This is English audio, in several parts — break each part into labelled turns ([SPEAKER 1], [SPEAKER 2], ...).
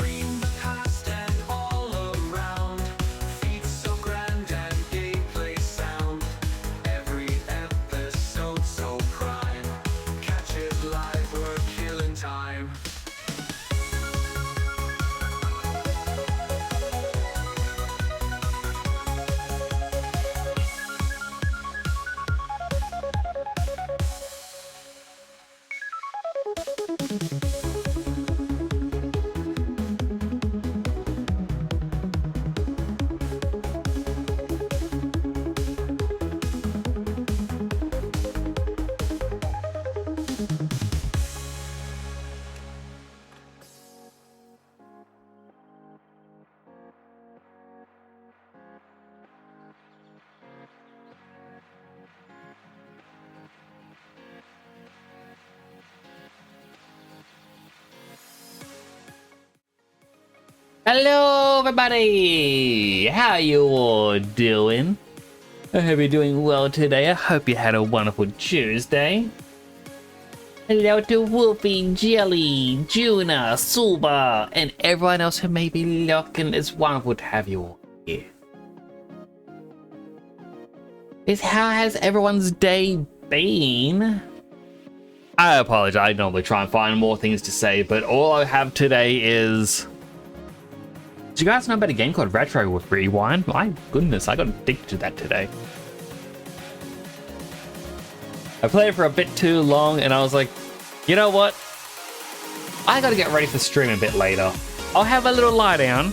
[SPEAKER 1] Dream the past and all around. Feet so grand and gameplay sound. Every episode so prime. Catch it live, we're killing time.
[SPEAKER 2] Hello everybody! How you all doing? I hope you're doing well today. I hope you had a wonderful Tuesday. Hello to Wolfie, Jelly, Juna, Suba, and everyone else who may be looking. It's wonderful to have you all here. How has everyone's day been? I apologize, I normally try and find more things to say, but all I have today is... Do you guys know about a game called Retro with Rewind? My goodness, I got addicted to that today. I played it for a bit too long and I was like, you know what? I gotta get ready for stream a bit later. I'll have a little lie down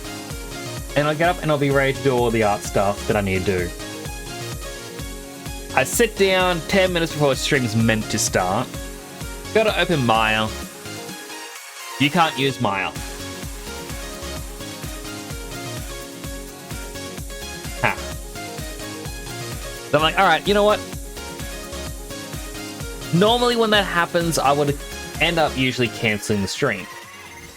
[SPEAKER 2] and I'll get up and I'll be ready to do all the art stuff that I need to do. I sit down 10 minutes before the stream's meant to start. Gotta open Maya. You can't use Maya. Ha. So I'm like, alright, you know what? Normally when that happens, I would end up usually canceling the stream.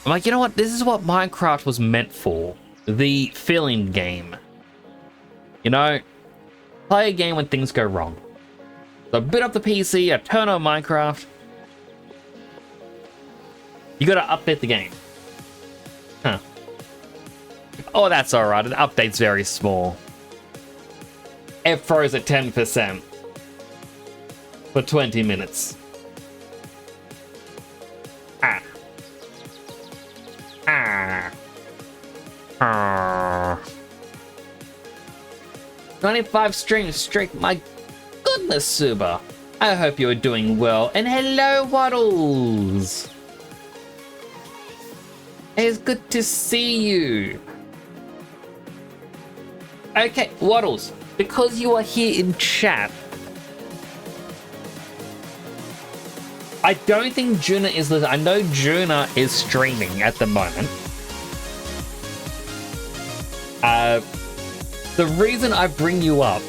[SPEAKER 2] I'm like, you know what? This is what Minecraft was meant for. The filling game. You know? Play a game when things go wrong. So I boot up the PC, I turn on Minecraft. You gotta update the game. Huh. Oh, that's alright. The update's very small. It froze at 10% for 20 minutes. Ah. Ah. Ah. 95 streams straight. My goodness, Suba. I hope you're doing well. And hello, Waddles. It's good to see you. Okay, Waddles, because you are here in chat, I don't think Juna is listening. I know Juna is streaming at the moment. The reason I bring you up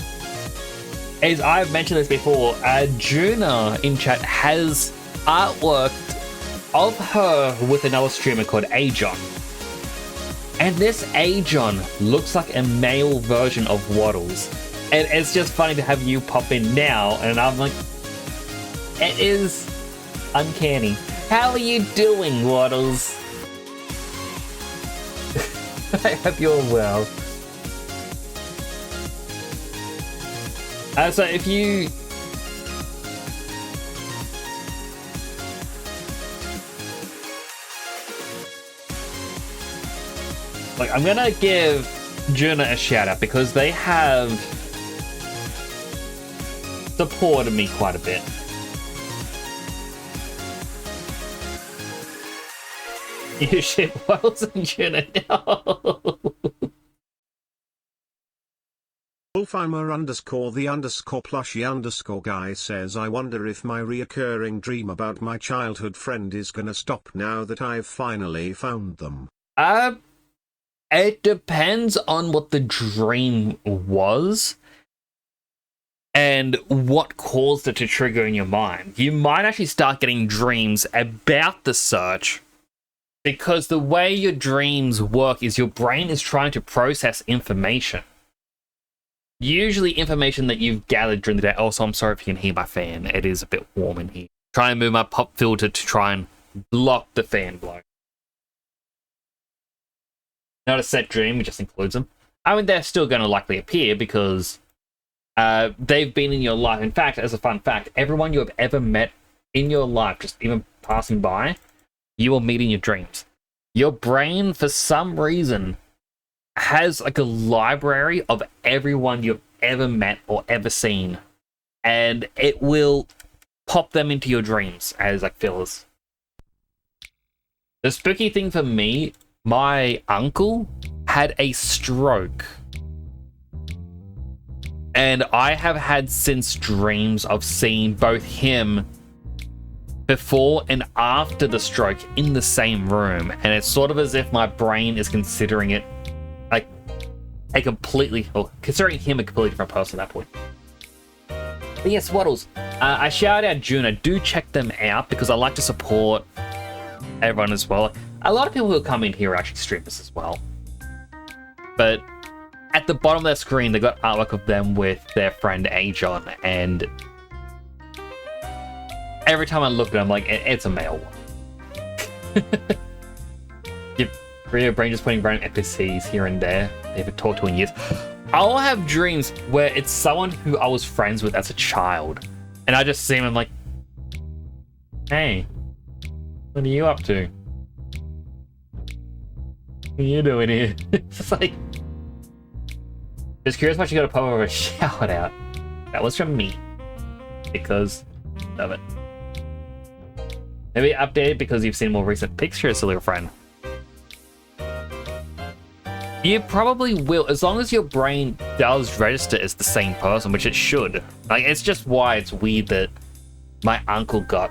[SPEAKER 2] is I've mentioned this before. Juna in chat has artwork of her with another streamer called Ajon. And this Ajon looks like a male version of Waddles. And it's just funny to have you pop in now, and I'm like, it is uncanny. How are you doing, Waddles? I hope you're well. So if you... Like, I'm gonna give Juna a shout out because they have supported me quite a bit. You shit Waddles and Juna. No.
[SPEAKER 3] Wolfheimer_the_plushie_guy says, I wonder if my reoccurring dream about my childhood friend is gonna stop now that I've finally found them.
[SPEAKER 2] It depends on what the dream was and what caused it to trigger in your mind. You might actually start getting dreams about the search because the way your dreams work is your brain is trying to process information. Usually information that you've gathered during the day. Also, I'm sorry if you can hear my fan. It is a bit warm in here. Try and move my pop filter to try and block the fan blow. not a set dream, it just includes them. I mean, they're still going to likely appear because they've been in your life. In fact, as a fun fact, everyone you have ever met in your life, just even passing by, you will meet in your dreams. Your brain, for some reason, has like a library of everyone you've ever met or ever seen, and it will pop them into your dreams as like fillers. The spooky thing for me, my uncle had a stroke, and I have had since dreams of seeing both him before and after the stroke in the same room, and it's sort of as if my brain is considering it like a completely, or considering him a completely different person at that point. But yes, Waddles, I shout out Juno. Do check them out because I like to support everyone as well. A lot of people who come in here are actually streamers as well. But at the bottom of their screen, they got artwork of them with their friend Ajon, and every time I look at it, I'm like, it's a male one. Your brain just putting random NPCs here and there they haven't talked to in years. I'll have dreams where it's someone who I was friends with as a child, and I just see him and I'm like, hey, what are you up to? What are you doing here? It's just like, just curious why you got a pop of a shout out. That was from me. Because of it. Maybe update because you've seen more recent pictures, little friend. You probably will, as long as your brain does register as the same person, which it should. Like, it's just why it's weird that my uncle got...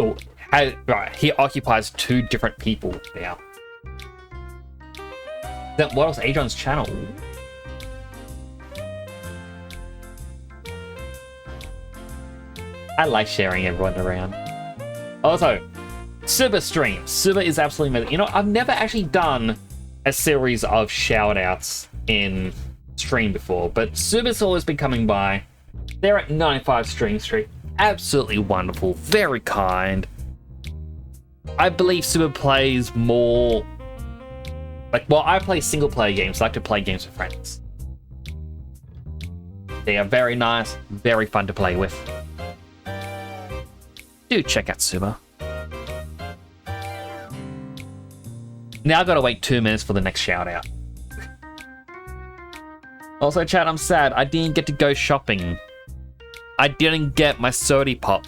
[SPEAKER 2] Oh, right, he occupies 2 different people now. Then what else? Ajon's channel. I like sharing everyone around. Also, Suba streams. Suba is absolutely amazing. You know, I've never actually done a series of shout-outs in stream before, but Suba's always been coming by. They're at 95 Stream Street. Absolutely wonderful. Very kind. I believe Suba plays more... Like, well, I play single-player games. I like to play games with friends. They are very nice, very fun to play with. Do check out Suba. Now I've got to wait 2 minutes for the next shout-out. Also, chat, I'm sad. I didn't get to go shopping. I didn't get my sody pop.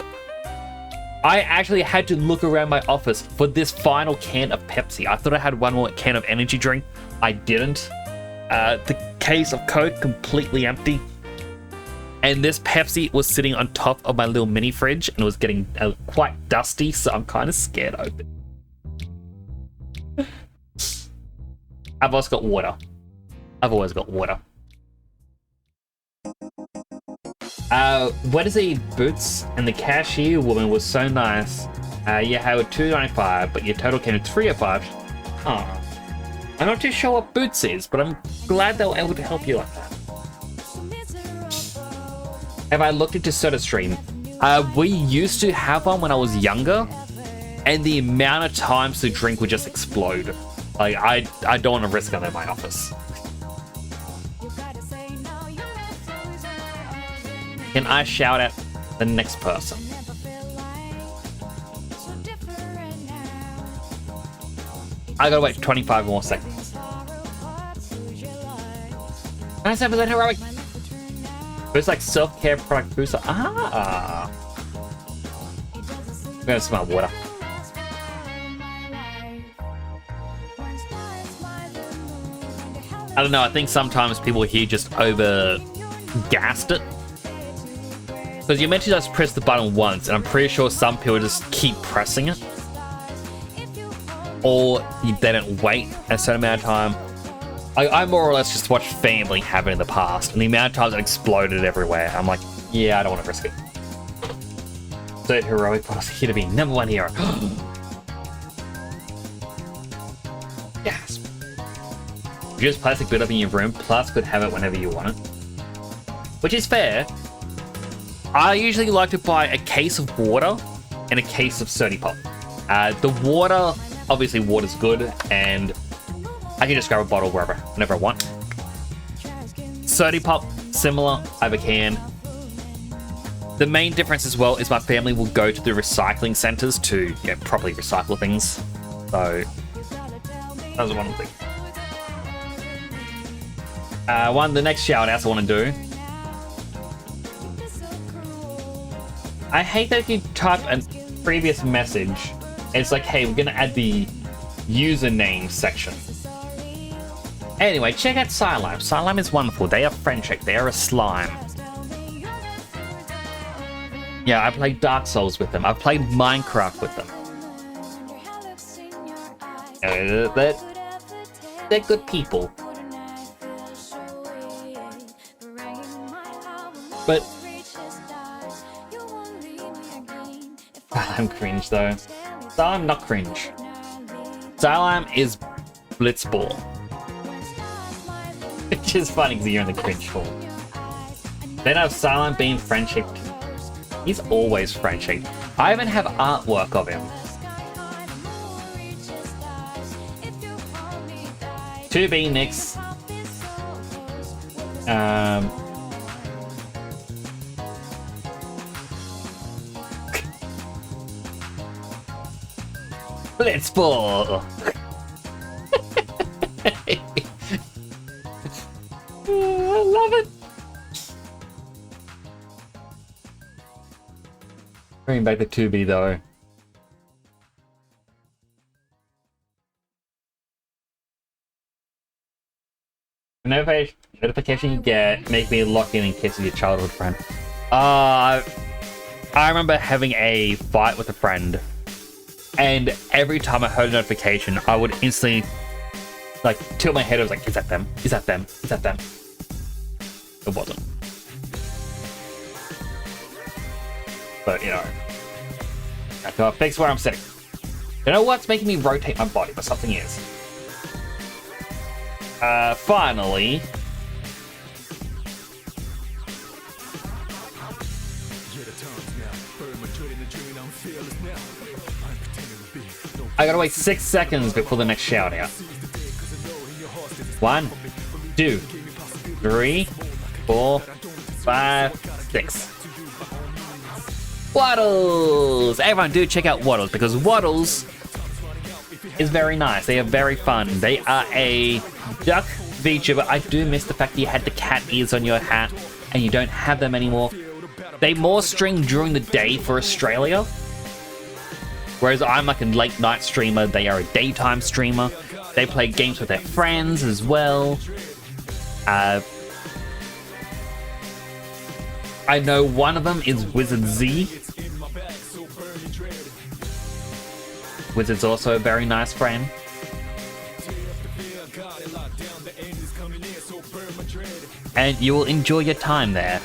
[SPEAKER 2] I actually had to look around my office for this final can of Pepsi. I thought I had one more can of energy drink. I didn't. The case of Coke completely empty. And this Pepsi was sitting on top of my little mini fridge and it was getting quite dusty, so I'm kind of scared to open. I've also got water. I've always got water. Wednesday boots and the cashier woman was so nice. You had $2.95, but your total came to $3.05. Oh. I'm not too sure what Boots is, but I'm glad they were able to help you like that. Have I looked into SodaStream? We used to have one when I was younger, and the amount of times the drink would just explode. Like, I don't want to risk it in my office. Can I shout at the next person? I gotta wait 25 more seconds. 97% heroic. It's like self-care product booster. Ah. I'm gonna smell water. I don't know, I think sometimes people here just over-gassed it. Because you're meant to just press the button once, and I'm pretty sure some people just keep pressing it. Or they don't wait a certain amount of time. I more or less just watched family have it in the past, and the amount of times it exploded everywhere. I'm like, yeah, I don't want to risk it. Third heroic boss here to be #1 hero. Yes. Just plastic build up in your room, plus could have it whenever you want it. Which is fair. I usually like to buy a case of water and a case of Sody Pop. The water, obviously water's good, and I can just grab a bottle whenever I want. Soda Pop, similar. I have a can. The main difference as well is my family will go to the recycling centers to properly recycle things. So that was one thing. The next shout outs I want to do. I hate that if you type a previous message, it's like, hey, we're gonna add the username section. Anyway, check out Slime. Slime is wonderful. They are friendship. They are a slime. Yeah, I played Dark Souls with them. I've played Minecraft with them. They're good people. But I'm cringe though. Slime not cringe. Slime is Blitzball. Which is funny because you're in the cringe form. Then I have Slime being friendship. He's always friendship. I even have artwork of him. 2B Nix. Blitzball. I love it. Bring back the 2B though. Notification you get make me lock in case of your childhood friend. I remember having a fight with a friend, and every time I heard a notification, I would instantly like tilt my head. I was like, "Is that them? Is that them? Is that them?" It wasn't. But you know, I have to fix where I'm sitting. You know what's making me rotate my body? But something is. Finally. I gotta wait 6 seconds before the next shout out. 1, 2, 3, 4, 5, 6. Waddles! Everyone do check out Waddles because Waddles is very nice. They are very fun. They are a duck VTuber. I do miss the fact that you had the cat ears on your hat and you don't have them anymore. They more stream during the day for Australia. Whereas I'm like a late night streamer. They are a daytime streamer. They play games with their friends as well. I know one of them is Wizard Z. Wizard's also a very nice friend. And you will enjoy your time there.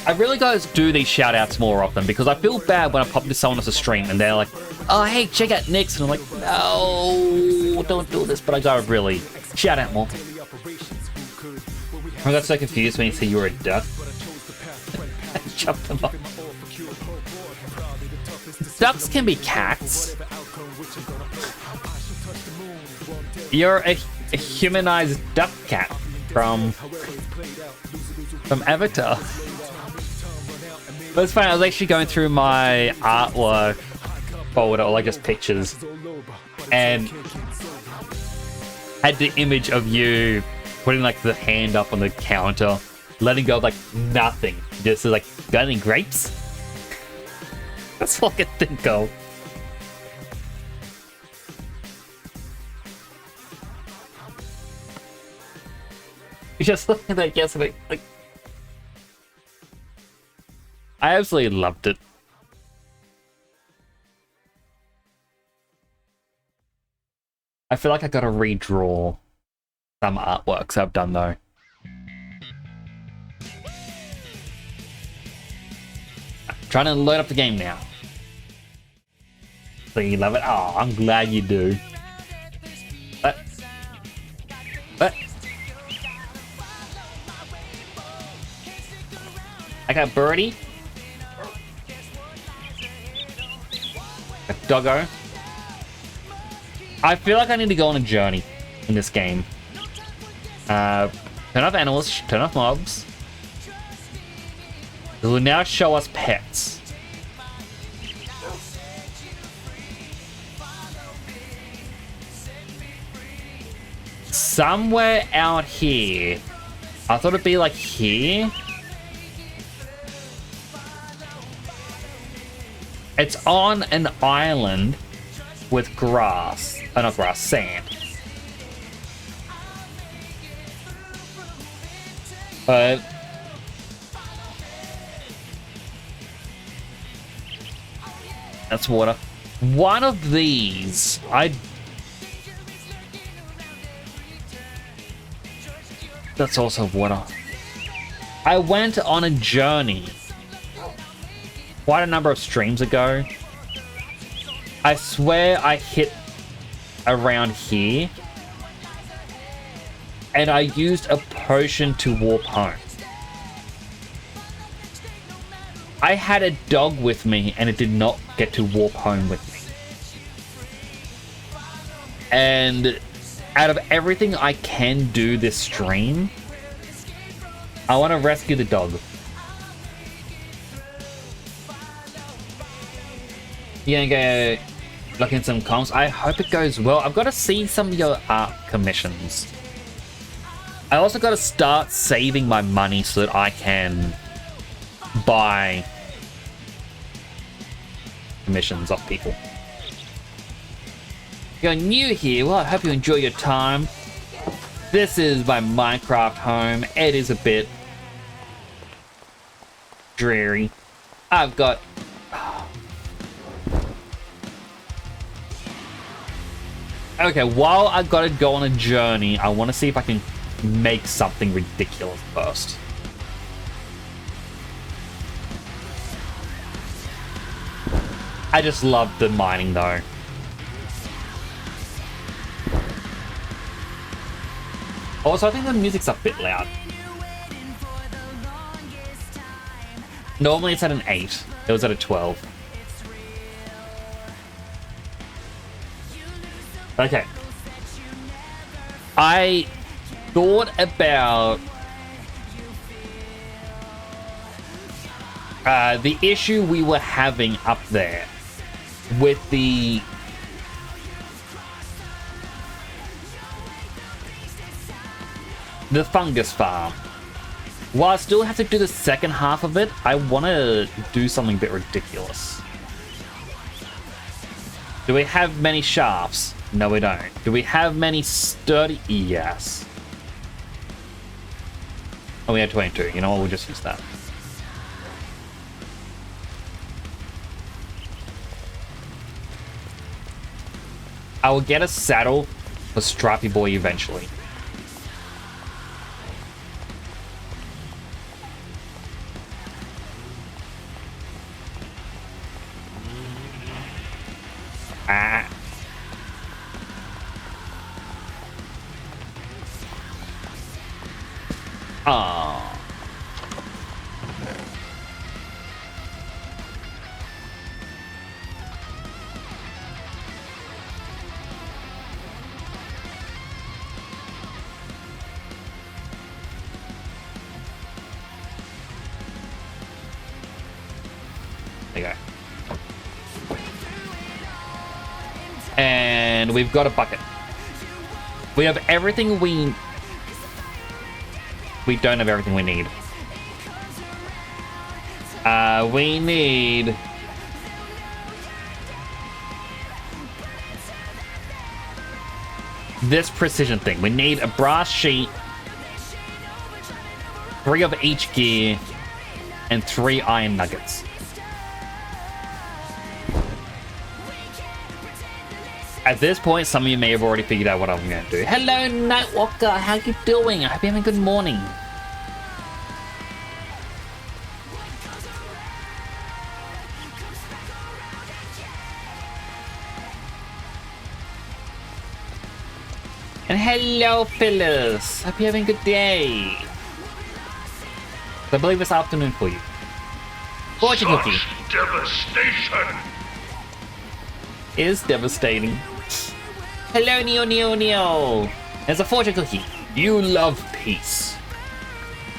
[SPEAKER 2] I really gotta do these shoutouts more often because I feel bad when I pop into someone else's stream and they're like, oh hey, check out Nick's, and I'm like, no, don't do this, but I gotta really shout out more. I got so confused when you said you were a duck. I chopped them up. Ducks can be cats. You're a humanized duck cat from Avatar. But it's funny, I was actually going through my artwork folder, or like just pictures, and had the image of you putting like the hand up on the counter, letting go of like nothing, just like, got any grapes? That's all I can think of. You just look at that yesterday, like I absolutely loved it. I feel like I gotta redraw some artworks I've done though. I'm trying to load up the game now. So you love it? Oh, I'm glad you do. But I got Birdie. A doggo. I feel like I need to go on a journey. in this game. Turn off animals, turn off mobs. It will now show us pets. Somewhere out here. I thought it'd be like here. It's on an island with grass. Oh, not grass, sand. But that's water. One of these, that's also water. I went on a journey quite a number of streams ago. I swear I hit around here. And I used a potion to warp home. I had a dog with me and it did not get to warp home with me. And out of everything I can do this stream, I want to rescue the dog. You gonna go look in some comms? I hope it goes well. I've got to see some of your art commissions. I also got to start saving my money so that I can buy commissions off people. You're new here, well, I hope you enjoy your time. This is my Minecraft home. It is a bit dreary. I've got... Okay, while I've got to go on a journey, I want to see if I can make something ridiculous first. I just love the mining though. Also, I think the music's a bit loud. Normally it's at an 8. It was at a 12. Okay. I thought about the issue we were having up there with the fungus farm. While I still have to do the second half of it, I want to do something a bit ridiculous. Do we have many shafts? No, we don't. Do we have many sturdy? Yes. Oh, we had 22. You know what? We'll just use that. I will get a saddle for Stripey Boy eventually. Ah. Oh. There you go. And we've got a bucket. We have everything we don't have everything we need. We need this precision thing. We need a brass sheet, 3 of each gear, and 3 iron nuggets. At this point, some of you may have already figured out what I'm going to do. Hello, Nightwalker. How you doing? I hope you're having a good morning. And hello, Phyllis. Hope you're having a good day. I believe it's afternoon for you. Fortune cookie.
[SPEAKER 4] Devastation.
[SPEAKER 2] Is devastating. Hello, Neo. There's a fortune cookie. You love peace.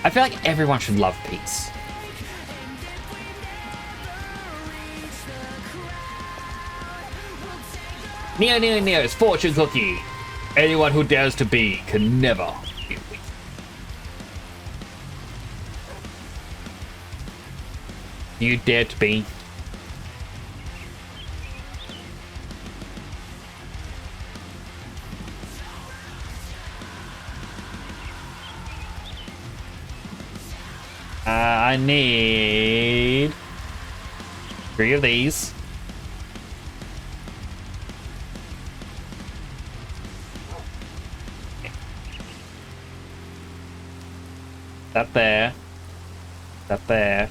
[SPEAKER 2] I feel like everyone should love peace. Neo's fortune cookie. Anyone who dares to be can never be weak. You dare to be. I need 3 of these. That there. That there.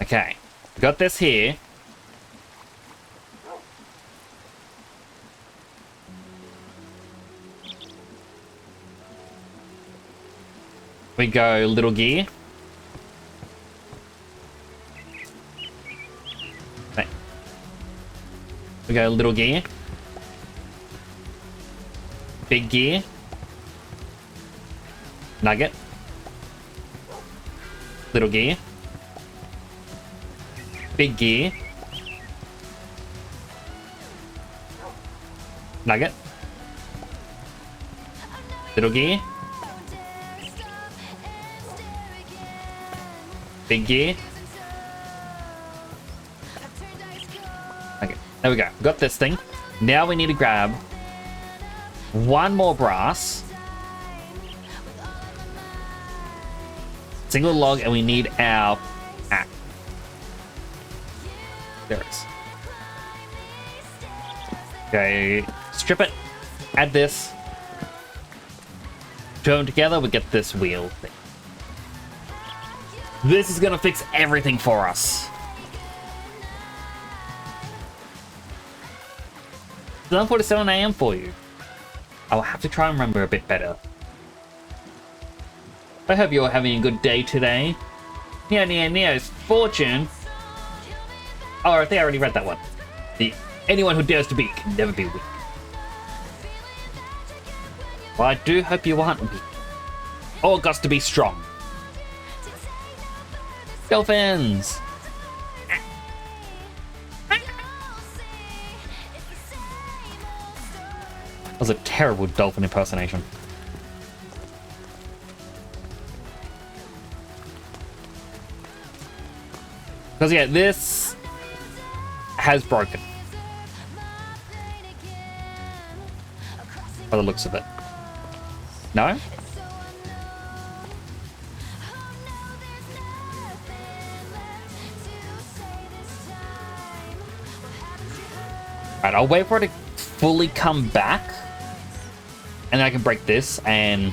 [SPEAKER 2] Okay. Got this here. We go little gear. Right. We go little gear. Big gear. Nugget. Little gear. Big gear. Nugget. Little gear. Big gear. Okay, there we go. Got this thing. Now we need to grab 1 more brass. Single log, and we need our axe. There it is. Okay, strip it. Add this. Put them together, we get this wheel thing. This is gonna fix everything for us. 7:47 AM for you. I'll have to try and remember a bit better. I hope you're having a good day today. Neo's fortune. Oh, I think I already read that one. Anyone who dares to be can never be weak. Well, I do hope you aren't weak. All gots to be strong. Dolphins! That was a terrible dolphin impersonation. Because yeah, this has broken. By the looks of it. No? Right, I'll wait for it to fully come back. And then I can break this and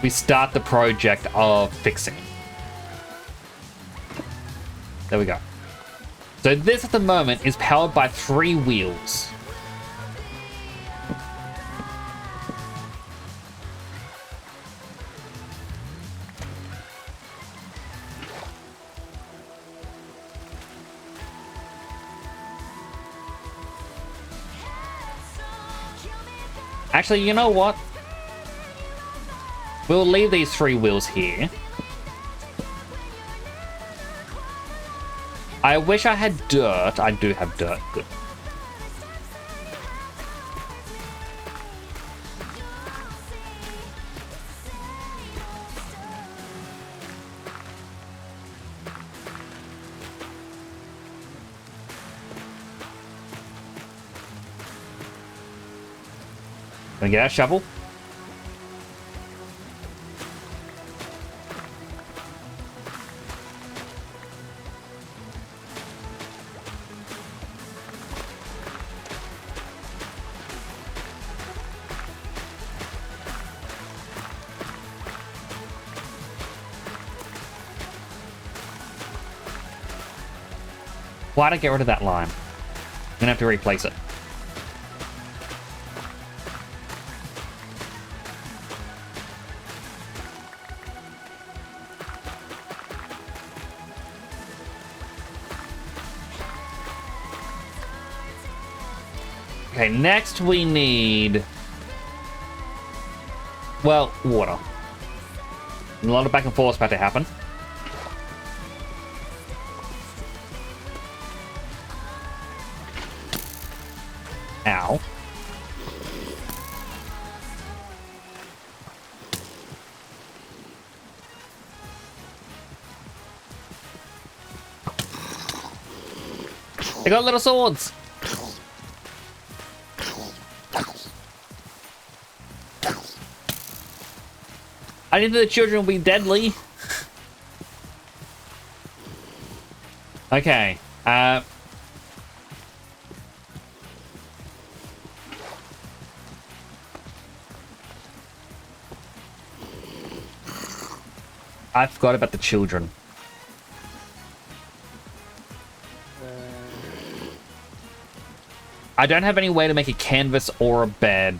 [SPEAKER 2] we start the project of fixing. There we go. So this at the moment is powered by 3 wheels. Actually, you know what? We'll leave these 3 wheels here. I wish I had dirt. I do have dirt. Good. Gonna get our shovel. Why'd I get rid of that line? I'm gonna have to replace it. Okay, next we need... well, water. A lot of back and forth about to happen. Ow. They got little swords. I didn't think the children would be deadly. Okay. I forgot about the children. I don't have any way to make a canvas or a bed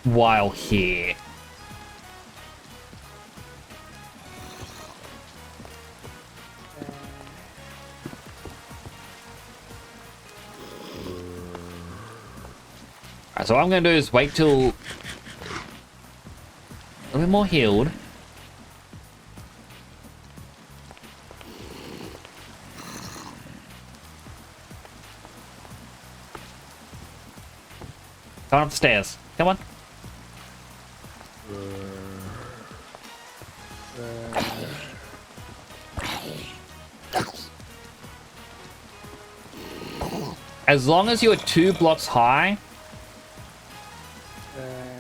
[SPEAKER 2] while here. Alright, so what I'm going to do is wait till a little bit more healed. Come up the stairs. Come on. As long as you are 2 blocks high,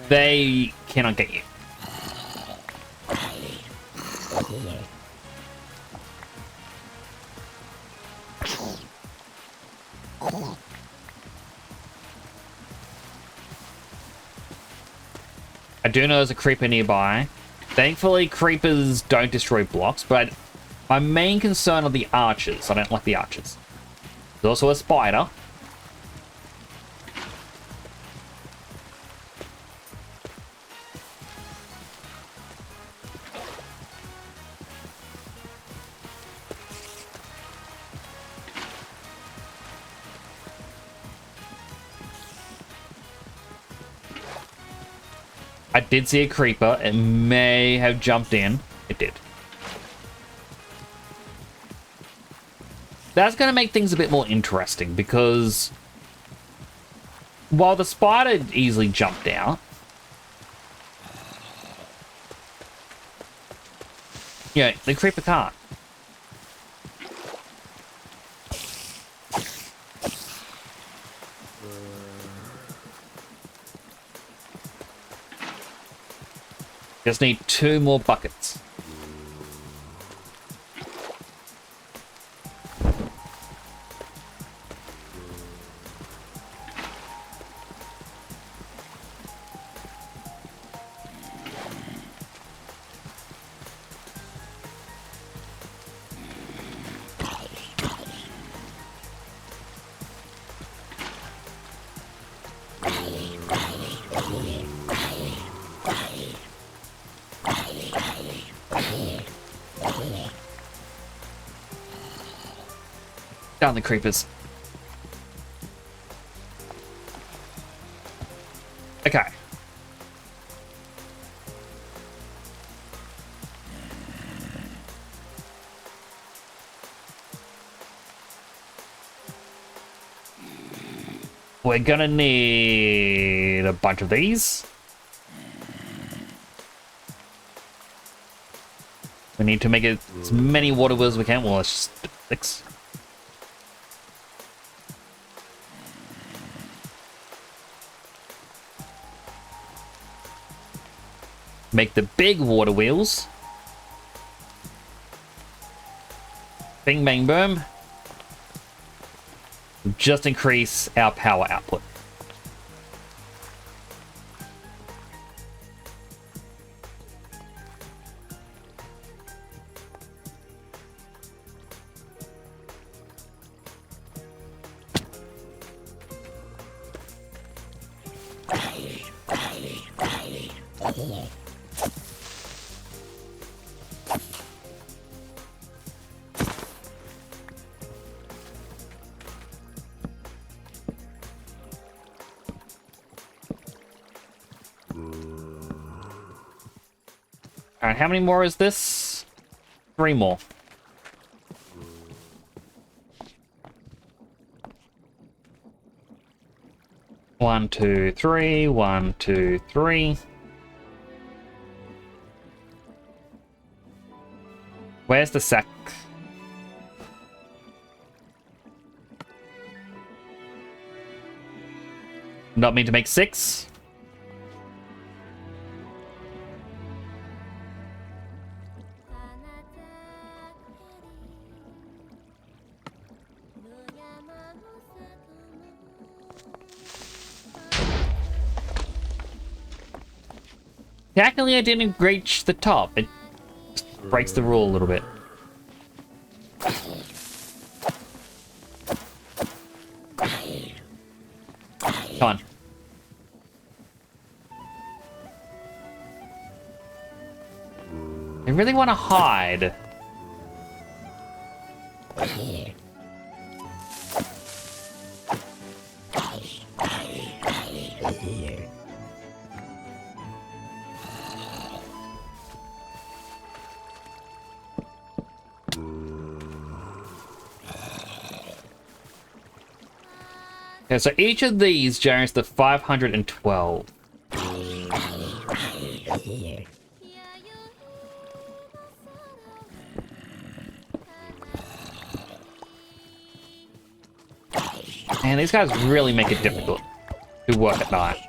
[SPEAKER 2] they cannot get you. I do know there's a creeper nearby. Thankfully, creepers don't destroy blocks, but my main concern are the archers. I don't like the archers. There's also a spider. I did see a creeper. It may have jumped in. It did. That's going to make things a bit more interesting because while the spider easily jumped out, yeah, the creeper can't. Just need 2 more buckets. Down the creepers. Okay. We're gonna need a bunch of these. We need to make it as many water wheels as we can. Well, let's just 6. Make the big water wheels. Bing, bang, boom. Just increase our power output. Alright, how many more is this? 3 more. One, two, three. 1, 2, 3. Where's the sack? Not mean to make 6. Technically, I didn't reach the top. It just breaks the rule a little bit. Come on. I really want to hide. Okay, so each of these generates the 512. And these guys really make it difficult to work at night.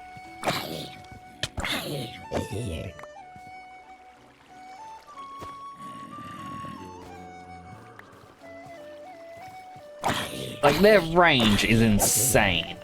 [SPEAKER 2] Like, their range is insane.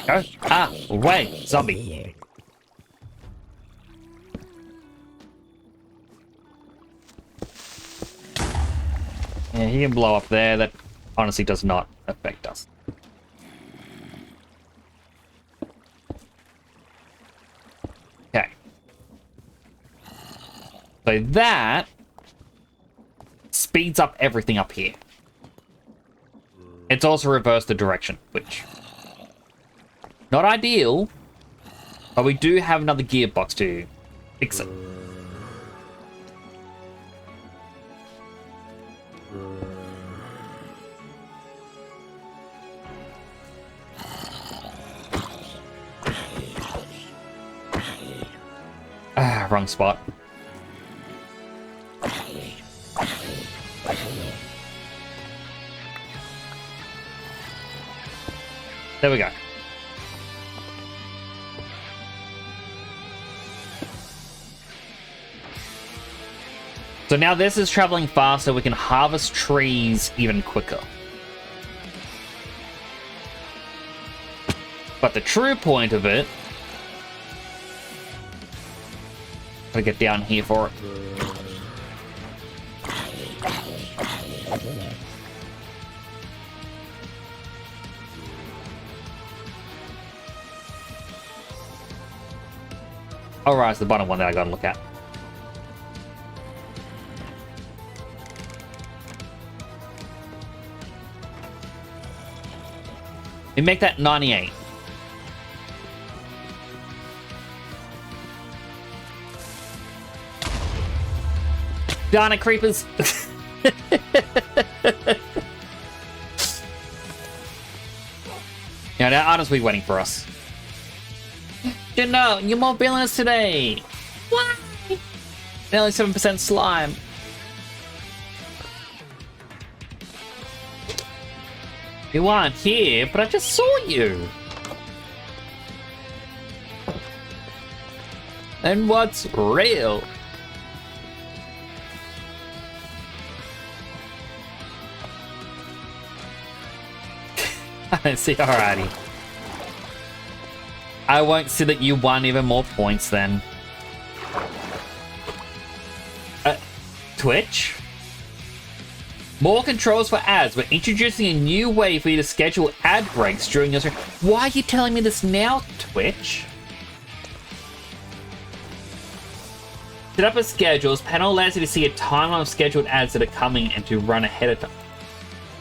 [SPEAKER 2] Go. Ah, away, zombie. Yeah, he can blow up there. That honestly does not affect us. Okay. So that speeds up everything up here. It's also reversed the direction, which... not ideal, but we do have another gearbox to fix it. Ah, wrong spot. There we go. So now this is traveling faster, we can harvest trees even quicker. But the true point of it... gotta get down here for it. Oh, right, it's the bottom one that I gotta look at. We make that 98. Darn it, creepers! Yeah, now Arna's be waiting for us. You know, you're more villainous today! Why? Only 7% slime. You aren't here, but I just saw you. And what's real? I see, alrighty. I won't see that you won even more points then. Twitch? More controls for ads. We're introducing a new way for you to schedule ad breaks during your stream. Why are you telling me this now, Twitch? Set up a schedules. Panel allows you to see a timeline of scheduled ads that are coming and to run ahead of time.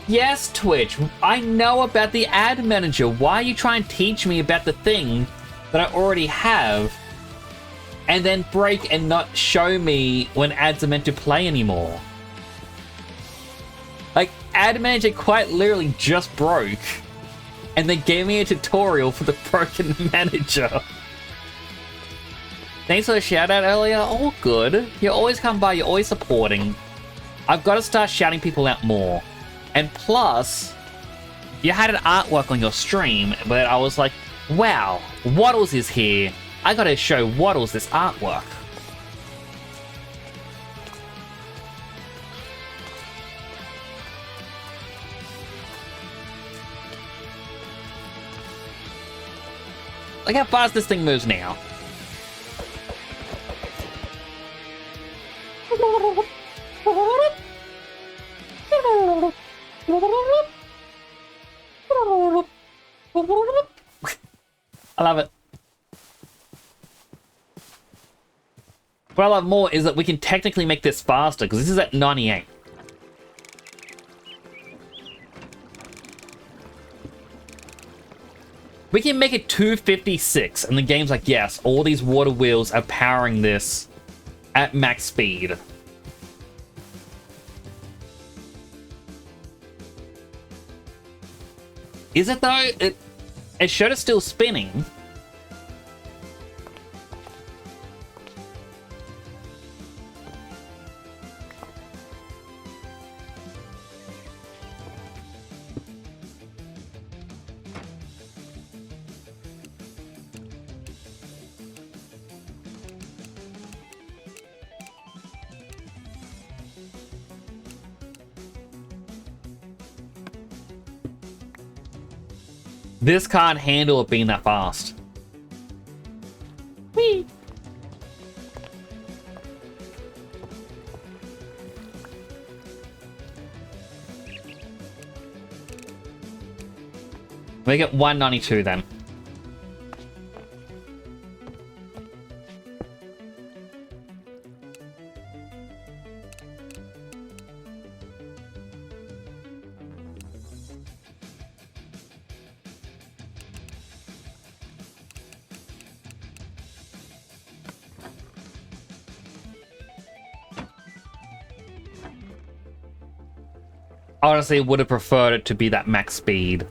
[SPEAKER 2] Yes, Twitch. I know about the ad manager. Why are you trying to teach me about the thing that I already have and then break and not show me when ads are meant to play anymore? Like, ad manager quite literally just broke and they gave me a tutorial for the broken manager. Thanks for the shout out earlier. All good. You always come by, you're always supporting. I've got to start shouting people out more. And plus, you had an artwork on your stream, but I was like, wow, Waddles is here. I gotta show Waddles this artwork. Look how fast this thing moves now. I love it. What I love more is that we can technically make this faster, because this is at 98. We can make it 256, and the game's like, yes, all these water wheels are powering this at max speed. Is it though? It showed it's still spinning. This can't handle it being that fast. Whee! Make it 192 then. Honestly, would have preferred it to be that max speed.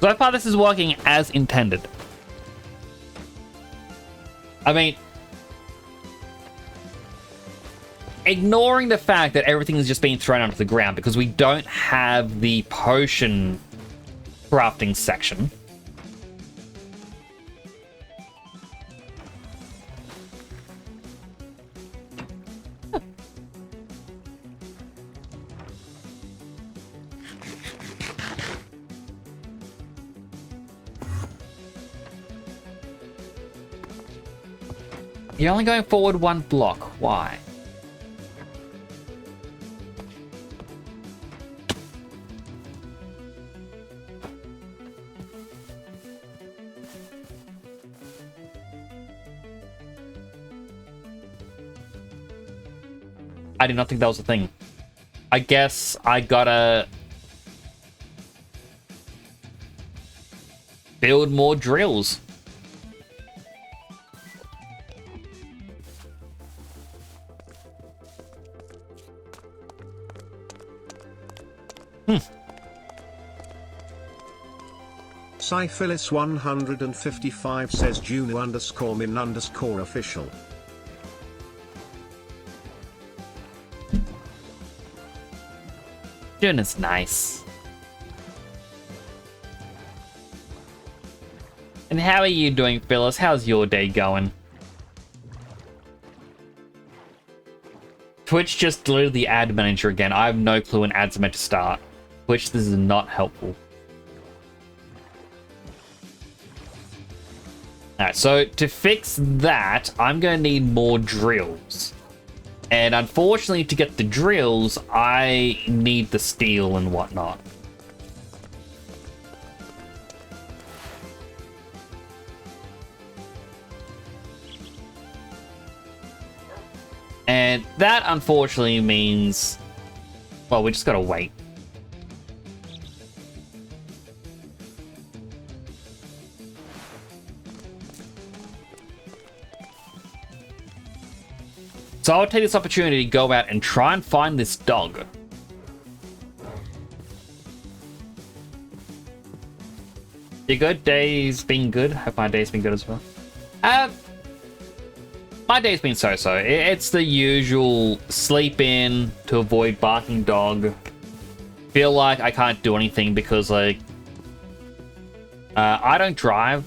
[SPEAKER 2] So far, this is working as intended. I mean, ignoring the fact that everything is just being thrown onto the ground because we don't have the potion crafting section. You're only going forward one block. Why? I did not think that was a thing. I guess I gotta build more drills.
[SPEAKER 3] Syphilis155 says Juno_min_official.
[SPEAKER 2] June is nice. And how are you doing, Phyllis? How's your day going? Twitch just deleted the ad manager again. I have no clue when ads are meant to start. Twitch, this is not helpful. Alright, so to fix that, I'm going to need more drills. And unfortunately, to get the drills, I need the steel and whatnot. And that, unfortunately, means... well, we just gotta wait. So I'll take this opportunity to go out and try and find this dog. You good? Day's been good? Hope my day's been good as well. My day's been so-so. It's the usual sleep in to avoid barking dog. Feel like I can't do anything because, like, I don't drive.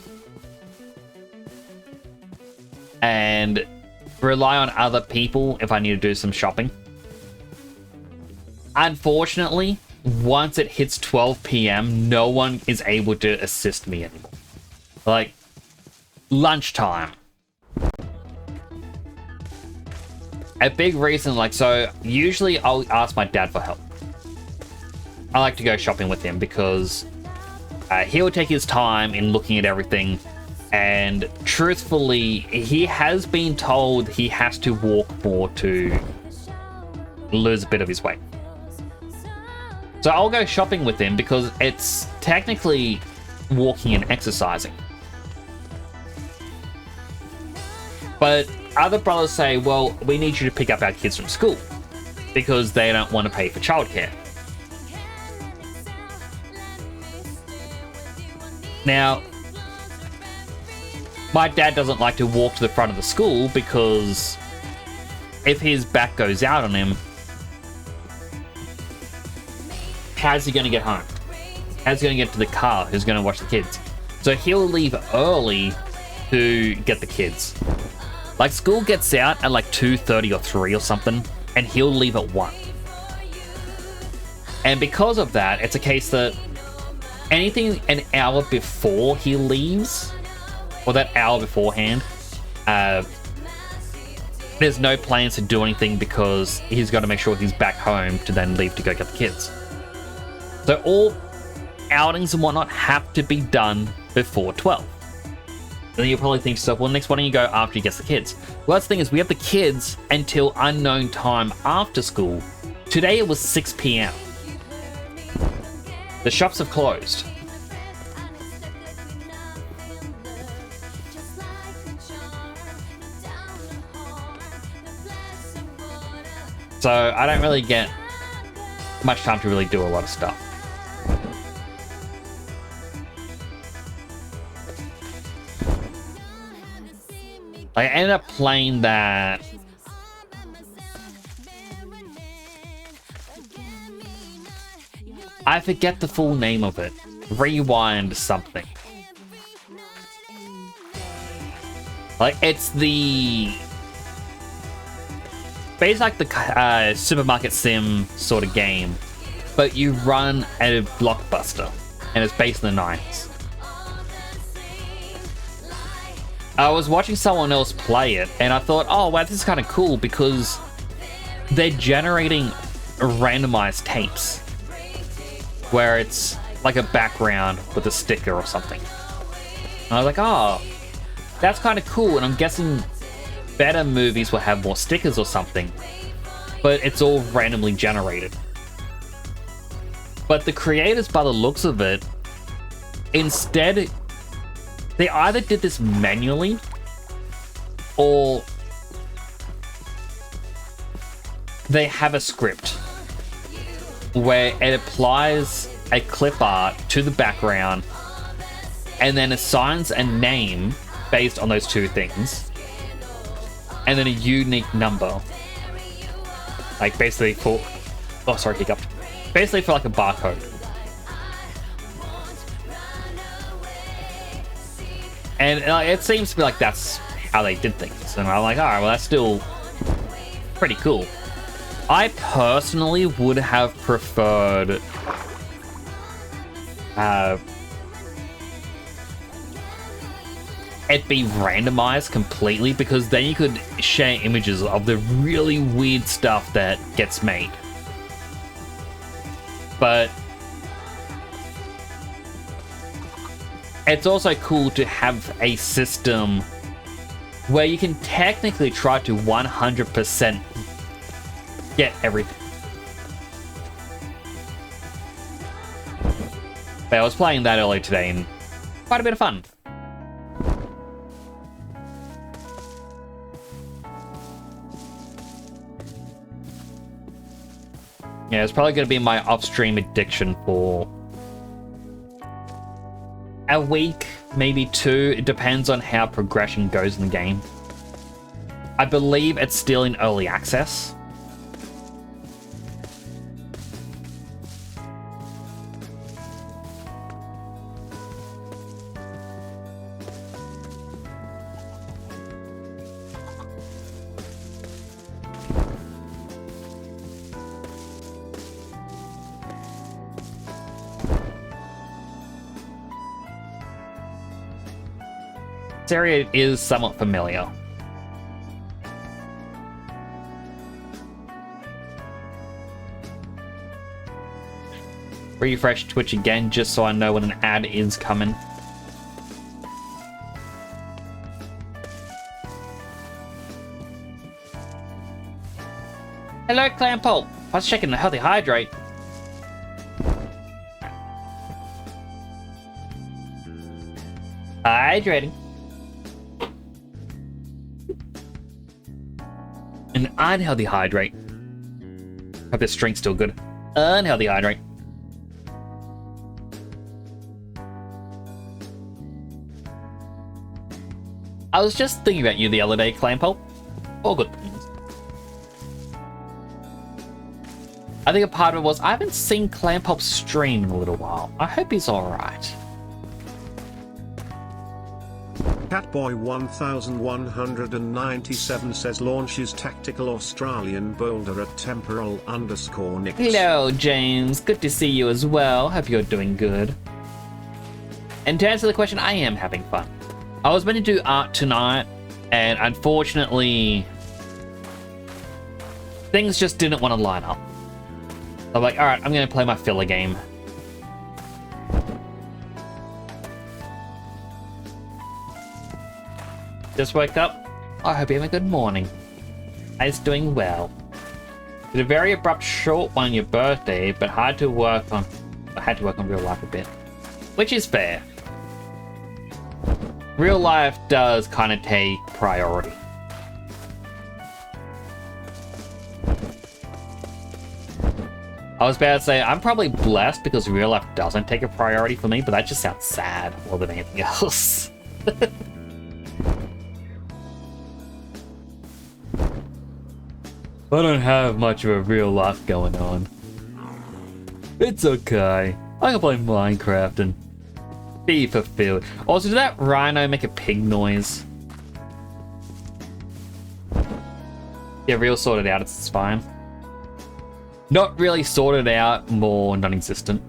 [SPEAKER 2] And rely on other people if I need to do some shopping. Unfortunately, once it hits 12 p.m., no one is able to assist me anymore. Like, lunchtime. A big reason, like, so usually I'll ask my dad for help. I like to go shopping with him because he'll take his time in looking at everything. And truthfully, he has been told he has to walk more to lose a bit of his weight. So I'll go shopping with him because it's technically walking and exercising. But other brothers say, well, we need you to pick up our kids from school because they don't want to pay for childcare. Now, my dad doesn't like to walk to the front of the school because if his back goes out on him, how's he going to get home? How's he going to get to the car? Who's going to watch the kids? So he'll leave early to get the kids. Like, school gets out at like 2:30 or 3 or something, and he'll leave at 1. And because of that, it's a case that anything an hour before he leaves, or that hour beforehand, there's no plans to do anything because he's got to make sure he's back home to then leave to go get the kids. So all outings and whatnot have to be done before 12. And then you'll probably think to yourself, well, next, why don't you go after he gets the kids? Well, that's the thing is, we have the kids until unknown time after school. Today it was 6 p.m. The shops have closed. So I don't really get much time to really do a lot of stuff. I ended up playing that I forget the full name of it. Rewind something. Like, it's the basically like the supermarket sim sort of game, but you run a blockbuster, and it's based in the 90s. I was watching someone else play it, and I thought, oh wow, this is kind of cool because they're generating randomized tapes where it's like a background with a sticker or something. And I was like, oh, that's kind of cool, and I'm guessing better movies will have more stickers or something, but it's all randomly generated. But the creators, by the looks of it, instead, they either did this manually or they have a script where it applies a clip art to the background and then assigns a name based on those two things, and then a unique number. Like basically for, oh sorry, hiccuped. Basically for like a barcode. And it seems to be like that's how they did things. And I'm like, alright, well that's still pretty cool. I personally would have preferred it be randomized completely, because then you could share images of the really weird stuff that gets made. But it's also cool to have a system where you can technically try to 100% get everything. But I was playing that earlier today and quite a bit of fun. Yeah, it's probably going to be my off-stream addiction for a week, maybe 2. It depends on how progression goes in the game. I believe it's still in early access. This area is somewhat familiar. Refresh Twitch again just so I know when an ad is coming. Hello, Clam Pulp. I was checking the healthy hydrate. Hydrating. An unhealthy hydrate. Hope this drink's still good. Unhealthy hydrate. I was just thinking about you the other day, Clampole. All good things. I think a part of it was I haven't seen Clampole stream in a little while. I hope he's alright.
[SPEAKER 3] Catboy1197 says launches tactical Australian boulder at temporal_nicks.
[SPEAKER 2] Hello, James. Good to see you as well. Hope you're doing good. And to answer the question, I am having fun. I was meant to do art tonight, and unfortunately, things just didn't want to line up. I'm like, alright, I'm going to play my filler game. Just woke up. I hope you have a good morning. It's doing well. It's a very abrupt short one on your birthday, but I had to work on real life a bit. Which is fair. Real life does kind of take priority. I was about to say, I'm probably blessed because real life doesn't take a priority for me, but that just sounds sad more than anything else. I don't have much of a real life going on. It's okay. I can play Minecraft and be fulfilled. Also, did that rhino make a pig noise? Yeah, real sorted out, it's fine. Not really sorted out, more non-existent.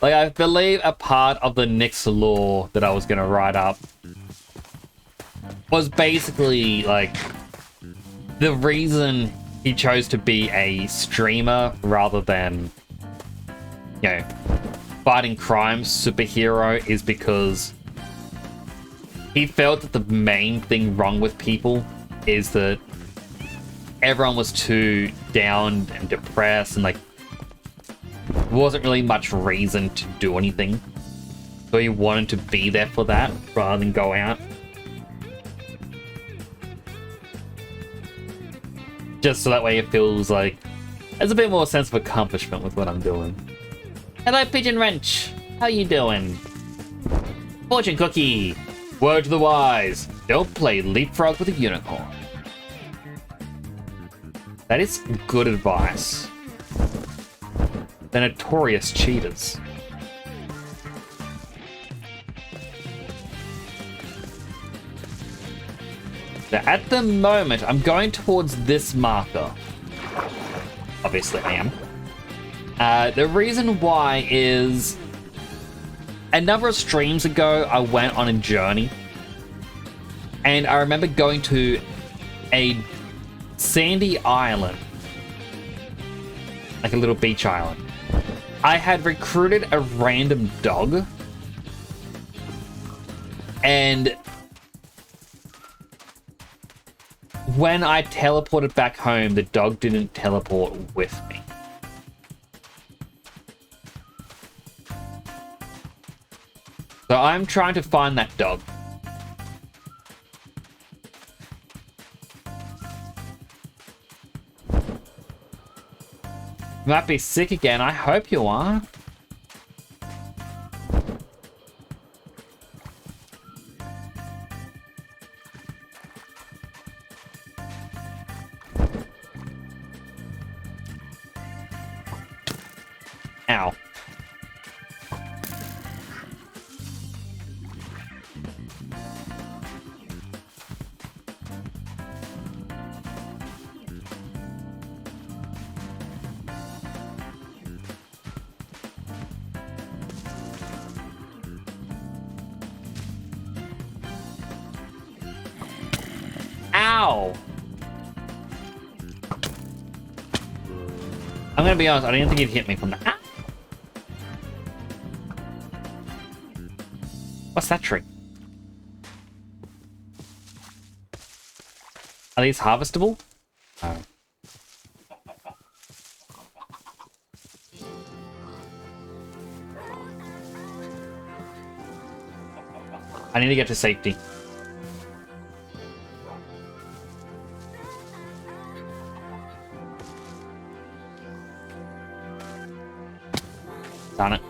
[SPEAKER 2] Like, I believe a part of the Nick's lore that I was going to write up was basically, like, the reason he chose to be a streamer rather than, you know, fighting crime superhero is because he felt that the main thing wrong with people is that everyone was too down and depressed and, like, wasn't really much reason to do anything. So he wanted to be there for that rather than go out. Just so that way it feels like there's a bit more sense of accomplishment with what I'm doing. Hello, Pigeon Wrench. How you doing? Fortune Cookie. Word to the wise. Don't play leapfrog with a unicorn. That is good advice. They're notorious cheaters. Now, at the moment, I'm going towards this marker. Obviously, I am. The reason why is a number of streams ago, I went on a journey. And I remember going to a sandy island. Like a little beach island. I had recruited a random dog. And when I teleported back home, the dog didn't teleport with me. So I'm trying to find that dog. You might be sick again. I hope you are. Ow. Ow! I'm gonna be honest, I didn't think he'd hit me from that. Ah! What's that tree? Are these harvestable? Oh. I need to get to safety. Darn it.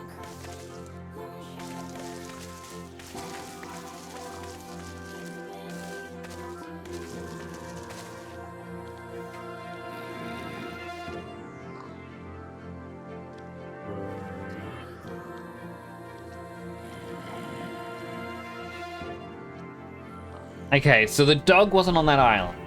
[SPEAKER 2] Okay, so the dog wasn't on that island.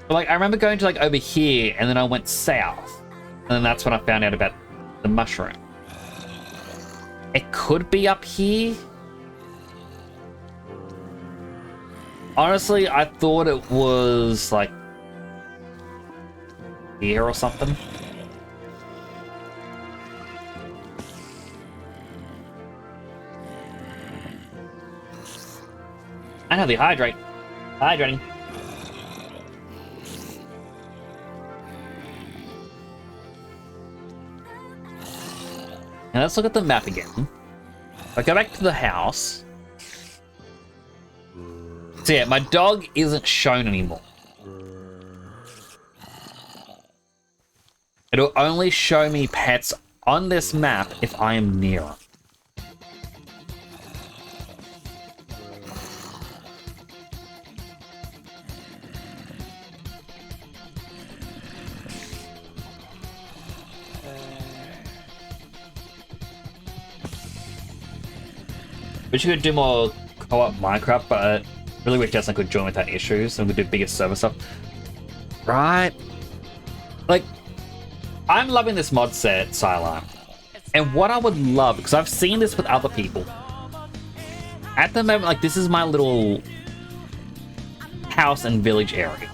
[SPEAKER 2] But, like, I remember going to, like, over here, and then I went south. And then that's when I found out about the mushroom. It could be up here. Honestly, I thought it was, like, here or something. I know, the hydrate. Hydrating. Now let's look at the map again. If I go back to the house. So yeah, my dog isn't shown anymore. It'll only show me pets on this map if I am near them. Wish you could do more co-op Minecraft, but I really wish Destin could join without issues and we could do bigger server stuff. Right? Like, I'm loving this mod set, Sideline. And what I would love, because I've seen this with other people. At the moment, like, this is my little house and village area.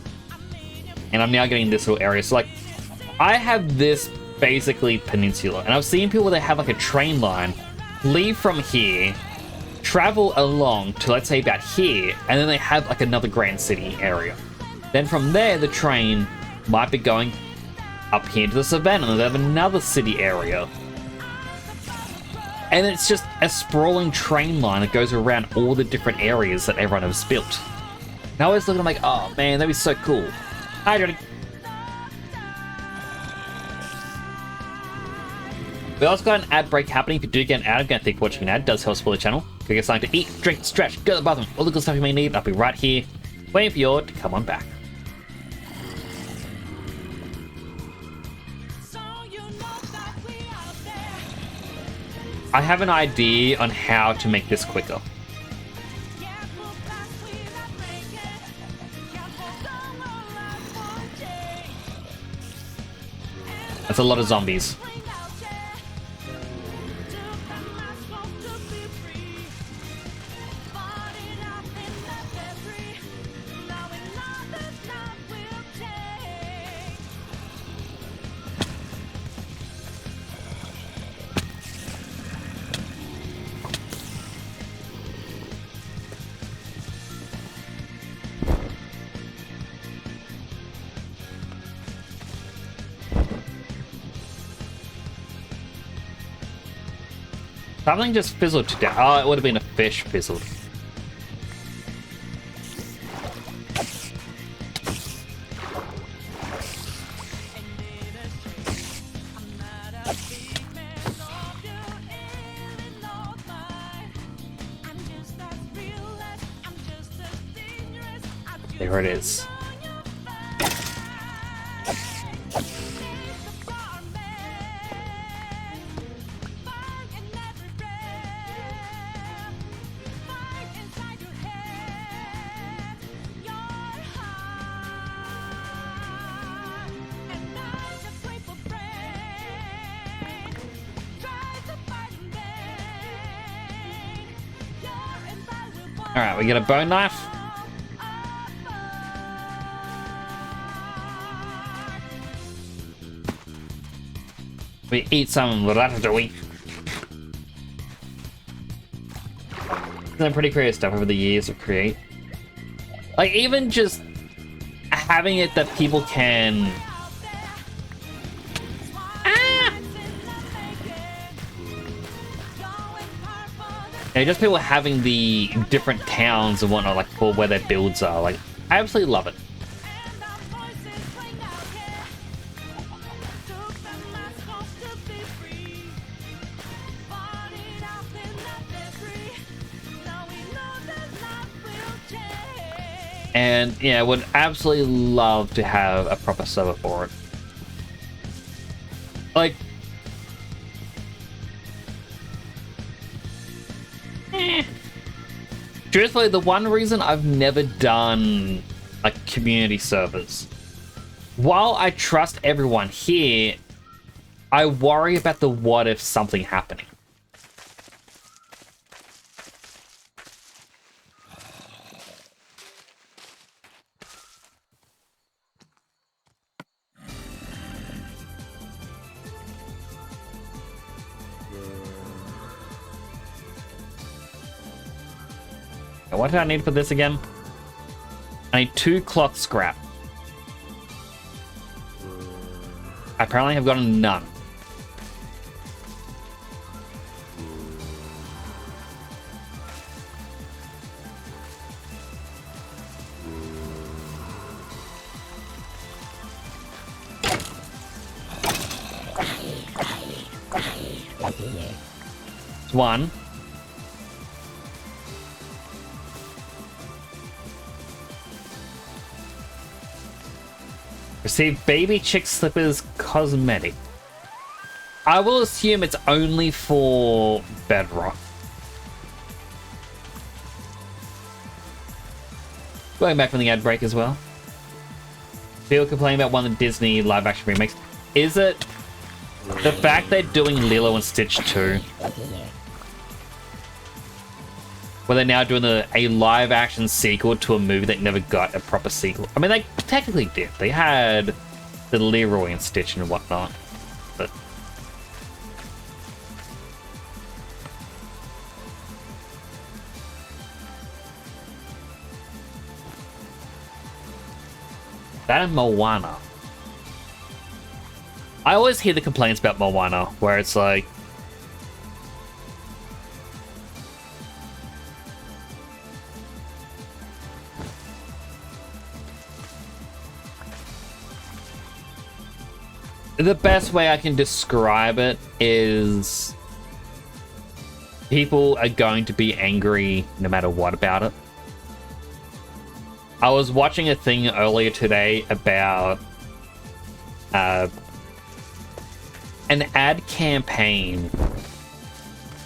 [SPEAKER 2] And I'm now getting this little area. So, like, I have this basically peninsula. And I've seen people that have, like, a train line, leave from here, travel along to, let's say, about here, and then they have like another grand city area. Then from there, the train might be going up here to the savannah, and they have another city area. And it's just a sprawling train line that goes around all the different areas that everyone has built. And I always look at them like, oh man, that'd be so cool. Hi, Johnny. We also got an ad break happening. If you do get an ad, I'm going to think watching an ad does help support the channel. Go get something to eat, drink, stretch, go to the bathroom, all the good stuff you may need. I'll be right here, waiting for you to come on back. I have an idea on how to make this quicker. That's a lot of zombies. Something just fizzled to death. Oh, it would have been a fish fizzled. There it is. Alright, we get a bone knife. We eat some ratatouille. Some pretty creative stuff over the years to create. Like, even just having it that people can... Yeah, just people having the different towns and whatnot, like for where their builds are. Like, I absolutely love it. And yeah, would absolutely love to have a proper server for it. Like, truthfully, the one reason I've never done like community servers, while I trust everyone here, I worry about the what if something happening. What do I need for this again? I need 2 cloth scrap. I apparently have gotten none. It's 1. Receive baby chick slippers cosmetic. I will assume it's only for bedrock. Going back from the ad break as well. People complain about one of the Disney live action remakes. Is it the fact they're doing Lilo and Stitch 2? Where they're now doing a live action sequel to a movie that never got a proper sequel. I mean, they technically did. They had the Leroy and Stitch and whatnot. But that and Moana. I always hear the complaints about Moana, where it's like, the best way I can describe it is people are going to be angry no matter what about it. I was watching a thing earlier today about an ad campaign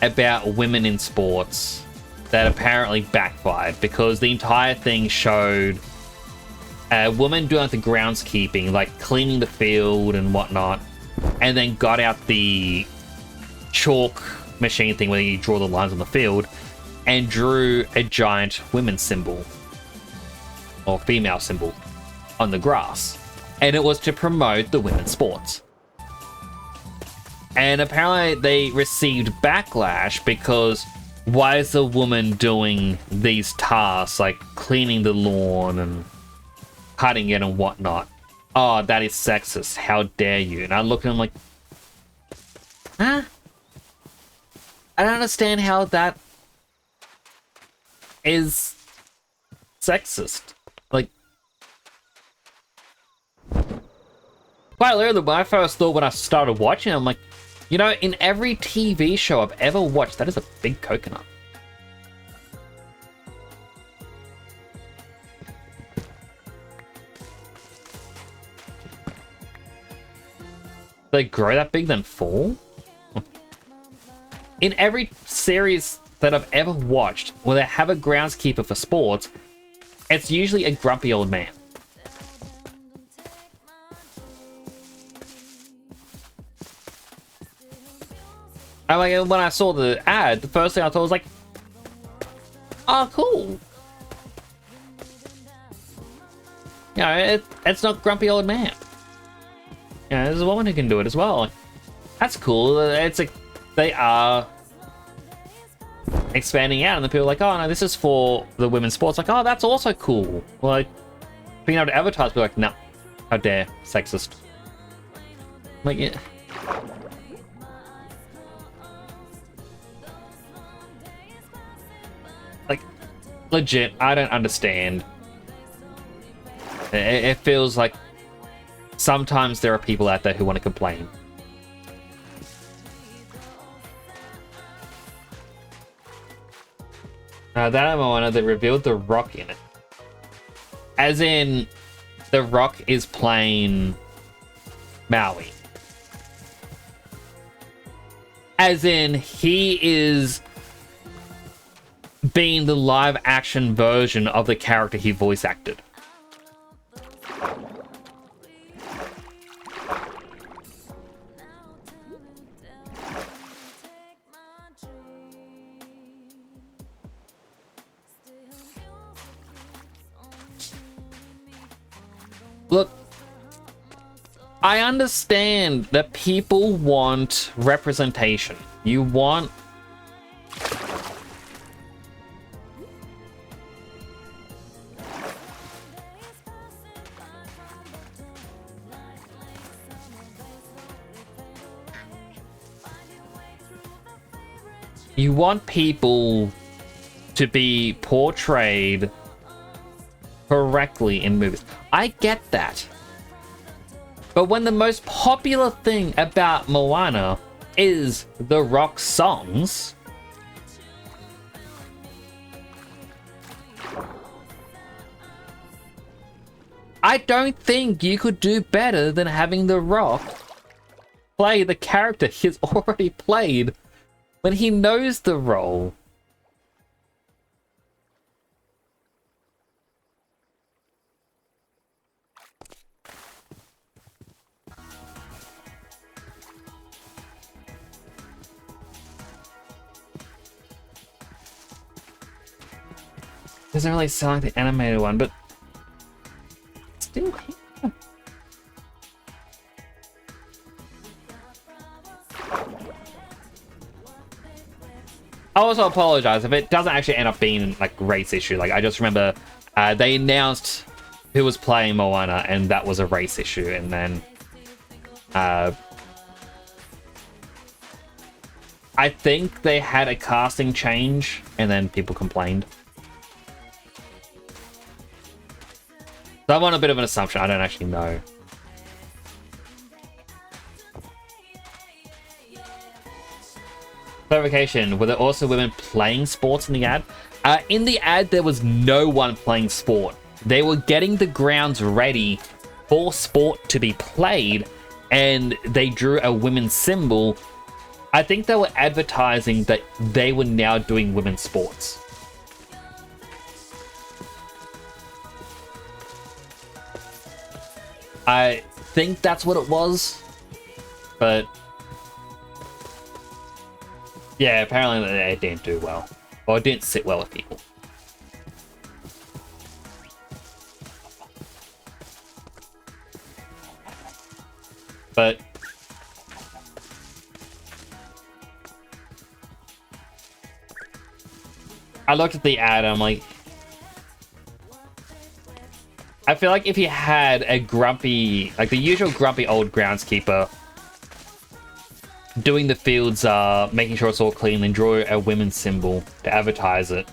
[SPEAKER 2] about women in sports that apparently backfired because the entire thing showed a woman doing like the groundskeeping, like cleaning the field and whatnot, and then got out the chalk machine thing where you draw the lines on the field and drew a giant women's symbol or female symbol on the grass, and it was to promote the women's sports. And apparently they received backlash because why is the woman doing these tasks like cleaning the lawn and cutting it and whatnot? Oh, that is sexist. How dare you? And I look at him like, huh? I don't understand how that is sexist. Like, quite literally, when I first thought when I started watching, I'm like, you know, in every TV show I've ever watched, that is a big coconut. They grow that big, then fall? In every series that I've ever watched where they have a groundskeeper for sports, it's usually a grumpy old man. And like, when I saw the ad, the first thing I thought was like, oh, cool. You know, it's not grumpy old man. You know, there's a woman who can do it as well. Like, that's cool. It's like, they are expanding out, and the people are like, oh no, this is for the women's sports. Like, oh, that's also cool. Like, being able to advertise, be like, no, how dare, sexist. Like, yeah. Like, legit, I don't understand. It feels like sometimes there are people out there who want to complain. That Moana, they revealed The Rock in it. As in, The Rock is playing Maui. As in, he is being the live action version of the character he voice acted. Look, I understand that people want representation. You want... You want people to be portrayed correctly in movies. I get that. But when the most popular thing about Moana is The Rock songs, I don't think you could do better than having The Rock play the character he's already played when he knows the role. Doesn't really sound like the animated one, but still here. I also apologize if it doesn't actually end up being like race issue. Like, I just remember they announced who was playing Moana, and that was a race issue, and then I think they had a casting change, and then people complained. So I'm on a bit of an assumption. I don't actually know. Clarification, were there also women playing sports in the ad? In the ad, there was no one playing sport. They were getting the grounds ready for sport to be played, and they drew a women's symbol. I think they were advertising that they were now doing women's sports. I think that's what it was, but yeah, apparently it didn't do well, or it didn't sit well with people. But I looked at the ad, I'm like, I feel like if you had a grumpy, like the usual grumpy old groundskeeper doing the fields, making sure it's all clean, then draw a women's symbol to advertise it.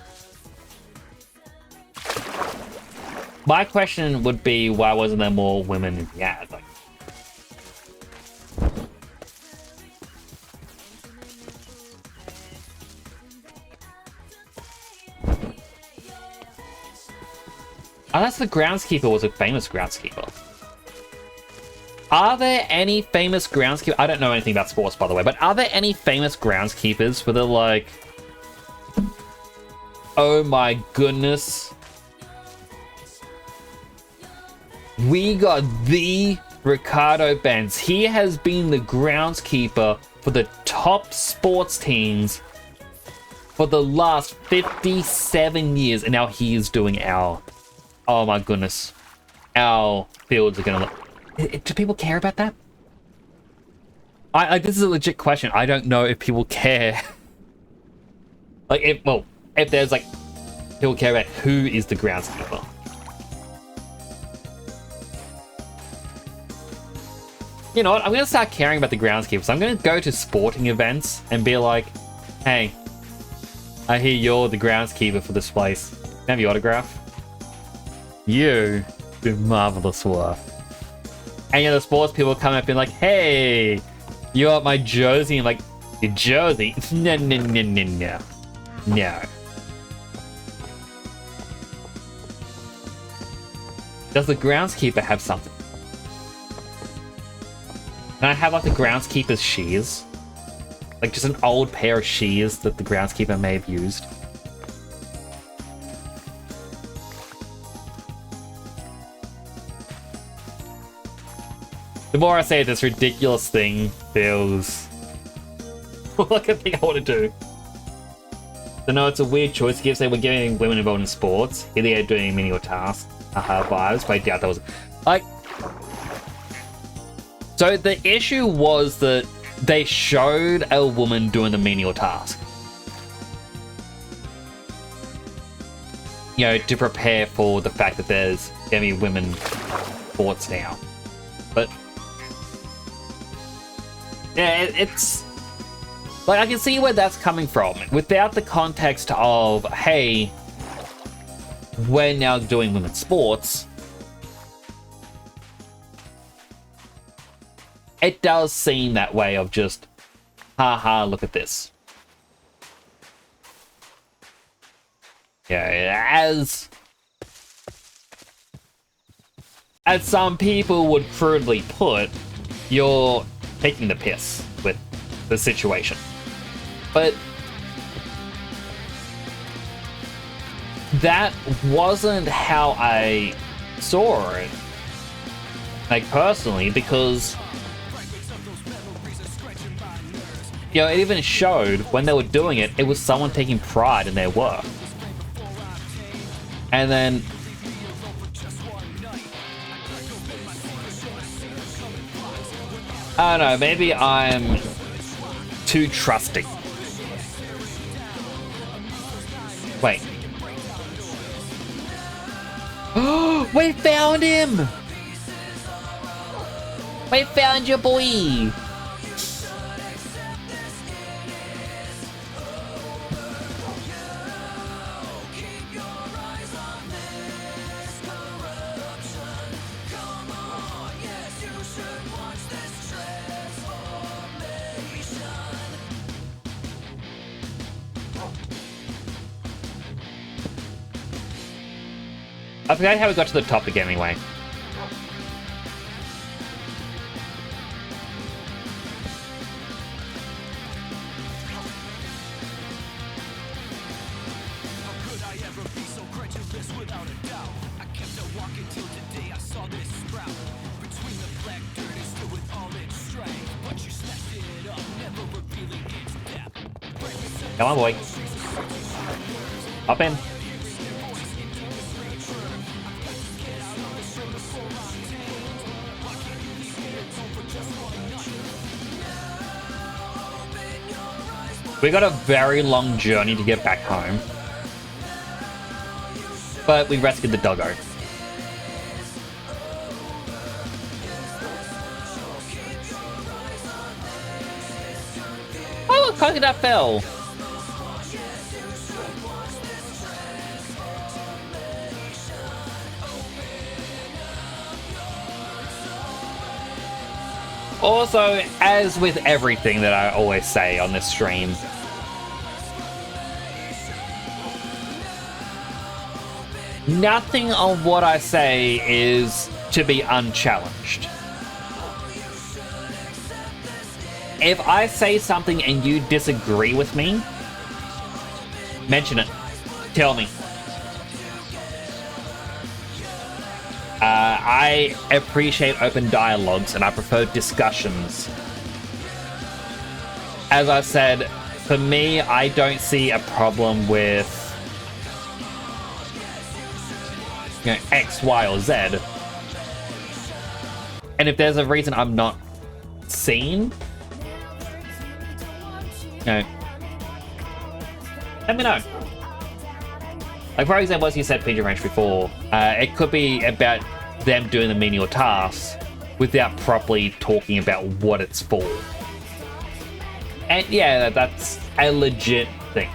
[SPEAKER 2] My question would be, why wasn't there more women in the ad? Like, unless the groundskeeper was a famous groundskeeper. Are there any famous groundskeepers? I don't know anything about sports, by the way, but are there any famous groundskeepers where they're like, oh my goodness, we got the Ricardo Benz. He has been the groundskeeper for the top sports teams for the last 57 years, and now he is doing our... Oh my goodness. Our fields are gonna look... Do people care about that? This is a legit question. I don't know if people care. Like, if there's like... People care about who is the groundskeeper. You know what? I'm gonna start caring about the groundskeepers. I'm gonna go to sporting events and be like, hey, I hear you're the groundskeeper for this place. Can I have your autograph? You do marvelous work. And the sports people come up and like, hey, you want my jersey? And like, your jersey? No, no, no, no, no. No. Does the groundskeeper have something? Can I have like the groundskeeper's shears? Like just an old pair of shears that the groundskeeper may have used. The more I say this ridiculous thing feels like a thing I want to do. So no, it's a weird choice. Gives they were getting women involved in sports. Here they are doing menial tasks. Vibes, but I doubt that was like. So the issue was that they showed a woman doing the menial task. You know, to prepare for the fact that there's gonna be women sports now. But yeah, it's like I can see where that's coming from without the context of, hey, we're now doing women's sports. It does seem that way of just, haha, look at this. Yeah, as some people would crudely put, you're taking the piss with the situation. But that wasn't how I saw it, like personally, because you know, it even showed when they were doing it, it was someone taking pride in their work. And then I don't know, maybe I'm too trusting. Wait. Oh, we found him! We found your boy! I forgot how we got to the topic anyway. Come on, boy. Hop in. We got a very long journey to get back home. But we rescued the doggo. Oh, coconut fell. Also, as with everything that I always say on this stream, nothing of what I say is to be unchallenged. If I say something and you disagree with me, mention it. Tell me. I appreciate open dialogues and I prefer discussions. As I said, for me, I don't see a problem with, you know, X, Y, or Z. And if there's a reason I'm not seen, you know, let me know. Like, for example, as you said, PG Range before, it could be about them doing the menial tasks without properly talking about what it's for. And yeah, that's a legit thing.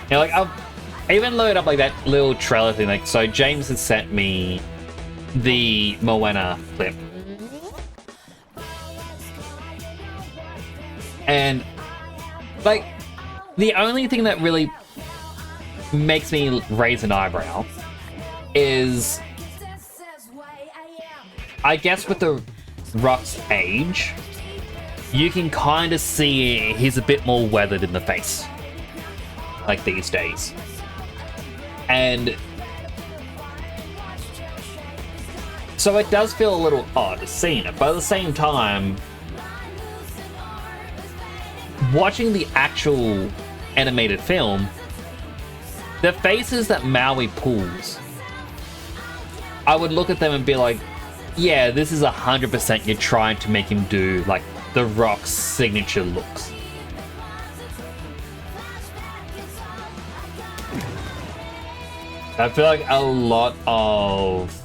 [SPEAKER 2] You know, like, I even loaded up like that little trailer thing. Like, so James has sent me the Moana clip, and like, the only thing that really makes me raise an eyebrow is, I guess, with the Rock's age, you can kind of see he's a bit more weathered in the face. Like these days. And so it does feel a little odd seeing it, but at the same time, watching the actual animated film, the faces that Maui pulls, I would look at them and be like, yeah, this is 100% you're trying to make him do like the Rock's signature looks. I feel like a lot of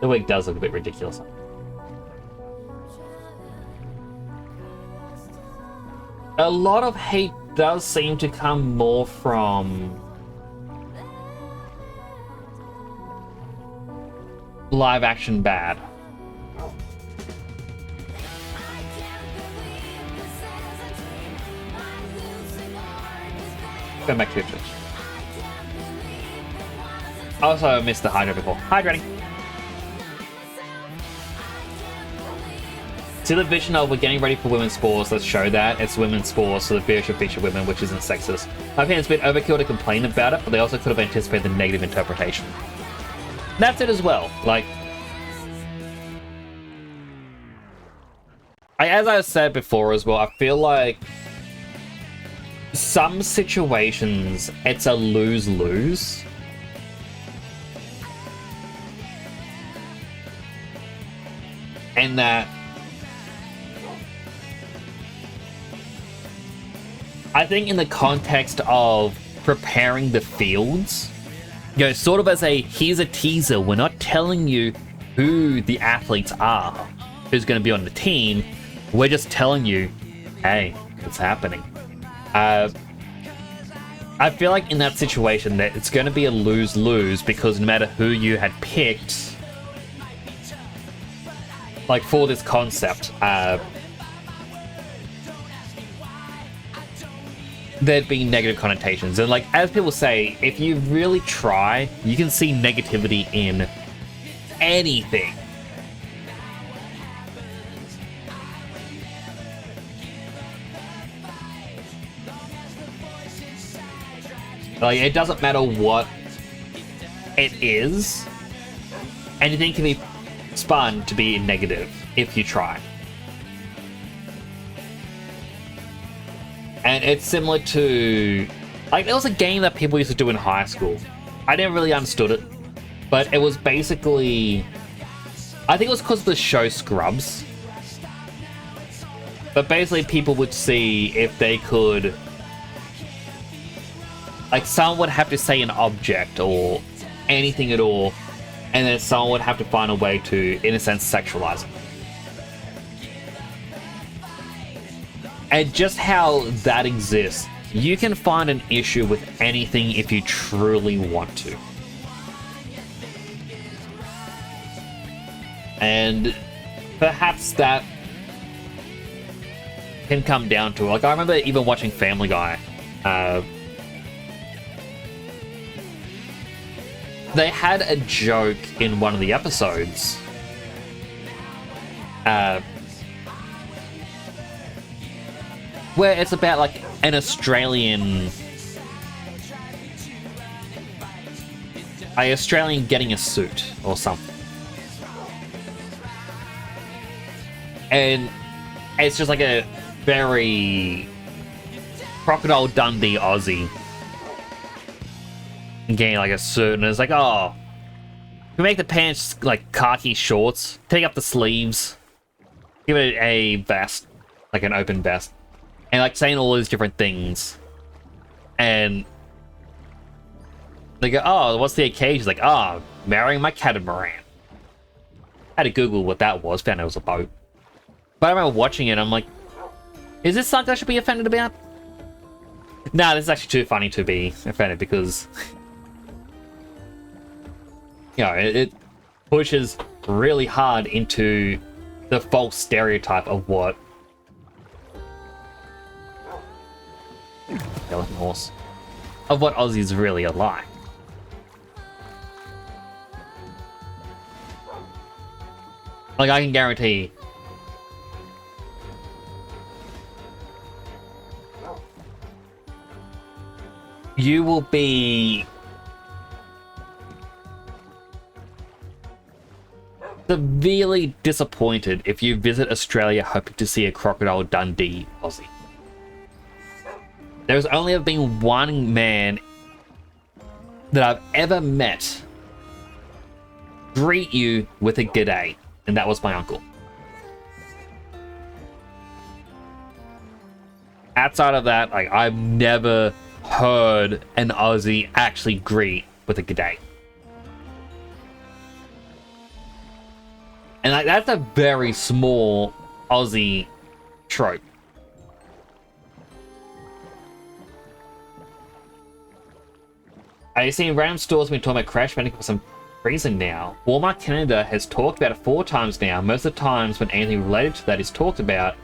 [SPEAKER 2] the wig does look a bit ridiculous. A lot of hate does seem to come more from live action bad. Go back to it. Also, I missed the Hydra before. Hydrating. See the vision of we're getting ready for women's sports, let's show that. It's women's sports, so the video should feature women, which isn't sexist. I think it's a bit overkill to complain about it, but they also could have anticipated the negative interpretation. That's it as well. Like, as I said before as well, I feel like some situations it's a lose-lose. And that I think in the context of preparing the fields, you know, sort of as a, here's a teaser, we're not telling you who the athletes are, who's going to be on the team, we're just telling you, hey, it's happening. I feel like in that situation that it's going to be a lose-lose, because no matter who you had picked, like for this concept, there'd be negative connotations. And like, as people say, if you really try, you can see negativity in anything. Like, it doesn't matter what it is, anything can be spun to be negative if you try. And it's similar to, like, there was a game that people used to do in high school. I never really understood it, but it was basically, I think it was because of the show Scrubs. But basically people would see if they could, like, someone would have to say an object or anything at all, and then someone would have to find a way to, in a sense, sexualize it. And just how that exists, you can find an issue with anything if you truly want to. And perhaps that can come down to, like, I remember even watching Family Guy. They had a joke in one of the episodes. Where it's about, like, an Australian getting a suit or something. And it's just like a very Crocodile Dundee Aussie getting like a suit, and it's like, oh, we make the pants like khaki shorts, take up the sleeves, give it a vest, like an open vest, and like saying all these different things. And they go, oh, what's the occasion? Like, oh, marrying my catamaran. Had to Google what that was, found it was a boat. But I remember watching it, I'm like, is this something I should be offended about? Nah, this is actually too funny to be offended, because you know, it pushes really hard into the false stereotype of what skeleton horse, of what Aussies really are like. Like, I can guarantee you will be severely disappointed if you visit Australia hoping to see a Crocodile Dundee Aussie. There's only ever been one man that I've ever met greet you with a g'day, and that was my uncle. Outside of that, like, I've never heard an Aussie actually greet with a g'day. And like, that's a very small Aussie trope. I've seen random stores been talking about Crash Bandicoot for some reason now. Walmart Canada has talked about it 4 times now. Most of the times when anything related to that is talked about,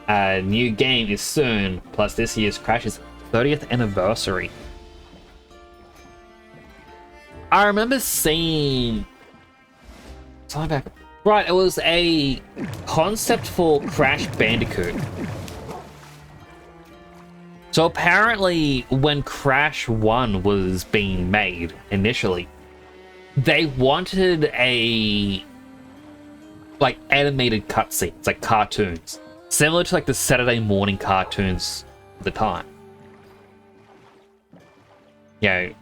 [SPEAKER 2] a new game is soon. Plus this year's Crash's 30th anniversary. I remember seeing something about, right, it was a concept for Crash Bandicoot. So apparently when Crash 1 was being made initially, they wanted a like animated cutscenes, like cartoons, similar to like the Saturday morning cartoons at the time. You know,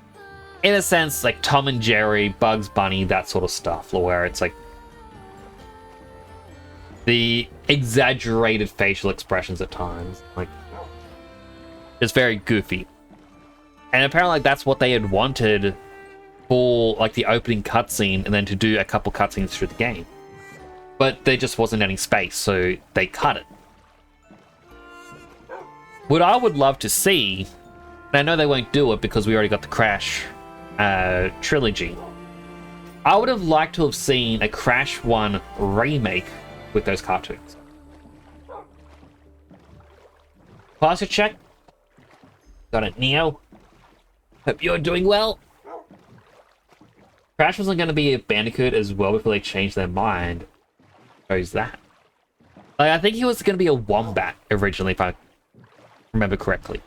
[SPEAKER 2] in a sense, like Tom and Jerry, Bugs Bunny, that sort of stuff, where it's like The exaggerated facial expressions at times, like, it's very goofy. And apparently like, that's what they had wanted for like the opening cutscene, and then to do a couple cutscenes through the game. But there just wasn't any space, so they cut it. What I would love to see, and I know they won't do it because we already got the Crash trilogy. I would have liked to have seen a Crash 1 remake with those cartoons. Posture check. Got it, Neo. Hope you're doing well. Crash wasn't going to be a Bandicoot as well before they changed their mind. Who's that? Like, I think he was going to be a Wombat originally, if I remember correctly.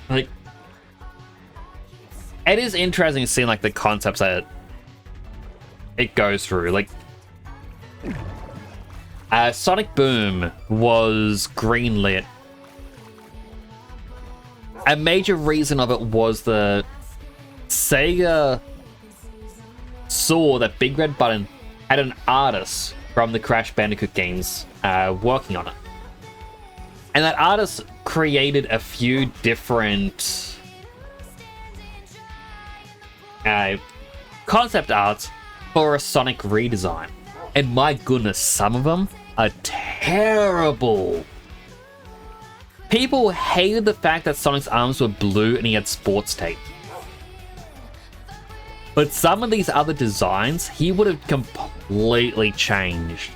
[SPEAKER 2] Like, it is interesting seeing like the concepts that it goes through. Like, Sonic Boom was greenlit. A major reason of it was the Sega saw that Big Red Button had an artist from the Crash Bandicoot games working on it. And that artist created a few different concept arts for a Sonic redesign. And my goodness, some of them are terrible. People hated the fact that Sonic's arms were blue and he had sports tape. But some of these other designs, he would have completely changed.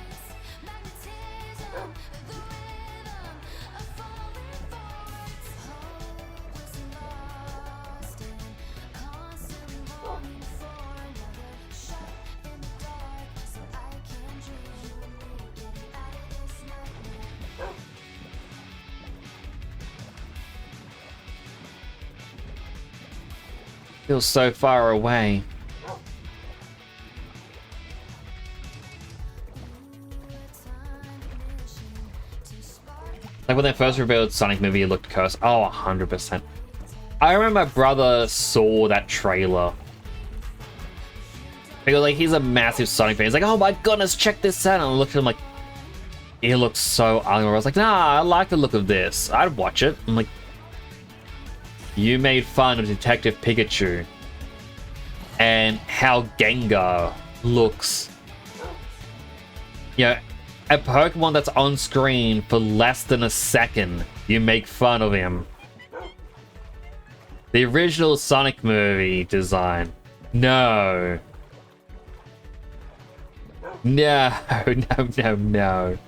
[SPEAKER 2] Feels so far away. Like when they first revealed Sonic movie, it looked cursed. Oh, 100%. I remember my brother saw that trailer. Because like he's a massive Sonic fan. He's like, oh my goodness, check this out. And I looked at him like, it looks so ugly. I was like, nah, I like the look of this. I'd watch it. I'm like, you made fun of Detective Pikachu and how Gengar looks. You know, a Pokemon that's on screen for less than a second, you make fun of him. The original Sonic movie design. No. No, no, no, no.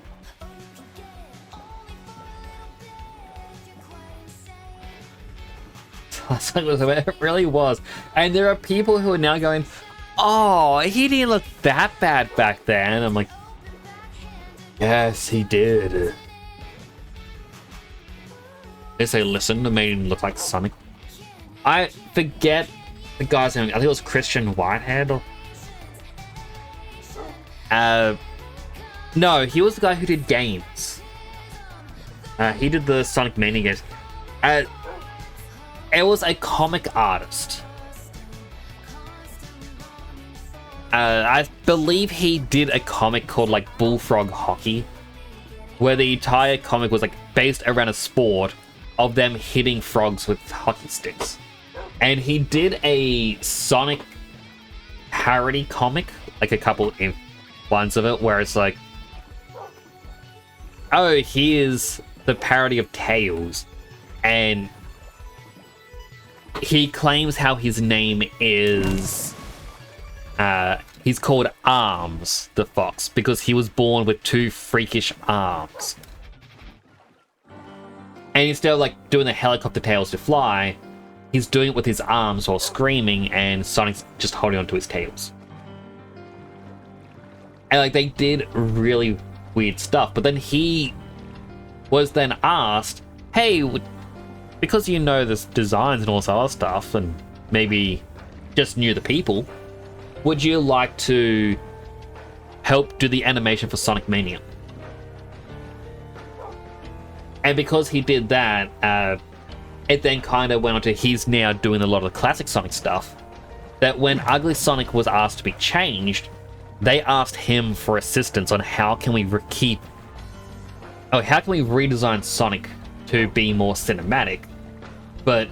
[SPEAKER 2] It really was. And there are people who are now going, oh, he didn't look that bad back then. I'm like, yes, he did. They say, listen, it made him look like Sonic. I forget the guy's name. I think it was Christian Whitehead. No, he was the guy who did games. He did the Sonic Mania games. It was a comic artist. I believe he did a comic called like Bullfrog Hockey, where the entire comic was like based around a sport of them hitting frogs with hockey sticks. And he did a Sonic parody comic, like a couple ones of it, where it's like, oh, here's the parody of Tails, and he claims how his name is, he's called Arms, the fox, because he was born with 2 freakish arms. And instead of like doing the helicopter tails to fly, he's doing it with his arms while screaming, and Sonic's just holding onto his tails. And like they did really weird stuff, but then he was then asked, hey, because you know this designs and all this other stuff, and maybe just knew the people, would you like to help do the animation for Sonic Mania? And because he did that, it then kind of went on to he's now doing a lot of the classic Sonic stuff. That when Ugly Sonic was asked to be changed, they asked him for assistance on how can we redesign Sonic to be more cinematic, but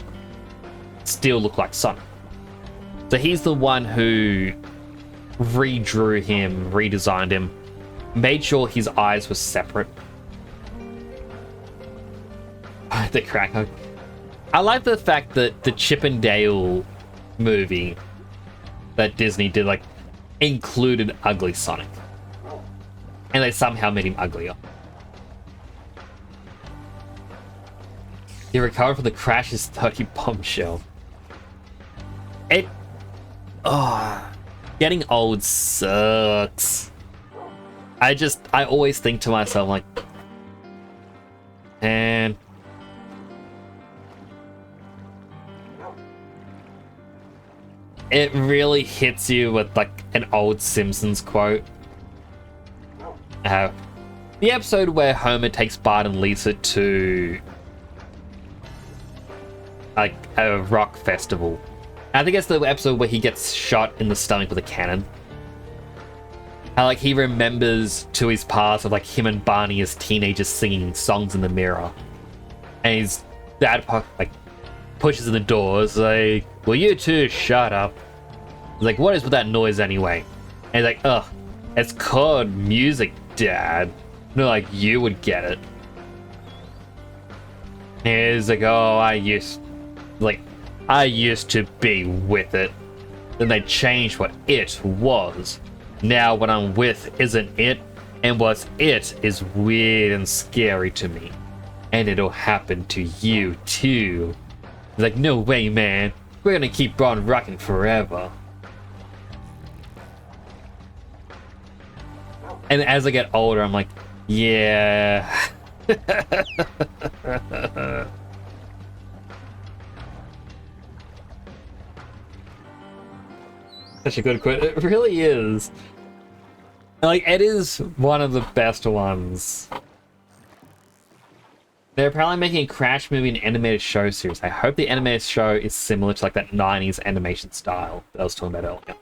[SPEAKER 2] still look like Sonic. So he's the one who redrew him, redesigned him, made sure his eyes were separate. The crack. I like the fact that the Chip and Dale movie that Disney did, like, included Ugly Sonic. And they somehow made him uglier. He recovered from the crash's 30 bombshell. Getting old sucks. I always think to myself, like, man. It really hits you with, like, an old Simpsons quote. The episode where Homer takes Bart and Lisa to, like, a rock festival. I think it's the episode where he gets shot in the stomach with a cannon. How, like, he remembers to his past of, like, him and Barney as teenagers singing songs in the mirror. And his dad, like, pushes in the doors, like, will you two shut up? He's like, what is with that noise anyway? And he's like, ugh, it's called music, Dad. No, like, you would get it. And he's like, oh, I used to be with it. Then they changed what it was. Now what I'm with isn't it, and what's it is weird and scary to me. And it'll happen to you too. He's like, no way, man. We're gonna keep on rocking forever. And as I get older, I'm like, yeah. Such a good quote. It really is. Like, it is one of the best ones. They're apparently making a Crash movie and animated show series. I hope the animated show is similar to, like, that 90s animation style that I was talking about earlier.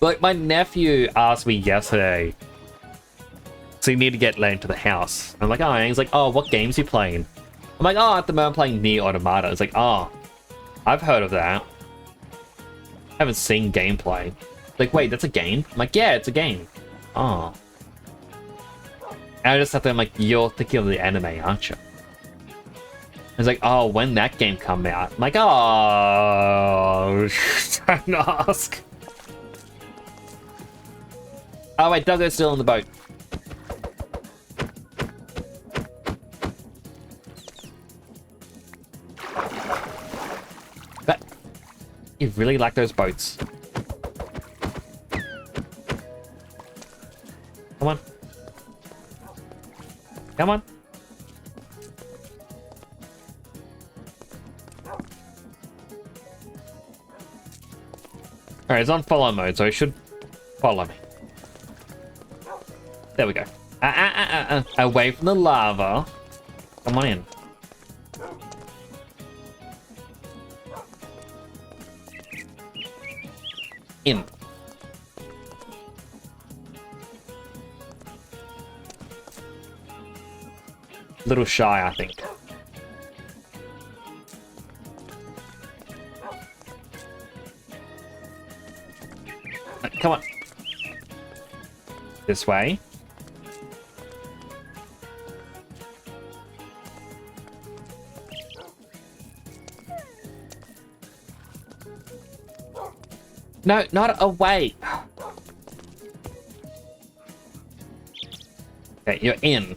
[SPEAKER 2] Like, my nephew asked me yesterday, so you need to get let into the house. I'm like, oh, and he's like, oh, what games you playing? I'm like, oh, at the moment I'm playing Nier Automata. It's like, oh, I've heard of that. I haven't seen gameplay. Like, wait, that's a game? I'm like, yeah, it's a game. Oh. And I just sat there, I'm like, you're thinking of the anime, aren't you? He's like, oh, when that game come out? I'm like, oh, don't ask. Oh wait, Duggo's still on the boat. But you really like those boats. Come on. Come on. Alright, it's on follow mode, so it should follow me. There we go. Away from the lava. Come on in. In. Little shy, I think. Come on. This way. No, not away. Okay, you're in.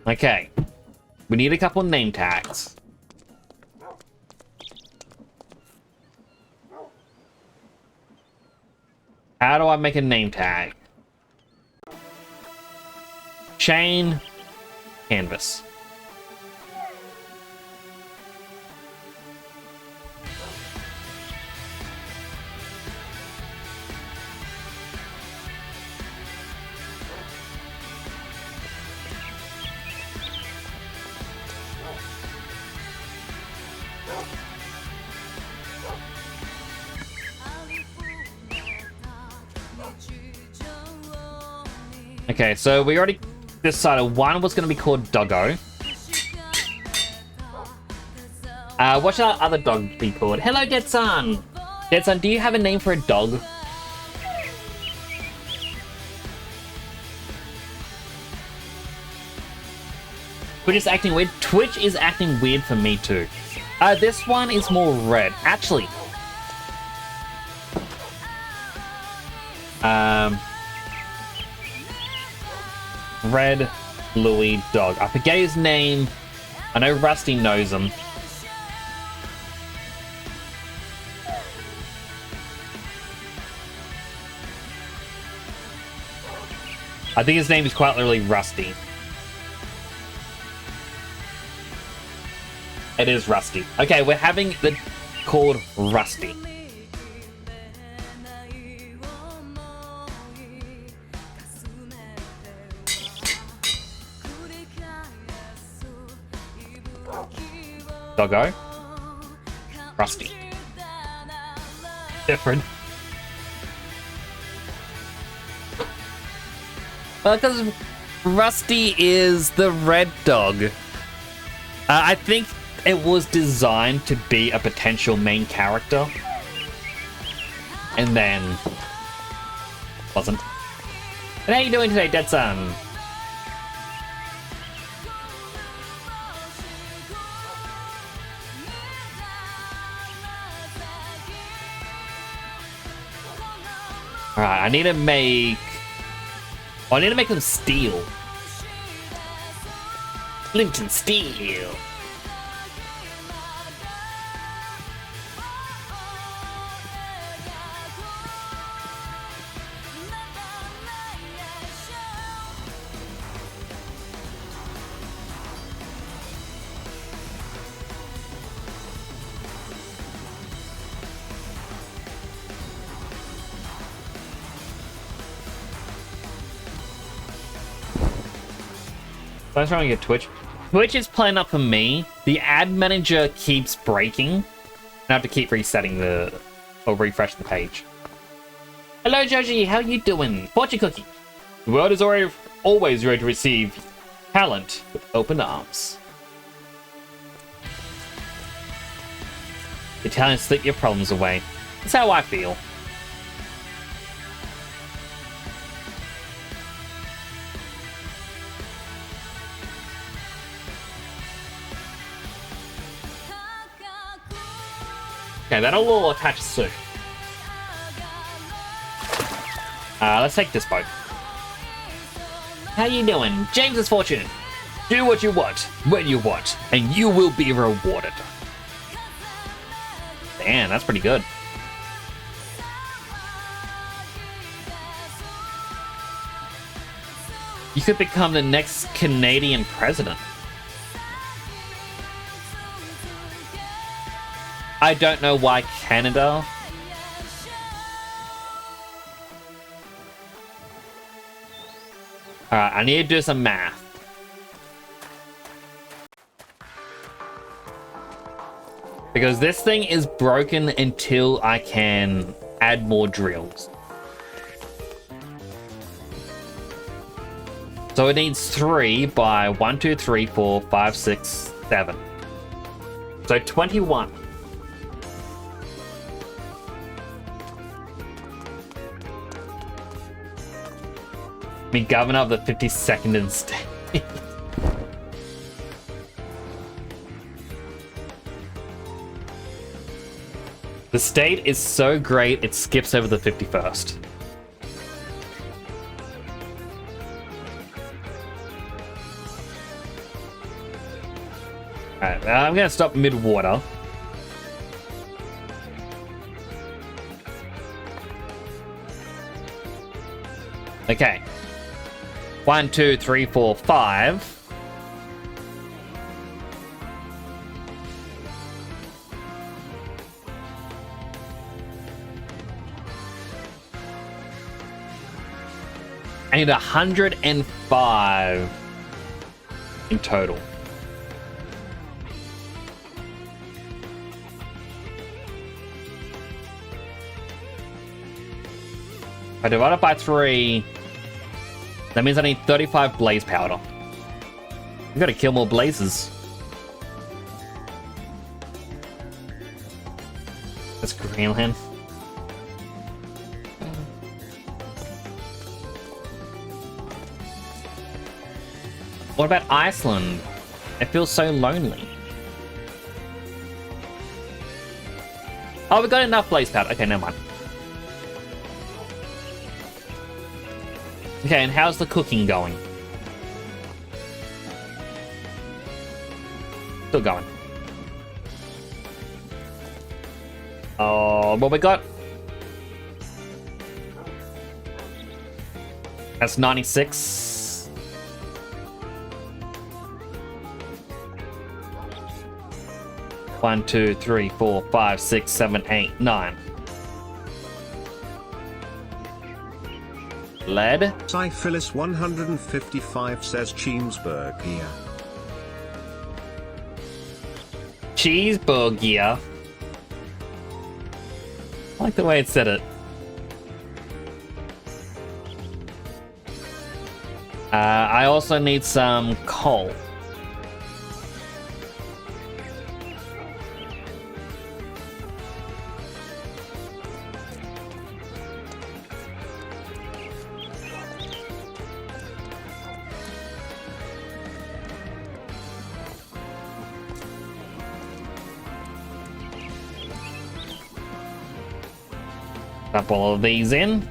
[SPEAKER 2] Okay. We need a couple name tags. How do I make a name tag? Chain, canvas. Okay, so we already decided one was going to be called Doggo. What should our other dog be called? Hello, Dead-san! Dead-san, do you have a name for a dog? Twitch is acting weird. Twitch is acting weird for me too. This one is more red. Actually. Red Louis dog. I forget his name. I know Rusty knows him. I think his name is quite literally Rusty. It is Rusty. Okay, we're having the called Rusty. Doggo. Rusty. Different. Well, because Rusty is the red dog. I think it was designed to be a potential main character. And then wasn't. And how you doing today, Dead-san? Alright, I need to make... Oh, I need to make them steel. Linton Steel. What's wrong with your Twitch? Twitch is playing up for me. The ad manager keeps breaking. I have to keep resetting or refresh the page. Hello, Joji. How you doing? Fortune cookie. The world is always ready to receive talent with open arms. Your talent slip your problems away. That's how I feel. Okay, that'll all attach soon. Let's take this boat. How you doing? James is fortunate. Do what you want, when you want, and you will be rewarded. Damn, that's pretty good. You could become the next Canadian president. I don't know why Canada. Alright, I need to do some math. Because this thing is broken until I can add more drills. So it needs 3 by 1, 2, 3, 4, 5, 6, 7. So 21. Be governor of the 52nd state. The state is so great it skips over the 51st. Alright, I'm gonna stop mid-water. Okay. 1, 2, 3, 4, 5. I need 105 in total. If I divide it by 3, that means I need 35 blaze powder. We gotta kill more blazes. That's Greenland. What about Iceland? It feels so lonely. Oh, we got enough blaze powder. Okay, never mind. Okay, and how's the cooking going? Still going. Oh, what we got? That's 96. 1, 2, 3, 4, 5, 6, 7, 8, 9. Lead.
[SPEAKER 3] Syphilis 155 says Cheeseburger.
[SPEAKER 2] Cheeseburger. I like the way it said it. I also need some coal. Dump all of these in.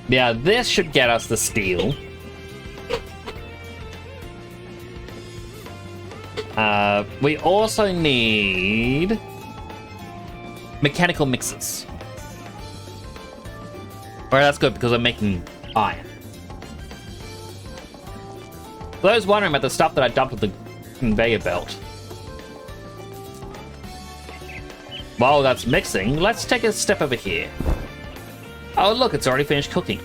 [SPEAKER 2] Yeah, this should get us the steel. We also need mechanical mixers. Alright, that's good because we're making iron. For those wondering about the stuff that I dumped with the conveyor belt. While that's mixing, let's take a step over here. Oh, look, it's already finished cooking.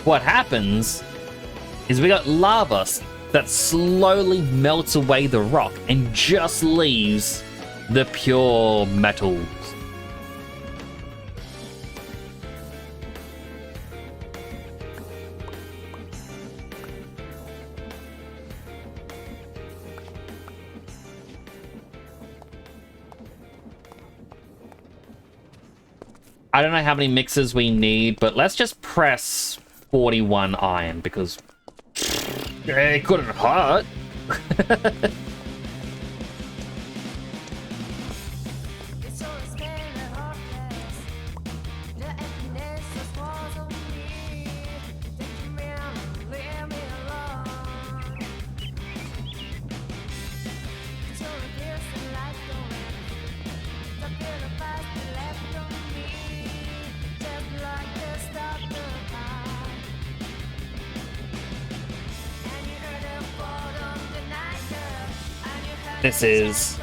[SPEAKER 2] What happens is we got lava that slowly melts away the rock and just leaves the pure metals. I don't know how many mixes we need, but let's just press 41 iron because it couldn't hurt. This is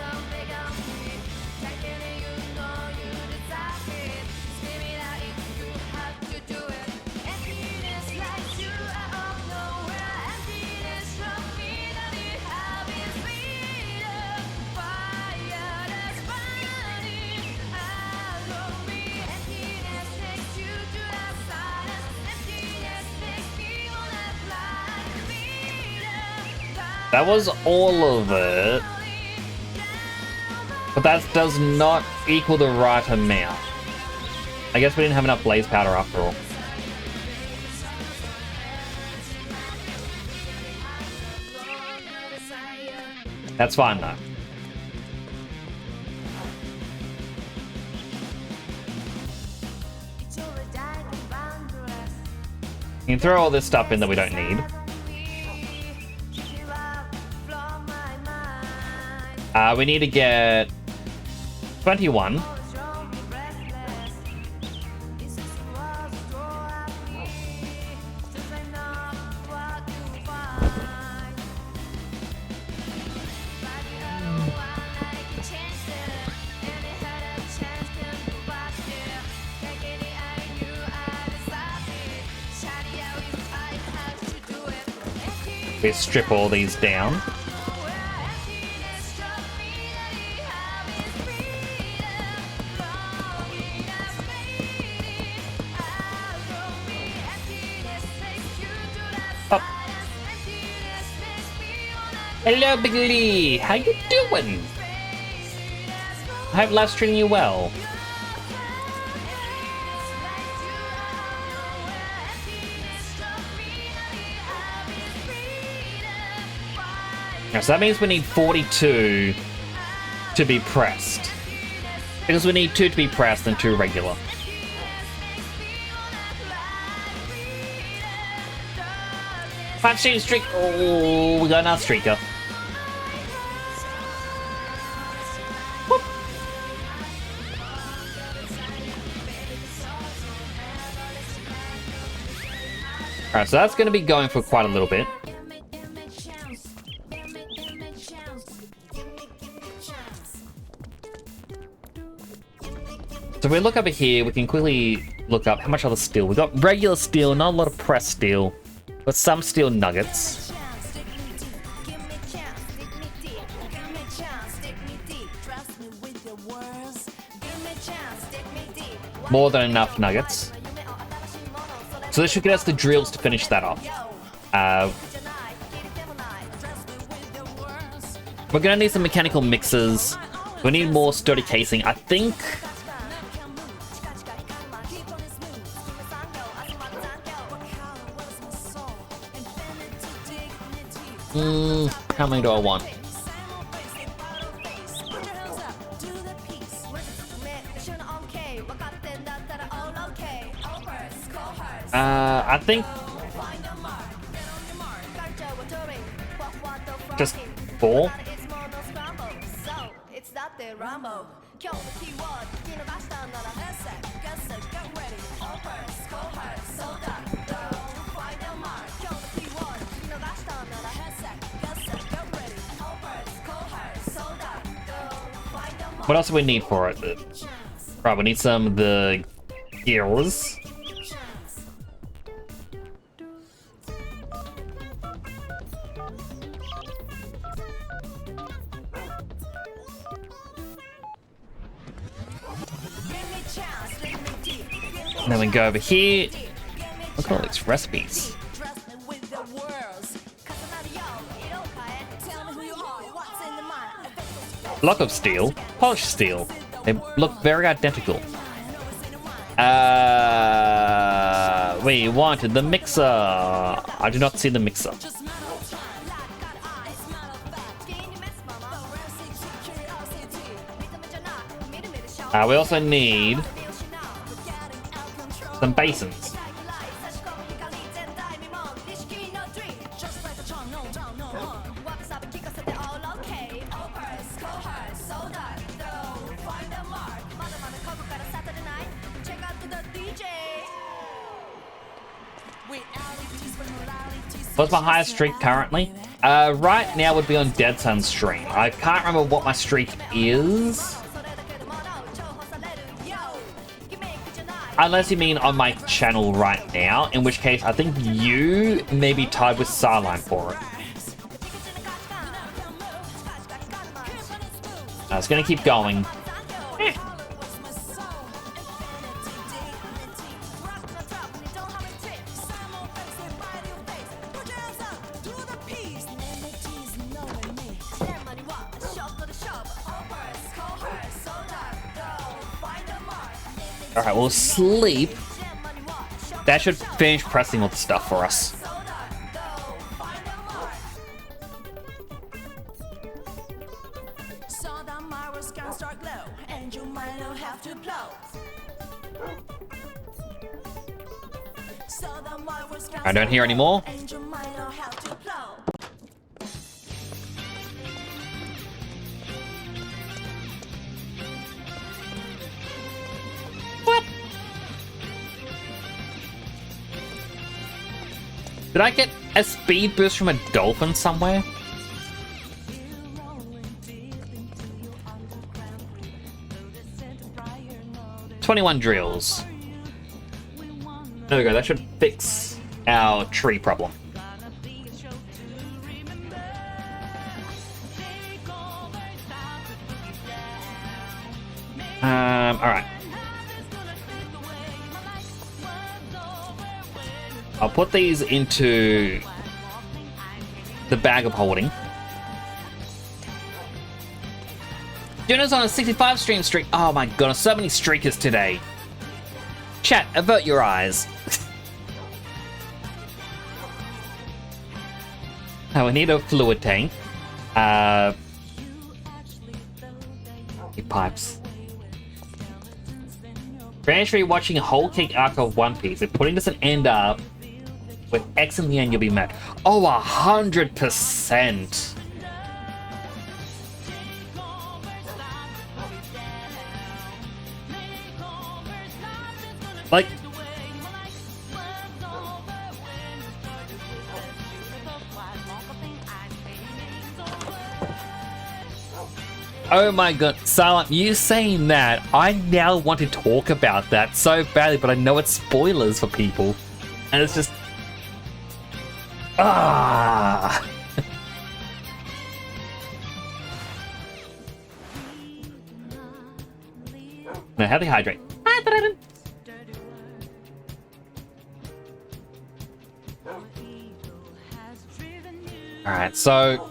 [SPEAKER 2] that was all of it. But that does not equal the right amount. I guess we didn't have enough blaze powder after all. That's fine though. You can throw all this stuff in that we don't need. We need to get 21. We strip all these down. Up. Hello, Dilly. How you doing? I hope life's treating you well. So that means we need 42 to be pressed. Because we need 2 to be pressed and 2 regular. Punch streak. Oh, we got another streaker. Whoop. Alright, so that's going to be going for quite a little bit. So if we look over here, we can quickly look up how much other steel. We've got regular steel, not a lot of pressed steel, but some steel nuggets. More than enough nuggets. So this should get us the drills to finish that off. We're gonna need some mechanical mixers. We need more sturdy casing. I think... how many do I want? I think just 4. What else do we need for it? Right, we need some of the gears. And then we go over here. Look at all these recipes. Block of steel, polished steel. They look very identical. We wanted the mixer. I do not see the mixer. We also need some basins. What's my highest streak currently? Right now would be on Dead Sun's stream. I can't remember what my streak is. Unless you mean on my channel right now, in which case I think you may be tied with Starline for it. It's gonna keep going. Alright, we'll sleep. That should finish pressing all the stuff for us. I don't hear any more. Did I get a speed boost from a dolphin somewhere? $21 drills. There we go, that should fix our tree problem. Alright. I'll put these into the bag of holding. Jonah's on a 65 stream streak. Oh my goodness, so many streakers today. Chat, avert your eyes. Now we need a fluid tank. Pipes. Branch watching a whole cake arc of One Piece. If putting this an end up with X in the end, you'll be mad. Oh, 100%. Like, oh my god, Silent, you saying that, I now want to talk about that so badly, but I know it's spoilers for people. And it's just... Ah! No, how do you hydrate? Alright, so...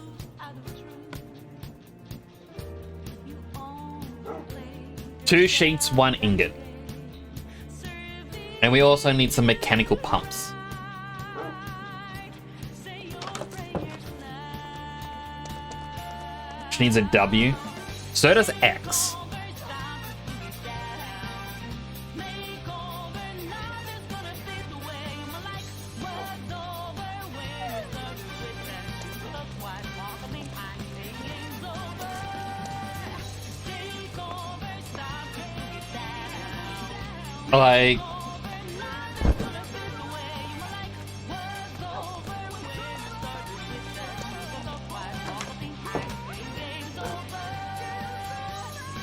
[SPEAKER 2] Two sheets, one ingot. And we also need some mechanical pumps. Which needs a W. So does X. Like...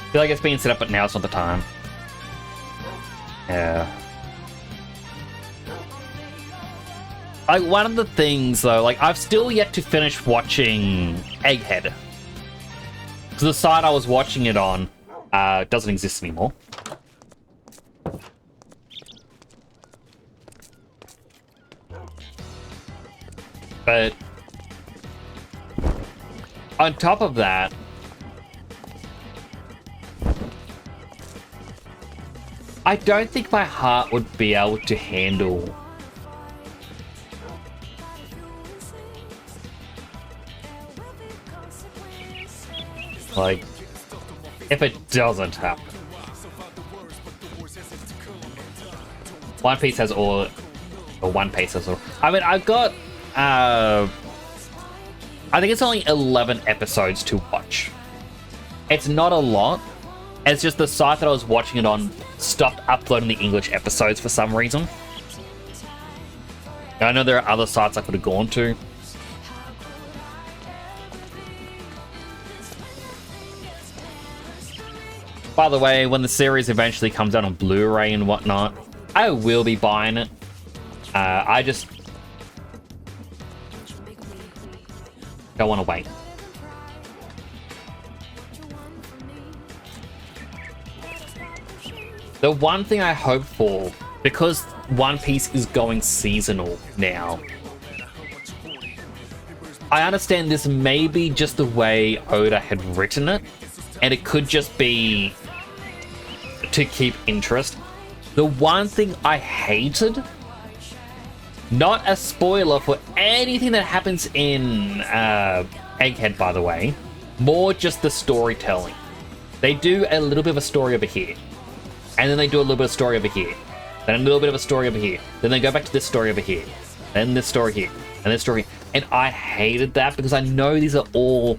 [SPEAKER 2] I feel like it's being set up, but now it's not the time. Yeah. Like, one of the things, though, like, I've still yet to finish watching Egghead. Because the site I was watching it on doesn't exist anymore. But on top of that, I don't think my heart would be able to handle like if it doesn't happen. One Piece has all, or One Piece has all. I mean, I've got I think it's only 11 episodes to watch. It's not a lot. It's just the site that I was watching it on stopped uploading the English episodes for some reason. I know there are other sites I could have gone to. By the way, when the series eventually comes out on Blu-ray and whatnot, I will be buying it. I just don't want to wait. The one thing I hope for, because One Piece is going seasonal now, I understand this may be just the way Oda had written it, and it could just be to keep interest. The one thing I hated, not a spoiler for anything that happens in Egghead, by the way, more just the storytelling. They do a little bit of a story over here, and then they do a little bit of story over here, then a little bit of a story over here, then they go back to this story over here, then this story here, and this story here. And I hated that because I know these are all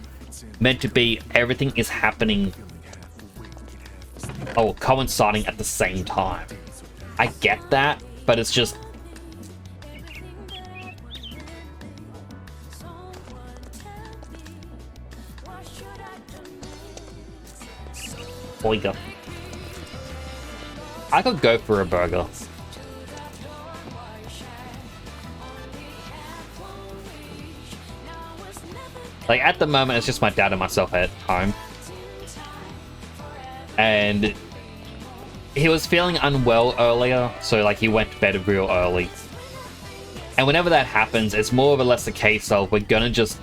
[SPEAKER 2] meant to be, everything is happening, oh, coinciding at the same time. I get that, but it's just... Oiga. I could go for a burger. Like, at the moment, it's just my dad and myself at home. And he was feeling unwell earlier, so, like, he went to bed real early. And whenever that happens, it's more or less a case of we're gonna just...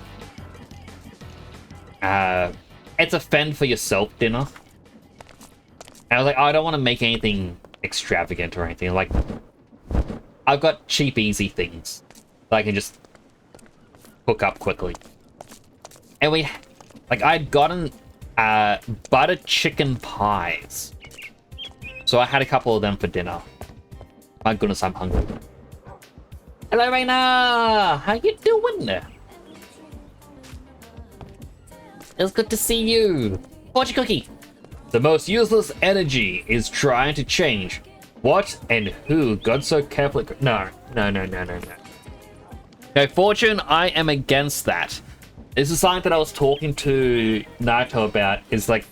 [SPEAKER 2] it's a fend for yourself dinner. And I was like, oh, I don't want to make anything extravagant or anything. Like, I've got cheap, easy things that I can just cook up quickly. And we, like, I'd gotten butter chicken pies. So I had a couple of them for dinner. My goodness, I'm hungry. Hello, Raina! How you doing? It's good to see you. Fortune cookie. The most useless energy is trying to change. What and who got so carefully... No. No, Fortune, I am against that. This is something that I was talking to Naruto about, is like...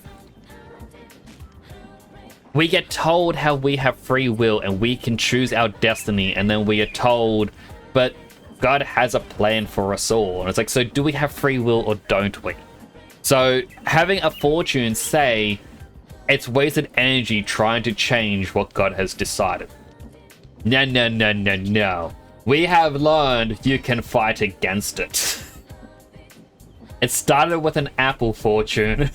[SPEAKER 2] We get told how we have free will and we can choose our destiny, and then we are told, but God has a plan for us all. And it's like, so do we have free will or don't we? So having a Fortune say... It's wasted energy trying to change what God has decided. No. We have learned you can fight against it. It started with an apple, Fortune.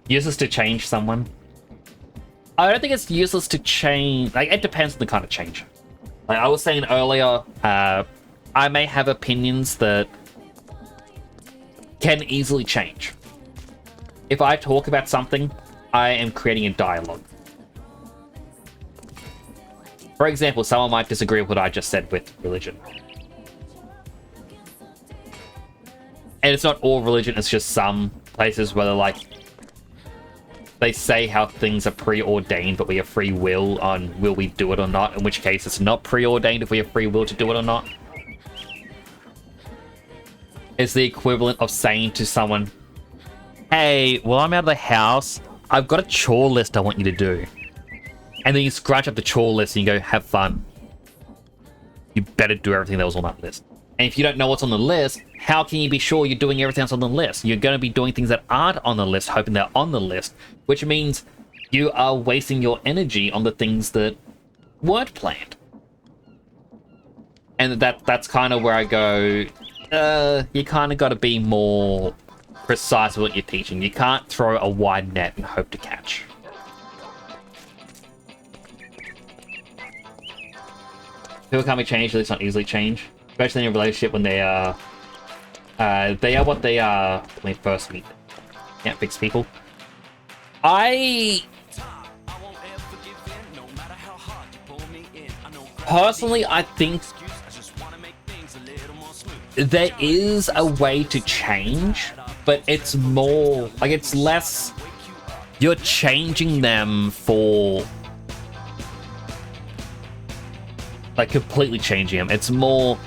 [SPEAKER 2] Useless to change someone? I don't think it's useless to change... Like, it depends on the kind of change. Like I was saying earlier, I may have opinions that can easily change. If I talk about something, I am creating a dialogue. For example, someone might disagree with what I just said with religion. And it's not all religion, it's just some places where they're like, they say how things are preordained, but we have free will on will we do it or not, in which case it's not preordained if we have free will to do it or not. It's the equivalent of saying to someone, hey, while I'm out of the house, I've got a chore list I want you to do. And then you scratch up the chore list and you go, have fun. You better do everything that was on that list. And if you don't know what's on the list, how can you be sure you're doing everything else on the list? You're going to be doing things that aren't on the list, hoping they're on the list, which means you are wasting your energy on the things that weren't planned. And that's kind of where I go, you kind of got to be more precise with what you're teaching. You can't throw a wide net and hope to catch. People can't be changed, at least not easily changed. Especially in a relationship when they are what they are when they first meet them. Can't fix people. Personally, I think there is a way to change, but it's more like it's less you're changing them for like completely changing them. It's more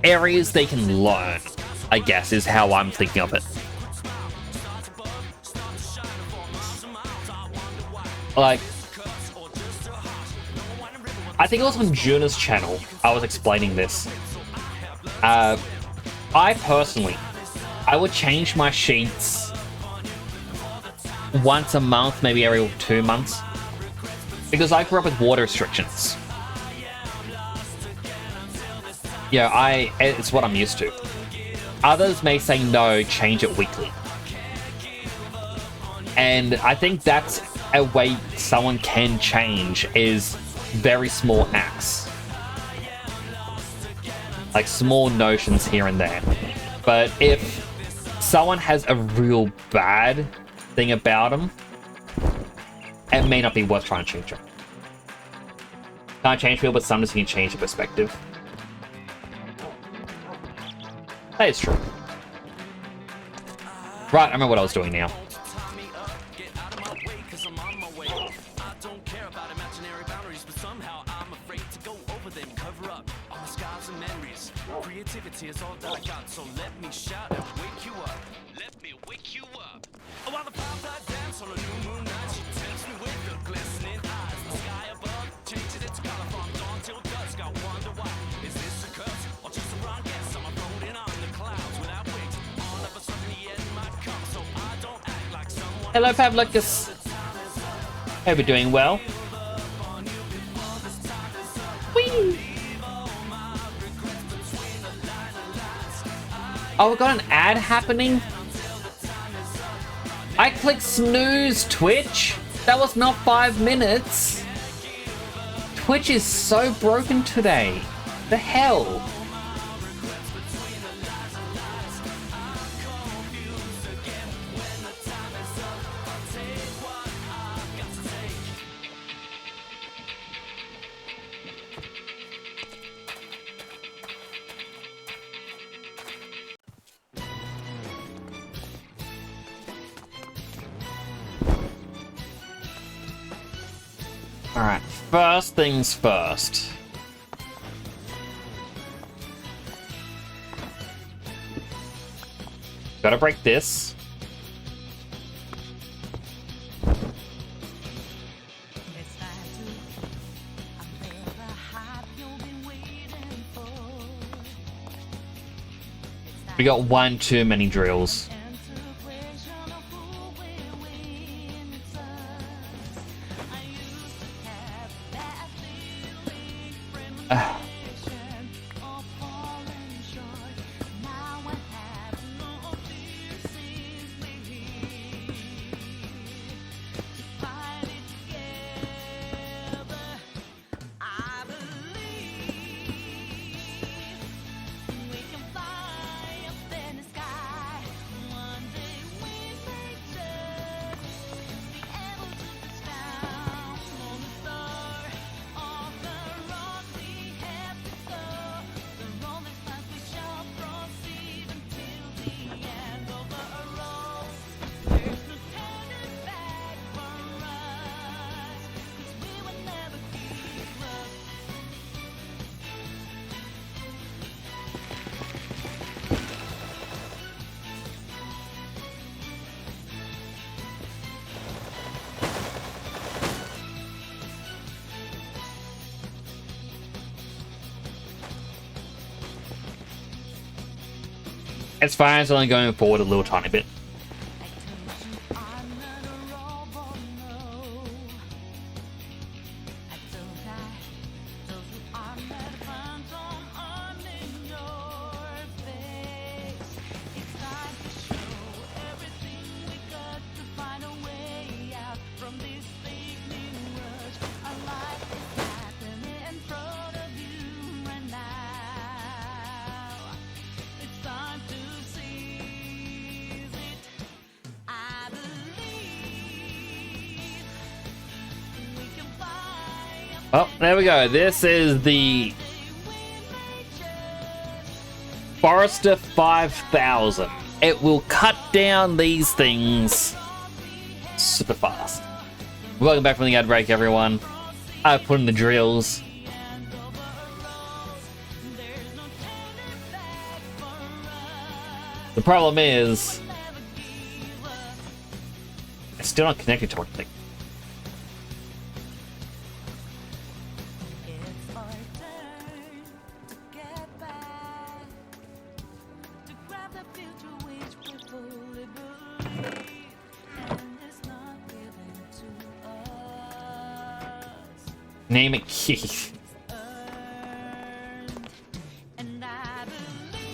[SPEAKER 2] areas they can learn, I guess, is how I'm thinking of it. Like, I think it was on Juna's channel I was explaining this. I personally, I would change my sheets once a month, maybe every 2 months, because I grew up with water restrictions. Yeah, it's what I'm used to. Others may say no, change it weekly. And I think that's a way someone can change, is very small acts. Like small notions here and there. But if someone has a real bad thing about them, it may not be worth trying to change them. Can't change people, but sometimes you can change the perspective. That is true. Right, I remember what I was doing now.
[SPEAKER 5] Creativity is all that I got, so let me shout and wake you up. Let me wake you up. Oh, while the fireflies dance on a new moon night, she tempts me with her glistening eyes. The sky above changes its color from dawn till dusk. I wonder why. Is this a curse or just a wrong guess? I'm floating on the clouds without wings. All of a sudden the end might come, so I don't act like someone.
[SPEAKER 2] Hello, Pavlicus. Hope you're doing well. Whee! Oh, we got an ad happening? I clicked snooze, Twitch. That was not 5 minutes. Twitch is so broken today. The hell? Alright, first things first. Gotta break this. We got one too many drills. It's fine, it's only going forward a little tiny bit. Oh, there we go. This is the Forester 5000. It will cut down these things super fast. Welcome back from the ad break, everyone. I put in the drills. The problem is, it's still not connected to anything. Name it Keith.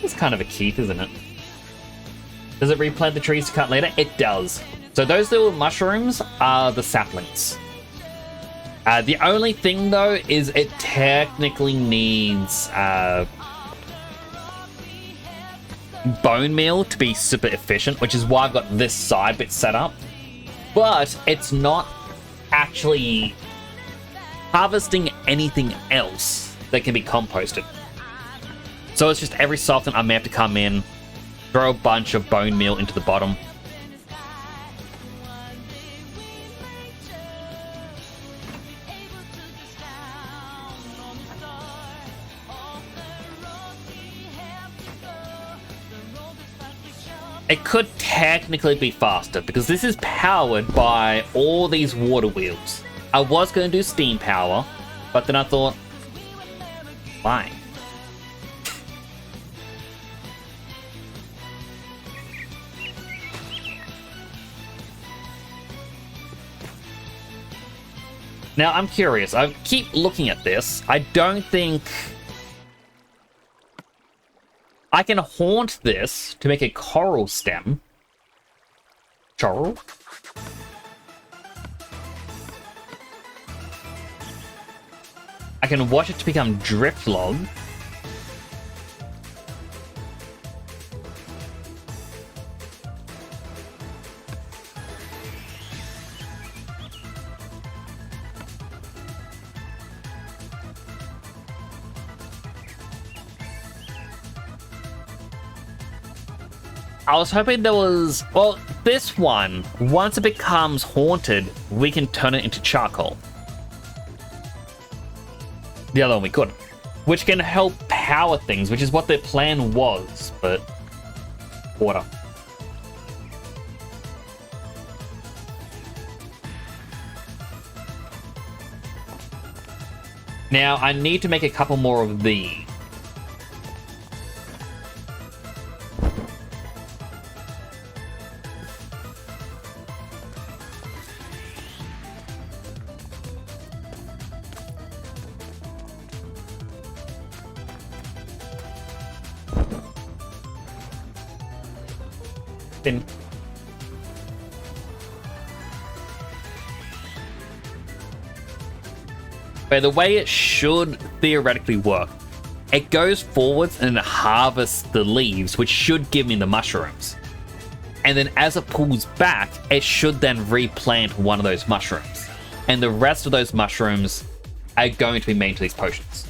[SPEAKER 2] It's kind of a Keith, isn't it? Does it replant the trees to cut later? It does. So those little mushrooms are the saplings. The only thing, though, is it technically needs bone meal to be super efficient, which is why I've got this side bit set up. But it's not actually harvesting anything else that can be composted. So it's just every so often I may have to come in, throw a bunch of bone meal into the bottom. It could technically be faster because this is powered by all these water wheels. I was going to do steam power, but then I thought, why? Now, I'm curious. I keep looking at this. I don't think I can haunt this to make a coral stem. Coral? I can watch it to become drift log. I was hoping there was... Well, this one, once it becomes haunted, we can turn it into charcoal. The other one we couldn't. Which can help power things, which is what their plan was, but... water. Now, I need to make a couple more of these. But the way it should theoretically work, it goes forwards and it harvests the leaves, which should give me the mushrooms. And then as it pulls back, it should then replant one of those mushrooms. And the rest of those mushrooms are going to be made into these potions.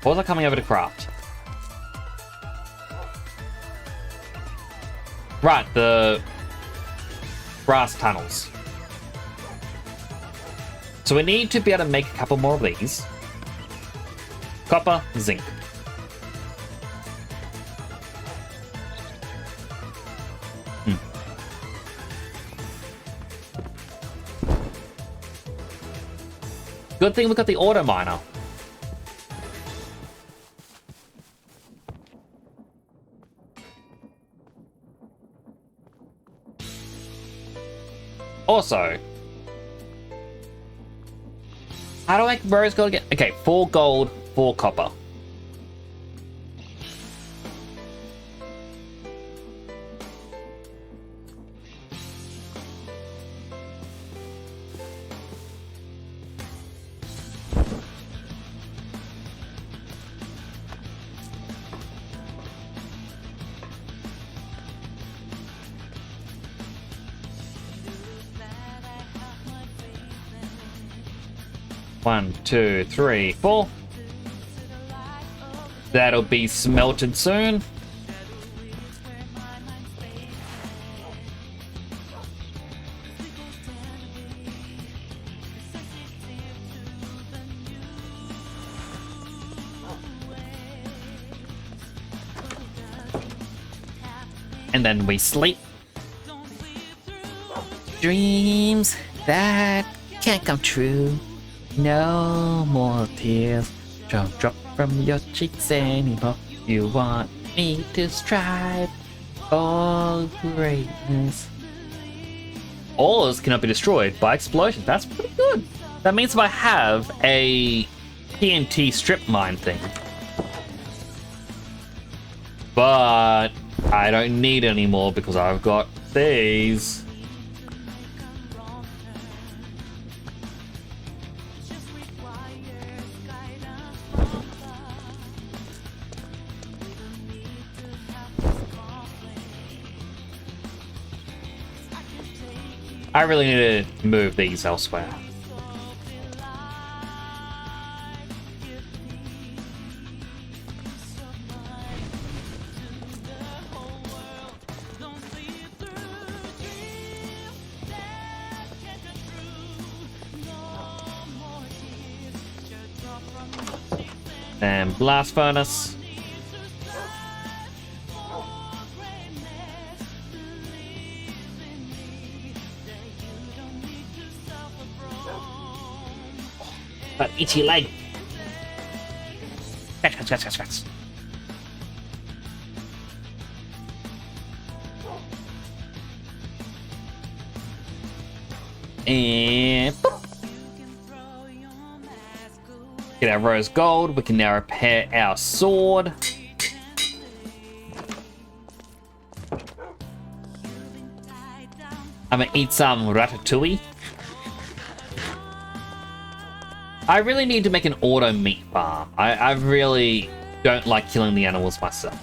[SPEAKER 2] What was I coming over to craft? Right, the brass tunnels. So we need to be able to make a couple more of these. Copper, zinc. Good thing we got the auto miner. Also, how do I make rose gold again? Okay, 4 gold, 4 copper. One, two, three, 4. That'll be smelted soon. And then we sleep. Dreams that can't come true. No more tears don't drop from your cheeks anymore. You want me to strive for greatness. Ores cannot be destroyed by explosion. That's pretty good. That means if I have a TNT strip mine thing. But I don't need it anymore because I've got these. I really need to move these elsewhere. And blast furnace. But itchy leg. Scratch. And boop. Get our rose gold. We can now repair our sword. I'm gonna eat some ratatouille. I really need to make an auto meat farm. I really don't like killing the animals myself.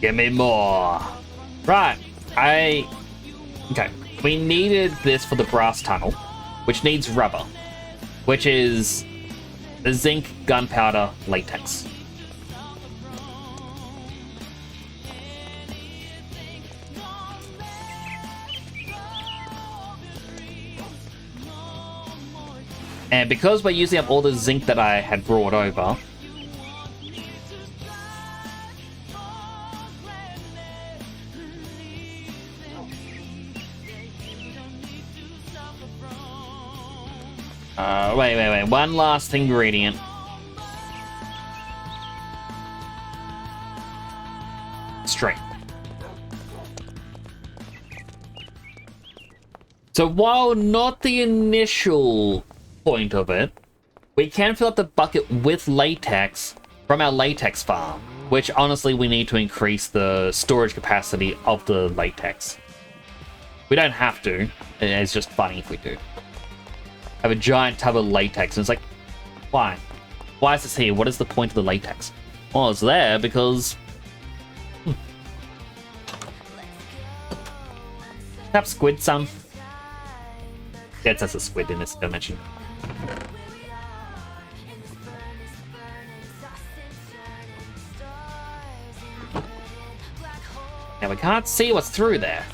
[SPEAKER 2] Give me more. Right. Okay. We needed this for the brass tunnel, which needs rubber, which is zinc, gunpowder, latex. And because we're using up all the zinc that I had brought over, wait. One last ingredient. Strength. So while not the initial point of it, we can fill up the bucket with latex from our latex farm, which honestly we need to increase the storage capacity of the latex. We don't have to. It's just funny if we do. Have a giant tub of latex, and it's like, why? Why is this here? What is the point of the latex? Well, it's there because... Tap squid some. Yes, that's a squid in this dimension. Now we can't see what's through there.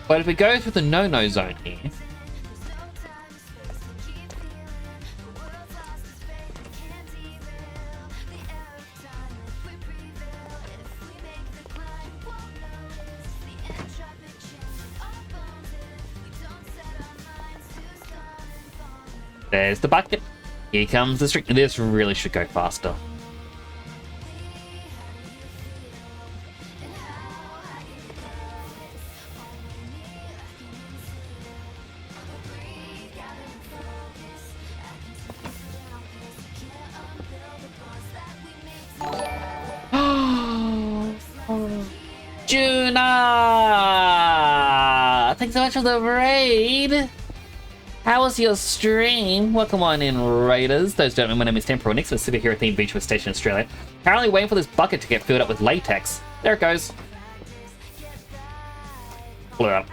[SPEAKER 2] But if we go through the no-no zone here... There's the bucket. Here comes the string. This really should go faster. Juna! Thanks so much for the raid! How was your stream? Welcome on in, raiders. Those don't know, my name is Temporal Nix, a superhero themed beach with station in Australia. Currently waiting for this bucket to get filled up with latex. There it goes. Blew up.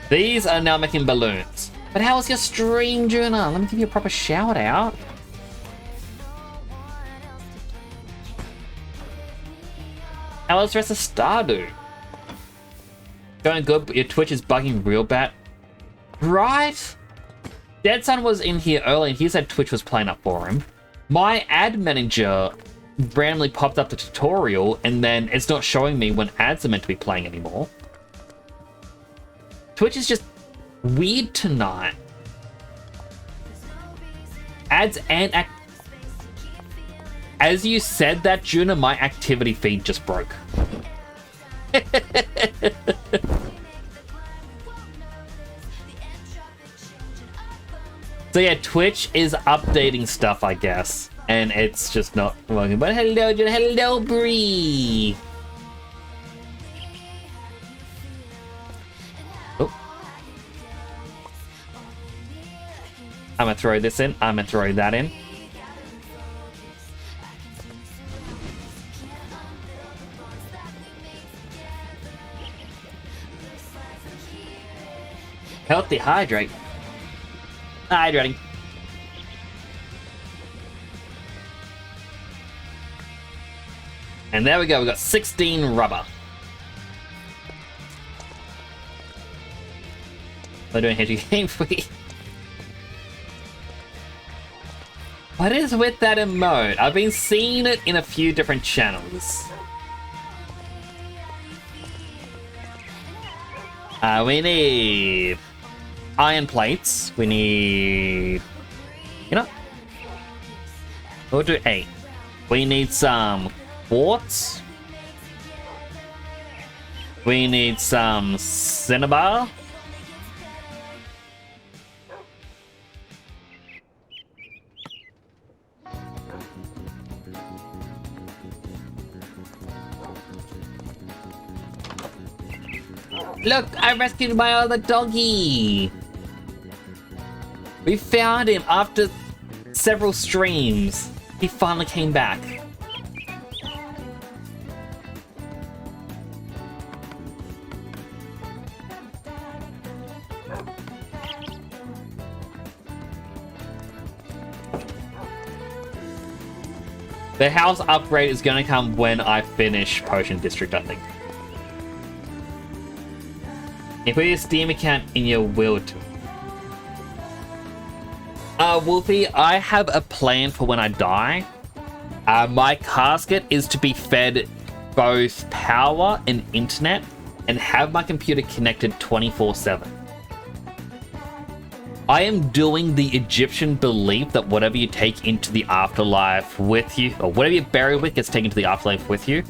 [SPEAKER 2] These are now making balloons. But how was your stream, Juna? Let me give you a proper shout out. How was the rest of Stardew? Going good, but your Twitch is bugging real bad. Right? Dead Son was in here early and he said Twitch was playing up for him. My ad manager randomly popped up the tutorial and then it's not showing me when ads are meant to be playing anymore. Twitch is just weird tonight. Ads and As you said that, Juna, my activity feed just broke. So yeah, Twitch is updating stuff, I guess. And it's just not working. But hello, Juna. Hello, Bree. Oh. I'm gonna throw this in. I'm gonna throw that in. Healthy hydrate. Hydrating. And there we go, we got 16 rubber. We're doing hedging game free. What is with that emote? I've been seeing it in a few different channels. We need iron plates. We need... You know? We'll do 8. We need some quartz. We need some cinnabar. Look, I rescued my other doggy. We found him after several streams. He finally came back. The house upgrade is going to come when I finish Potion District, I think. You put your Steam account in your will to. Wolfie, I have a plan for when I die. My casket is to be fed both power and internet and have my computer connected 24/7. I am doing the Egyptian belief that whatever you take into the afterlife with you, or whatever you're buried with gets taken to the afterlife with you.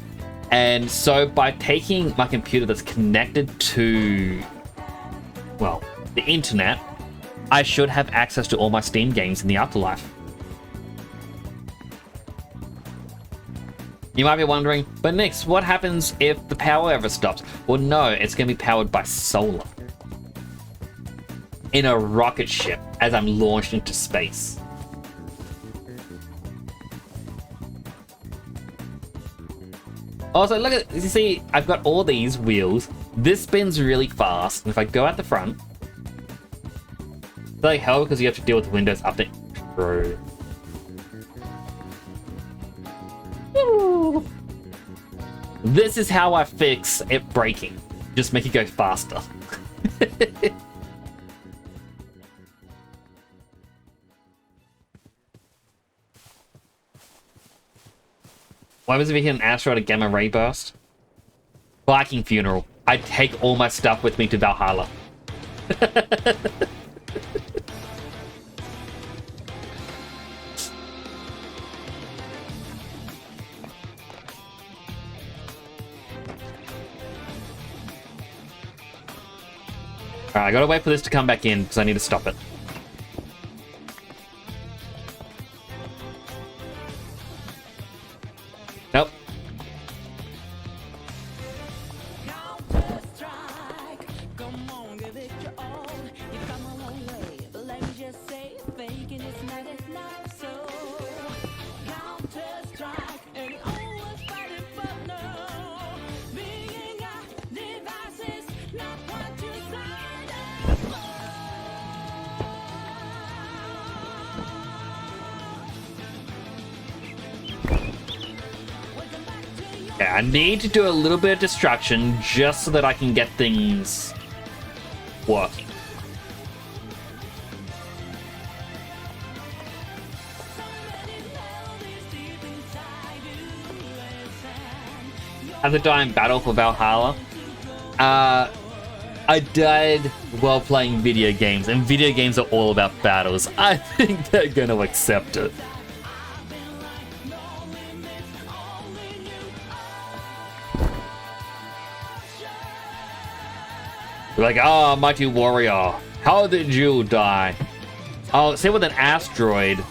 [SPEAKER 2] And so by taking my computer that's connected to, well, the internet, I should have access to all my Steam games in the afterlife. You might be wondering, but Nix, what happens if the power ever stops? Well, no, it's going to be powered by solar. In a rocket ship as I'm launched into space. Also, look at, you see, I've got all these wheels. This spins really fast. And if I go out the front, it's like hell because you have to deal with Windows Update. True. Woo. This is how I fix it breaking. Just make it go faster. What happens if you hit an asteroid or gamma ray burst? Viking funeral. I take all my stuff with me to Valhalla. Alright, I gotta wait for this to come back in because I need to stop it. Nope. Yeah, I need to do a little bit of destruction just so that I can get things working. Had to die in battle for Valhalla. I died while playing video games, and video games are all about battles. I think they're gonna accept it. Like, oh, mighty warrior, how did you die? Oh, say with an asteroid.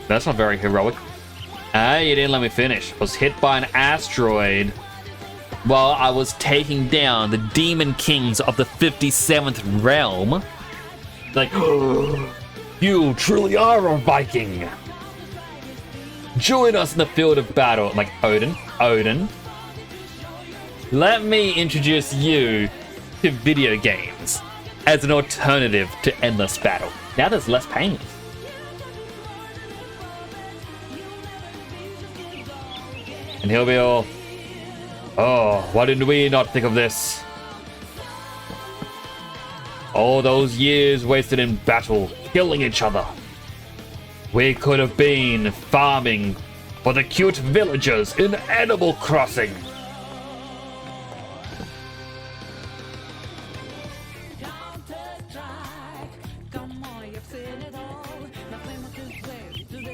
[SPEAKER 2] That's not very heroic. You didn't let me finish. I was hit by an asteroid while I was taking down the demon kings of the 57th realm. Like, oh, you truly are a Viking. Join us in the field of battle. I'm like, Odin, let me introduce you to video games. as an alternative to endless battle. Now there's less pain. And he'll be all, oh, why didn't we not think of this? All those years wasted in battle, killing each other. We could have been farming for the cute villagers in Animal Crossing.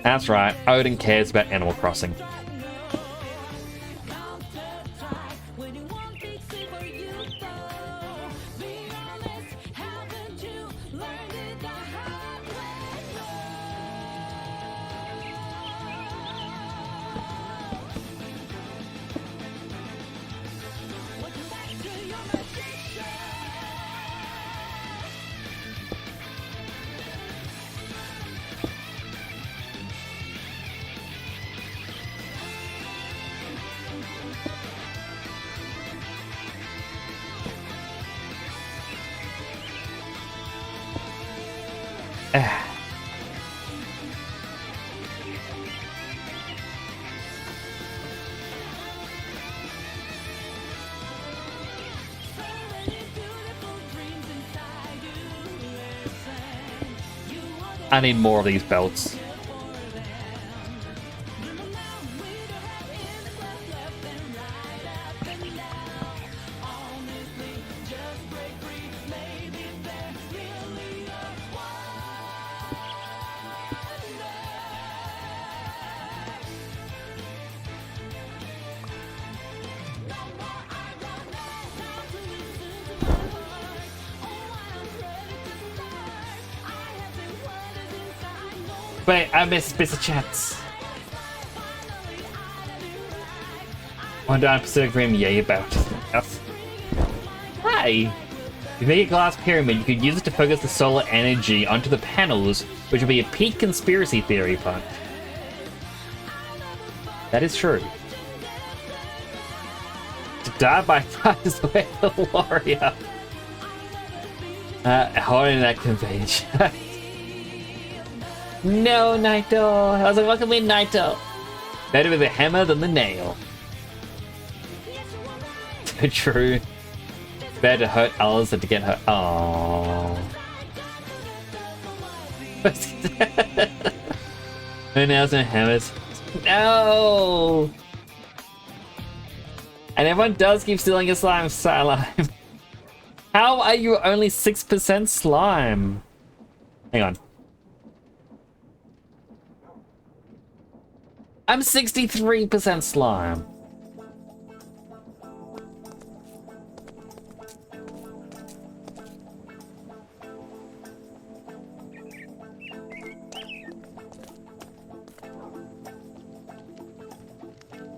[SPEAKER 2] That's right, Odin cares about Animal Crossing. I need more of these belts. Wait, I missed bits of chats. One down Pacific Rim, yeah, you're about. Yes. Hey! If you make a glass pyramid, you could use it to focus the solar energy onto the panels, which would be a peak conspiracy theory pun. That is true. To die by fire is the way of the warrior. Holding that conveyance. No, Naito! I was like, welcome in, Naito! Better with the hammer than the nail. True. Better to hurt others than to get hurt. Aww. No nails and hammers. No! And everyone does keep stealing your slime, slime. How are you only 6% slime? Hang on. I'm 63% slime.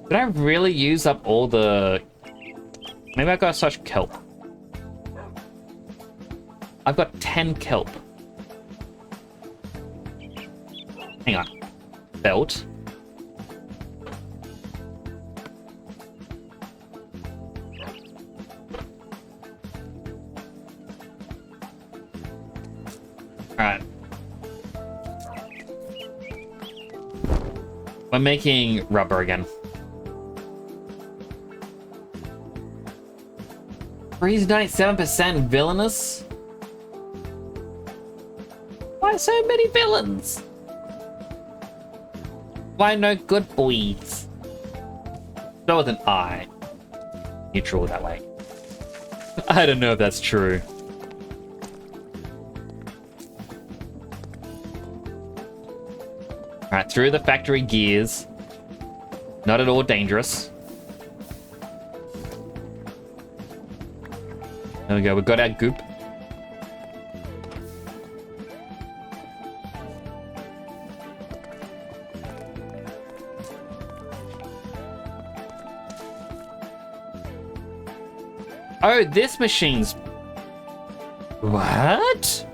[SPEAKER 2] Did I really use up all the... Maybe I got such kelp. I've got 10 kelp. Hang on. Belt. Alright. We're making rubber again. He's 97% villainous? Why so many villains? Why no good boys? So with an I. Neutral that way. I don't know if that's true. Alright, through the factory gears. Not at all dangerous. There we go, we got our goop. Oh, this machine's... What?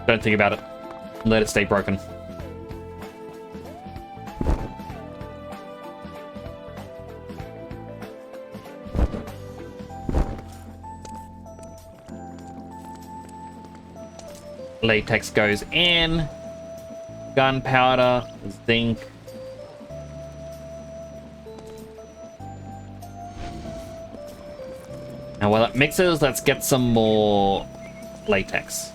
[SPEAKER 2] Don't think about it. Let it stay broken. Latex goes in. Gunpowder, zinc. And while it mixes, let's get some more latex.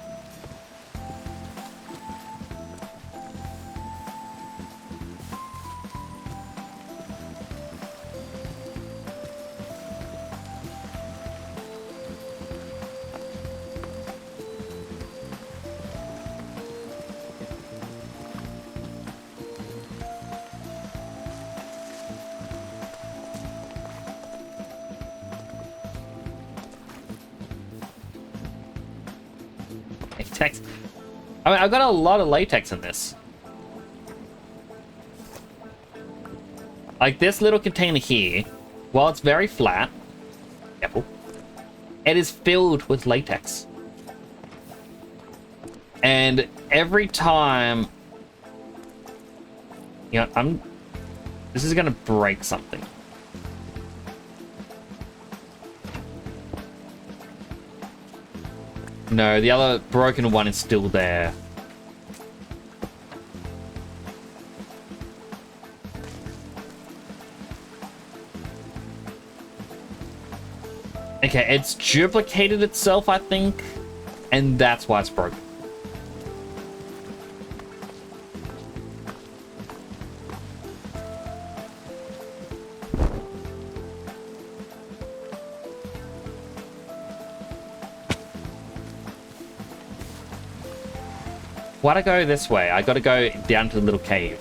[SPEAKER 2] Latex. I mean, I've got a lot of latex in this. Like this little container here, while it's very flat, careful, it is filled with latex. And every time, you know, this is gonna break something. No, the other broken one is still there. Okay, it's duplicated itself, I think, and that's why it's broken. Why'd I go this way? I gotta go down to the little cave.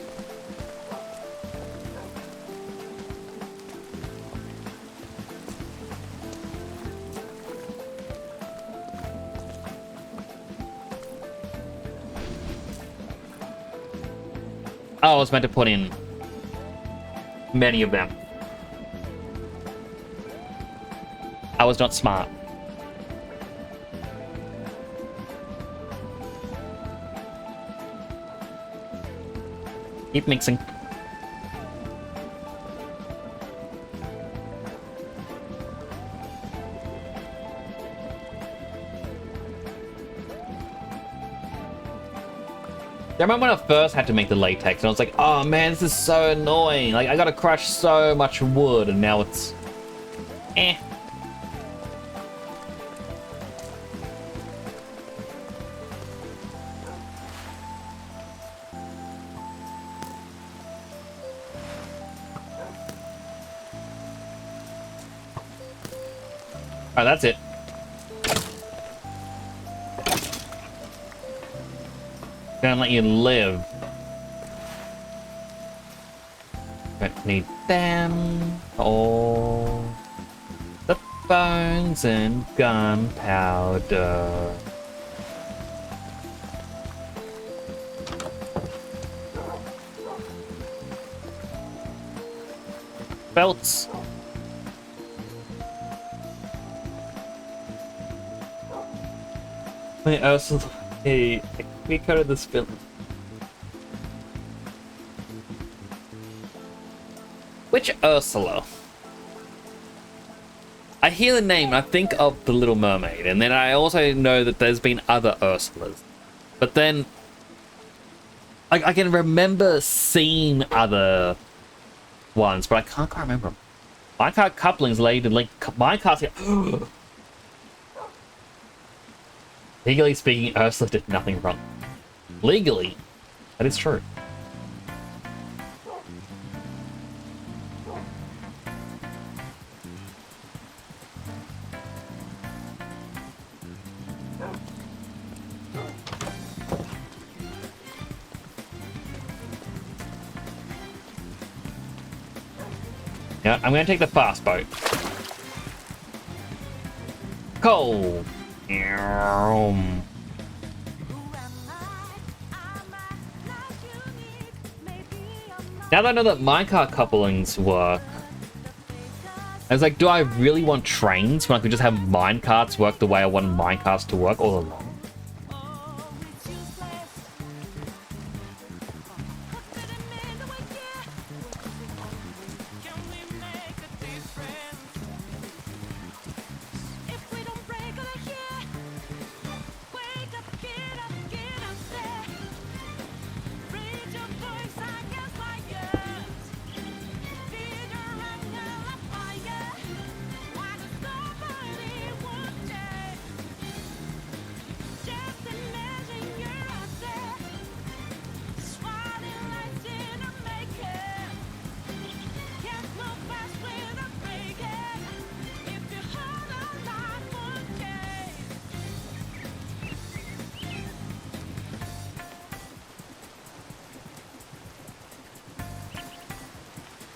[SPEAKER 2] Oh, I was meant to put in many of them. I was not smart. Keep mixing. I remember when I first had to make the latex, and I was like, oh man, this is so annoying. Like, I gotta crush so much wood, and now it's... eh. Oh, that's it. Gonna let you live. Don't need them. All the bones and gunpowder. Belts. Wait, Ursula. Hey, we covered this film. Which Ursula? I hear the name, I think of the Little Mermaid, and then I also know that there's been other Ursulas. But then, I can remember seeing other ones, but I can't quite remember them. Minecart couplings laid in link. Minecart. Legally speaking, Ursula did nothing wrong. Legally, that is true. Yeah, I'm gonna take the fast boat. Coal. Now that I know that minecart couplings work, I was like, do I really want trains when I could just have minecarts work the way I want minecarts to work all along?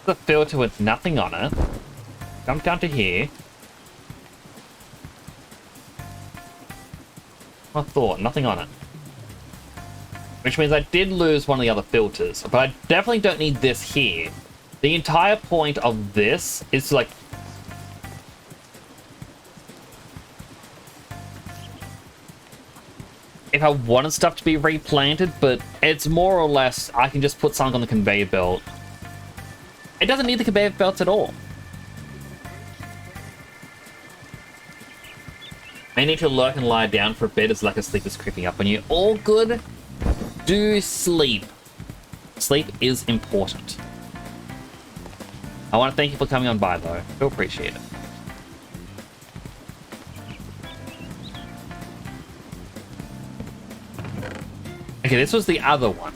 [SPEAKER 2] The filter with nothing on it. Jump down to here. I thought, nothing on it. Which means I did lose one of the other filters, but I definitely don't need this here. The entire point of this is to, like, if I wanted stuff to be replanted, but it's more or less I can just put something on the conveyor belt. It doesn't need the conveyor belts at all. May need to lurk and lie down for a bit as lack of sleep is creeping up on you. All good. Do sleep. Sleep is important. I want to thank you for coming on by, though. I do appreciate it. Okay, this was the other one.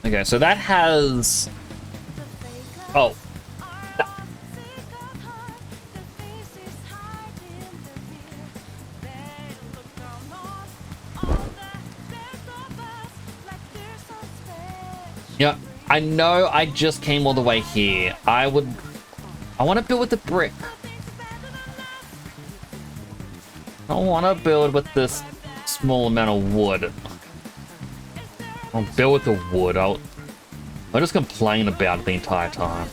[SPEAKER 2] Okay, so that has... Oh. Yeah, I know I just came all the way here. I want to build with the brick. I want to build with this small amount of wood. I'll build with the wood. I'll just complain about it the entire time.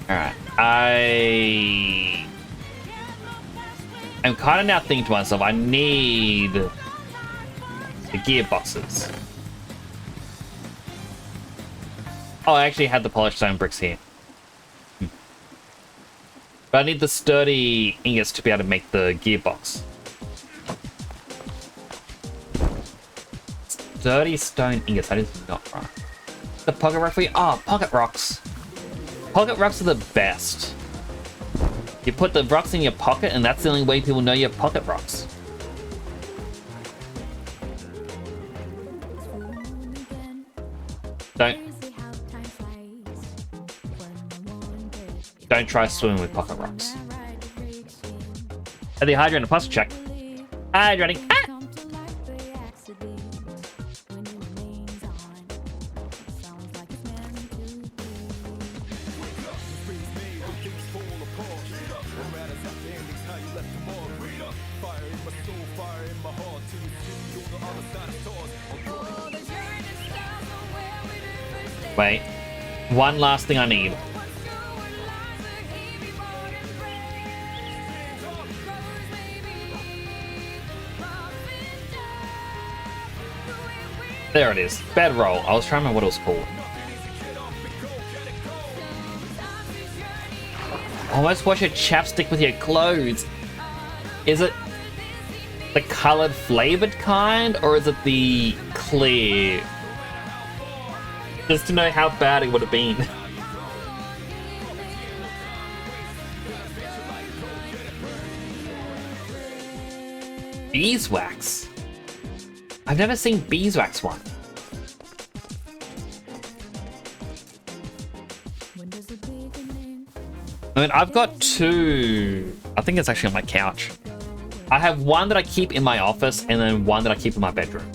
[SPEAKER 2] Alright, I am kind of now thinking to myself, I need the gearboxes. Oh, I actually had the polished stone bricks here. But I need the sturdy ingots to be able to make the gearbox. Sturdy stone ingots, that is not right. The pocket rock for you? Oh, pocket rocks. Pocket rocks are the best. You put the rocks in your pocket, and that's the only way people know you have pocket rocks. Don't try swimming with pocket rocks. Are they hydrating? Plus check. Hydrating. Ah! Wait. One last thing I need. There it is. Bedroll. I was trying to remember what it was called. Almost wash your chapstick with your clothes. Is it the colored flavored kind, or is it the clear? Just to know how bad it would have been. Beeswax. I've never seen beeswax one. I mean, I've got two. I think it's actually on my couch. I have one that I keep in my office and then one that I keep in my bedroom.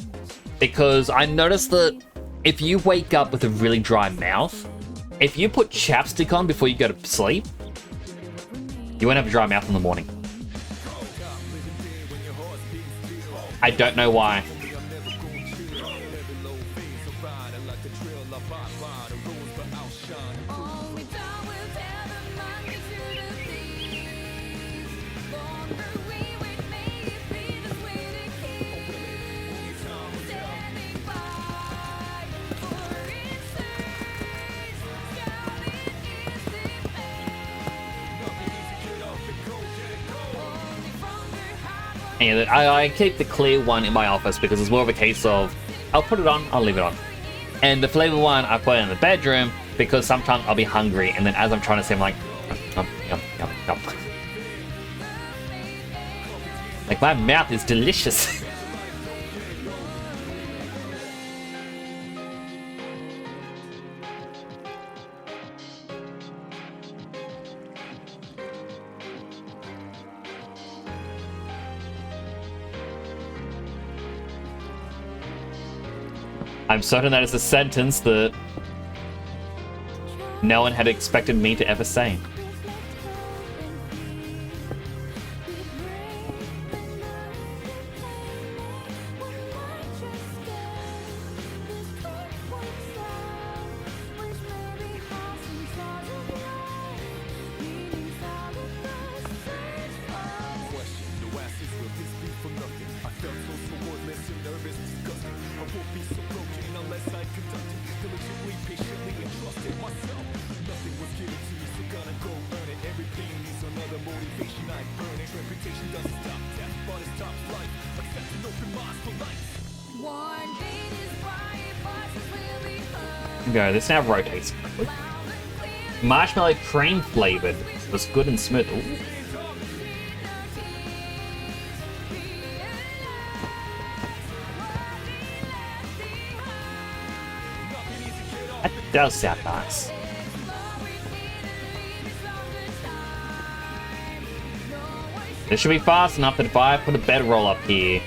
[SPEAKER 2] Because I noticed that if you wake up with a really dry mouth, if you put chapstick on before you go to sleep, You won't have a dry mouth in the morning. I don't know why. And I keep the clear one in my office because it's more of a case of I'll put it on, I'll leave it on. And the flavor one I put in the bedroom because sometimes I'll be hungry and then as I'm trying to sleep I'm like yum, yum, yum, yum. Like my mouth is delicious. I'm certain that is a sentence that no one had expected me to ever say. Go, this now rotates. Marshmallow cream flavored. Was good and smooth. Ooh. That does sound nice. This should be fast enough that if I put a bedroll up here,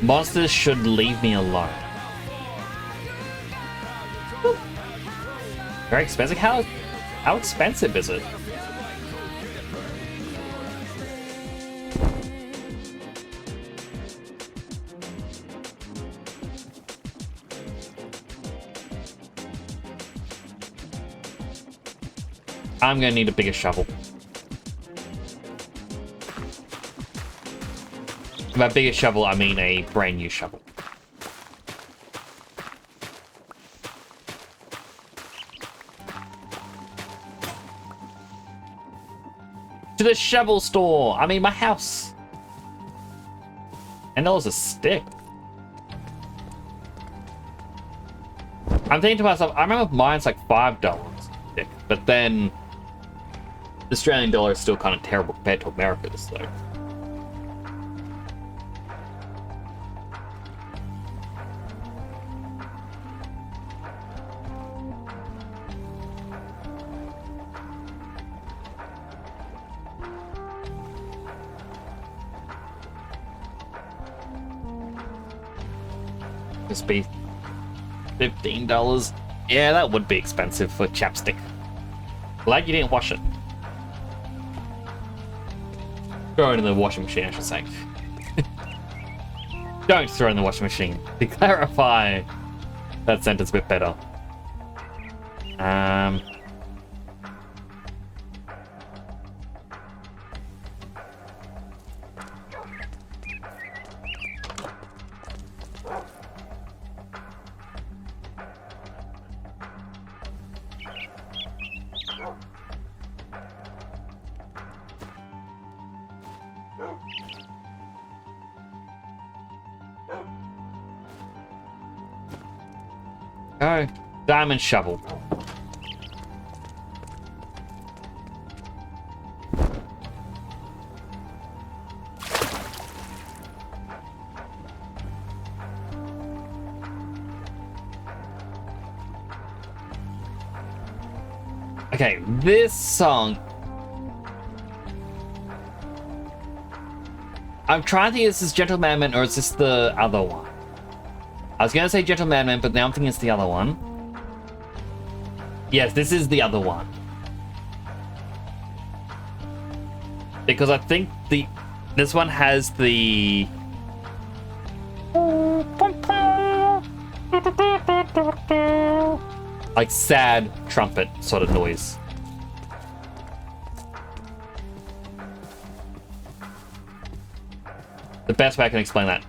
[SPEAKER 2] monsters should leave me alone. Very expensive? How expensive is it? I'm gonna need a bigger shovel. By bigger shovel, I mean a brand new shovel. To the shovel store! I mean, my house! And that was a stick. I'm thinking to myself, I remember mine's like $5 a stick, but then the Australian dollar is still kind of terrible compared to America's, though. Just be $15. Yeah, that would be expensive for chapstick. Glad you didn't wash it. Throw it in the washing machine, I should say. Don't throw it in the washing machine. To clarify that sentence a bit better. Go. Diamond shovel. Okay, this song. I'm trying to think, is this Gentleman or is this the other one? I was gonna say Gentleman, but now I'm thinking it's the other one. Yes, this is the other one. Because I think this one has the like sad trumpet sort of noise. The best way I can explain that.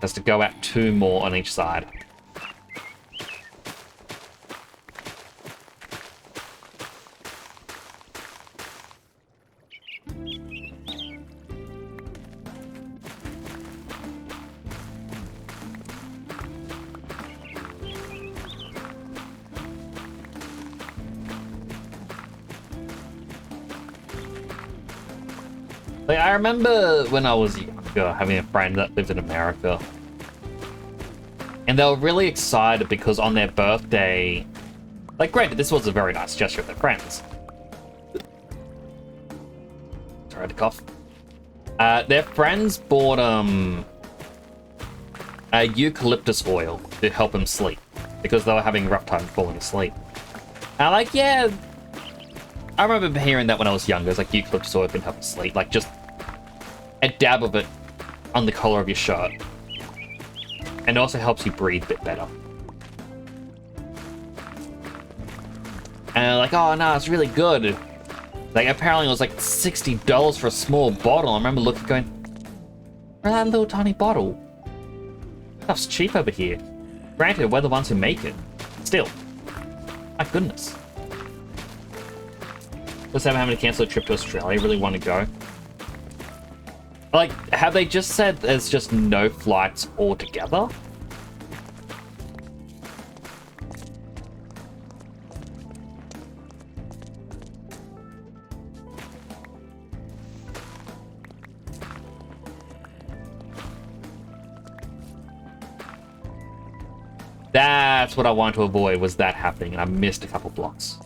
[SPEAKER 2] Has to go out 2 more on each side. Like, I remember when I was younger having a friend that lived in America. And they were really excited because on their birthday... Like, granted, this was a very nice gesture of their friends. Sorry to cough. Their friends bought a eucalyptus oil to help them sleep. Because they were having a rough time falling asleep. And I'm like, yeah... I remember hearing that when I was younger. It's like eucalyptus oil can help you sleep. Like, just a dab of it on the collar of your shirt. And it also helps you breathe a bit better. And like, oh no, it's really good. Like, apparently it was like $60 for a small bottle. I remember looking, going, for that little tiny bottle, stuff's cheap over here. Granted, we're the ones who make it. Still, my goodness. Let's have having to cancel a trip to Australia. I really want to go. Like, have they just said there's just no flights altogether? That's what I wanted to avoid, was that happening, and I missed a couple blocks.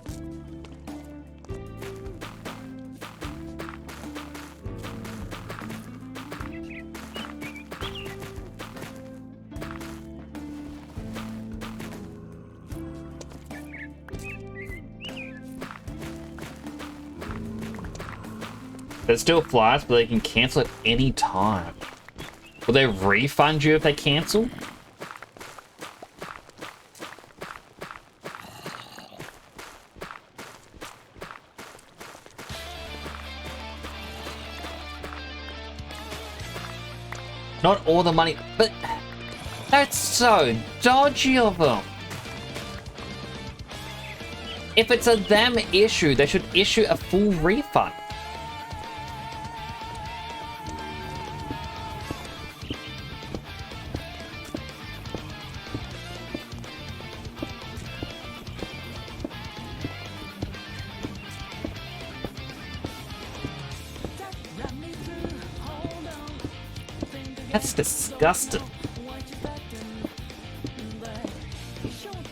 [SPEAKER 2] There's still flights, but they can cancel at any time. Will they refund you if they cancel? Not all the money, but that's so dodgy of them. If it's a them issue, they should issue a full refund. That's disgusting.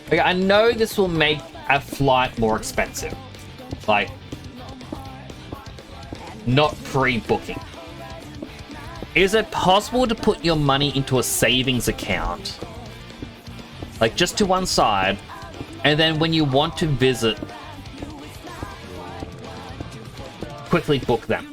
[SPEAKER 2] Okay, I know this will make a flight more expensive. Like, not pre-booking. Is it possible to put your money into a savings account? Like, just to one side, and then when you want to visit, quickly book them.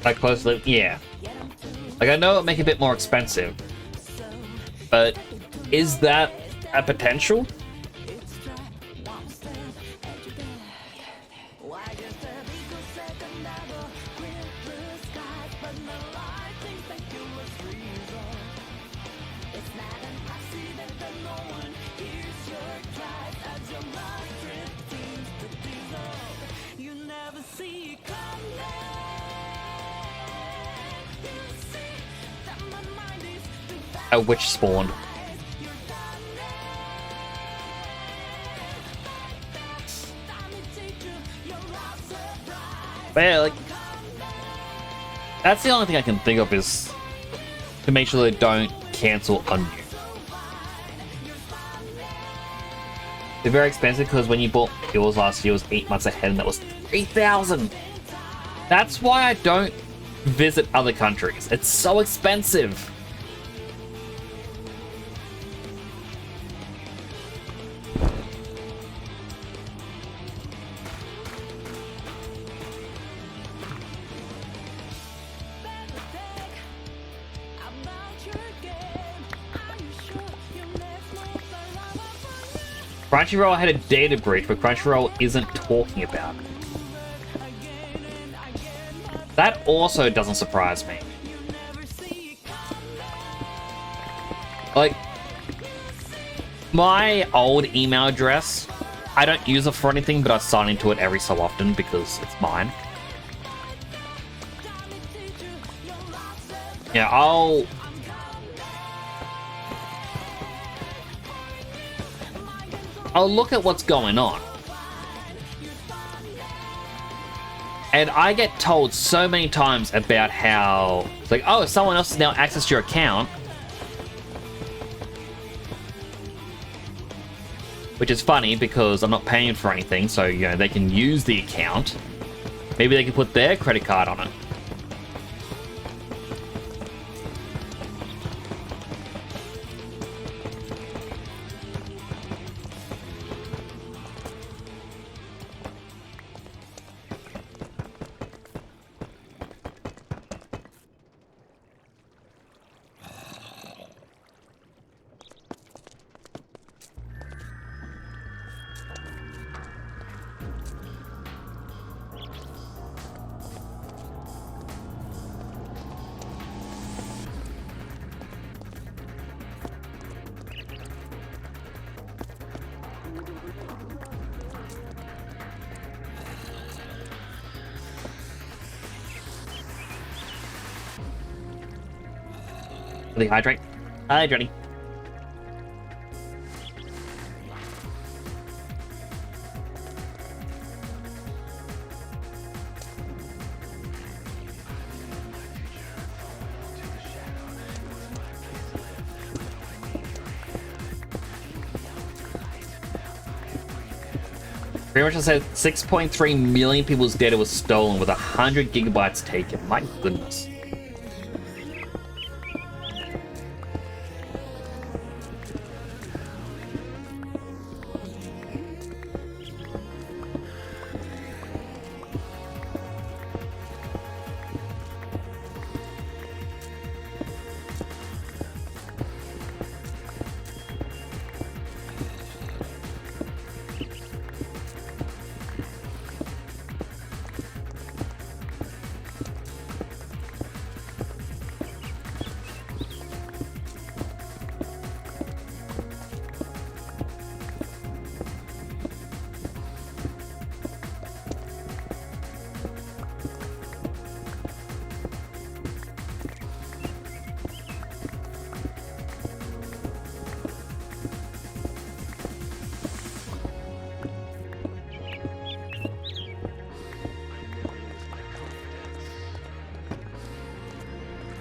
[SPEAKER 2] Like closely, yeah. Like, I know it'll make it a bit more expensive, but is that a potential? A witch spawned. But yeah, like, that's the only thing I can think of is to make sure they don't cancel on you. They're very expensive because when you bought yours last year, it was 8 months ahead and that was 3,000. That's why I don't visit other countries. It's so expensive. Crunchyroll had a data breach, but Crunchyroll isn't talking about it. That also doesn't surprise me. Like, my old email address, I don't use it for anything, but I sign into it every so often because it's mine. Yeah, I'll look at what's going on. And I get told so many times about how it's like, oh, someone else has now accessed your account. Which is funny because I'm not paying for anything, so, you know, they can use the account. Maybe they can put their credit card on it. Really hydrate. Hydrating. Pretty much I said 6.3 million people's data was stolen with 100 gigabytes taken. My goodness.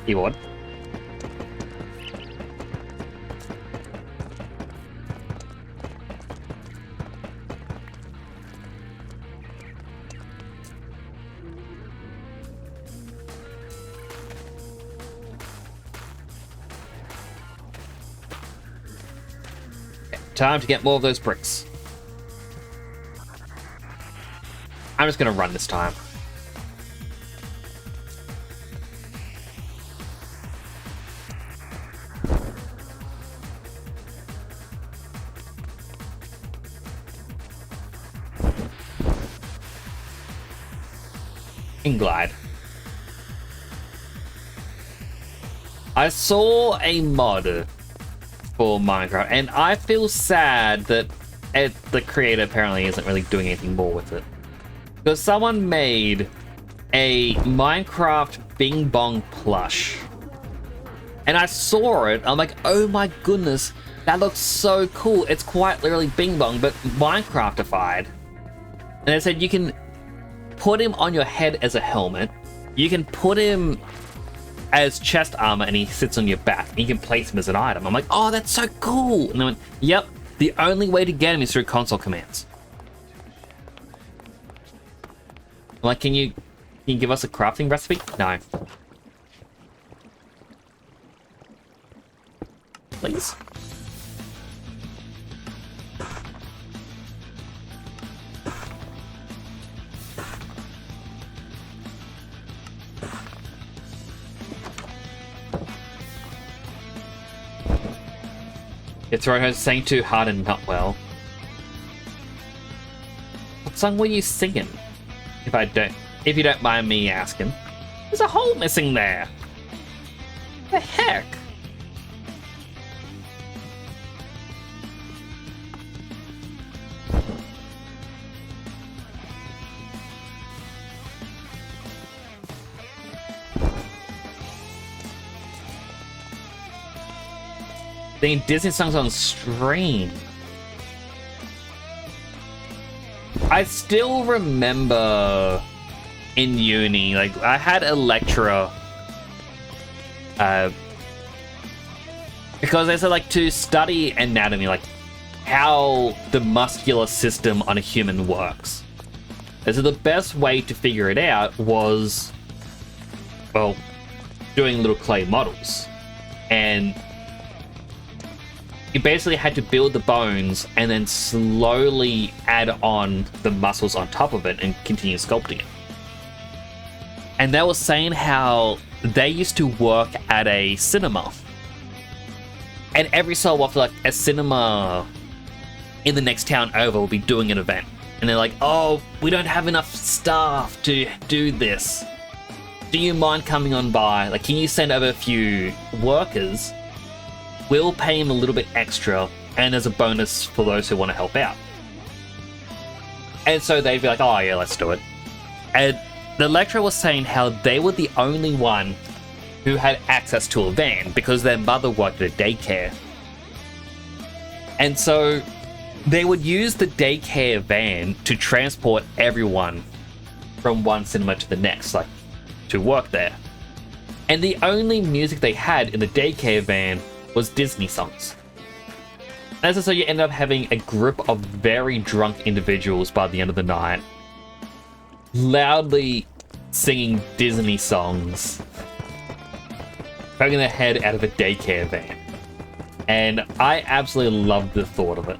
[SPEAKER 2] Keyboard. Time to get more of those bricks. I'm just gonna run this time. Glide. I saw a mod for Minecraft, and I feel sad that the creator apparently isn't really doing anything more with it. Because someone made a Minecraft Bing Bong plush. And I saw it, I'm like, oh my goodness, that looks so cool. It's quite literally Bing Bong, but Minecraftified. And they said you can put him on your head as a helmet. You can put him as chest armor and he sits on your back. And you can place him as an item. I'm like, oh, that's so cool. And they went, yep, the only way to get him is through console commands. I'm like, can you give us a crafting recipe? No. Please. Your throat hurts, saying too hard and not well. What song were you singing? If you don't mind me asking. There's a hole missing there. The heck? Singing Disney songs on stream. I still remember in uni, like, I had a lecturer, because they said, like, to study anatomy, like, how the muscular system on a human works. And so the best way to figure it out was, well, doing little clay models. And you basically had to build the bones and then slowly add on the muscles on top of it and continue sculpting it. And they were saying how they used to work at a cinema. And every so often, like, a cinema in the next town over will be doing an event. And they're like, oh, we don't have enough staff to do this. Do you mind coming on by? Like, can you send over a few workers? We'll pay him a little bit extra, and as a bonus for those who want to help out. And so they'd be like, oh yeah, let's do it. And the lecturer was saying how they were the only one who had access to a van because their mother worked at a daycare. And so they would use the daycare van to transport everyone from one cinema to the next, like, to work there. And the only music they had in the daycare van was Disney songs. And so you end up having a group of very drunk individuals by the end of the night, loudly singing Disney songs, poking their head out of a daycare van. And I absolutely loved the thought of it.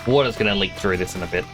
[SPEAKER 2] Water's gonna leak through this in a bit.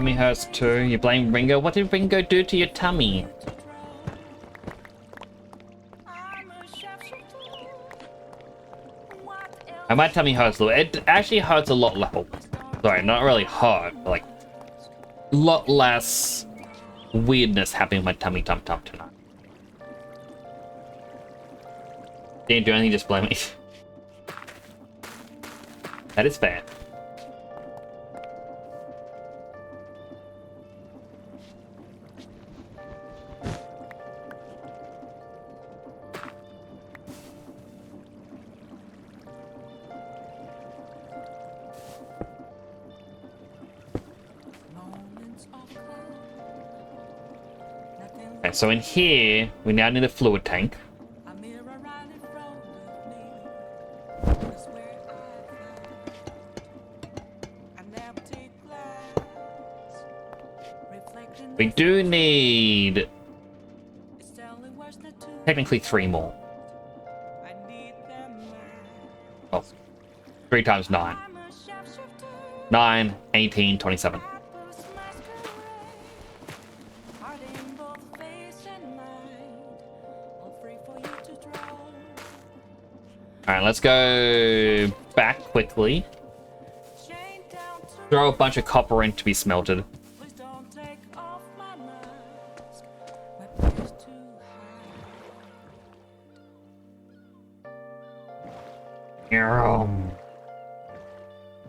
[SPEAKER 2] Tummy hurts too. You blame Ringo. What did Ringo do to your tummy? And my tummy hurts a little. It actually hurts a lot less. Sorry, not really hurt, but like a lot less weirdness happening with my tummy tonight. Didn't do anything, just blame me. That is fair. Okay, so in here, we now need a fluid tank. We do need technically 3 more. Oh, 3 times 9. 9, 18, 27. Alright, let's go back quickly. Throw a bunch of copper in to be smelted.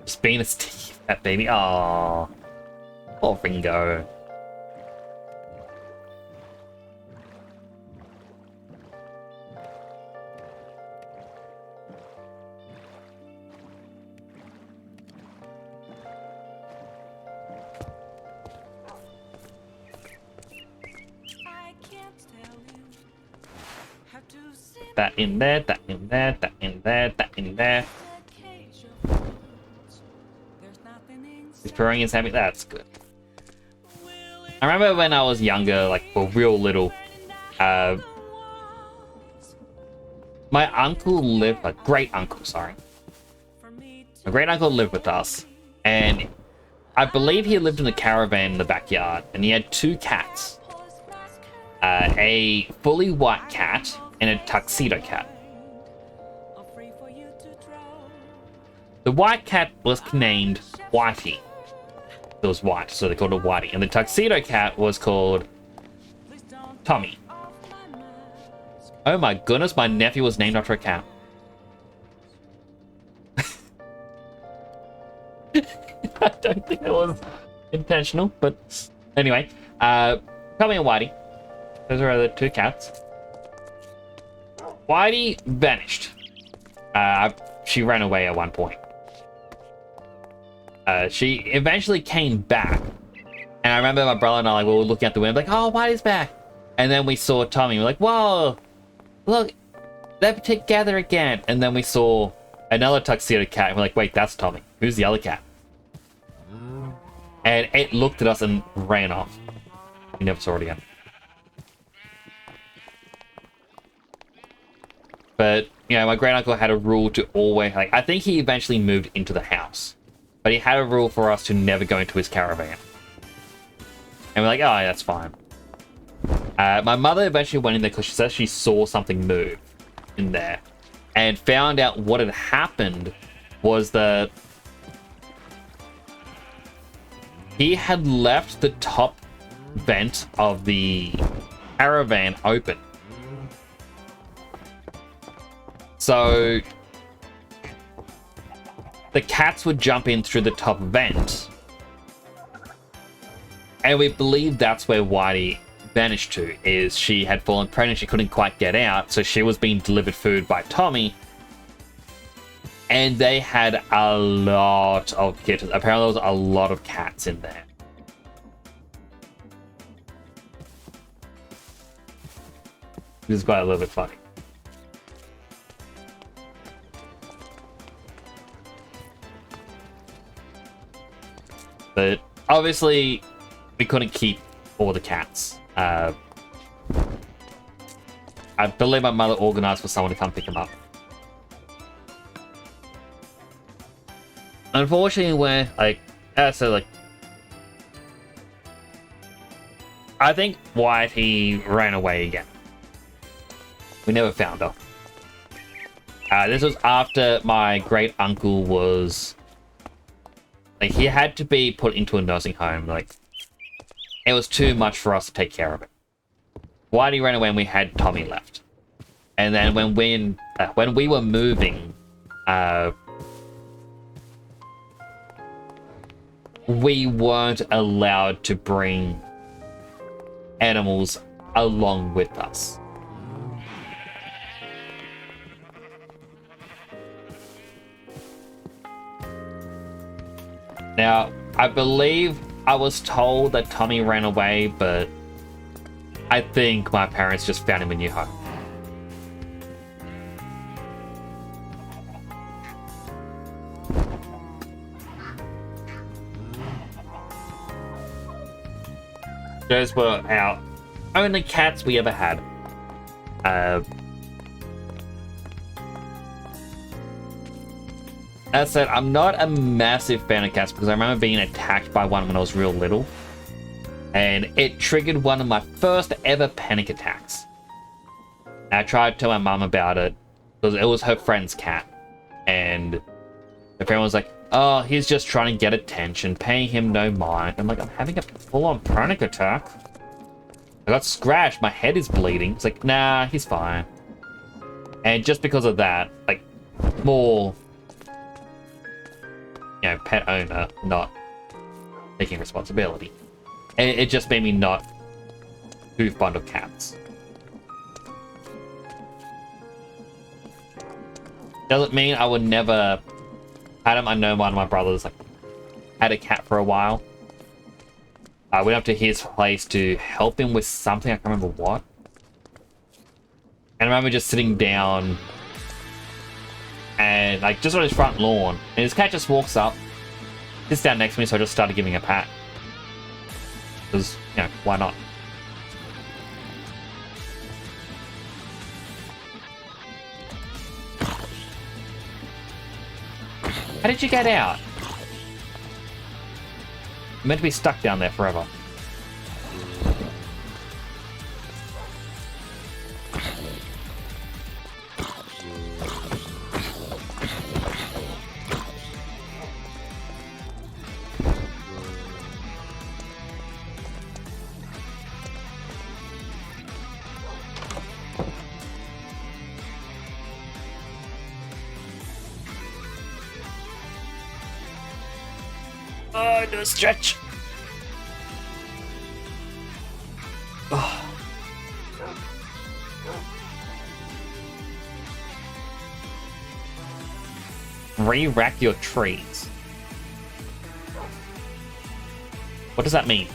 [SPEAKER 2] Just being a Steve, that baby. Aww. Poor Ringo. That in there, that in there, that in there, that in there. He's purring his habit. That's good. I remember when I was younger, like for real little, my uncle lived, my great uncle, sorry. My great uncle lived with us, and I believe he lived in a caravan in the backyard, and he had 2 cats. A fully white cat and a tuxedo cat. The white cat was named Whitey. It was white, so they called it Whitey. And the tuxedo cat was called Tommy. Oh my goodness, my nephew was named after a cat. I don't think it was intentional, but anyway. Tommy and Whitey. Those are the 2 cats. Whitey vanished. She ran away at one point. She eventually came back. And I remember my brother and I were looking at the window like, oh, Whitey's back. And then we saw Tommy. We're like, whoa, look, they're together again. And then we saw another tuxedo cat. And we're like, wait, that's Tommy. Who's the other cat? And it looked at us and ran off. We never saw it again. But, you know, my great uncle had a rule to always, like, I think he eventually moved into the house. But he had a rule for us to never go into his caravan. And we're like, oh, yeah, that's fine. My mother eventually went in there because she says she saw something move in there. And found out what had happened was that he had left the top vent of the caravan open. So the cats would jump in through the top vent. And we believe that's where Whitey vanished to, is she had fallen pregnant, she couldn't quite get out, so she was being delivered food by Tommy. And they had a lot of kittens. Apparently there was a lot of cats in there. This is quite a little bit funny. But obviously, we couldn't keep all the cats. I believe my mother organized for someone to come pick them up. Unfortunately, we're like, I think Whitey ran away again. We never found her. This was after my great uncle was... Like, he had to be put into a nursing home. Like, it was too much for us to take care of it. Whitey ran away and we had Tommy left. And then when we were moving, we weren't allowed to bring animals along with us. Now, I believe I was told that Tommy ran away, but I think my parents just found him a new home. Those were our only cats we ever had. As I said, I'm not a massive fan of cats because I remember being attacked by one when I was real little. And it triggered one of my first ever panic attacks. And I tried to tell my mum about it because it was her friend's cat. And her friend was like, oh, he's just trying to get attention, paying him no mind. I'm like, I'm having a full-on panic attack. I got scratched, my head is bleeding. It's like, nah, he's fine. And just because of that, like, more... You know, pet owner not taking responsibility. And it just made me not too fond of cats. Doesn't mean I would never had them. I know one of my brothers like had a cat for a while. I went up to his place to help him with something. I can't remember what. And I remember just sitting down and like just on his front lawn, and his cat just walks up, sits down next to me, so I just started giving a pat. Because, you know, why not? How did you get out? You're meant to be stuck down there forever. Oh, do a stretch. Oh. Re-rack your trees. What does that mean?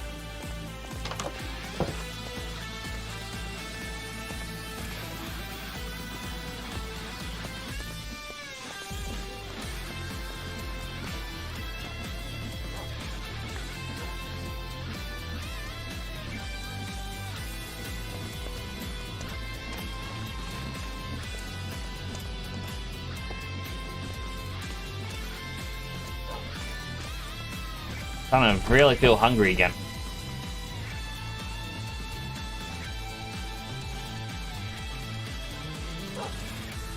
[SPEAKER 2] I'm starting to really feel hungry again.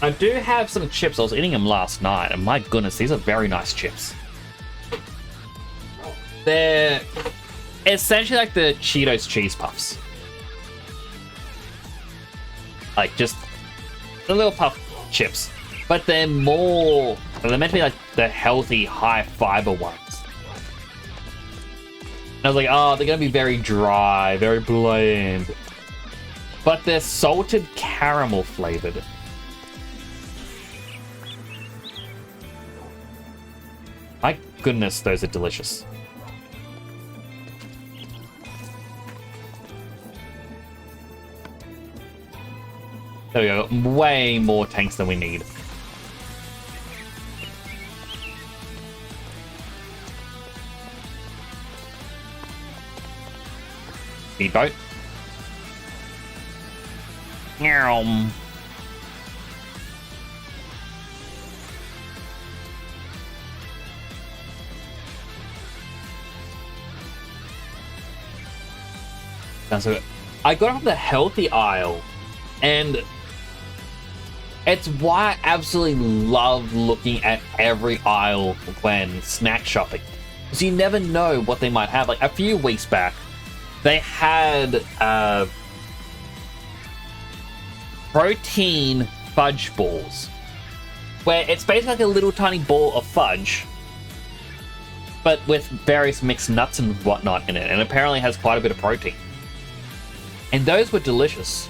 [SPEAKER 2] I do have some chips. I was eating them last night, and my goodness, these are very nice chips. They're essentially like the Cheetos cheese puffs. Like, just the little puff chips. But they're more... They're meant to be like the healthy, high fiber ones. And I was like, oh, they're going to be very dry, very bland. But they're salted caramel flavored. My goodness, those are delicious. There we go. Way more tanks than we need. Speedboat. Meow. Sounds so good. I got off the healthy aisle, and it's why I absolutely love looking at every aisle when snack shopping. Because you never know what they might have. Like a few weeks back, they had protein fudge balls, where it's basically like a little tiny ball of fudge, but with various mixed nuts and whatnot in it, and apparently has quite a bit of protein. And those were delicious.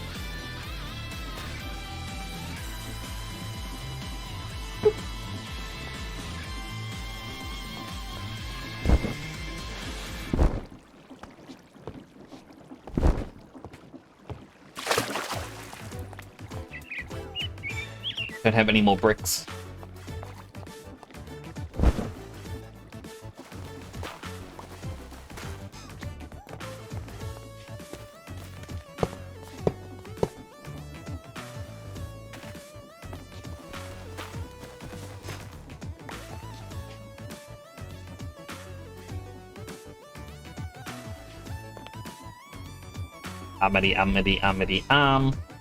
[SPEAKER 2] Don't have any more bricks.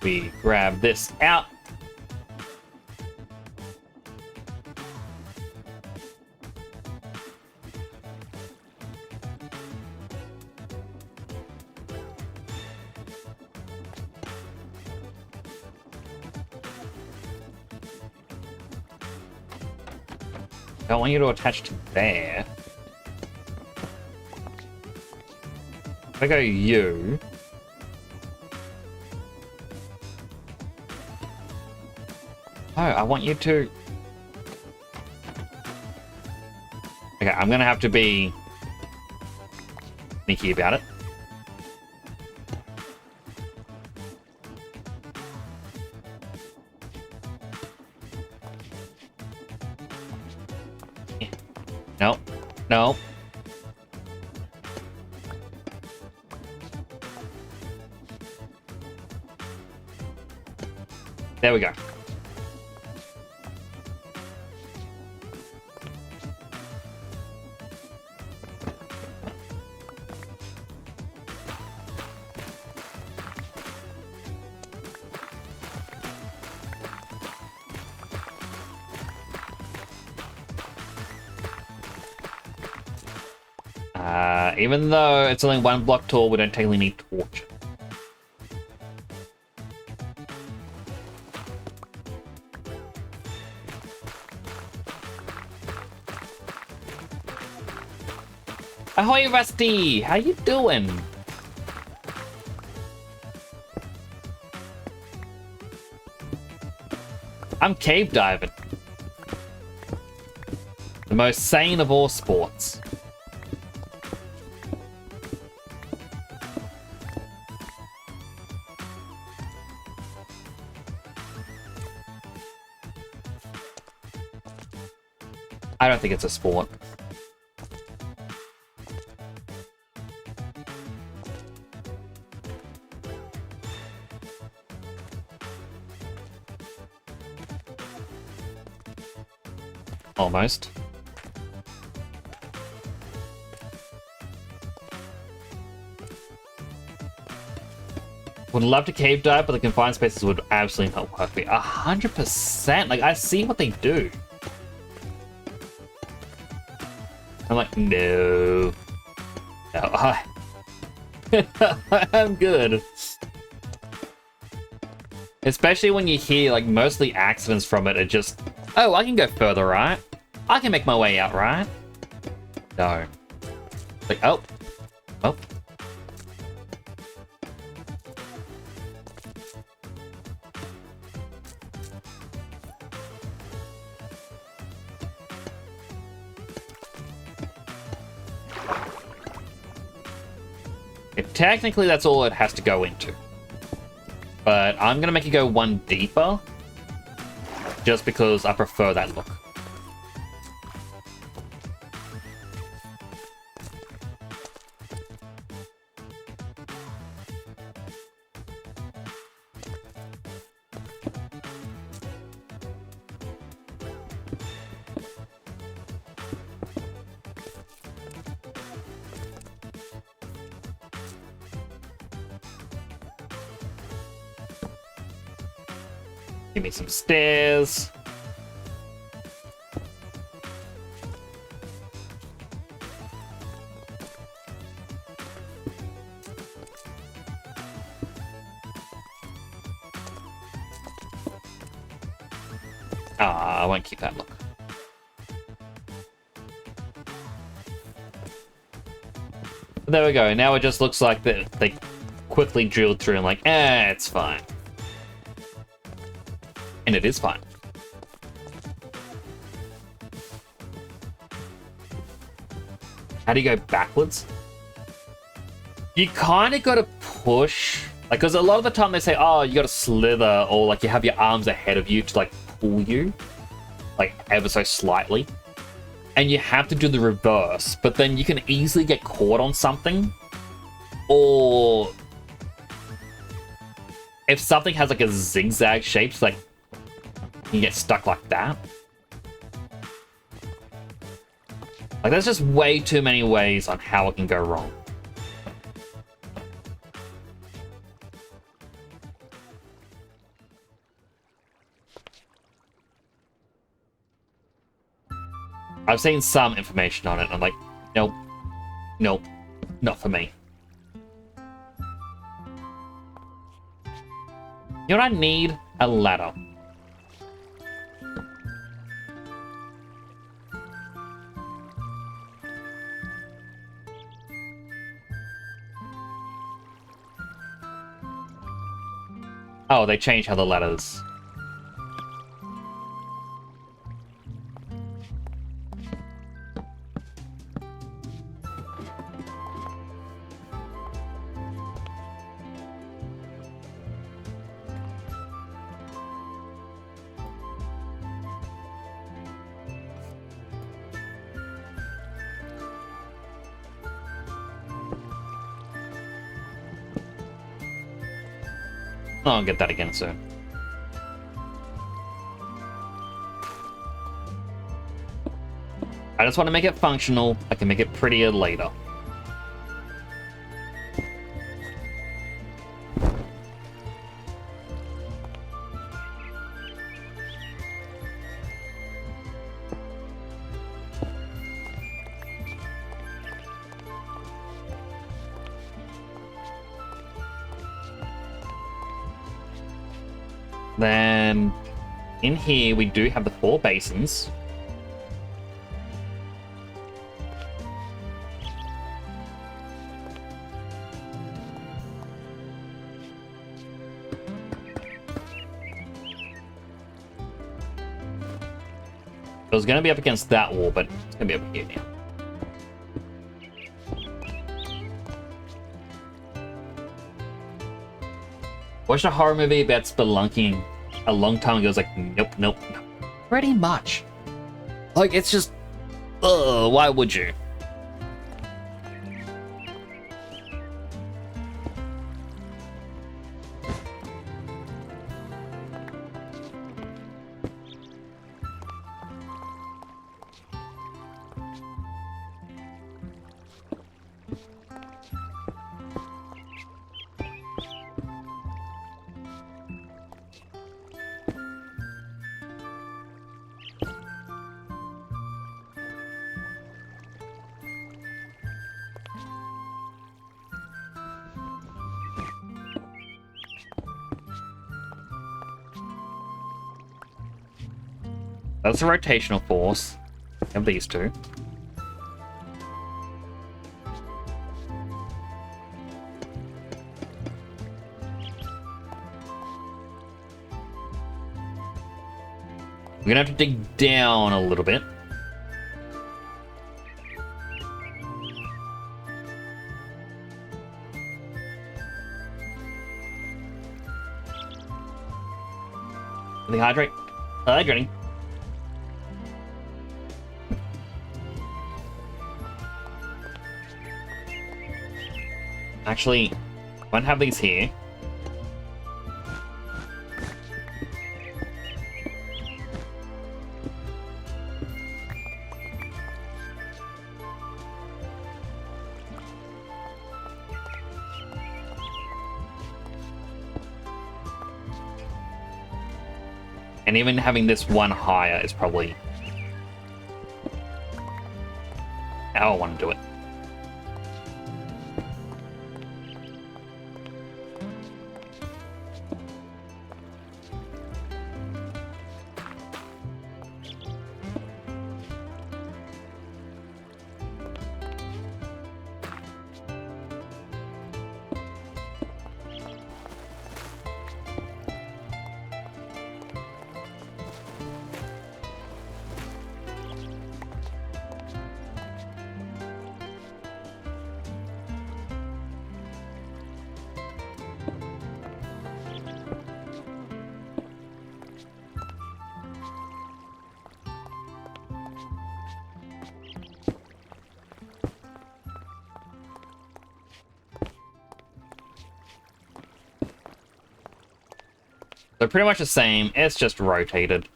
[SPEAKER 2] We grab this out. Don't want you to attach to there. If I go you. Oh, I want you to... Okay, I'm gonna have to be sneaky about it. No, no. There we go. Even though it's only one block tall, we don't technically need torch. Ahoy, Rusty! How you doing? I'm cave diving. The most sane of all sports. I don't think it's a sport. Almost. Would love to cave dive, but the confined spaces would absolutely not work for me. 100%. Like, I see what they do. I'm like, no. No, I'm good. Especially when you hear, like, mostly accidents from it are just, oh, I can go further, right? I can make my way out, right? No. Like, oh. Oh. Technically, that's all it has to go into. But I'm gonna make it go one deeper, just because I prefer that look. Give me some stairs. I won't keep that look. There we go. Now it just looks like they quickly drilled through and like, it's fine. And it is fine. How do you go backwards? You kind of got to push. Like, because a lot of the time they say, oh, you got to slither, or like you have your arms ahead of you to like pull you, like ever so slightly. And you have to do the reverse, but then you can easily get caught on something. Or if something has like a zigzag shape, so like you get stuck like that. Like, there's just way too many ways on how it can go wrong. I've seen some information on it, and I'm like, nope, nope, not for me. You know what I need? A ladder. Oh, they changed how the ladders. I'll get that again soon. I just want to make it functional. I can make it prettier later. Then in here we do have the 4 basins. It was going to be up against that wall, but it's going to be over here now. Watched a horror movie about spelunking a long time ago. I was like, nope, nope, nope. Pretty much. Like, it's just, why would you? That's the rotational force of these two. We're gonna have to dig down a little bit. Hydrate. Hydrating. Actually, I won't have these here. And even having this one higher is probably how I want to do it. They're pretty much the same, it's just rotated.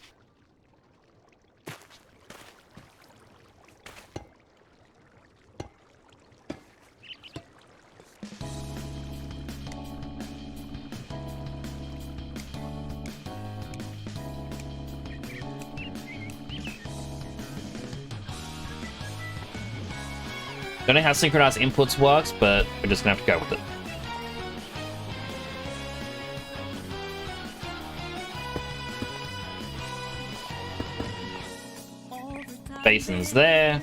[SPEAKER 2] Don't know how synchronized inputs works, but we're just gonna have to go with it. Basin's there.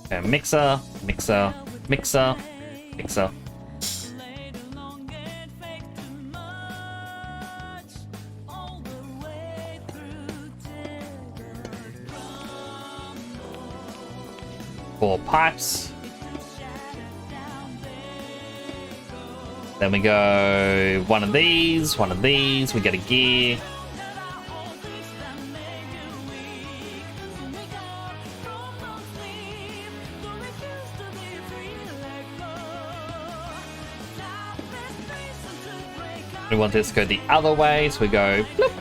[SPEAKER 2] Okay, mixer, mixer, mixer, mixer. Four pipes. Then we go one of these, we get a gear. We want this to go the other way, so we go bloop.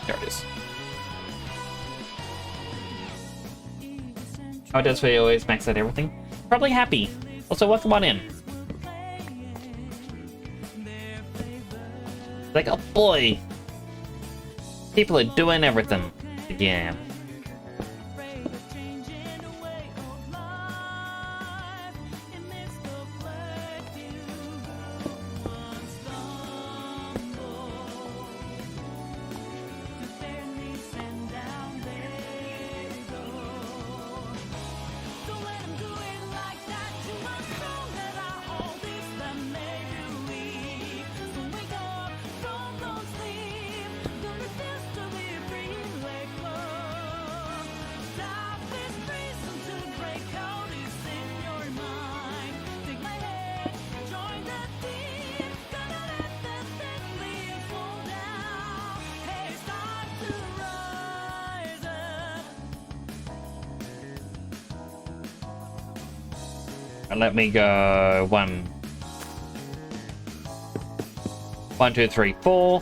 [SPEAKER 2] There it is. How does we always max out everything? Probably happy. Also, welcome on in. Like, oh boy, people are doing everything. Yeah. And let me go 1, 2, 3, 4.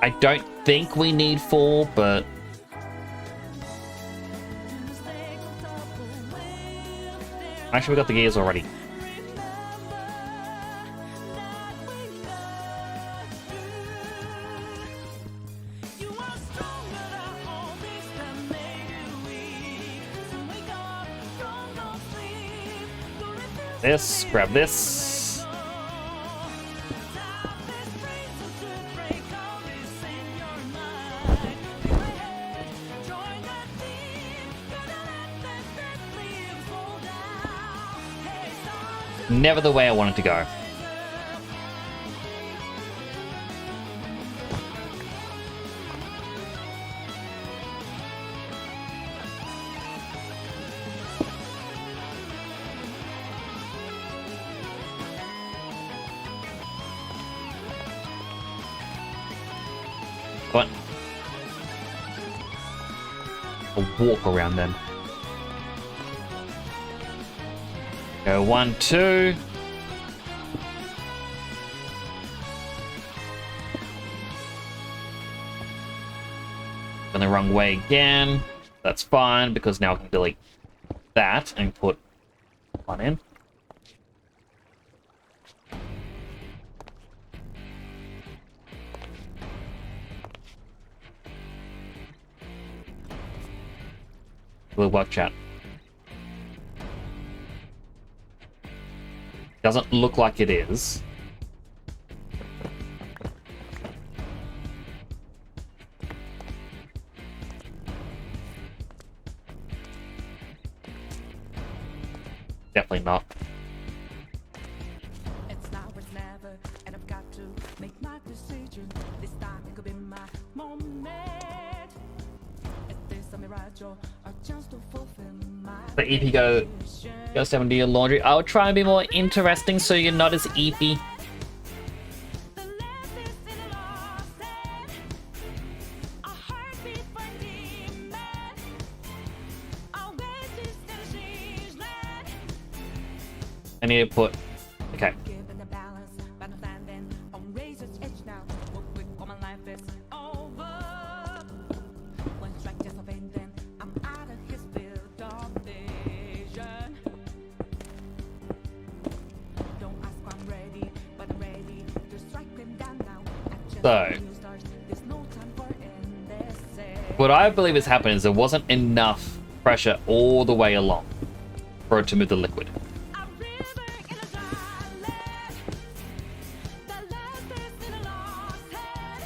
[SPEAKER 2] I don't think we need 4, but actually we got the gears already. This, grab this. Never the way I wanted to go. What? a walk around then. Go 1, 2. Going the wrong way again. That's fine because now I can delete that and put one in. We'll work chat. Doesn't look like it is. Definitely not.
[SPEAKER 6] It's now or it's never, and I've got to make my decision. This time it could be my moment. Is this a mirage or a chance to fulfill my
[SPEAKER 2] The EP go 7 do your laundry. I'll try and be more interesting so you're not as EP.
[SPEAKER 6] The last is still lost, a heartbeat for demon. Always is still changeland.
[SPEAKER 2] I need to put. Okay.
[SPEAKER 6] Given the balance, but I'm standing on razor's edge now. What quick, all my life is over. One strike just a pain, then I'm out of his field of vision. Don't ask why I'm ready, but I'm ready to strike him down now. I just
[SPEAKER 2] So.
[SPEAKER 6] new stars, there's no time for indecision.
[SPEAKER 2] What I believe has happened is there wasn't enough pressure all the way along for it to move the liquid.
[SPEAKER 6] A river in a dry land. The last is in a lost head.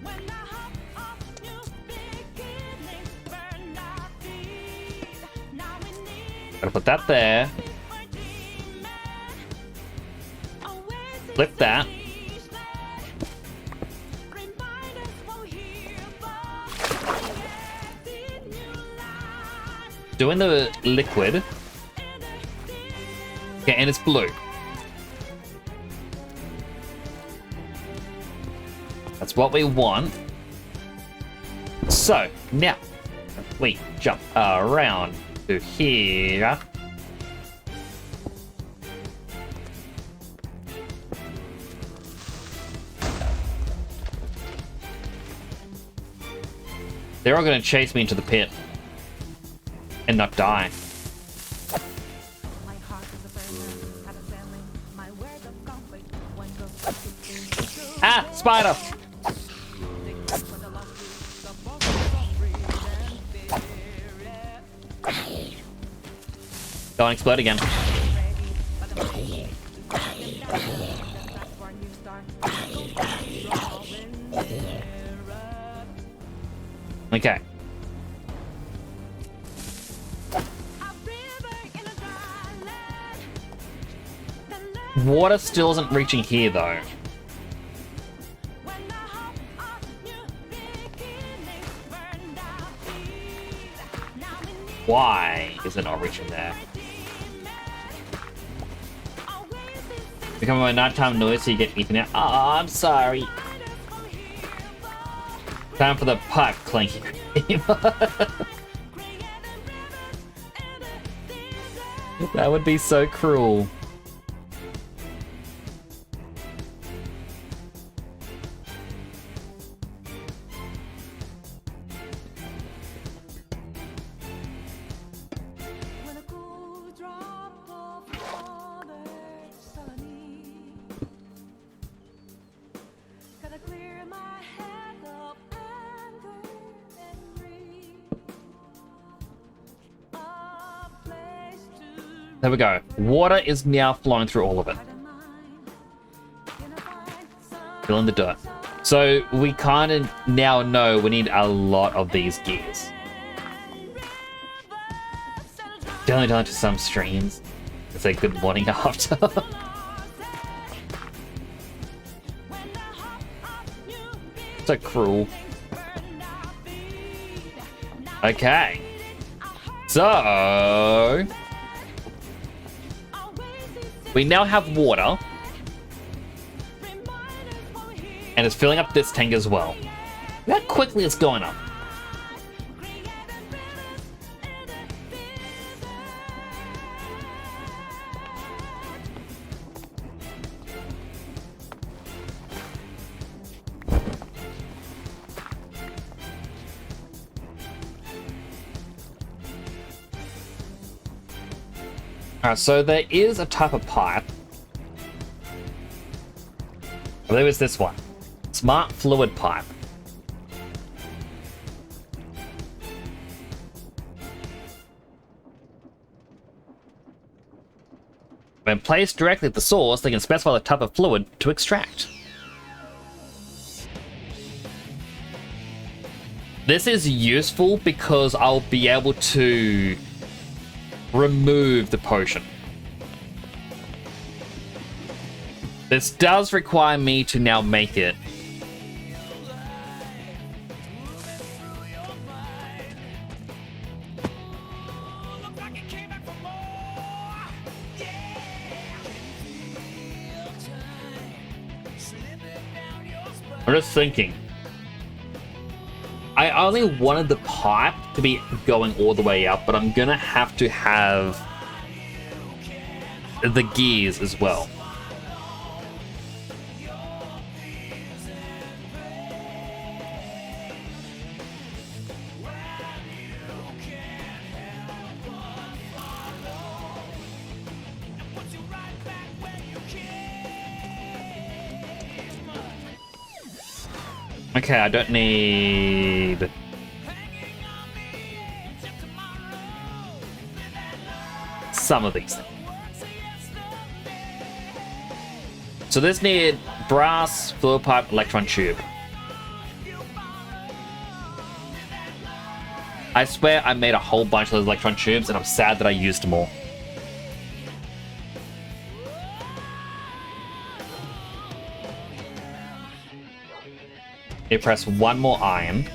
[SPEAKER 6] When I hop off new beginnings, burn our feet. Now we need
[SPEAKER 2] Gotta put that there.
[SPEAKER 6] it for demon. Always
[SPEAKER 2] Flip that.
[SPEAKER 6] remind us we're here for creating new life.
[SPEAKER 2] Doing the liquid. Okay, and it's blue. That's what we want. So, now we jump around to here. They're all going to chase me into the pit and not die.
[SPEAKER 6] My heart is a burner, had a feeling. My word of conflict, one goes to things to
[SPEAKER 2] Ah, spider!
[SPEAKER 6] take back what I lost to the boss of freedom and fear.
[SPEAKER 2] Don't explode again.
[SPEAKER 6] Ready, but I'm ready to take it down. That's for a new start. Drawing nearer.
[SPEAKER 2] Okay.
[SPEAKER 6] A river in a dry land. The last
[SPEAKER 2] Water still isn't reaching here though.
[SPEAKER 6] when I hop off new beginnings, burned out feet. Now we need
[SPEAKER 2] Why is it not reaching there? Become a nighttime noise so you get eaten out. Oh, I'm sorry. Time for the pipe clanking. That would be so cruel.
[SPEAKER 6] When a cool drop of water, sunny, gotta clear my head of anger and grief. A place to
[SPEAKER 2] There we go. Water is now flowing through all of it.
[SPEAKER 6] hide a mind. Can I find some
[SPEAKER 2] Fill in the dirt. So we kind of now know we need a lot of these gears. Dilly down to some streams. It's a good morning after. So cruel. Okay. So we now have water. And it's filling up this tank as well. Look how quickly it's going up. Alright, so there is a type of pipe. I believe it's this one. Smart fluid pipe. When placed directly at the source, they can specify the type of fluid to extract. This is useful because I'll be able to remove the potion. This does require me to now make it. I'm just thinking. I only wanted the pipe to be going all the way up, but I'm gonna have to have the gears as well. Okay, I don't need... some of these things. So this needed brass, fluid pipe, electron tube. I swear I made a whole bunch of those electron tubes and I'm sad that I used them all. You press one more iron.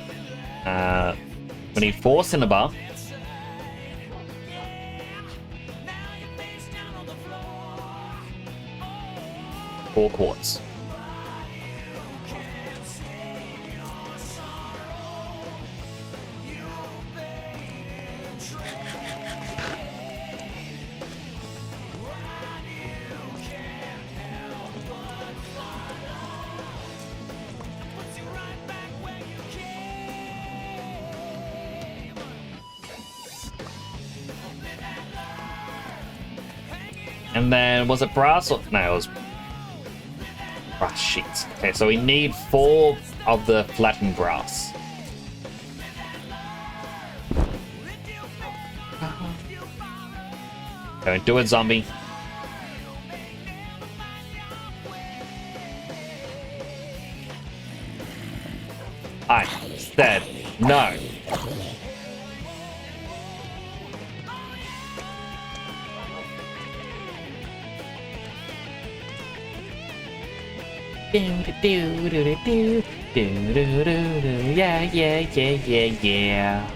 [SPEAKER 2] We need 4 cinnabar. 4 quartz. And then, was it brass or... no, it was brass sheets. Okay, so we need 4 of the flattened brass. Don't do it, zombie. I said no. Yeah, yeah, yeah, yeah, yeah.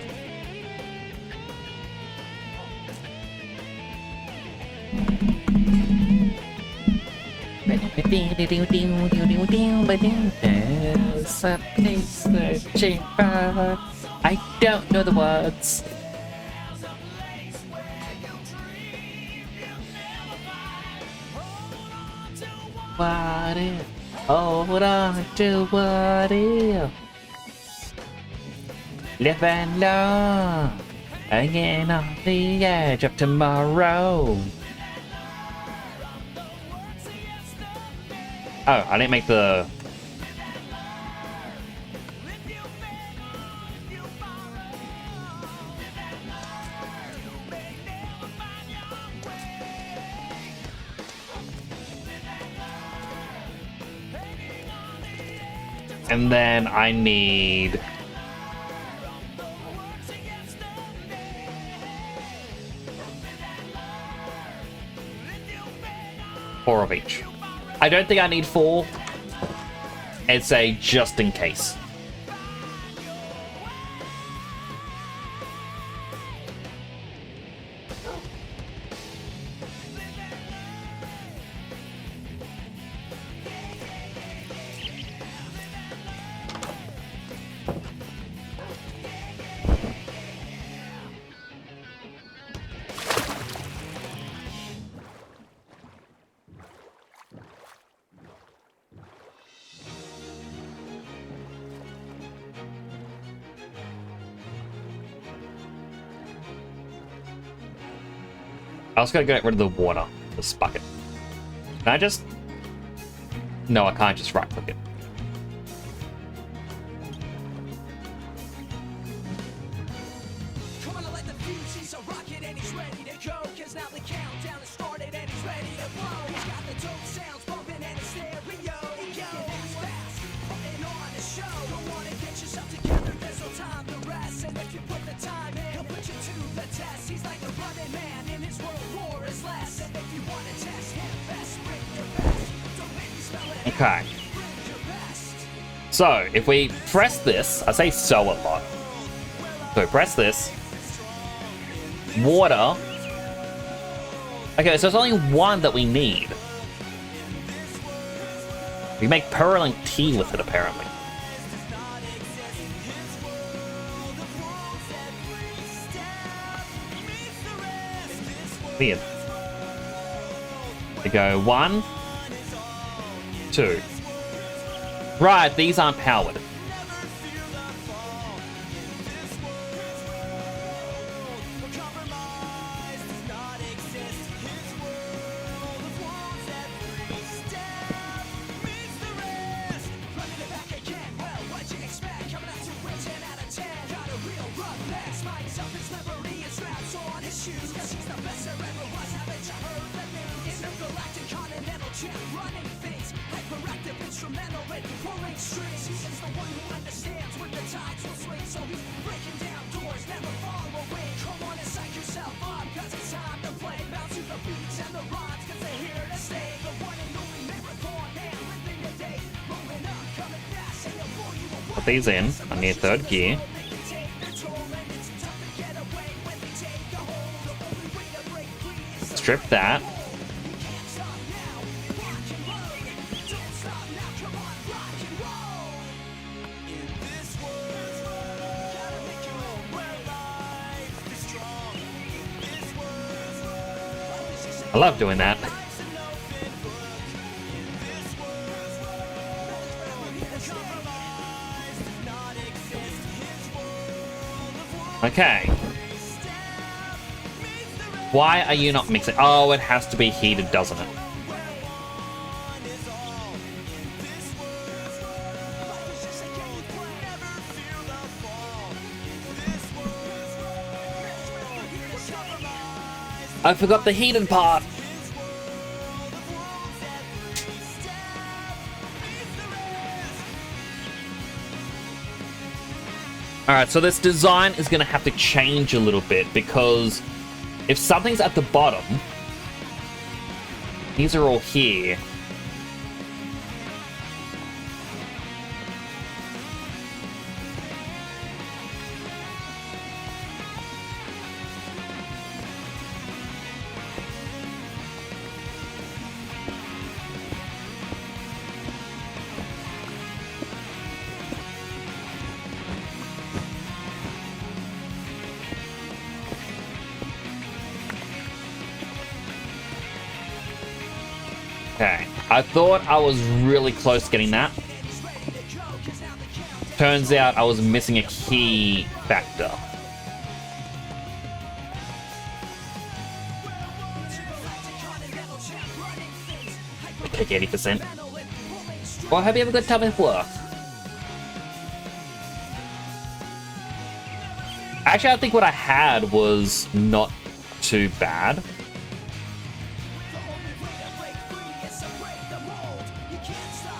[SPEAKER 2] There's a place searching for... I don't know the words. What if? Hold on to what if? Living long again on the edge of tomorrow. Oh, I didn't make the... And then I need... 4 of each. I don't think I need 4. It's a just in case. I also gotta get rid of the water. This bucket. Can I just... No, I can't just right click it.
[SPEAKER 5] Come on, I let the fuse, he's a rocket and he's ready to go. Cause now the countdown has started and he's ready to blow. He's got the dope sounds bumping and his stereo. He acts fast, putting on a show. Don't wanna get yourself together, there's no time to rest. And if you put the time in, he'll put you to the test. He's like a running man in his world, war is less. And if you wanna test him, best bring your best. Don't make me spell it out,
[SPEAKER 2] Okay.
[SPEAKER 5] bring your best.
[SPEAKER 2] So, if we press this, I say so a lot. So press this. Water. Okay, so it's only one that we need. We make purling tea with it, apparently. Weird. We go 1, 2. Right, these aren't powered. Put these in. I need third gear. Strip that. I love doing that. Okay. Why are you not mixing? Oh, it has to be heated, doesn't it? I forgot the heated part. Alright, so this design is going to have to change a little bit because if something's at the bottom, these are all here. Okay, I thought I was really close to getting that. Turns out I was missing a key factor. Take 80%. Well, hope you have a good time at work. Actually, I think what I had was not too bad.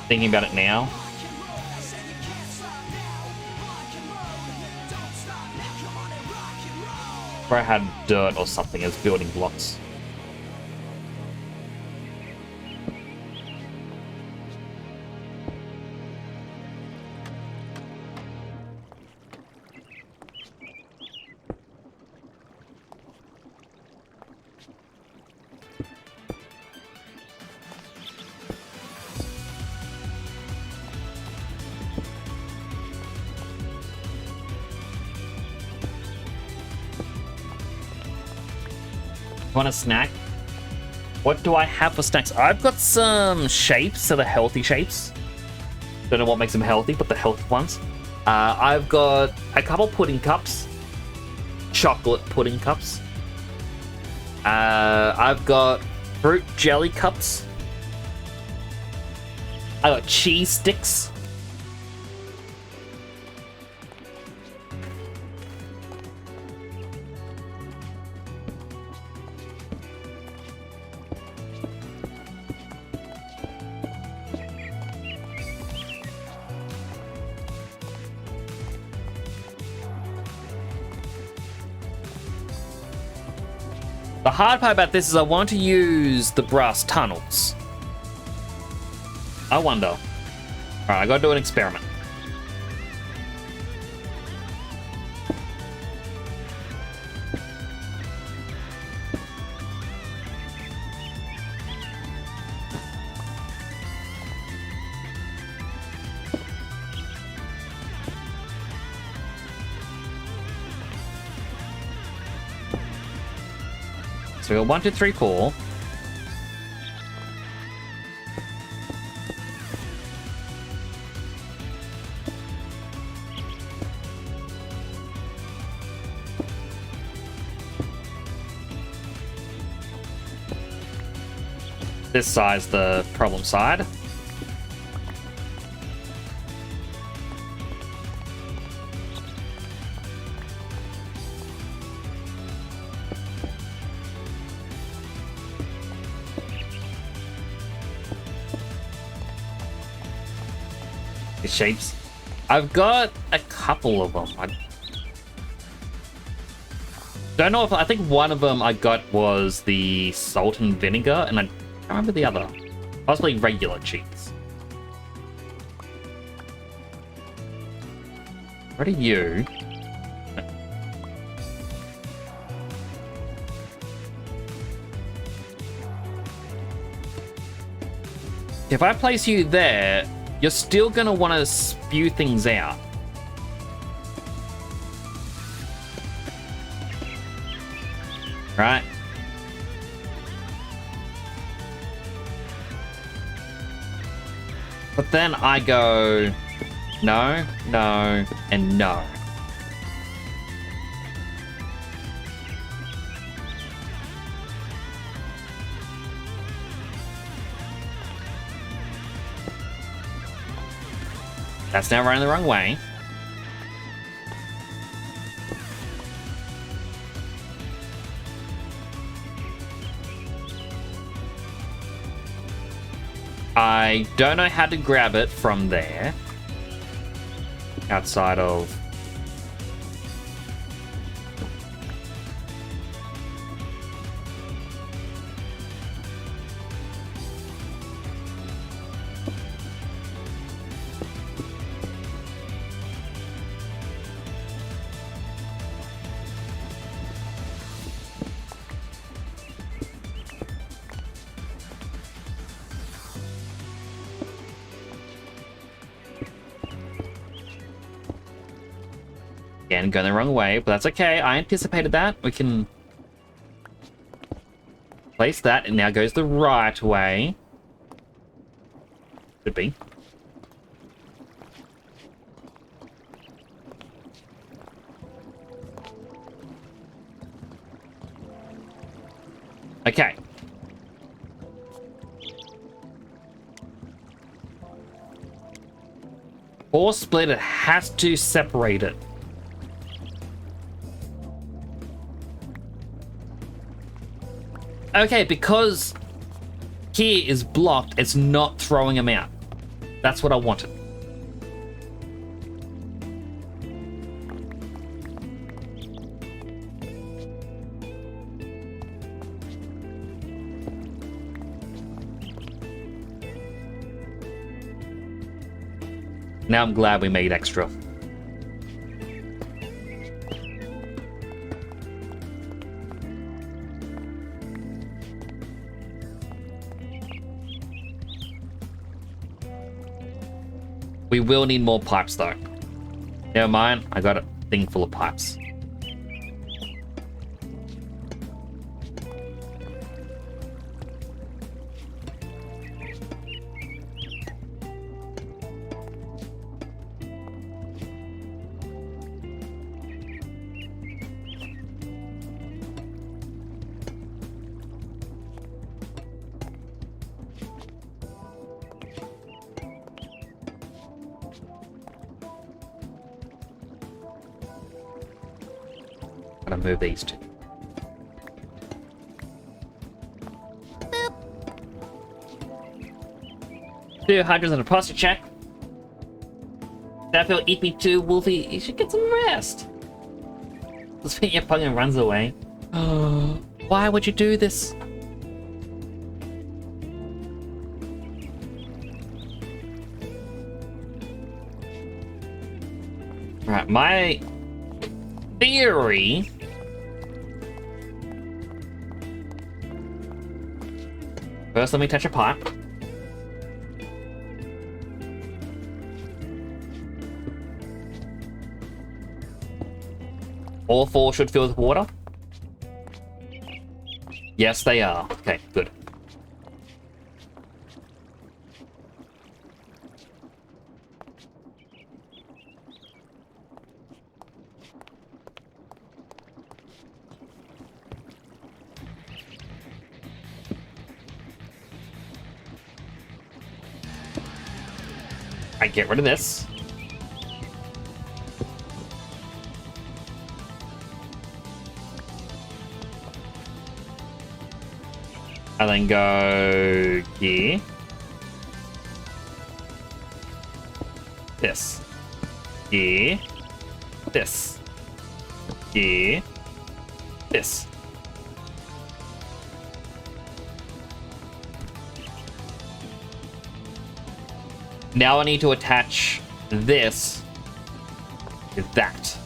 [SPEAKER 2] Thinking about it now. Where I had dirt or something as building blocks. Want a snack? What do I have for snacks? I've got some shapes, so the healthy shapes. Don't know what makes them healthy, but the healthy ones. I've got a couple pudding cups. Chocolate pudding cups. I've got fruit jelly cups. I got cheese sticks. The hard part about this is I want to use the brass tunnels. I wonder. Alright, I gotta do an experiment. So we got 1, 2, 3, 4. This side's the problem side. The shapes. I've got a couple of them. I don't know if I think one of them I got was the salt and vinegar, and I don't remember the other. Possibly regular cheese. What are you? If I place you there, you're still gonna want to spew things out. Right? But then I go no, no, and no. That's now running the wrong way. I don't know how to grab it from there. Outside of... Again, going the wrong way, but that's okay. I anticipated that. We can place that. It now goes the right way. Should be. Okay. Or split it has to separate it. Okay, because here is blocked, it's not throwing them out. That's what I wanted. Now I'm glad we made extra. We will need more pipes though. Never mind, I got a thing full of pipes. Gotta move these two. Boop. 200 on a posture check. That feel eat me too, Wolfie. You should get some rest. Let's think your Pokemon runs away. Oh, why would you do this? Right, my theory. First, let me touch a pipe. All four should fill with water. Yes, they are. Okay, good. I get rid of this. And then go here. This. Here. This. Here. This. Now I need to attach this to that.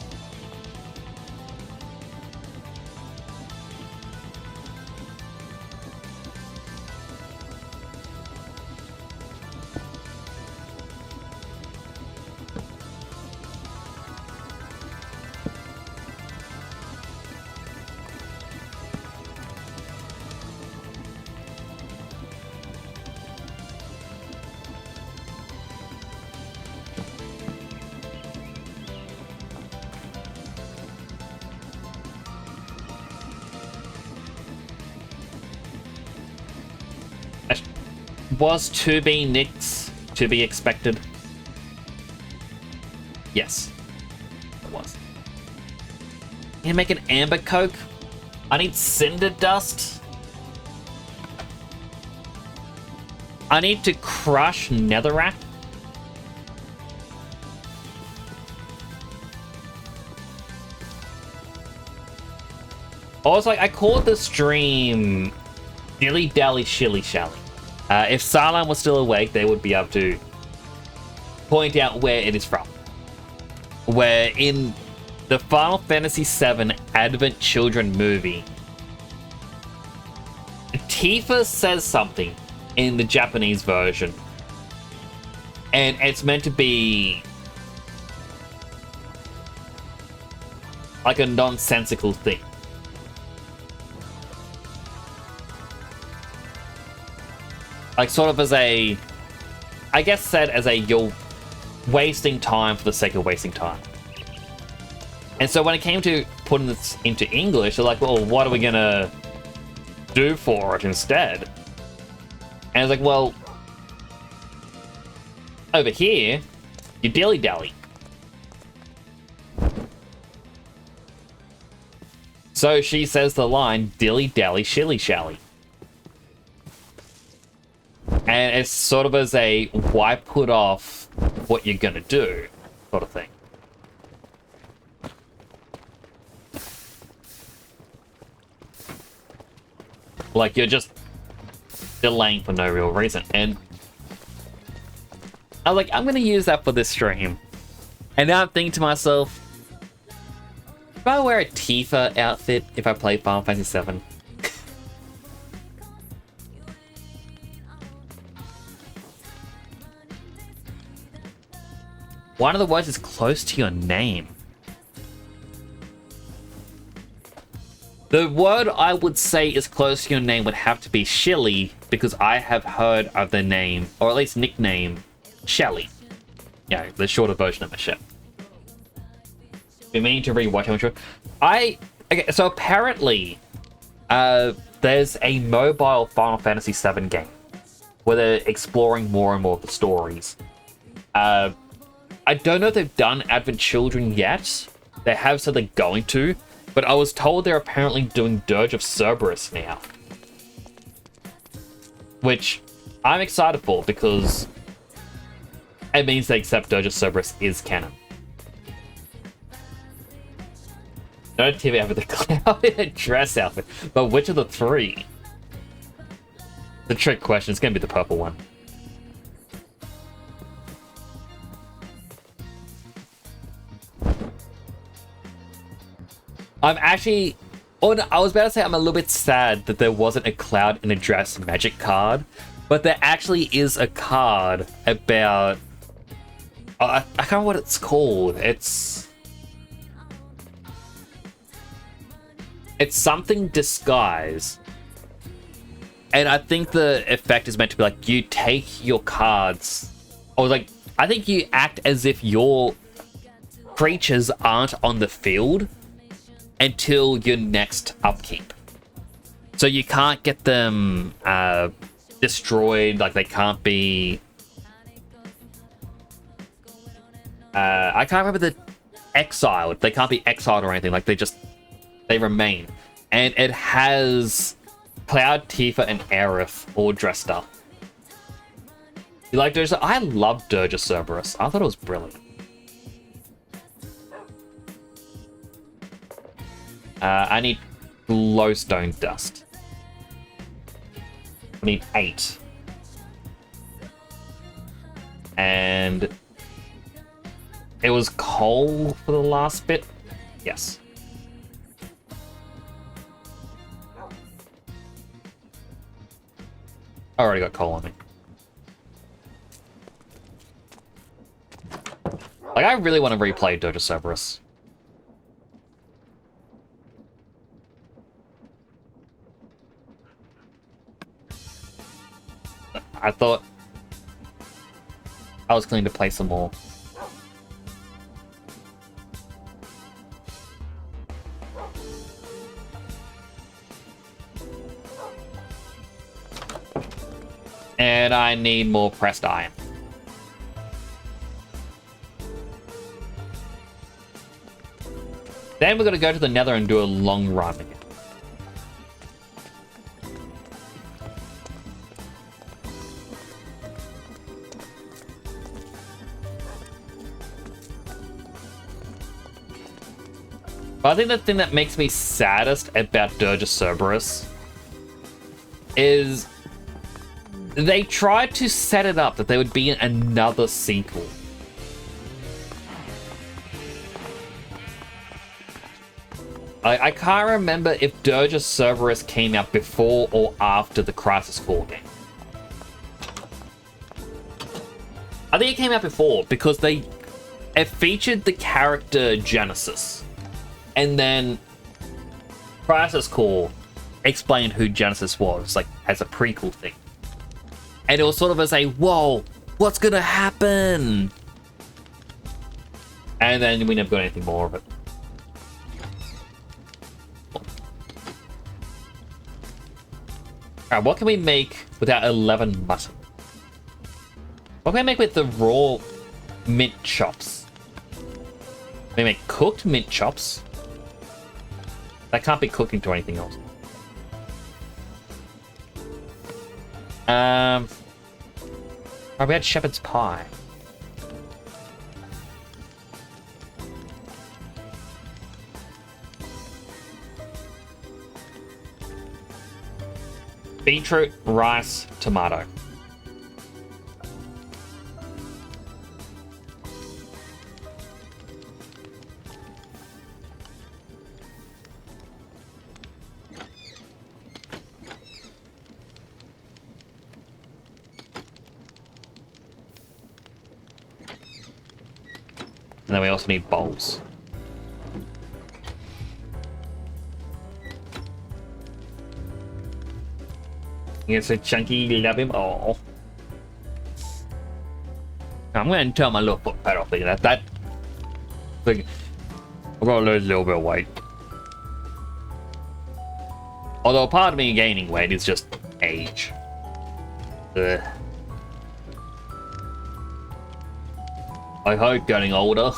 [SPEAKER 2] Was 2B Nix to be expected? Yes, it was. Can you make an amber coke? I need cinder dust. I need to crush netherrack. Also, I called the stream Dilly, Shilly, Shally. If Salam was still awake, they would be able to point out where it is from. Where in the Final Fantasy VII Advent Children movie, Tifa says something in the Japanese version, and it's meant to be like a nonsensical thing. Like, sort of as a, I guess said as a, you're wasting time for the sake of wasting time. And so when it came to putting this into English, they're like, well, what are we gonna do for it instead? And it's like, well, over here, you dilly-dally. So she says the line, dilly-dally, shilly-shally. And it's sort of as a, why put off what you're gonna do, sort of thing. Like, you're just delaying for no real reason. And I was like, I'm gonna use that for this stream. And now I'm thinking to myself, if I wear a Tifa outfit if I play Final Fantasy VII? One of the words is close to your name. The word I would say is close to your name would have to be Shilly, because I have heard of the name, or at least nickname, Shally. Yeah, the shorter version of Michelle. Been meaning to rewatch, I'm sure. Okay, so apparently, there's a mobile Final Fantasy VII game where they're exploring more and more of the stories. I don't know if they've done Advent Children yet. They have said they're going to, But I was told they're apparently doing Dirge of Cerberus now. Which I'm excited for because it means they accept Dirge of Cerberus is canon. No TV ever the cloud in a dress outfit, but which of the three? The trick question, it's gonna be the purple one. I'm actually... Oh, no, I was about to say I'm a little bit sad that there wasn't a Cloud in a Dress magic card, but there actually is a card about... I can't remember what it's called. It's something disguise. And I think the effect is meant to be like, you take your cards... Or like, I think you act as if your creatures aren't on the field until your next upkeep. So you can't get them destroyed, like they can't be... I can't remember the exiled. They can't be exiled or anything, like they remain. And it has Cloud, Tifa, and Aerith all dressed up. You like Dirge? I love Dirge of Cerberus. I thought it was brilliant. I need glowstone dust. I need 8. And it was coal for the last bit. Yes. I already got coal on me. Like, I really want to replay Dirge of Cerberus. I thought I was going to play some more. And I need more pressed iron. Then we're going to go to the Nether and do a long run again. But I think the thing that makes me saddest about Dirge of Cerberus is they tried to set it up that there would be another sequel. I can't remember if Dirge of Cerberus came out before or after the Crisis Core game. I think it came out before because it featured the character Genesis. And then Crisis Core explained who Genesis was, like, as a prequel thing. And it was sort of as a, whoa, what's gonna happen? And then we never got anything more of it. Alright, what can we make without 11 mutton? What can we make with the raw mint chops? We make cooked mint chops. That can't be cooked into anything else. Oh, we had shepherd's pie. Beetroot, rice, tomato. And then we also need bowls. You're so chunky, love him all. I'm going to turn my little foot pad off. Look at that. I've got to lose a little bit of weight. Although part of me gaining weight is just age. Ugh. I hope getting older.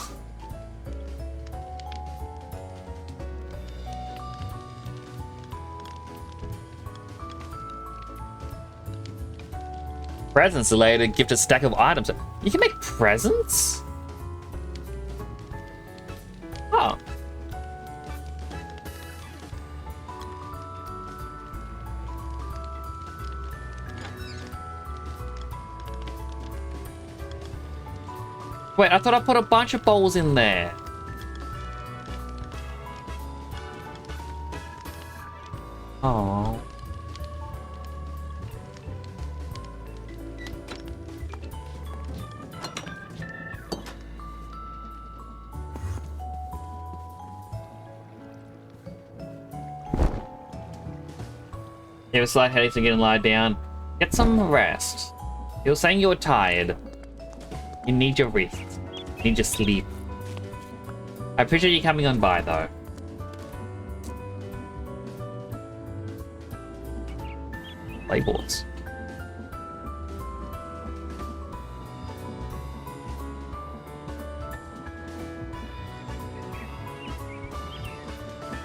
[SPEAKER 2] Presents later, gift a stack of items. You can make presents? Oh. Wait, I thought I put a bunch of bowls in there. Oh. You have a slight headache, so get and lie down. Get some rest. You were saying you were tired. You need your rest. You need your sleep. I appreciate you coming on by, though. Playboards.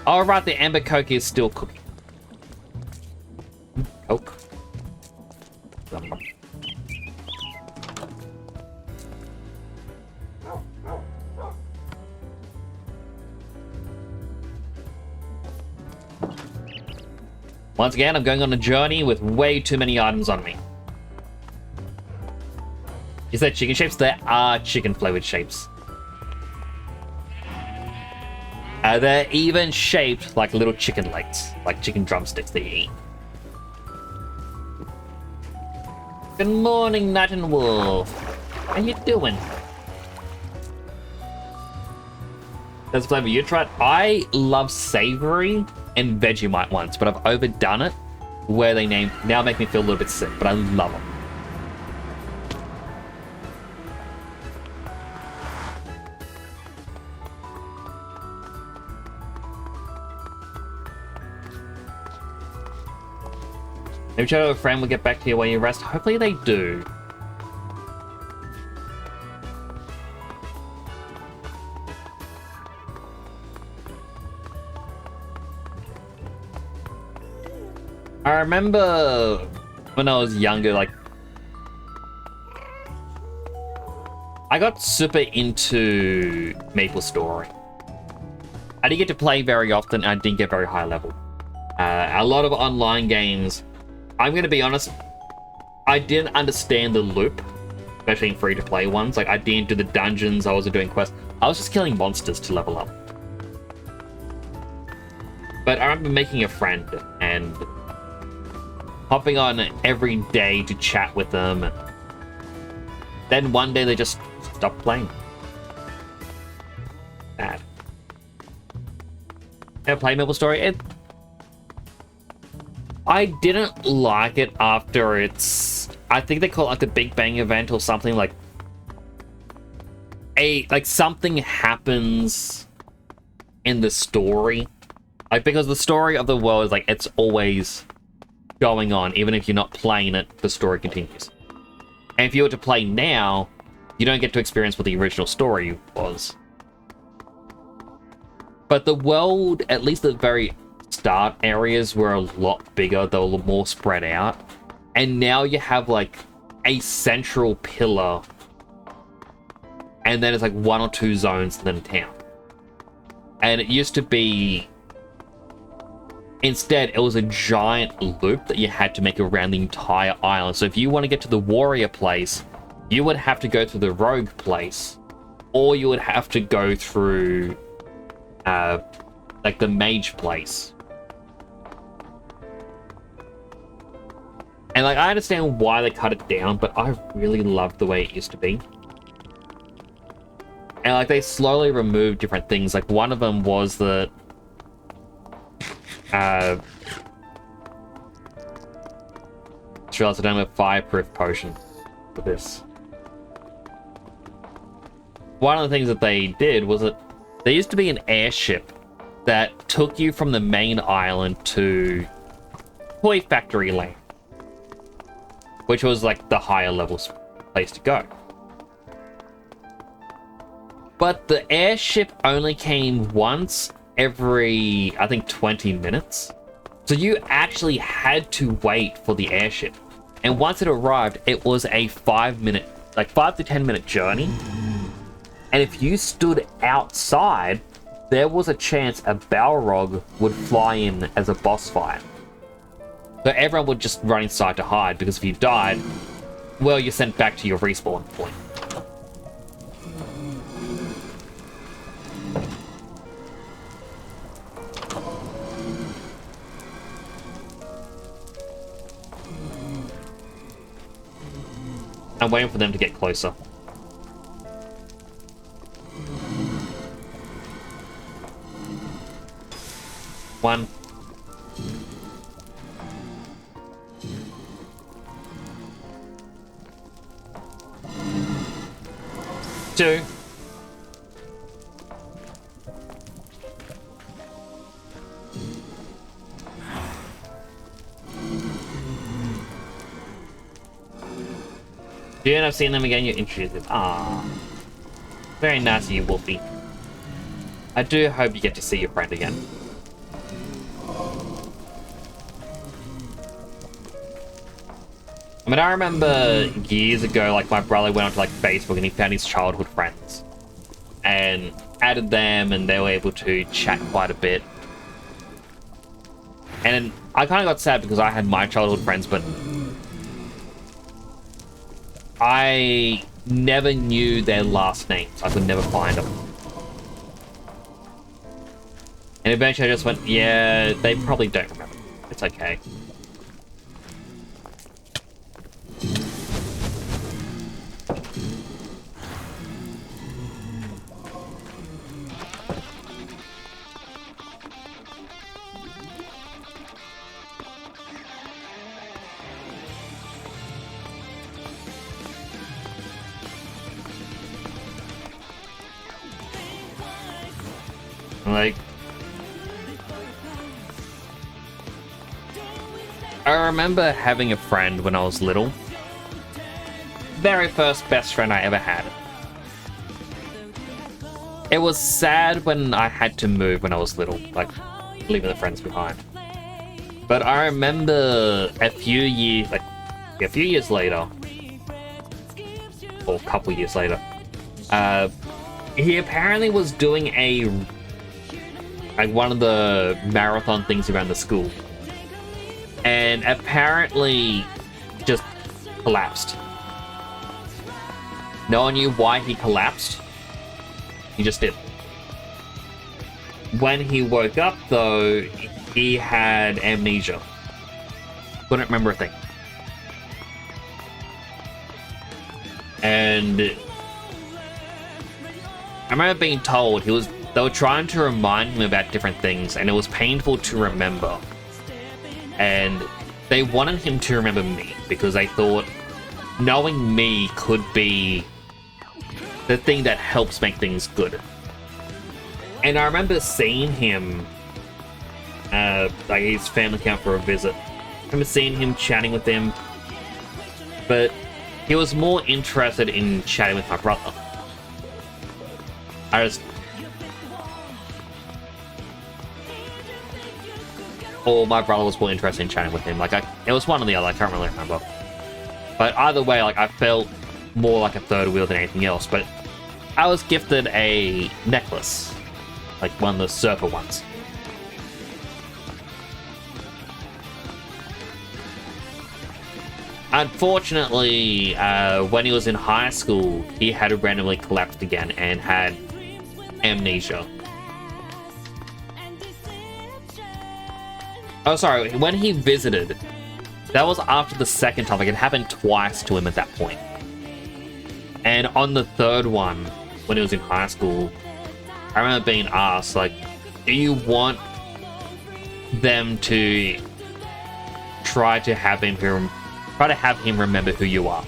[SPEAKER 2] Oh, right, the Amber Coke is still cooking. Coke. Once again, I'm going on a journey with way too many items on me. You said chicken shapes? There are chicken flavored shapes. They're even shaped like little chicken legs, like chicken drumsticks that you eat. Good morning, Night and Wolf. How you doing? That's a flavor you tried. I love savory and Vegemite ones, but I've overdone it where they now make me feel a little bit sick, but I love them. Maybe try to have a friend will get back to you while you rest. Hopefully they do. I remember when I was younger, like, I got super into MapleStory. I didn't get to play very often, I didn't get very high level. A lot of online games, I'm going to be honest, I didn't understand the loop, especially in free-to-play ones. Like, I didn't do the dungeons, I wasn't doing quests. I was just killing monsters to level up. But I remember making a friend and hopping on every day to chat with them. Then one day they just stopped playing. Bad. Ever play MapleStory? I didn't like it after it's... I think they call it like the Big Bang event or something. Like something happens in the story. Like, because the story of the world is like, it's always going on. Even if you're not playing it, the story continues. And if you were to play now, you don't get to experience what the original story was. But the world, at least the very start areas, were a lot bigger. They were more spread out. And now you have like a central pillar. And then it's like one or two zones in the town. And it used to be... Instead, it was a giant loop that you had to make around the entire island. So if you want to get to the warrior place, you would have to go through the rogue place. Or you would have to go through, like, the mage place. And, like, I understand why they cut it down, but I really loved the way it used to be. And, like, they slowly removed different things. Like, one of them was that... Realized I don't have a fireproof potion for this. One of the things that they did was that there used to be an airship that took you from the main island to Toy Factory Land, which was like the higher level place to go. But the airship only came once every, I think, 20 minutes. So you actually had to wait for the airship. And once it arrived, it was a 5 to 10 minute journey. And if you stood outside, there was a chance a Balrog would fly in as a boss fight. So everyone would just run inside to hide, because if you died, well, you're sent back to your respawn point. I'm waiting for them to get closer. One. Two. Do you end up seeing them again? You're interested. Ah, very nice of you, Wolfie. I do hope you get to see your friend again. I mean, I remember years ago, like, my brother went onto, like, Facebook and he found his childhood friends. And added them, and they were able to chat quite a bit. And I kind of got sad because I had my childhood friends, but I never knew their last names. I could never find them. And eventually I just went, yeah, they probably don't remember. It's okay. Like, I remember having a friend when I was little. Very first best friend I ever had. It was sad when I had to move when I was little, like leaving the friends behind. But I remember a few years later, or a couple years later, he apparently was doing one of the marathon things around the school, and apparently just collapsed. No one knew why he collapsed. He just did. When he woke up, though, he had amnesia. Couldn't remember a thing. And I remember being told they were trying to remind him about different things, and it was painful to remember. And they wanted him to remember me, because they thought knowing me could be the thing that helps make things good. And I remember seeing him, like his family came out for a visit. I remember seeing him chatting with them, but he was more interested in chatting with my brother. Or my brother was more interested in chatting with him. Like, it was one or the other, I can't really remember. But either way, like, I felt more like a third wheel than anything else. But I was gifted a necklace, like one of the surfer ones. Unfortunately, when he was in high school, he had randomly collapsed again and had amnesia. Oh, sorry, when he visited, that was after the second time. Like, it happened twice to him at that point. And on the third one, when he was in high school, I remember being asked, like, do you want them to try to have him remember who you are?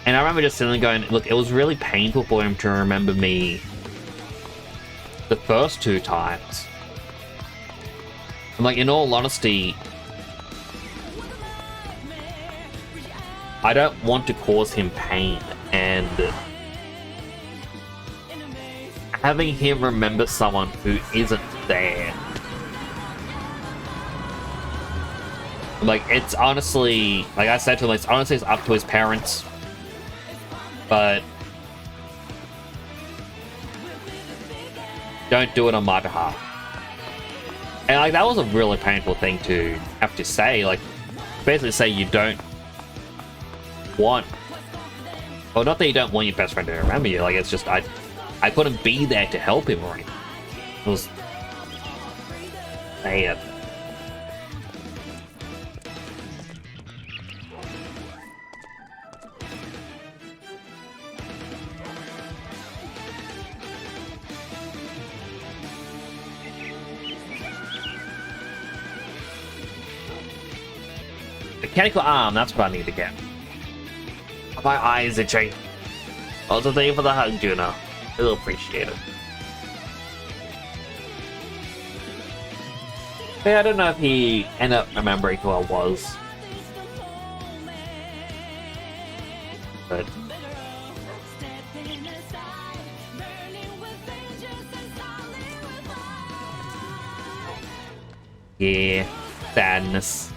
[SPEAKER 2] And I remember just sitting there going, look, it was really painful for him to remember me the first two times. And, like, in all honesty, I don't want to cause him pain, and having him remember someone who isn't there Like, it's honestly, like I said to him, it's up to his parents. But don't do it on my behalf. And like, that was a really painful thing to have to say. Like, basically say you don't want, well, not that you don't want your best friend to remember you. Like, it's just I couldn't be there to help him or anything. It was bad. Mechanical arm, that's what I need to get. My eyes itching. Also, thank you for the hug, Juno. I will appreciate it. But I don't know if he ended up remembering who I was. But yeah, sadness.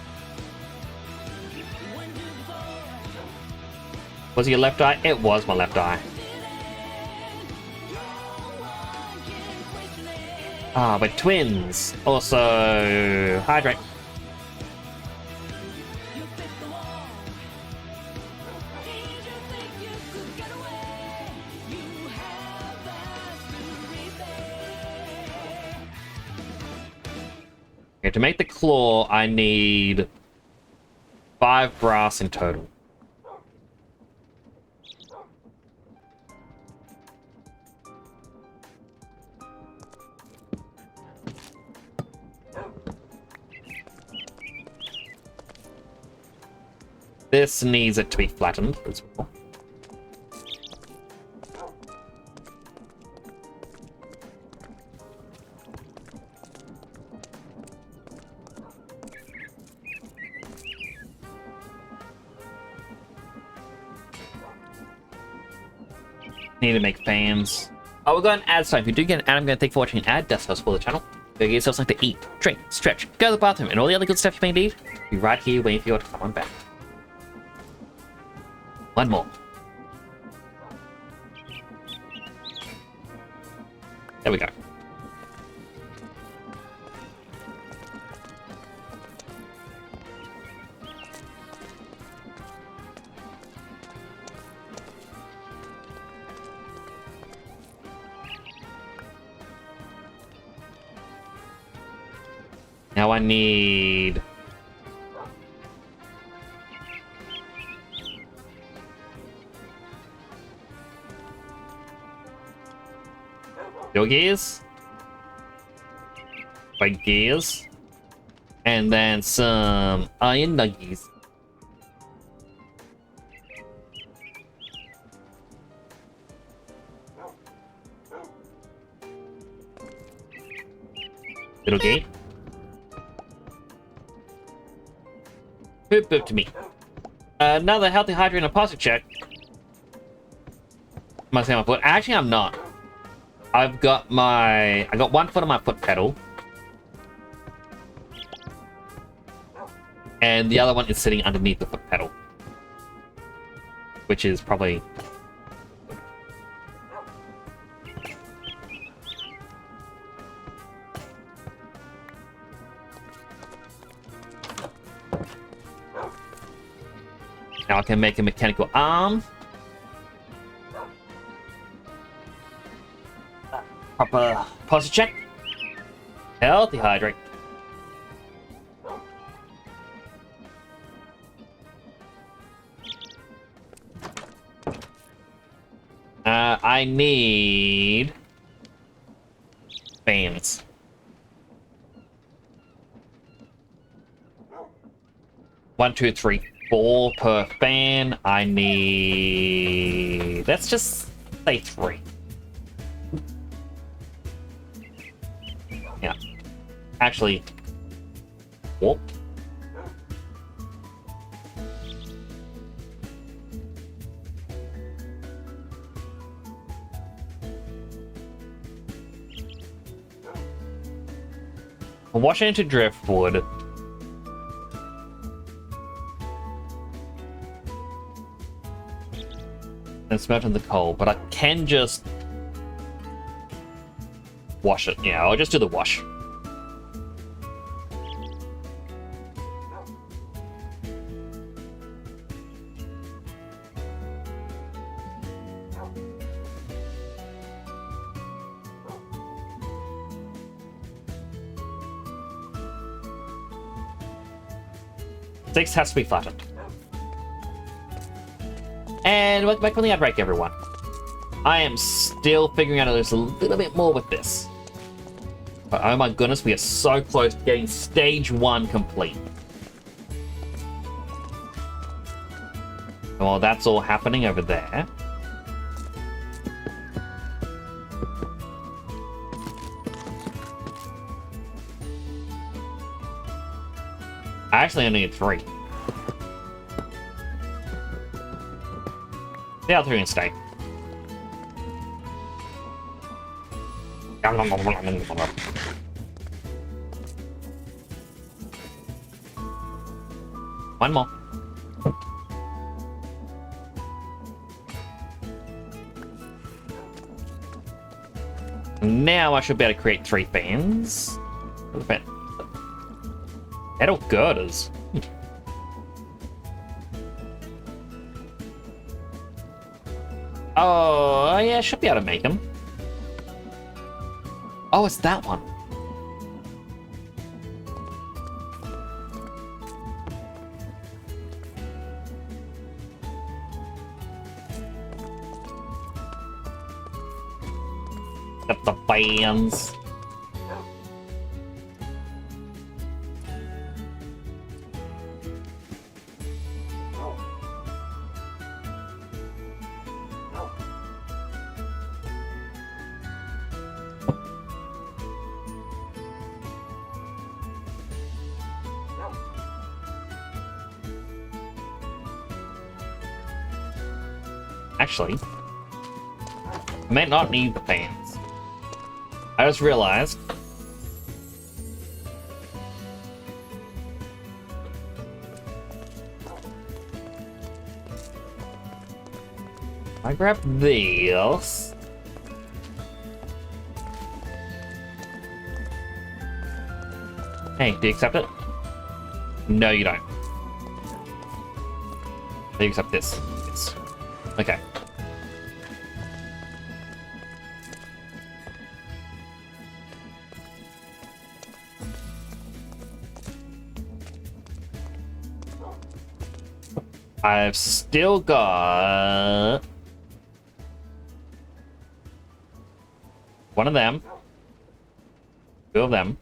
[SPEAKER 2] Was it your left eye? It was my left eye. Ah, we're twins. Also, hydrate. Okay, to make the claw, I need 5 brass in total. This needs it to be flattened as well. Need to make fans. Oh, we're going to add stuff. If you do get an ad, I'm going to thank you for watching an ad. That's us for the channel. Go get yourself something to eat, drink, stretch, go to the bathroom, and all the other good stuff you may need. Be right here waiting for you to come on back. One more. There we go. Now I need... Steel gears, white gears, and then some iron nuggies. Little gate. Boop boop to me. Another healthy hydrate and a posture check. Am I saying my foot? Actually, I'm not. I got one foot on my foot pedal. And the other one is sitting underneath the foot pedal. Which is probably... Now I can make a mechanical arm. Proper posture check. Healthy hydrate. I need fans. One, two, three, 4 per fan. I need... Let's just say 3. Yeah. Actually... 4. Wash it into driftwood. and smelt in the coal, but I can just wash it. Yeah, I'll just do the wash. Six has to be flattened. And welcome back from the ad break, everyone. I am still figuring out a little bit more with this. But oh my goodness, we are so close to getting stage 1 complete. Well, that's all happening over there. I actually only need 3. The other 3 can stay. One more. Now I should be able to create 3 fans. Metal girders. Oh, yeah, I should be able to make them. Oh, it's that one. Got the fans. Actually, I may not need the fans. I just realized I grab this. Hey, do you accept it? No, you don't. Do you accept this? Yes. Okay. I've still got one of them, 2 of them.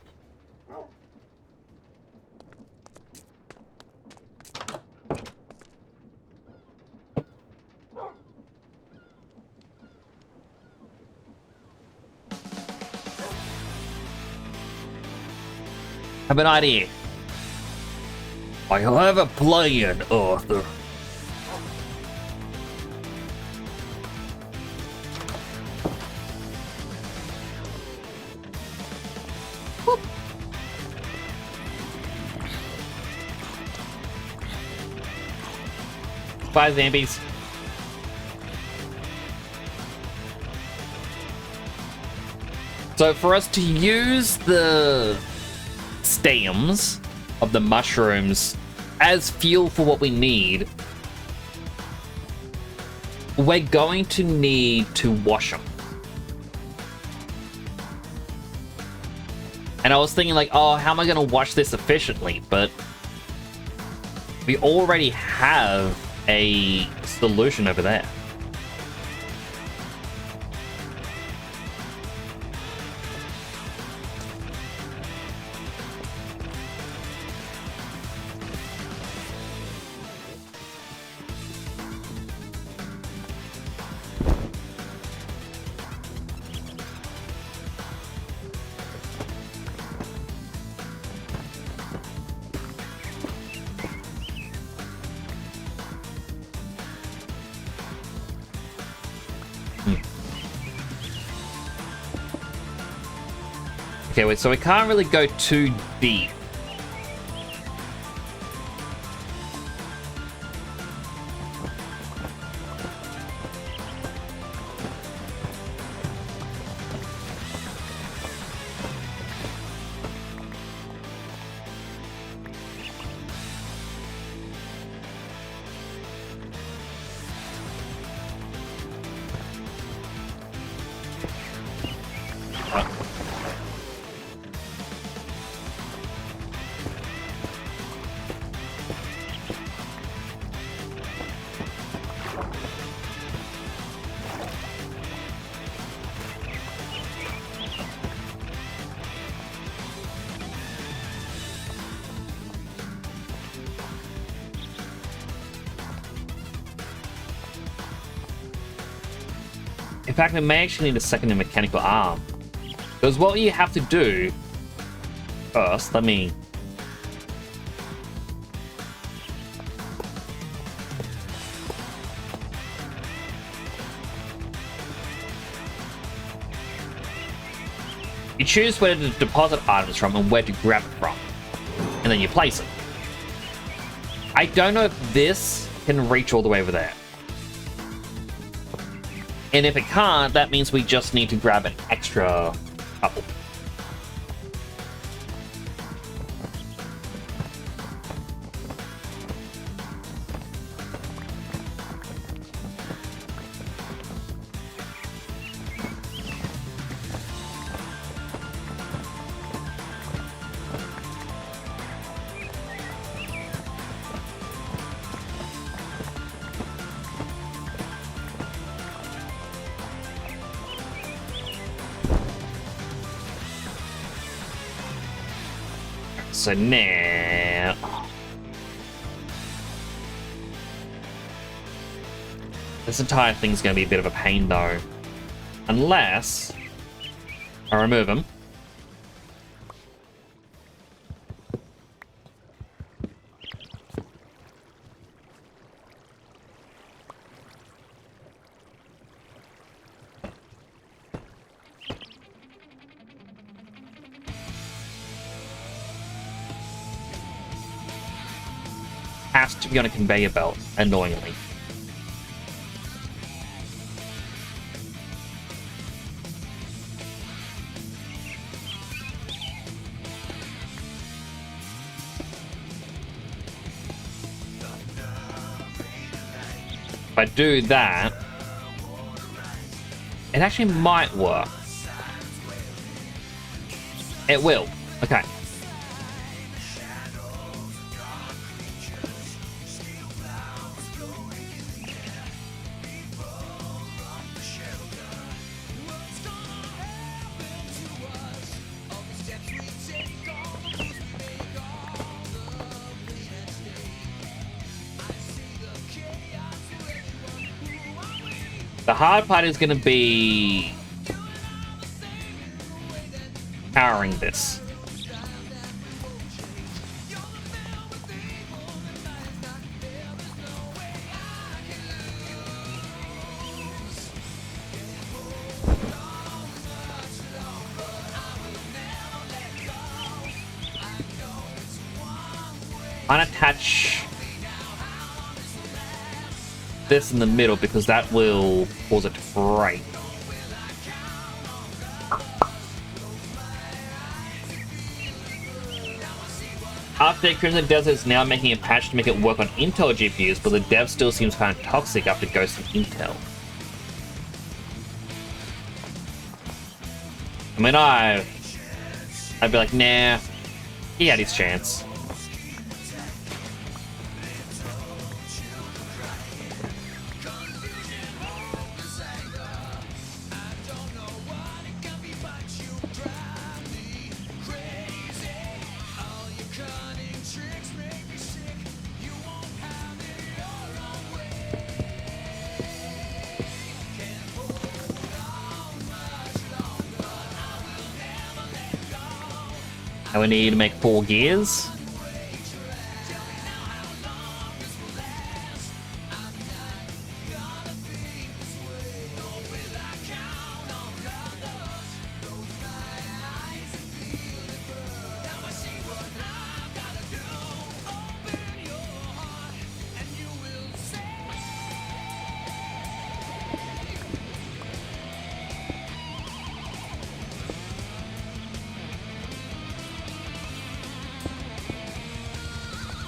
[SPEAKER 2] Have an idea. I have a plan, Arthur. Whoop. 5 zombies. So for us to use the stems of the mushrooms as fuel for what we need, we're going to need to wash them. And I was thinking like, oh, how am I going to wash this efficiently? But we already have a solution over there. Okay, wait, so we can't really go too deep. In fact, we may actually need a second mechanical arm. Because what you have to do first, let me... You choose where to deposit items from and where to grab it from. And then you place it. I don't know if this can reach all the way over there. And if it can't, that means we just need to grab an extra couple. So now... This entire thing's going to be a bit of a pain, though. Unless... I remove them. Has to be on a conveyor belt, annoyingly. If I do that, it actually might work. It will. Okay. The hard part is going to be powering this. Unattach this in the middle because that will cause it to break. Update Crimson Desert is now making a patch to make it work on Intel GPUs, but the dev still seems kind of toxic after Ghost of Intel. I mean, I'd be like, nah, he had his chance. And we need to make 4 gears.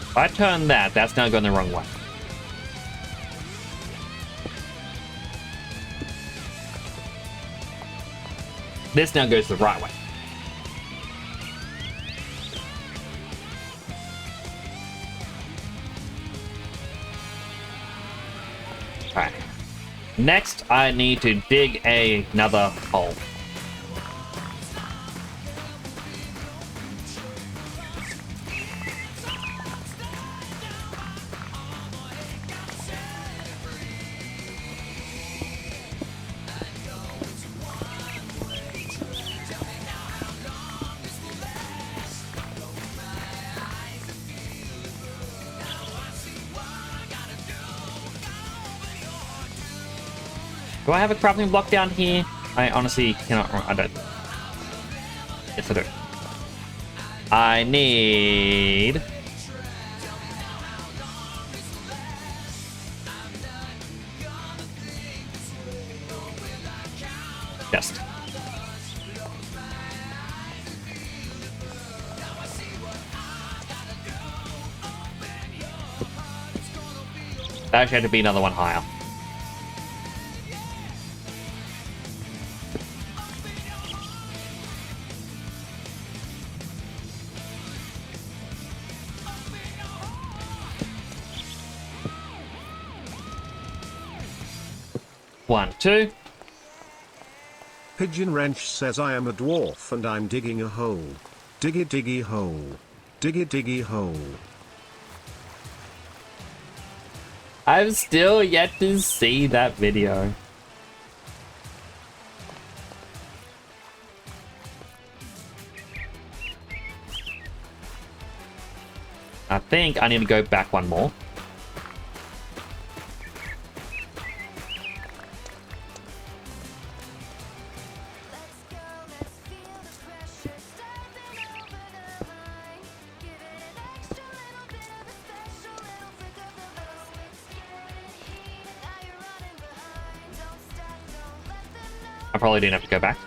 [SPEAKER 2] If I turn that, that's now going the wrong way. This now goes the right way. Alright. Next, I need to dig another hole. Do I have a crafting block down here? I honestly cannot. I don't. Yes, I do. I need. Chest. That actually had to be another one higher. One, two.
[SPEAKER 3] Pigeon Wrench says I am a dwarf and I'm digging a hole. Diggy diggy hole. Diggy diggy hole.
[SPEAKER 2] I've still yet to see that video. I think I need to go back one more. I probably didn't have to go back.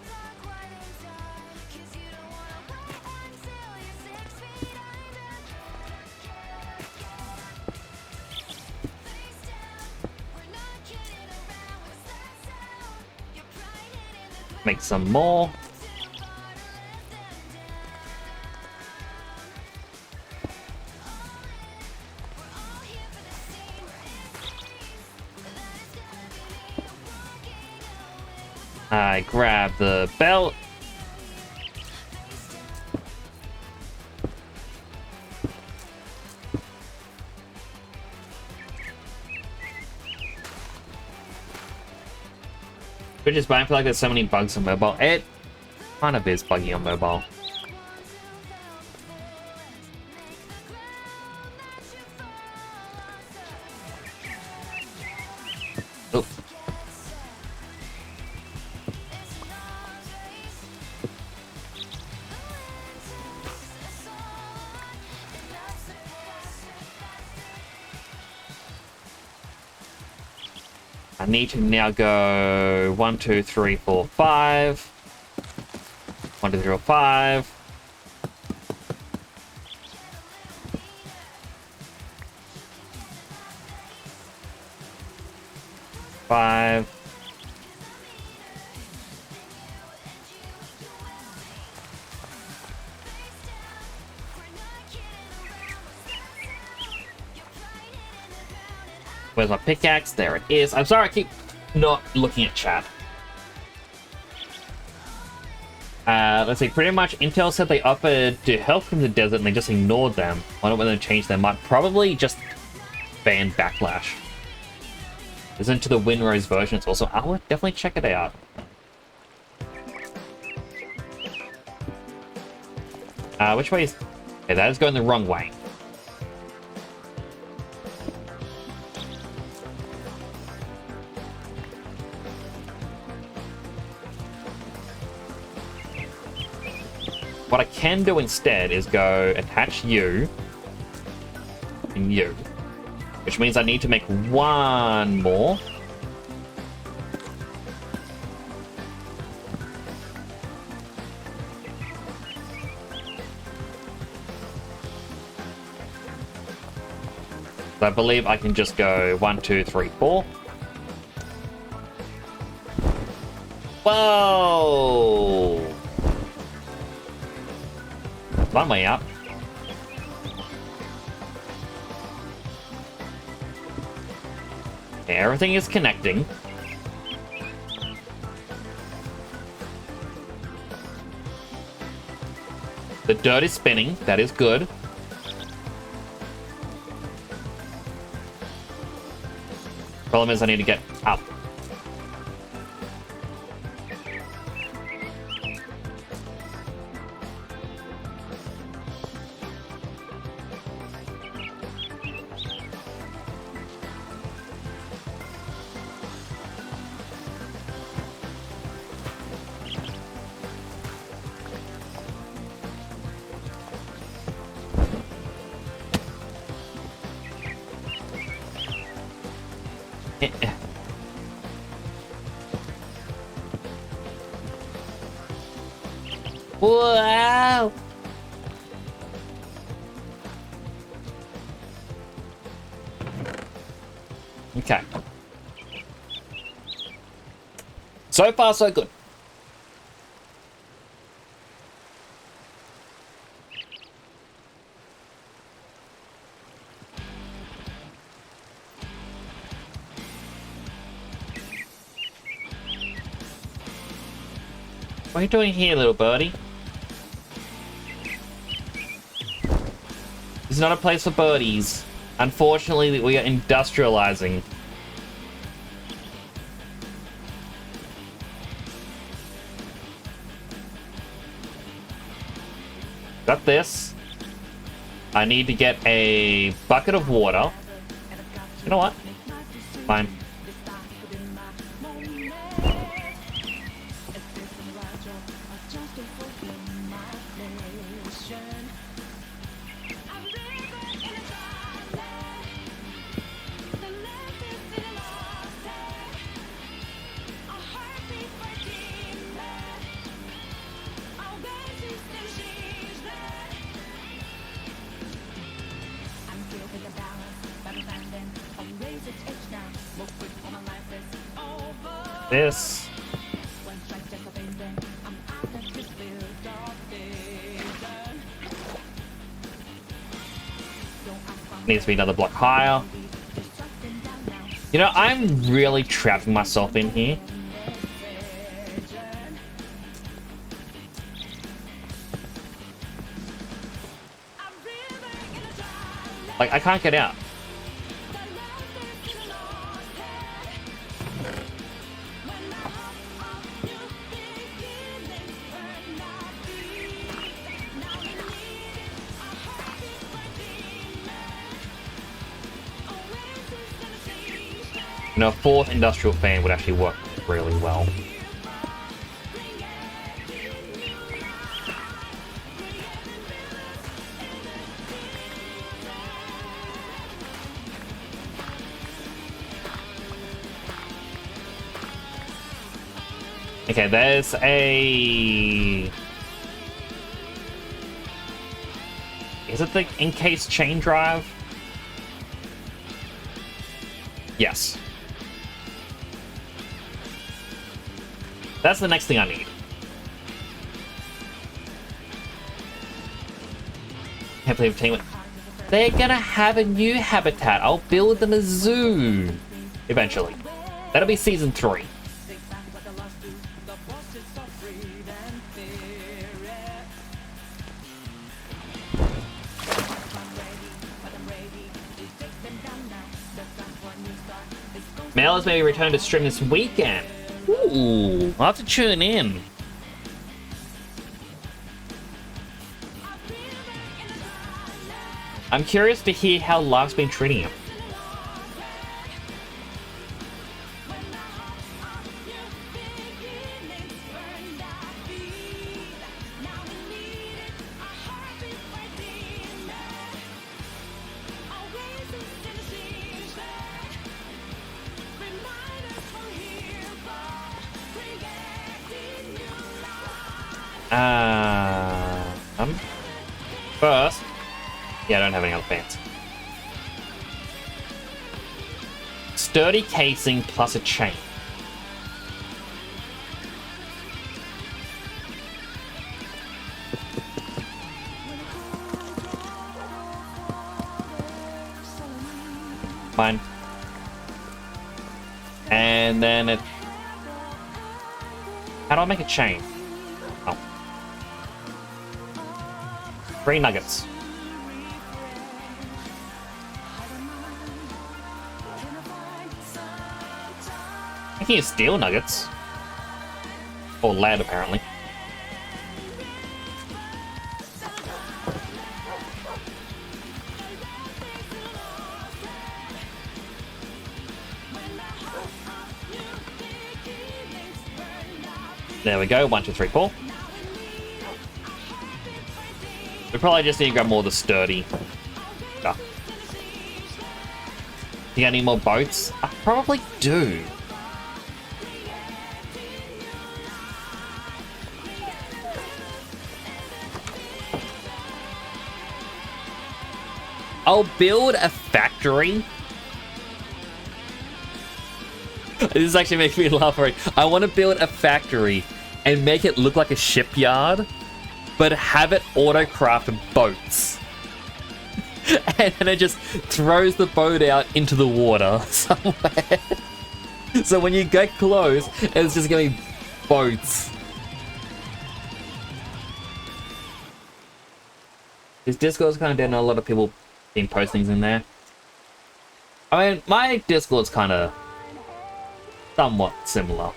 [SPEAKER 2] Make some more. I grab the belt. Which is fine. I feel like there's so many bugs on mobile. It kind of is buggy on mobile. Oh. I need to now go 1, 2, 3, 4, 5. 1, 2, 3, 4, 5. 5. Where's my pickaxe? There it is. I'm sorry I keep not looking at chat. Let's see, pretty much Intel said they offered to help from the desert and they just ignored them. I don't know whether they changed their mind. Probably just ban Backlash. Listen to the Winrose version. It's also, I would definitely check it out. Which way is... Okay, that is going the wrong way. What I can do instead is go attach you and you, which means I need to make one more. So I believe I can just go 1, 2, 3, 4. Whoa! One way up. Everything is connecting. The dirt is spinning. That is good. Problem is I need to get up. Wow. Okay. So far, so good. What are you doing here, little birdie? This is not a place for birdies. Unfortunately, we are industrializing. Got this. I need to get a bucket of water. You know what? Fine. This. Needs to be another block higher. You know, I'm really trapping myself in here. Like, I can't get out. You know, a fourth industrial fan would actually work really well. Okay, there's a... Is it the encased chain drive? Yes. That's the next thing I need. Can't believe team it. They're gonna have a new habitat. I'll build them a zoo. Eventually. That'll be season 3. Mel has maybe returned to stream this weekend. Ooh, I'll have to tune in. I'm curious to hear how life's been treating him. First, yeah, I don't have any other fans. Sturdy casing plus a chain. Fine. And then it... How do I make a chain? Oh. 3 nuggets. I can use steel nuggets. Or lead, apparently. There we go, 1, 2, 3, 4. We probably just need to grab more of the sturdy stuff. Do you got any more boats? I probably do. I'll build a factory. This actually makes me laugh. Right? I want to build a factory and make it look like a shipyard, but have it auto-craft boats. And then it just throws the boat out into the water somewhere. So when you get close, it's just going to be boats. This Discord's kind of dead, and a lot of people been postings in there. I mean, my Discord's kind of somewhat similar,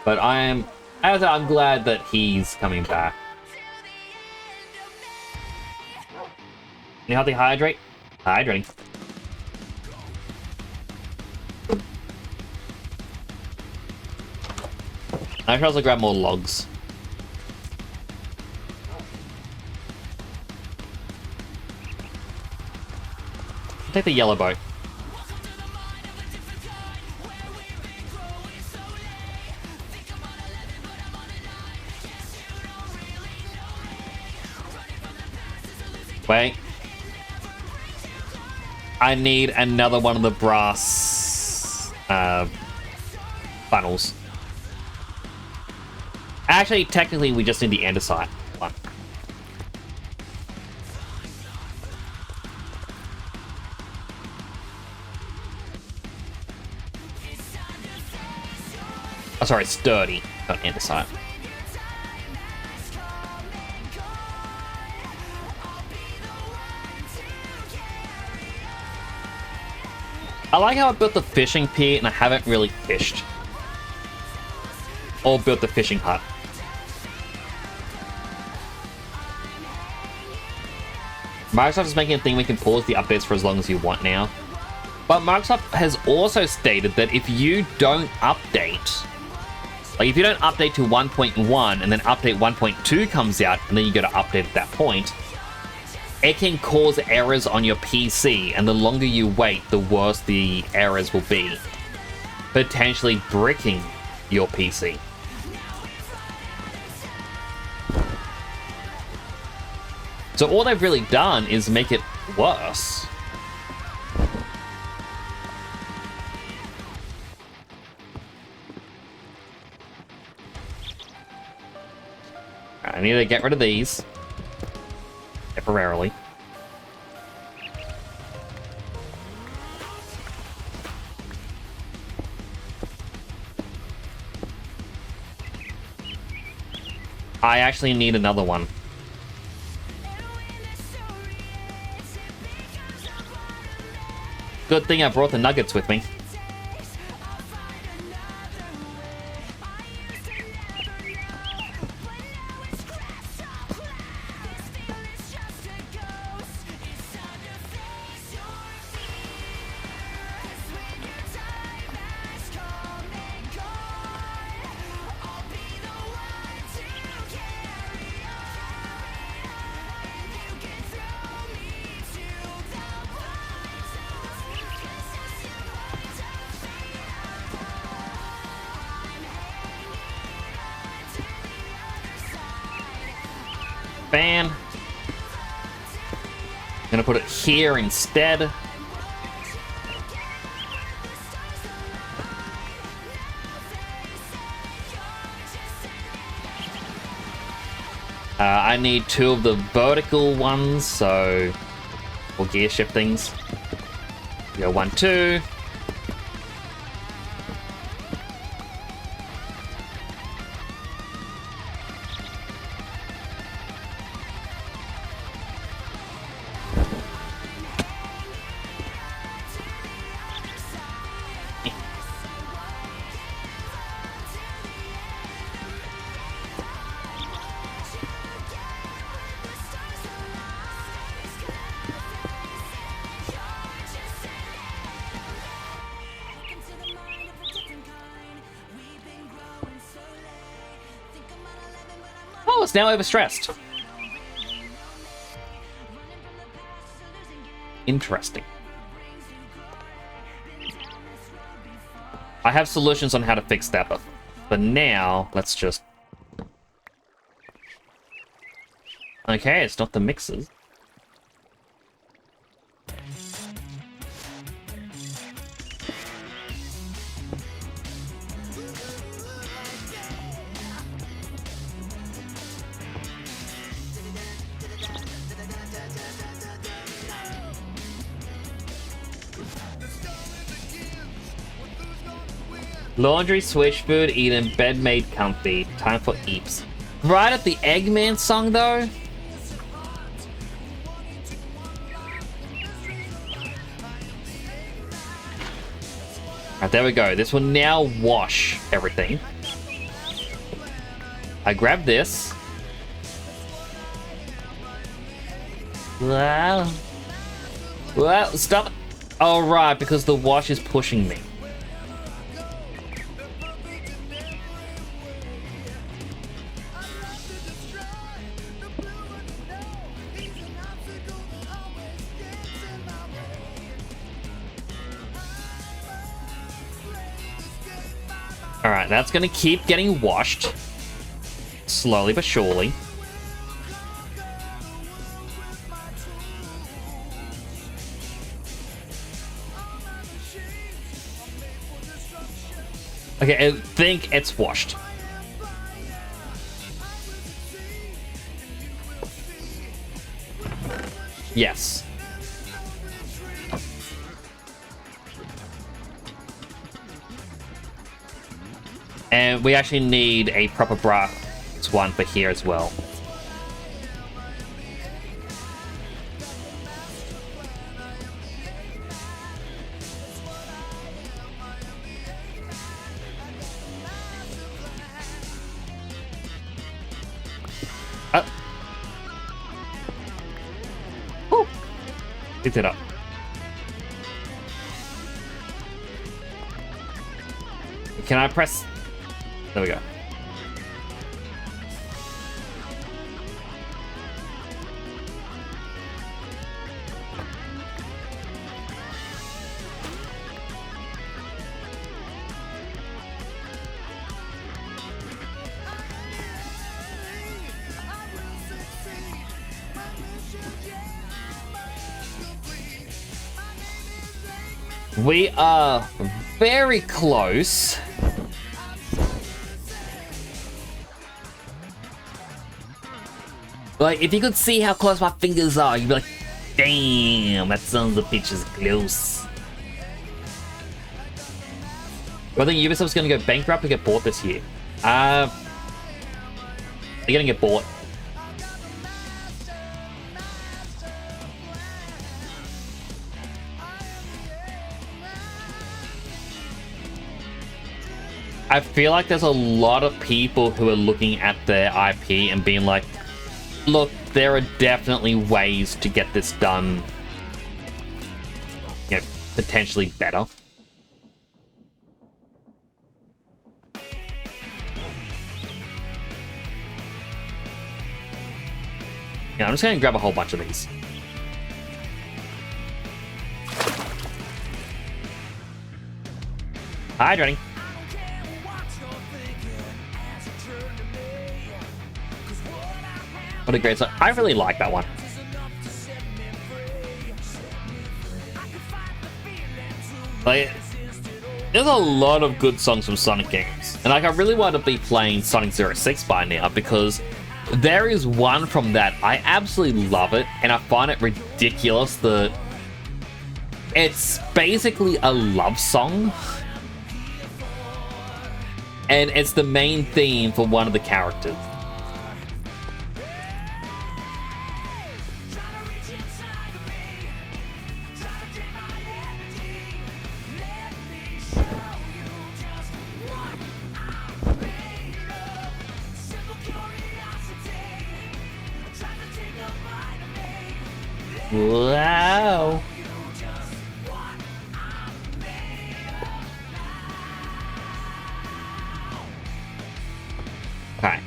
[SPEAKER 2] but I'm glad that he's coming back. Any healthy hydrate? Hydrating. I should also grab more logs. Take the yellow boat. Wait. I need another one of the brass funnels. Actually, technically, we just need the andesite one. Oh, sorry, sturdy, not andesite. I like how I built the fishing pier and I haven't really fished. Or built the fishing hut. Microsoft is making a thing we can pause the updates for as long as you want now. But Microsoft has also stated that if you don't update, like if you don't update to 1.1 and then update 1.2 comes out and then you go to update at that point, it can cause errors on your PC, and the longer you wait, the worse the errors will be, potentially bricking your PC. So all they've really done is make it worse. I need to get rid of these. Temporarily. I actually need another one. Good thing I brought the nuggets with me. Fan. I'm gonna put it here instead. I need 2 of the vertical ones, so we'll gear shift things. Go 1, 2. Oh, it's now overstressed. Interesting. I have solutions on how to fix that, but for now, let's just... Okay, it's not the mixers. Laundry, switch food, eaten, bed made comfy. Time for eeps. Right at the Eggman song, though? Alright, there we go. This will now wash everything. I grab this. Wow. Well, stop. Oh, right, because the wash is pushing me. Alright, that's gonna keep getting washed. Slowly but surely. Okay, I think it's washed. Yes. And we actually need a proper brass one for here as well. Woo! Picked it up. Can I press? There we go. We are very close. Like, if you could see how close my fingers are, you'd be like, damn, that son of a bitch is close. I think Ubisoft's gonna go bankrupt or get bought this year. They're gonna get bought. I feel like there's a lot of people who are looking at their IP and being like, look, there are definitely ways to get this done, you know, potentially better. Yeah, I'm just gonna grab a whole bunch of these. Hi, Johnny. What a great song. I really like that one. Like, there's a lot of good songs from Sonic games. And like, I really want to be playing Sonic 06 by now because there is one from that. I absolutely love it. And I find it ridiculous that it's basically a love song. And it's the main theme for one of the characters. Wow. Okay.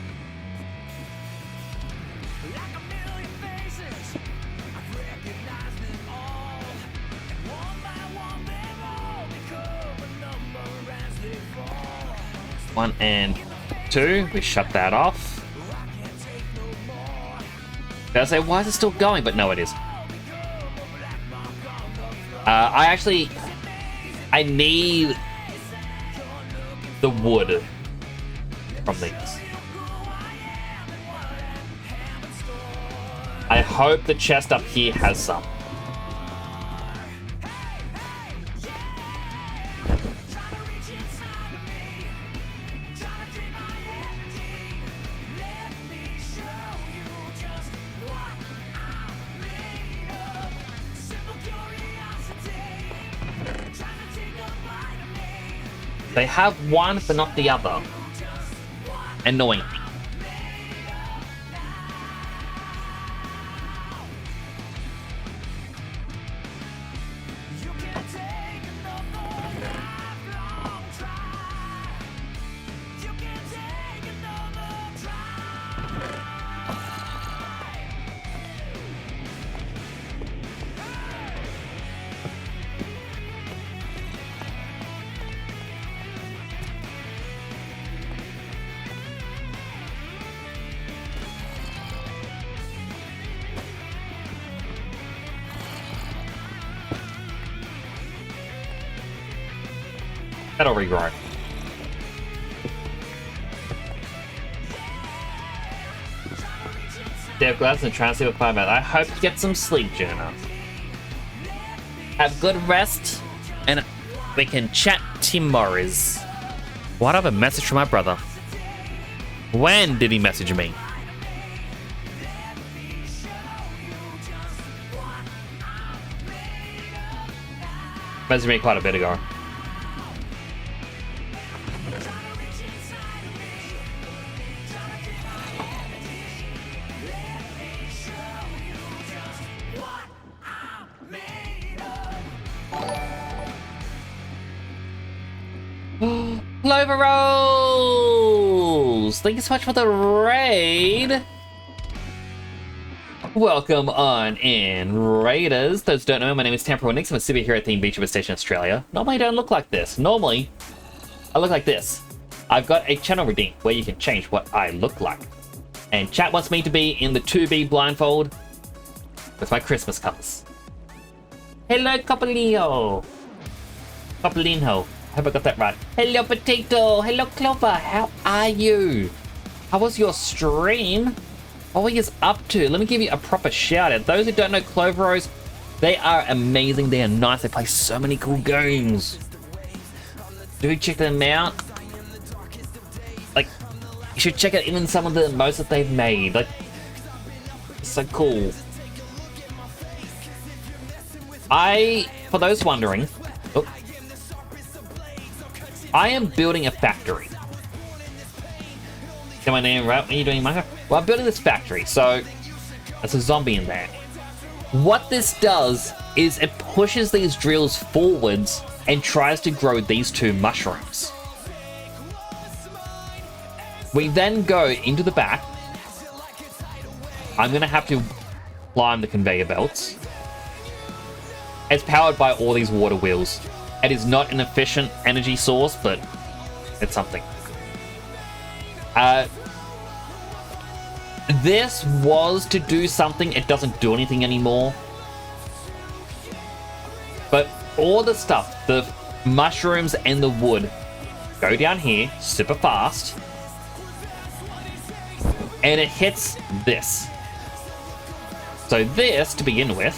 [SPEAKER 2] 1 and 2. We shut that off. I say, why is it still going? But no, it is. I need the wood from these. I hope the chest up here has some. They have one, but not the other. Annoying. That'll regrow. Dev Glass and trying to see what 5 minutes. I hope you get some sleep, Jenna. Have good rest, and we can chat tomorrows. What other message from my brother? When did he message me? Messaged me quite a bit ago. Clover Rolls! Thank you so much for the raid! Welcome on in, Raiders. Those who don't know, my name is Temporal Nix. I'm a superhero themed VTuber station in Australia. Normally I don't look like this. Normally, I look like this. I've got a channel redeem where you can change what I look like. And chat wants me to be in the 2B blindfold with my Christmas colors. Hello, Coppolino! Coppolino. Hope I got that right. Hello, Potato. Hello, Clover. How are you? How was your stream? What were you up to? Let me give you a proper shout out. Those who don't know Clover Rose, they are amazing. They are nice. They play so many cool games. Do check them out. Like, you should check out even some of the most that they've made. Like, it's so cool. For those wondering, I am building a factory. Get my name right? What are you doing, Minecraft? Well, I'm building this factory, so there's a zombie in there. What this does is it pushes these drills forwards and tries to grow these 2 mushrooms. We then go into the back. I'm gonna have to climb the conveyor belts. It's powered by all these water wheels. It is not an efficient energy source, but it's something. This was to do something. It doesn't do anything anymore. But all the stuff, the mushrooms and the wood, go down here super fast. And it hits this. So this, to begin with,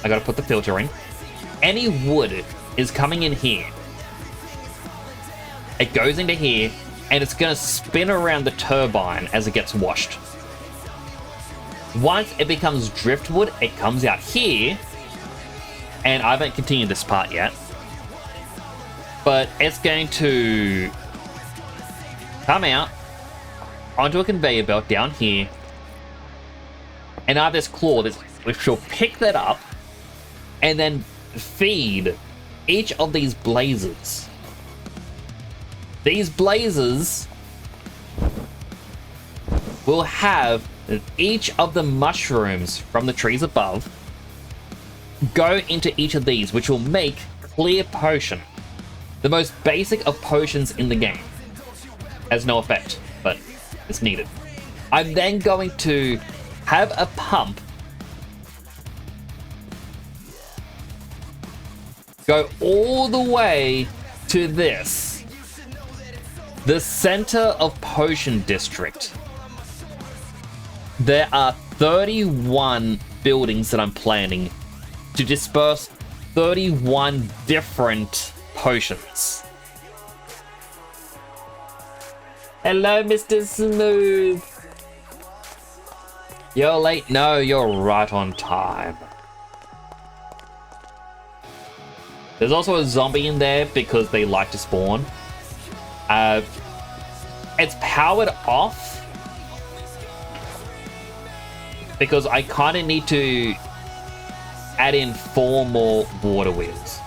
[SPEAKER 2] I gotta put the filter in. Any wood is coming in here. It goes into here, and it's gonna spin around the turbine as it gets washed. Once it becomes driftwood, it comes out here, and I haven't continued this part yet, but it's going to come out onto a conveyor belt down here, and I have this claw which will pick that up and then feed each of these blazes. These blazes will have each of the mushrooms from the trees above go into each of these, which will make clear potion. The most basic of potions in the game. Has no effect, but it's needed. I'm then going to have a pump. Go all the way to this. The center of Potion District. There are 31 buildings that I'm planning to disperse 31 different potions. Hello, Mr. Smooth. You're late? No, you're right on time. There's also a zombie in there because they like to spawn. It's powered off because I kind of need to add in 4 more water wheels.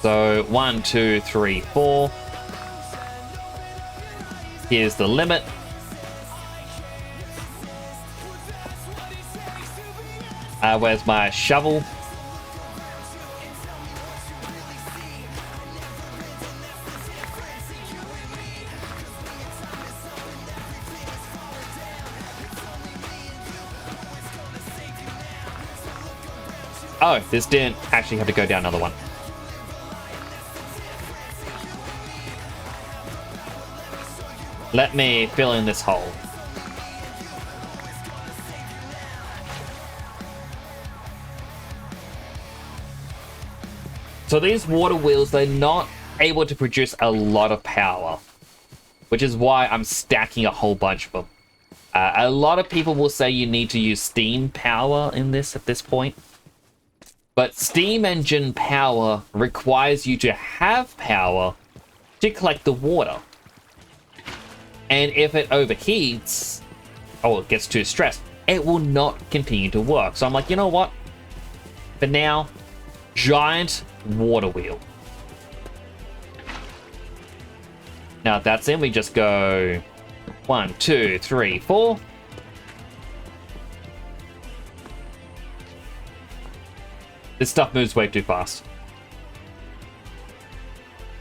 [SPEAKER 2] So 1, 2, 3, 4. Here's the limit. Where's my shovel? Oh, this didn't actually have to go down another one. Let me fill in this hole. So these water wheels, they're not able to produce a lot of power, which is why I'm stacking a whole bunch of them. A lot of people will say you need to use steam power in this at this point. But steam engine power requires you to have power to collect the water. And if it overheats, or it gets too stressed, it will not continue to work. So I'm like, you know what? For now, giant water wheel. Now if that's in, we just go 1, 2, 3, 4. This stuff moves way too fast.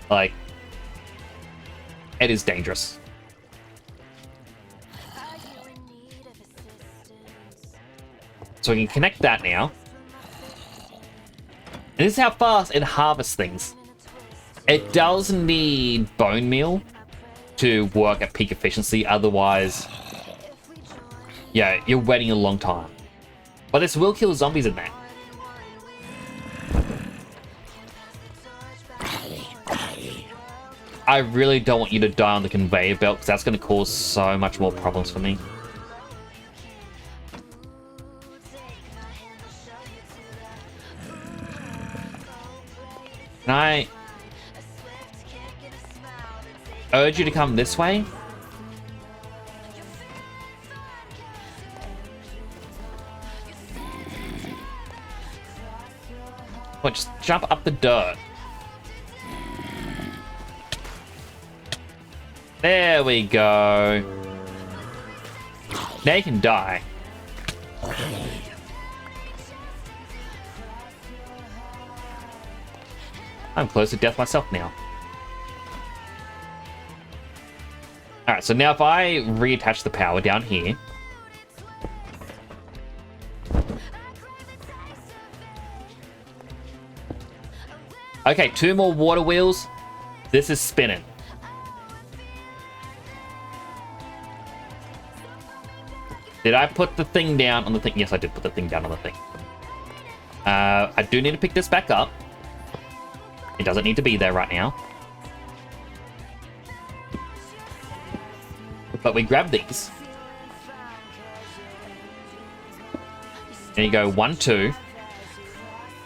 [SPEAKER 2] Like, it is dangerous. So we can connect that now. And this is how fast it harvests things. It does need bone meal to work at peak efficiency, otherwise, yeah, you're waiting a long time. But this will kill zombies in there. I really don't want you to die on the conveyor belt because that's going to cause so much more problems for me. Can I urge you to come this way? What, just jump up the dirt. There we go. Now you can die. I'm close to death myself now. Alright, so now if I reattach the power down here. Okay, 2 more water wheels. This is spinning. Did I put the thing down on the thing? Yes, I did put the thing down on the thing. I do need to pick this back up. It doesn't need to be there right now. But we grab these. And you go 1, 2.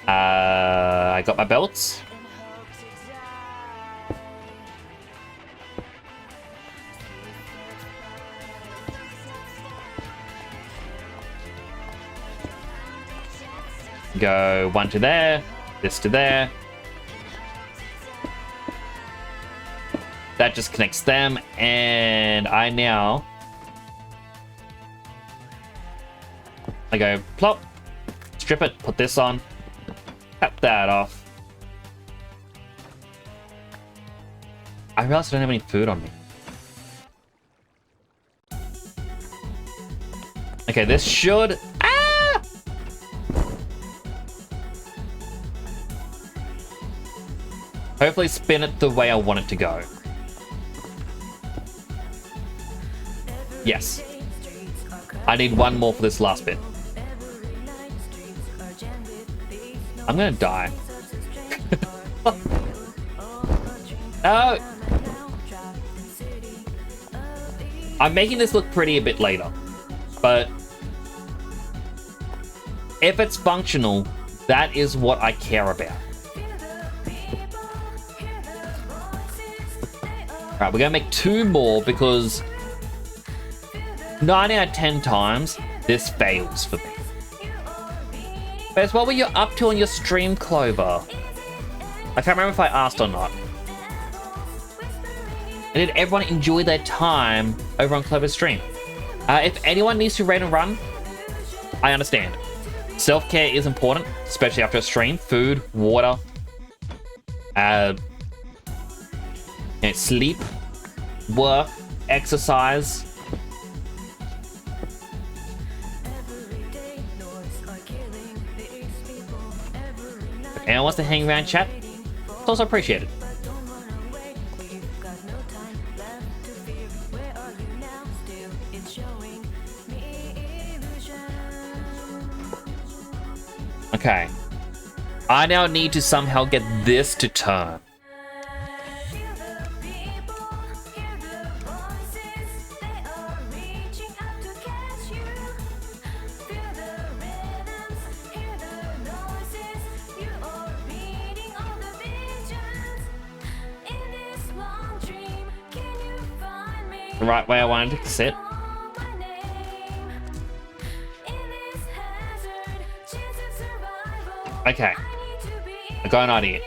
[SPEAKER 2] I got my belts. Go 1 to there, this to there. That just connects them, and I go plop, strip it, put this on, cut that off. I realized I don't have any food on me. Okay, this should... Ah! Hopefully spin it the way I want it to go. Yes. I need one more for this last bit. I'm gonna die. No! I'm making this look pretty a bit later. But if it's functional, that is what I care about. Alright, we're gonna make 2 more because 9 out of 10 times, this fails for me. But what were you up to on your stream, Clover? I can't remember if I asked or not. And did everyone enjoy their time over on Clover's stream? If anyone needs to raid and run, I understand. Self-care is important, especially after a stream. Food, water, sleep, work, exercise. If anyone wants to hang around chat, it's also appreciated. Okay. I now need to somehow get this to turn. The right way I wanted it to sit. Okay. I got an idea.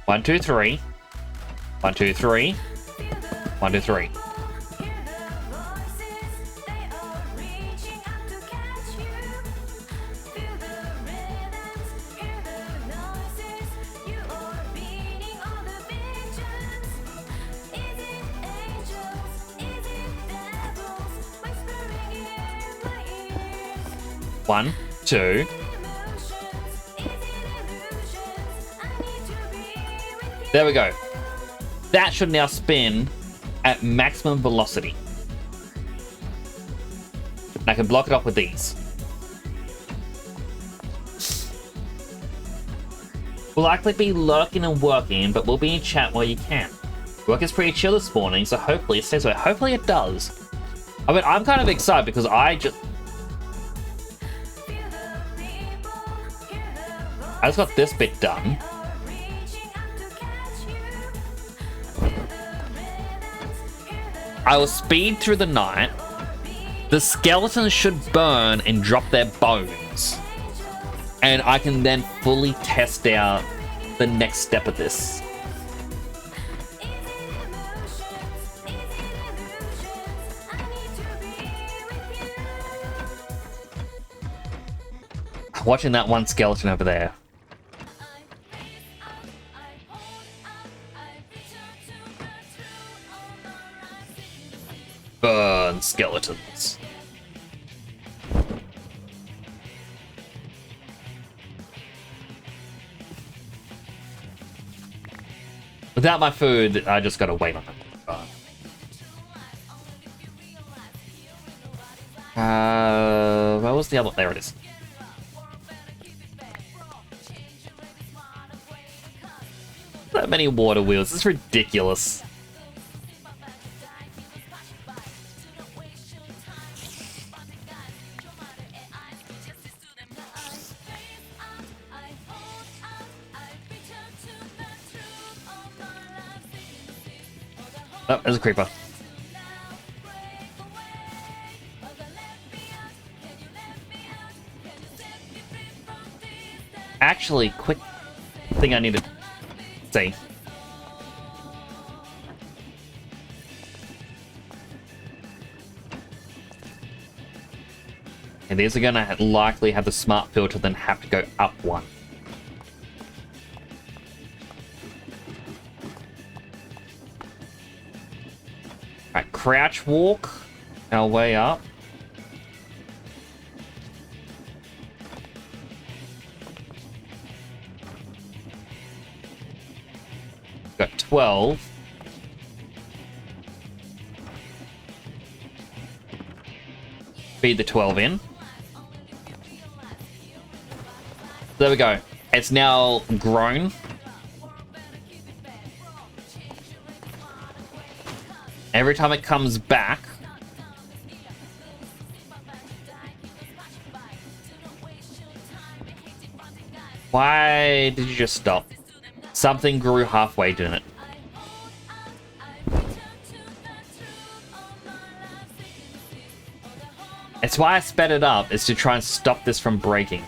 [SPEAKER 2] 1, 2, 3. 1, 2, 3. 1, 2, 3. One, two. There we go. That should now spin at maximum velocity. And I can block it off with these. We'll likely be lurking and working, but we'll be in chat while you can. Work is pretty chill this morning, so hopefully it stays that way. Hopefully it does. I mean, I'm kind of excited because I just got this bit done. I will speed through the night. The skeletons should burn and drop their bones. And I can then fully test out the next step of this. Watching that one skeleton over there. Burn skeletons. Without my food, I just gotta wait on it. Where was the other? There it is. That many water wheels. It's ridiculous. Oh, there's a creeper. Actually, quick thing I need to say. And these are gonna likely have the smart filter, then have to go up one. crouch walk our way up. Got 12. Feed the 12 in. There we go. It's now grown. Every time it comes back, why did you just stop? Something grew halfway, didn't it? It's why I sped it up, is to try and stop this from breaking.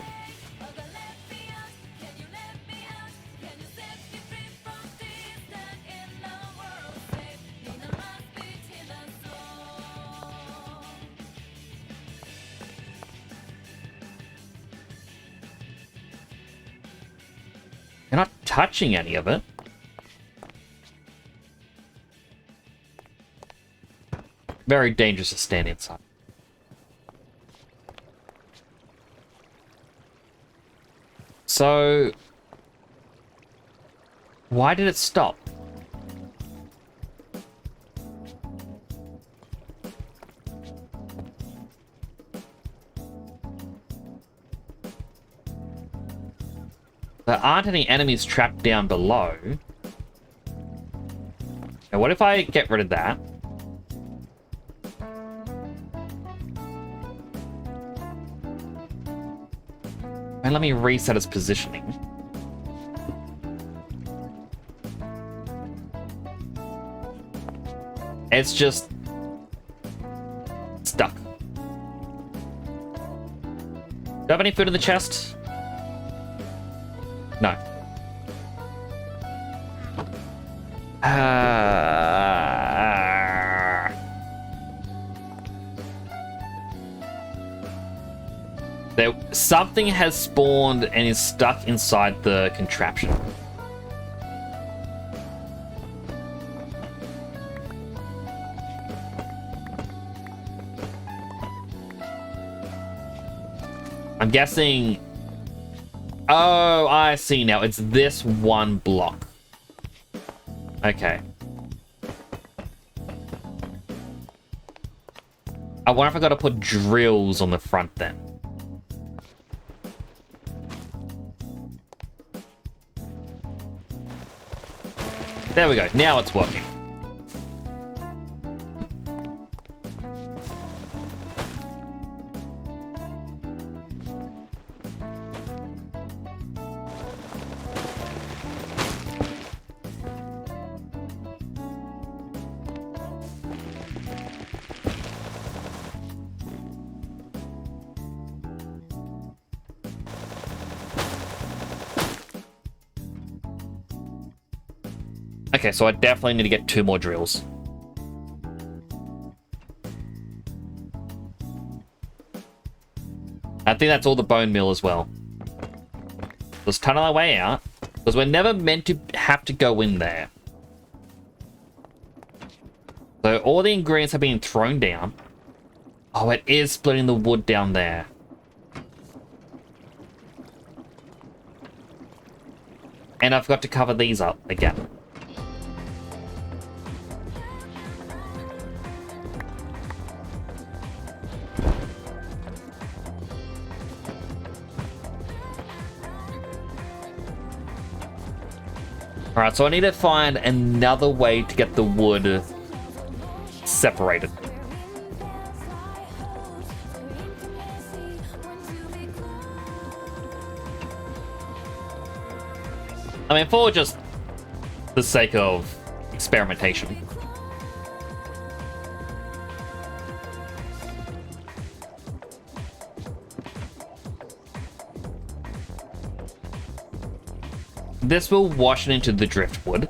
[SPEAKER 2] You're not touching any of it. Very dangerous to stand inside. So, why did it stop? There aren't any enemies trapped down below. Now, what if I get rid of that? And let me reset its positioning. It's just stuck. Do I have any food in the chest? No. Something has spawned and is stuck inside the contraption. I'm guessing... Oh, I see now. It's this one block. Okay. I wonder if I gotta put drills on the front then. There we go. Now it's working. Okay, so I definitely need to get 2 more drills. I think that's all the bone meal as well. Let's tunnel our way out, because we're never meant to have to go in there. So all the ingredients have been thrown down. Oh, it is splitting the wood down there. And I've got to cover these up again. Alright, so I need to find another way to get the wood separated. I mean, for just the sake of experimentation. This will wash it into the driftwood.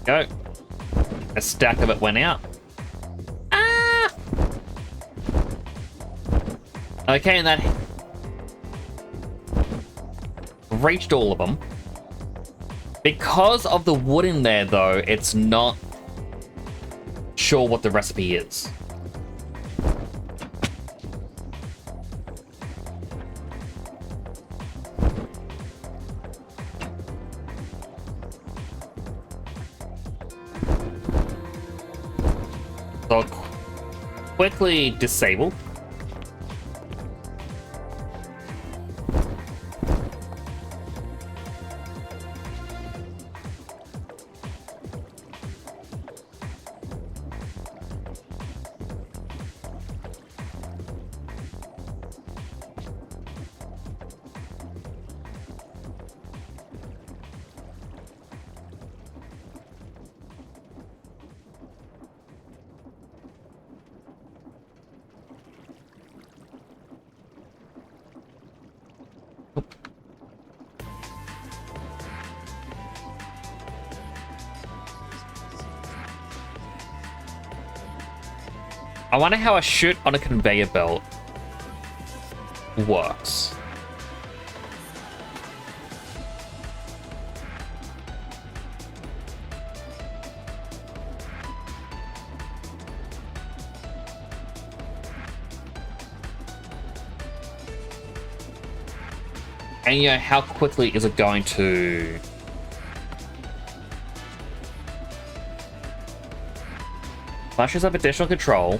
[SPEAKER 2] Go. A stack of it went out. Ah! Okay, and that reached all of them. Because of the wood in there, though, it's not sure what the recipe is. So I'll quickly disable. I wonder how a chute on a conveyor belt works. And you know, how quickly is it going to... Flashes up additional control.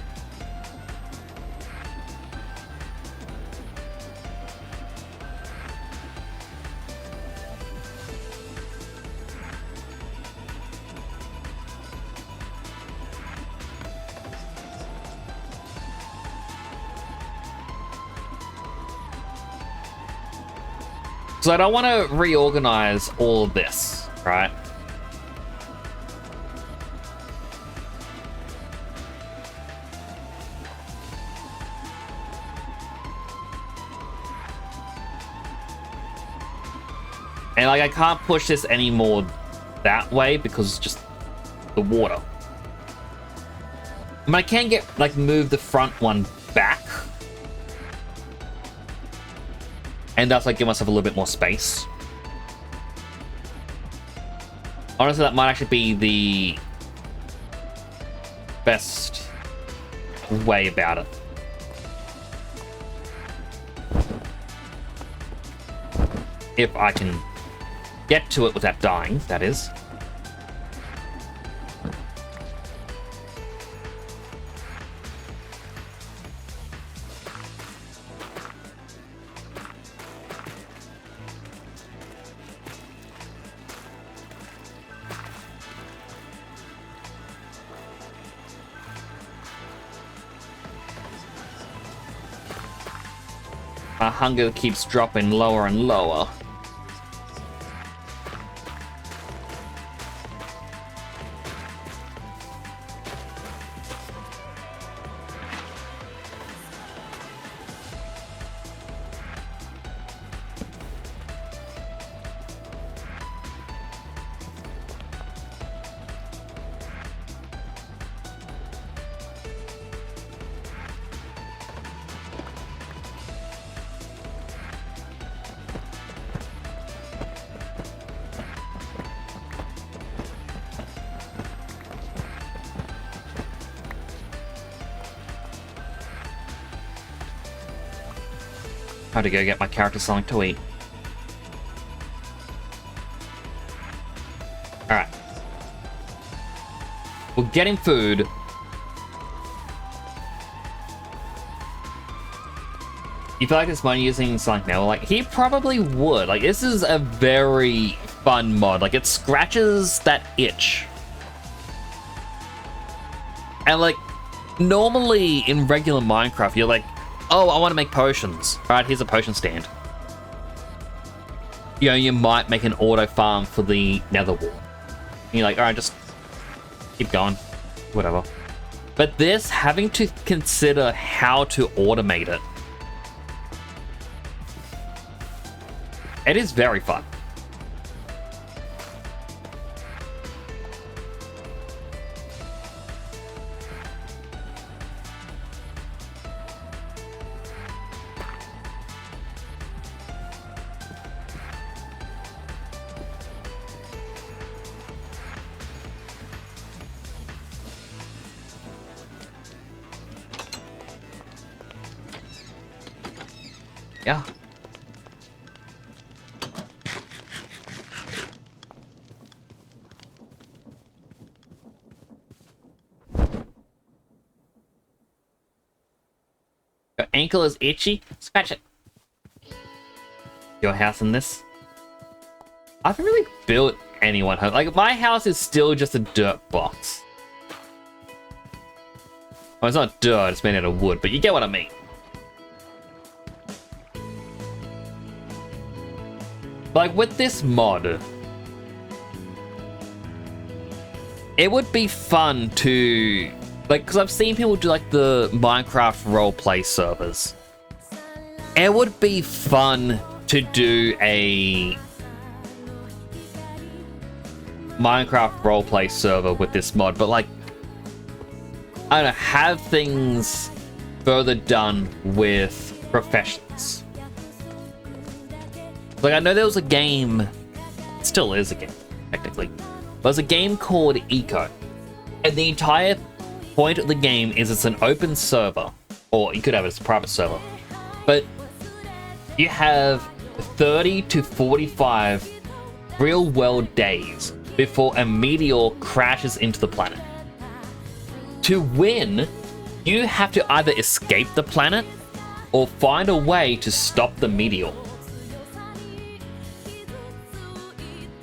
[SPEAKER 2] So I don't want to reorganize all of this, right? And like I can't push this anymore that way because it's just the water. I mean, I can get like move the front one back. And thus, like, give myself a little bit more space. Honestly, that might actually be the best way about it. If I can get to it without dying, that is. My hunger keeps dropping lower and lower. How to go get my character something to eat. Alright. We're getting food. You feel like this mod using something now? Like, he probably would. Like, this is a very fun mod. Like, it scratches that itch. And, like, normally in regular Minecraft, you're like, oh, I want to make potions. All right, here's a potion stand. You know, you might make an auto farm for the nether wall. And you're like, all right, just keep going. Whatever. But this, having to consider how to automate it, it is very fun. Yeah. Your ankle is itchy? Scratch it. Your house in this? I haven't really built anyone home. Like, my house is still just a dirt box. Well, it's not dirt, it's made out of wood, but you get what I mean. Like, with this mod, it would be fun to... Like, because I've seen people do, like, the Minecraft roleplay servers. It would be fun to do a Minecraft roleplay server with this mod, but, like, I don't know, have things further done with professions. Like, I know there was a game, it still is a game, technically. There's a game called Eco, and the entire point of the game is it's an open server, or you could have it as a private server, but you have 30 to 45 real-world days before a meteor crashes into the planet. To win, you have to either escape the planet or find a way to stop the meteor.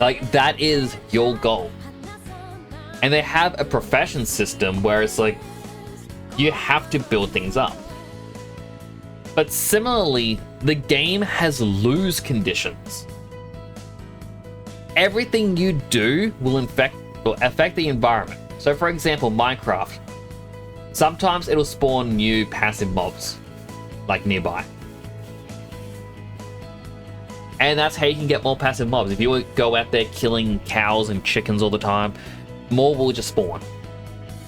[SPEAKER 2] Like, that is your goal. And they have a profession system where it's like, you have to build things up. But similarly, the game has lose conditions. Everything you do will affect the environment. So for example, Minecraft. Sometimes it'll spawn new passive mobs, like nearby. And that's how you can get more passive mobs. If you go out there killing cows and chickens all the time, more will just spawn.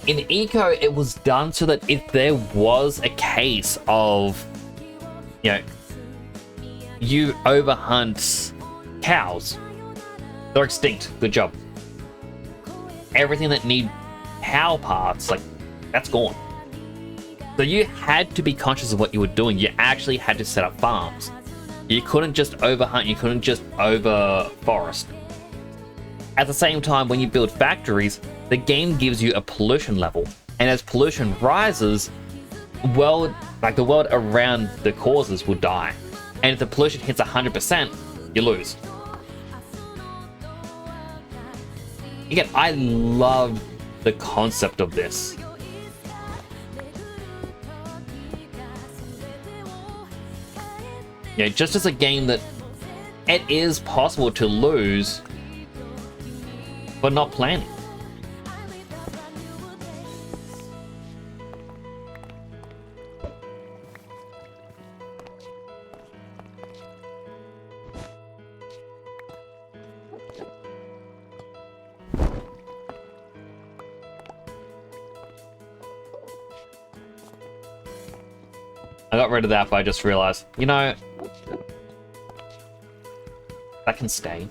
[SPEAKER 2] In Eco, it was done so that if there was a case of, you know, you overhunt cows, they're extinct. Good job. Everything that need cow parts, like, that's gone. So you had to be conscious of what you were doing. You actually had to set up farms. You couldn't just overhunt, you couldn't just overforest. At the same time, when you build factories, the game gives you a pollution level. And as pollution rises, the world around the causes will die. And if the pollution hits 100%, you lose. Again, I love the concept of this. Yeah, just as a game that it is possible to lose, but not planning. I got rid of that, but I just realized, you know, that can stay.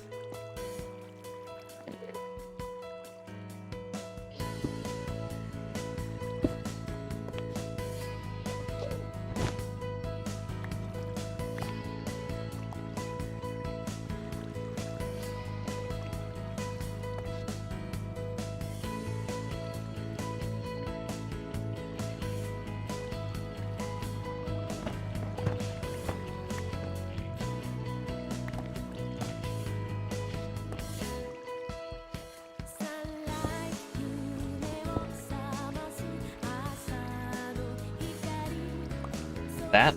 [SPEAKER 2] That.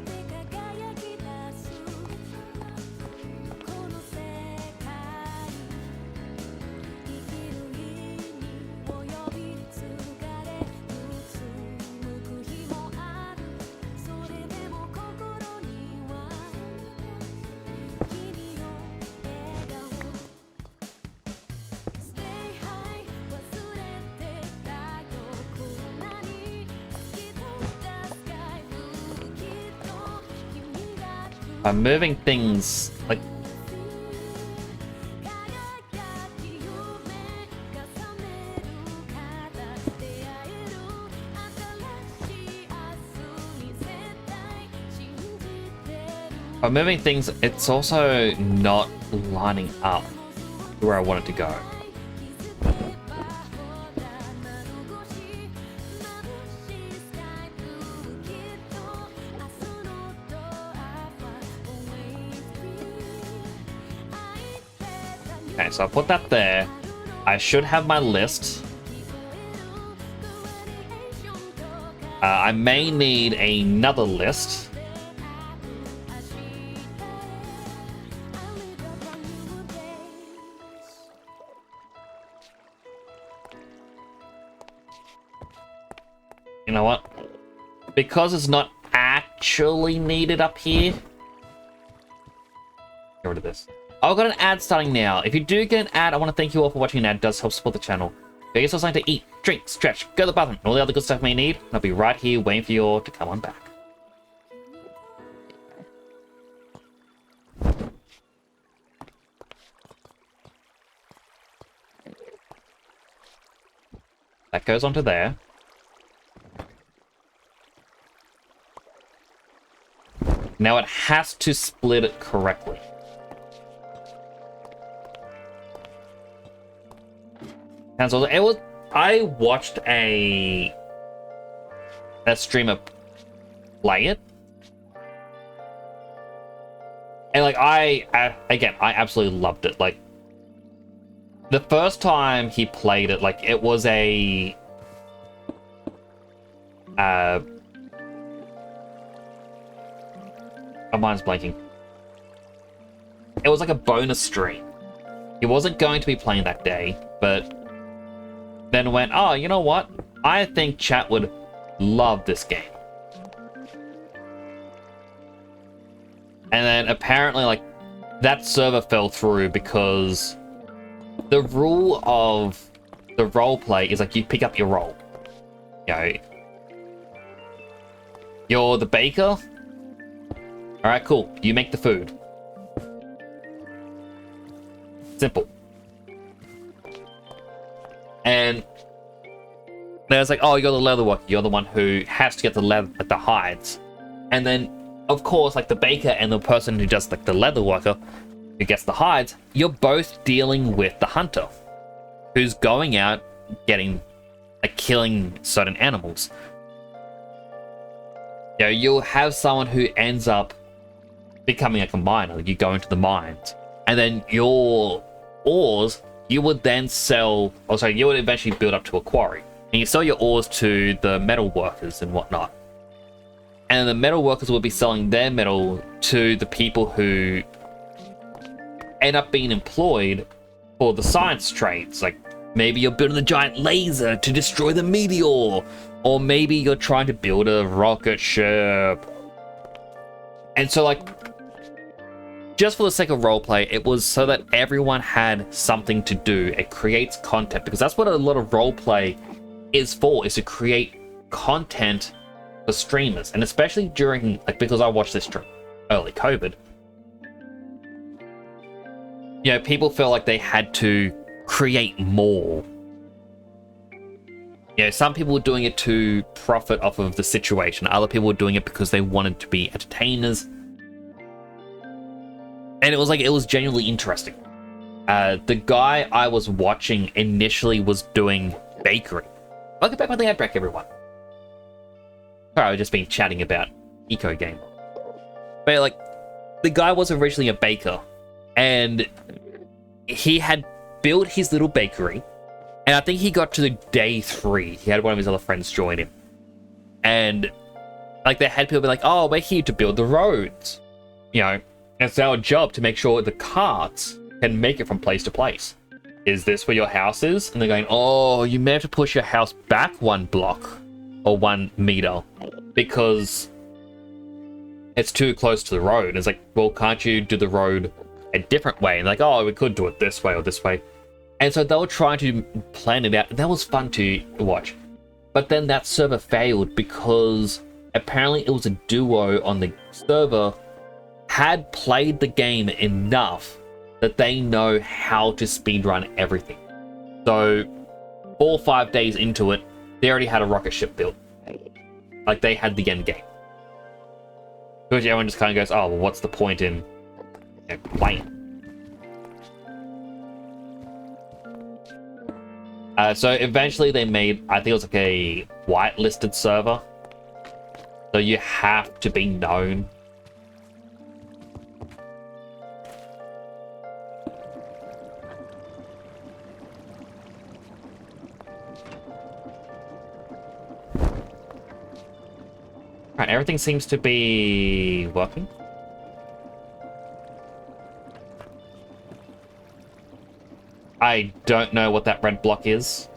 [SPEAKER 2] I'm moving things like By moving things, it's also not lining up to where I want it to go. Okay, so I'll put that there. I should have my list. I may need another list. You know what? Because it's not actually needed up here. Get rid of this. I've got an ad starting now. If you do get an ad, I want to thank you all for watching an ad. It does help support the channel. Get yourself something to eat, drink, stretch, go to the bathroom, and all the other good stuff you may need. And I'll be right here waiting for you all to come on back. That goes onto there. Now it has to split it correctly. And so it was. I watched a streamer play it, and like I absolutely loved it. Like the first time he played it, like it was a my mind's blanking. It was like a bonus stream. He wasn't going to be playing that day, but then went, oh, you know what? I think chat would love this game. And then apparently, like, that server fell through because the rule of the roleplay is like you pick up your role. You know, you're the baker. Alright, cool. You make the food. Simple. And there's like, oh, you're the leather worker. You're the one who has to get the leather, the hides. And then, of course, like the baker and the person who does like the leather worker who gets the hides, you're both dealing with the hunter who's going out getting, like, killing certain animals. You know, you'll have someone who ends up becoming like a miner. You go into the mines, and then your ores you would then sell, or sorry, you would eventually build up to a quarry. And you sell your ores to the metal workers and whatnot. And the metal workers will be selling their metal to the people who end up being employed for the science trades. Like, maybe you're building a giant laser to destroy the meteor. Or maybe you're trying to build a rocket ship. And so, like, just for the sake of roleplay, it was so that everyone had something to do. It creates content, because that's what a lot of roleplay is for, is to create content for streamers. And especially during, like, because I watched this during early COVID, you know, people felt like they had to create more. You know, some people were doing it to profit off of the situation. Other people were doing it because they wanted to be entertainers. And it was genuinely interesting. The guy I was watching initially was doing bakery. Welcome back with the ad break, everyone. Sorry, I've just been chatting about Eco Game. But like, the guy was originally a baker, and he had built his little bakery, and I think he got to the day 3. He had one of his other friends join him. And like, they had people be like, oh, we're here to build the roads. You know, it's our job to make sure the carts can make it from place to place. Is this where your house is? And they're going, oh, you may have to push your house back 1 block or 1 meter because it's too close to the road. And it's like, well, can't you do the road a different way? And like, oh, we could do it this way or this way. And so they were trying to plan it out. That was fun to watch. But then that server failed because apparently it was a duo on the server had played the game enough that they know how to speedrun everything. So 4 or 5 days into it, they already had a rocket ship built. Like, they had the end game. Which everyone just kind of goes, oh, well, what's the point in playing? So eventually they made, I think it was like a whitelisted server. So you have to be known. Right, everything seems to be working. I don't know what that red block is.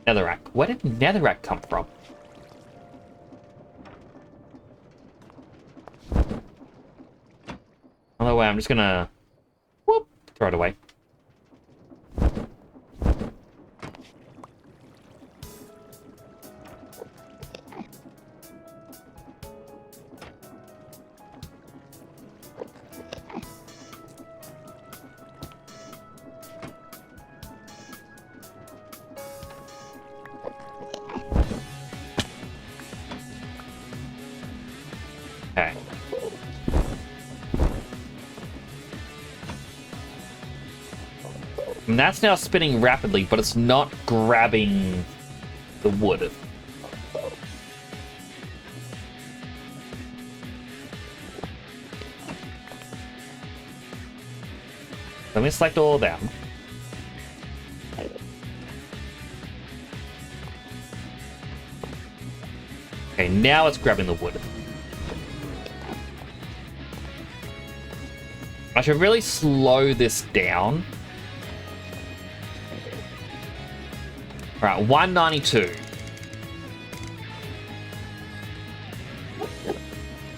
[SPEAKER 2] Netherrack. Where did Netherrack come from? By the way, I'm just gonna whoop, throw it away. Okay. And that's now spinning rapidly, but it's not grabbing the wood. Let me select all of them. Okay, now it's grabbing the wood. I should really slow this down. Alright, 192.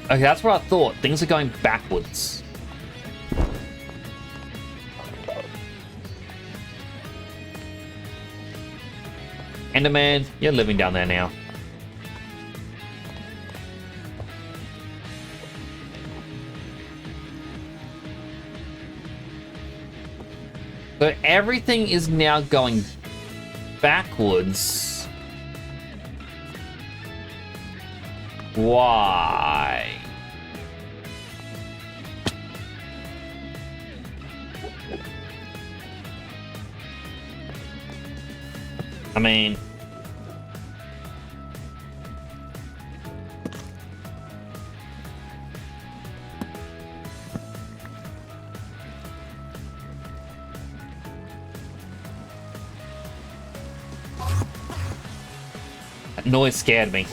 [SPEAKER 2] Okay, that's what I thought. Things are going backwards. Enderman, you're living down there now. So everything is now going backwards. Why? I mean... that noise scared me.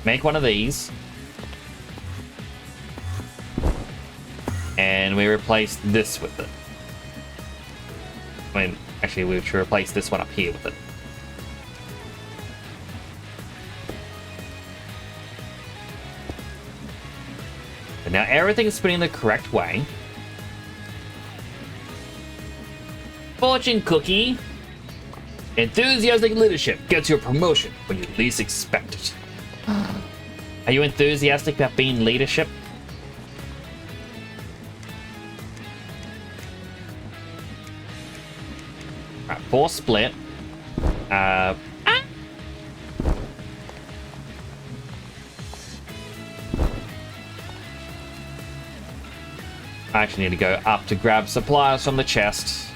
[SPEAKER 2] Make one of these. And we replace this with it. I mean, actually, we should replace this one up here with it. And now everything is spinning the correct way. Fortune cookie. Enthusiastic leadership gets you a promotion when you least expect it. Are you enthusiastic about being leadership? Alright, 4 split. I actually need to go up to grab supplies from the chest.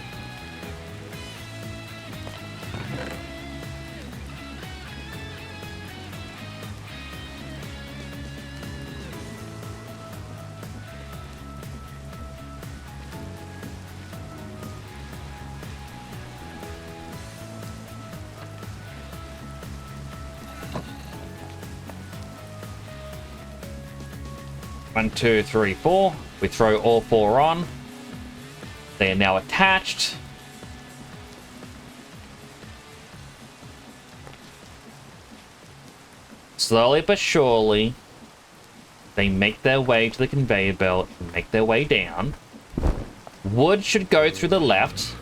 [SPEAKER 2] One, two, three, 4. We throw all 4 on. They are now attached. Slowly but surely, they make their way to the conveyor belt and make their way down. Wood should go through the left.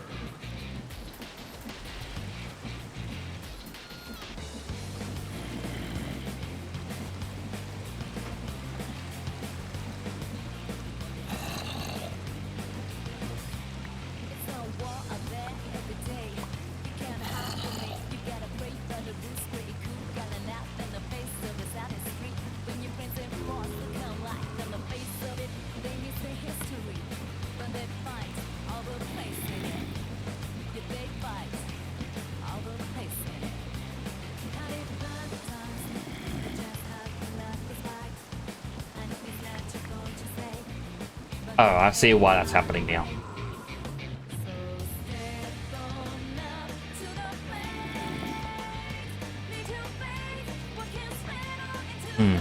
[SPEAKER 2] Oh, I see why that's happening now.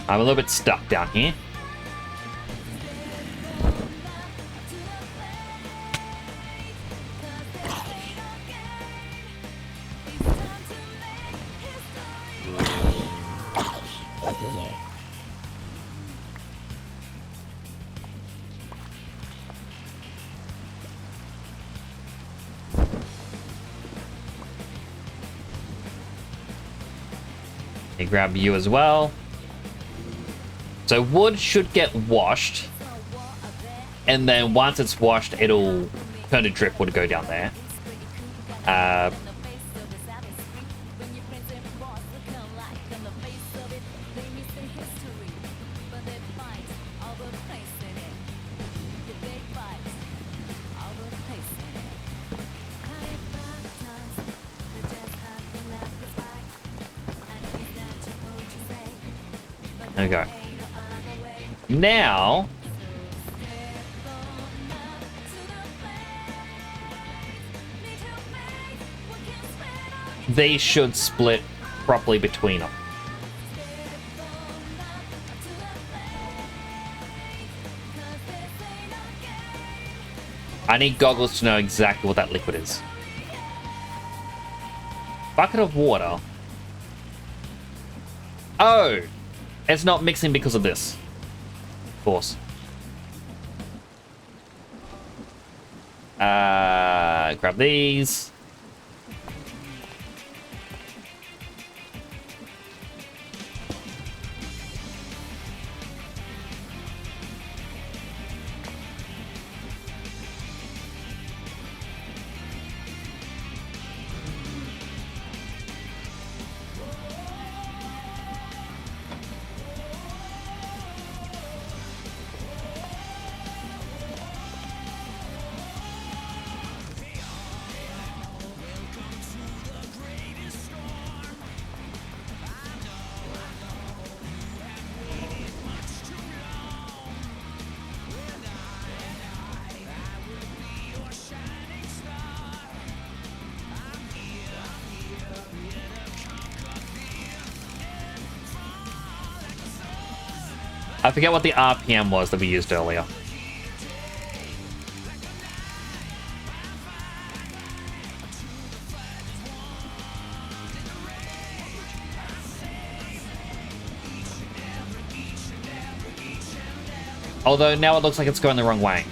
[SPEAKER 2] I'm a little bit stuck down here. They grab you as well. So wood should get washed, and then once it's washed, it'll turn to driftwood to go down there. There we go. Now, they should split properly between them. I need goggles to know exactly what that liquid is. Bucket of water. Oh, it's not mixing because of this. Of course. Grab these. I forget what the RPM was that we used earlier. Although now it looks like it's going the wrong way.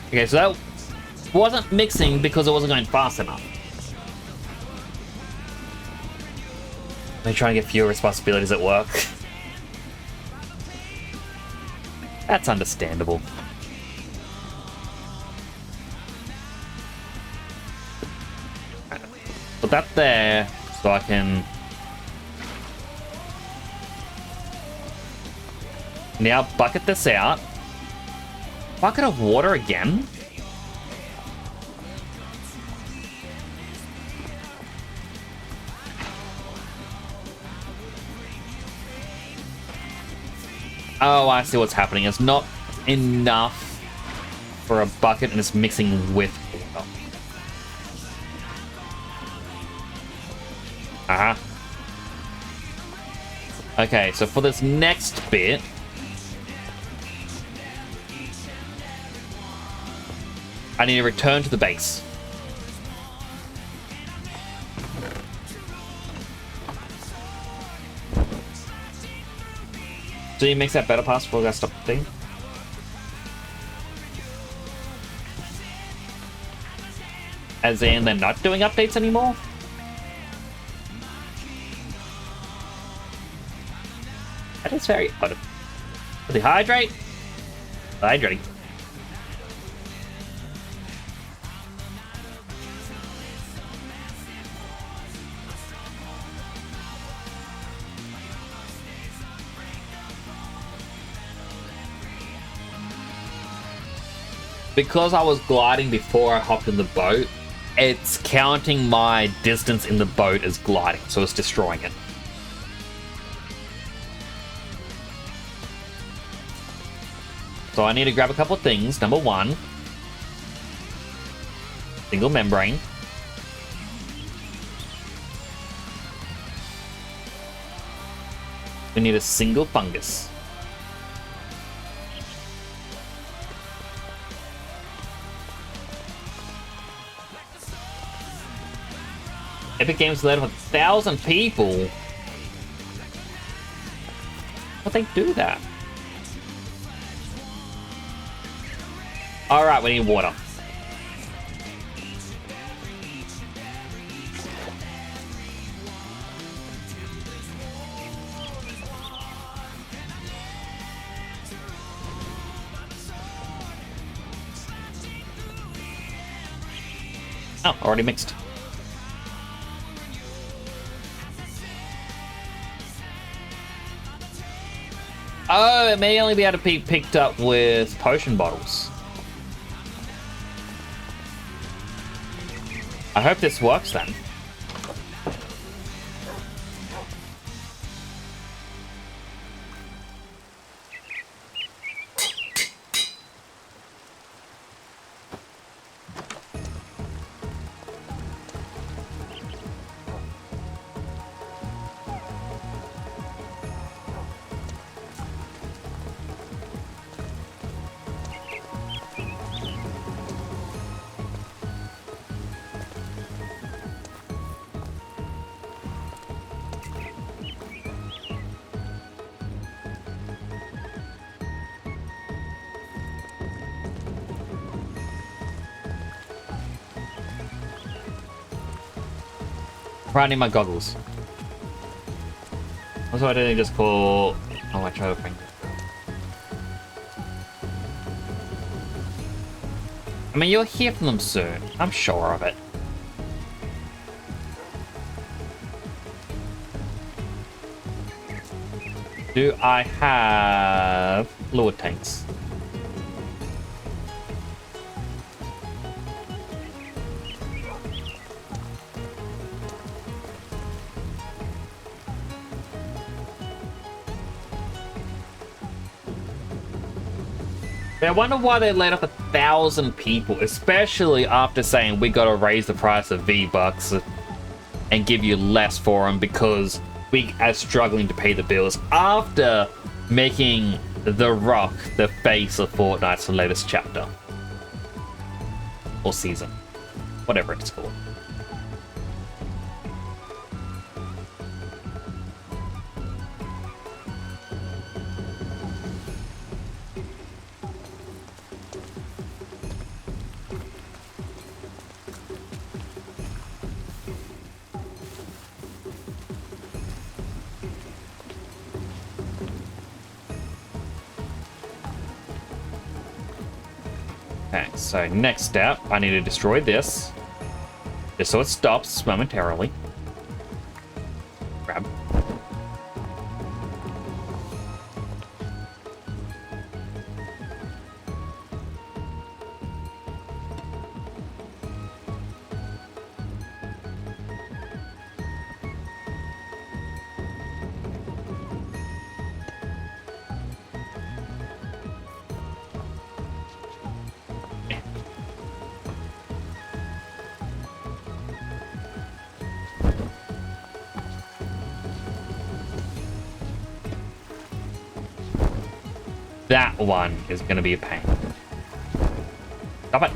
[SPEAKER 2] Okay, so that wasn't mixing because it wasn't going fast enough. They're trying to get fewer responsibilities at work. That's understandable. Put that there so I can now bucket this out. Bucket of water again? Oh, I see what's happening. It's not enough for a bucket and it's mixing with water. Uh-huh. Okay, so for this next bit, I need to return to the base. So you makes that better pass before I stop the thing. As in, they're not doing updates anymore? That is very odd. Dehydrate? Hydrate. Because I was gliding before I hopped in the boat, it's counting my distance in the boat as gliding, so it's destroying it. So I need to grab a couple of things. Number one, single membrane. We need a single fungus. Epic Games let 1,000 people. How'd they do that? Alright, we need water. Oh, already mixed. Oh, it may only be able to be picked up with potion bottles. I hope this works then. I need my goggles. Also, I didn't just call. Oh, I tried to bring. I mean, you'll hear from them soon. I'm sure of it. Do I have fluid tanks? I wonder why they let up 1,000 people, especially after saying we gotta raise the price of V-Bucks and give you less for them because we are struggling to pay the bills after making The Rock the face of Fortnite's latest chapter. Or season. Whatever it's called. Okay, so next step, I need to destroy this. Just so it stops momentarily. Grab. That one is going to be a pain. Stop it.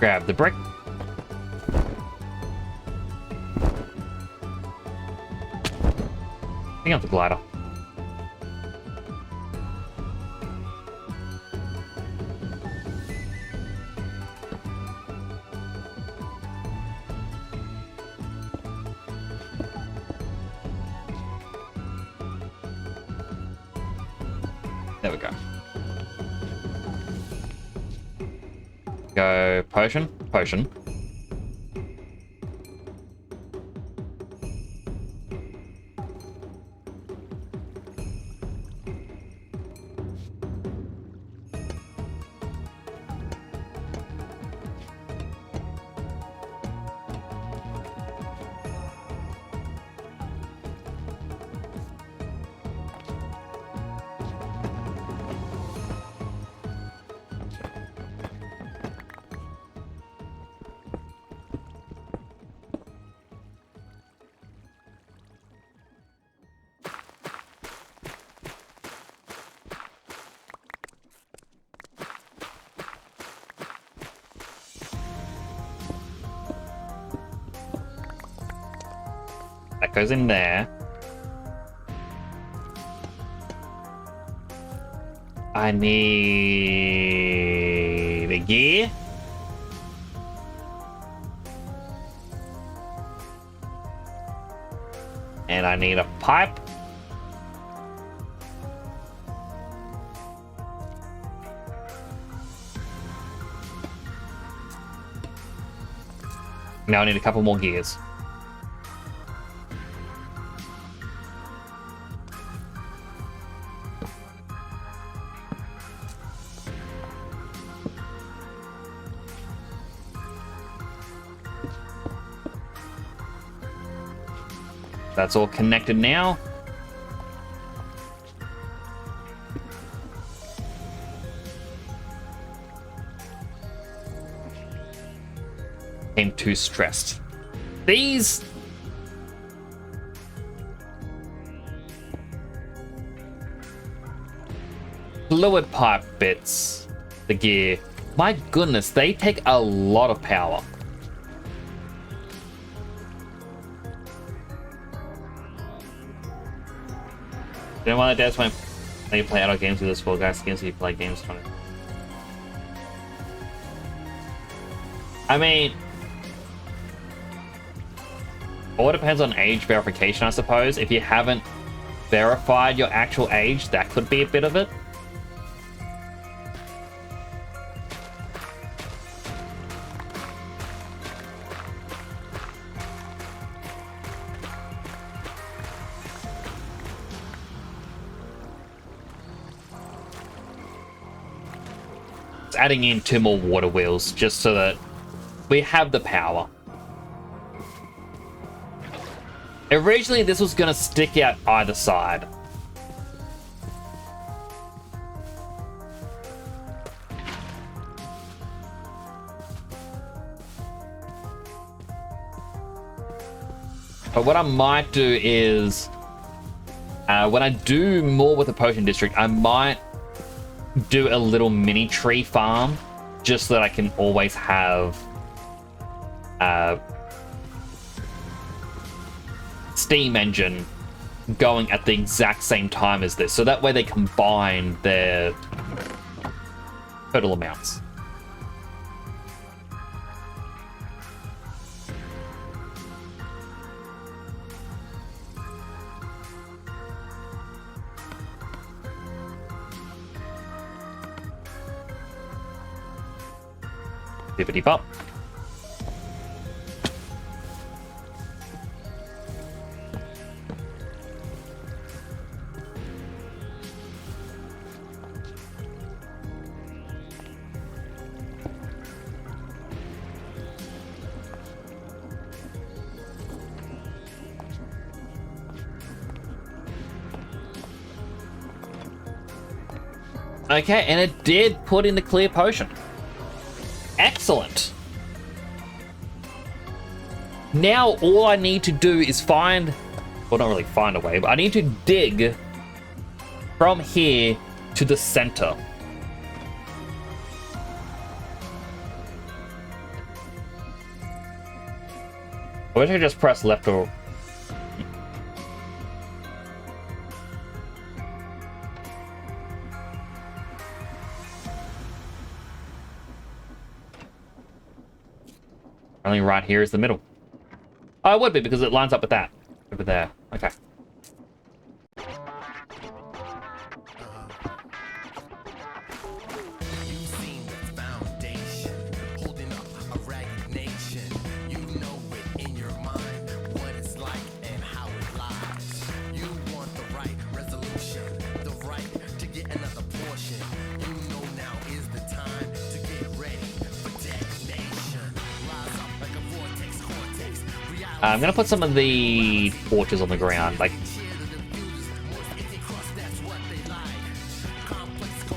[SPEAKER 2] Grab the brick. Bring up the glider. There we go. Go potion, potion. That goes in there. I need a gear. And I need a pipe. Now I need a couple more gears. That's all connected now. Became too stressed. These fluid pipe bits, the gear, my goodness, they take a lot of power. You know why that's when you play adult games with this for guys games, you play games on it. I mean, all depends on age verification, I suppose. If you haven't verified your actual age, that could be a bit of it. Adding in 2 more water wheels just so that we have the power. Originally this was gonna stick out either side. But what I might do is when I do more with the potion district, I might do a little mini tree farm just so that I can always have steam engine going at the exact same time as this, so that way they combine their total amounts. Bippity bop. Okay, and it did put in the clear potion. Excellent. Now all I need to do is find, well, not really find a way, but I need to dig from here to the center. I wish I could just press left or... Only right here is the middle. Oh, it would be because it lines up with that. Over there. Okay.
[SPEAKER 5] You've seen the foundation, holding up a ragged nation. You know it in your mind, what it's like and how it lies. You want the right resolution, the right to get another portion. You know now is the time to get ready for detonation. Rise up like a vortex, cortex.
[SPEAKER 2] I'm gonna put some of the torches on the ground. Like,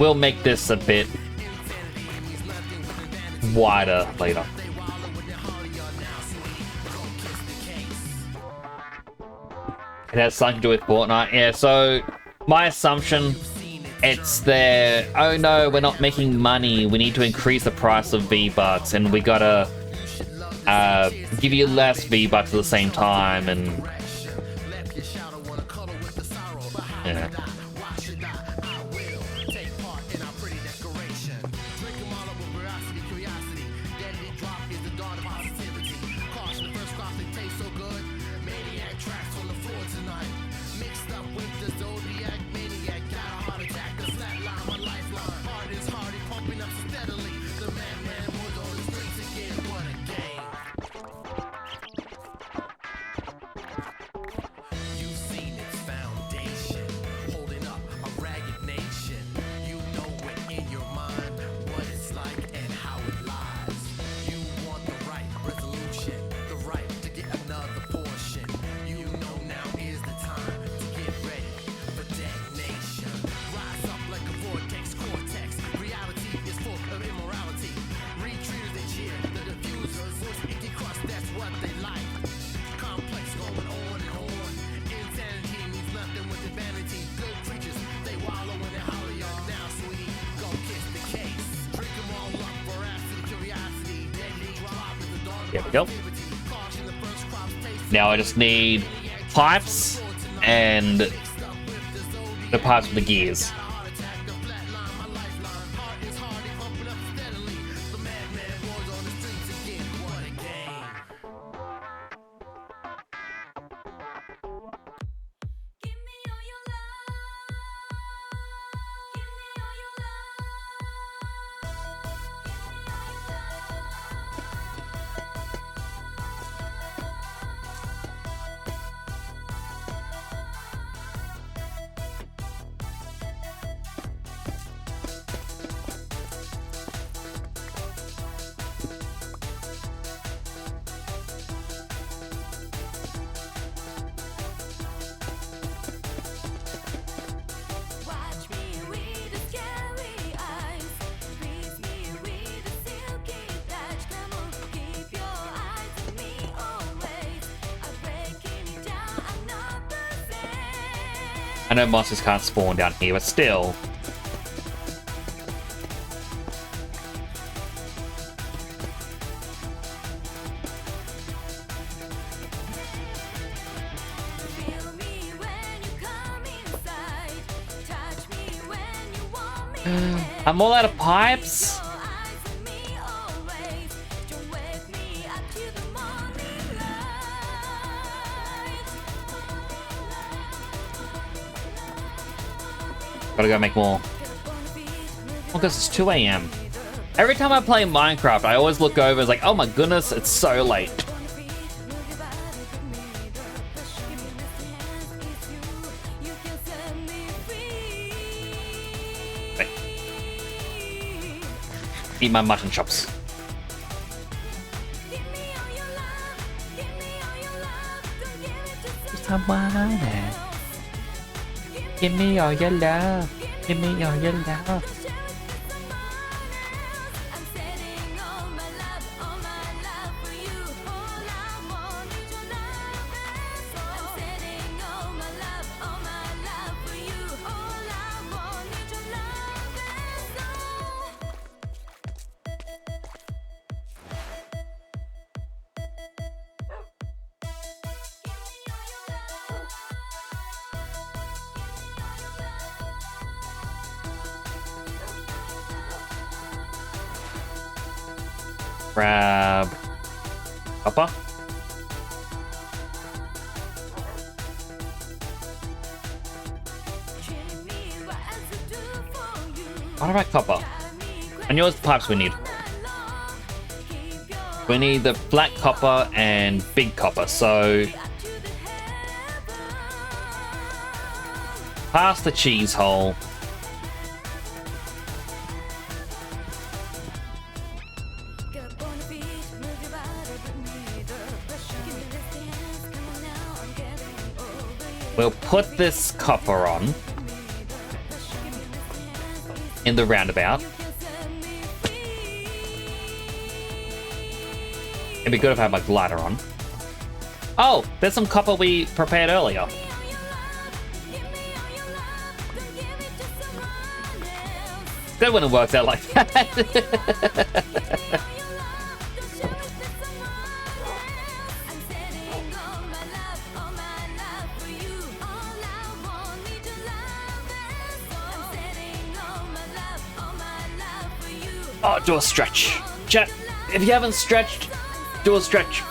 [SPEAKER 2] we'll make this a bit wider later. It has something to do with Fortnite. Yeah, so my assumption, it's there. Oh no, we're not making money. We need to increase the price of V-Bucks, and we gotta give you less V-Bucks at the same time, and yeah. There we go. Now I just need pipes and the parts with the gears.
[SPEAKER 6] Watch me with the scary eyes, freeze me with the silky touch. Come on, keep your eyes on me always. I'm breaking it down, I'm not the same.
[SPEAKER 2] I know monsters can't spawn down here, but still.
[SPEAKER 6] Feel me when you come inside, touch me when you want me.
[SPEAKER 2] I'm all out of pipes.
[SPEAKER 6] Your eyes on me always. Don't wake me up to the morning light.
[SPEAKER 2] Gotta go make more. Well, because it's 2 a.m. Every time I play Minecraft, I always look over, it's like, oh my goodness, it's so late. Eat my mutton chops. Give me all your love. Give me all your love. Grab copper. What about copper? And yours pipes we need. We need the flat copper and big copper, so past the cheese hole. We'll put this copper on in the roundabout. It'd be good if I had my glider on. Oh, there's some copper we prepared earlier. Good when it works out like that. Oh, do a stretch. Chat, if you haven't stretched, do a stretch.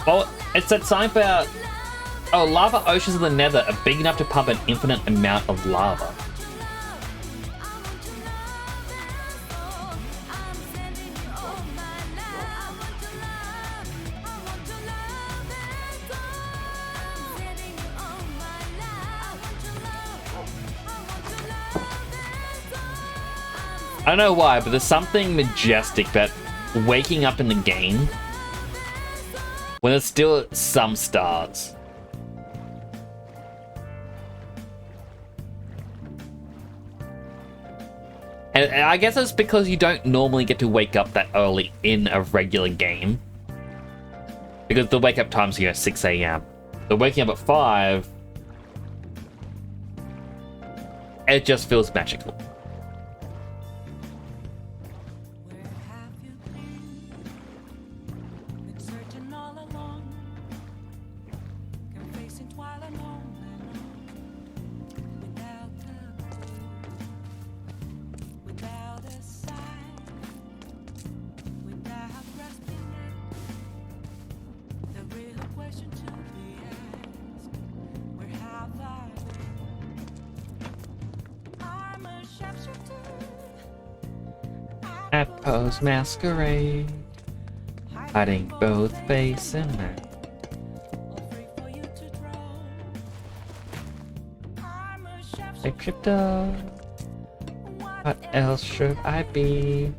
[SPEAKER 2] Well, it said something about, oh, lava oceans of the nether are big enough to pump an infinite amount of lava. I don't know why, but there's something majestic about waking up in the game when there's still some stars. And I guess it's because you don't normally get to wake up that early in a regular game. Because the wake up time's, 6 a.m. So waking up at 5, it just feels magical. At Poe's Masquerade, hiding both face and neck. Except, what else should I be?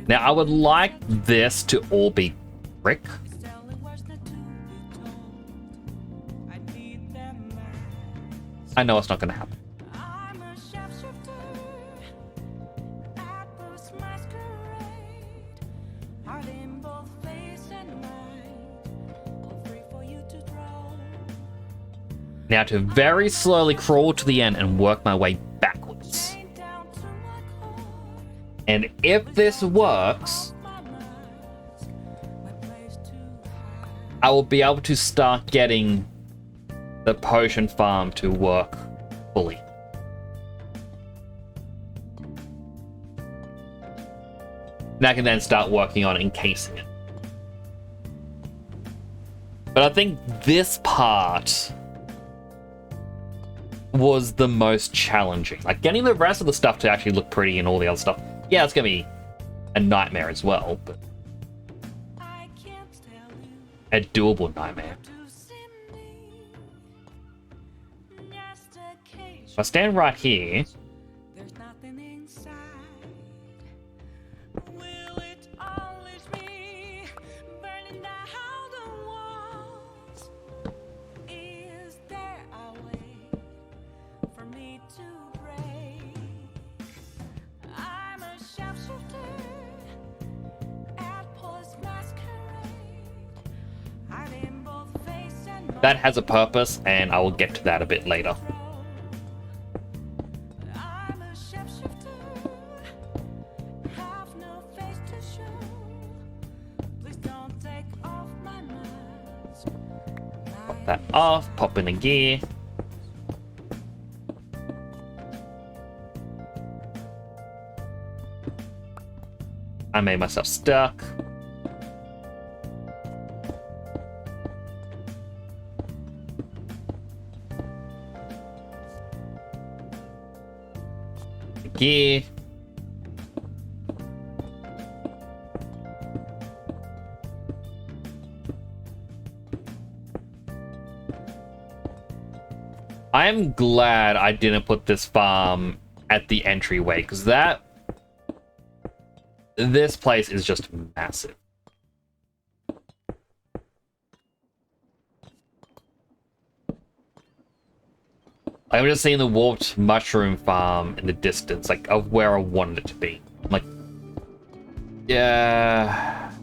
[SPEAKER 2] Now, I would like this to all be brick. I know it's not going to happen. Now to very slowly crawl to the end and work my way backwards. And if this works, I will be able to start getting the potion farm to work fully. Now I can then start working on encasing it. But I think this part was the most challenging. Like, getting the rest of the stuff to actually look pretty and all the other stuff. Yeah, it's gonna be a nightmare as well, but a doable nightmare. If I stand right here,
[SPEAKER 6] There's nothing inside. Will it always be burning down the walls? Is there a way for me to break? I'm a sharpshooter at Paul's masquerade. I'm in both face and
[SPEAKER 2] that has a purpose, and I will get to that a bit later.
[SPEAKER 6] I'm a shapeshifter, have no face to show. Please don't take off my mask.
[SPEAKER 2] Pop that off, pop in a gear. I made myself stuck. Gear. I am glad I didn't put this farm at the entryway, because this place is just massive. I'm just seeing the warped mushroom farm in the distance, like of where I wanted it to be. I'm like, yeah.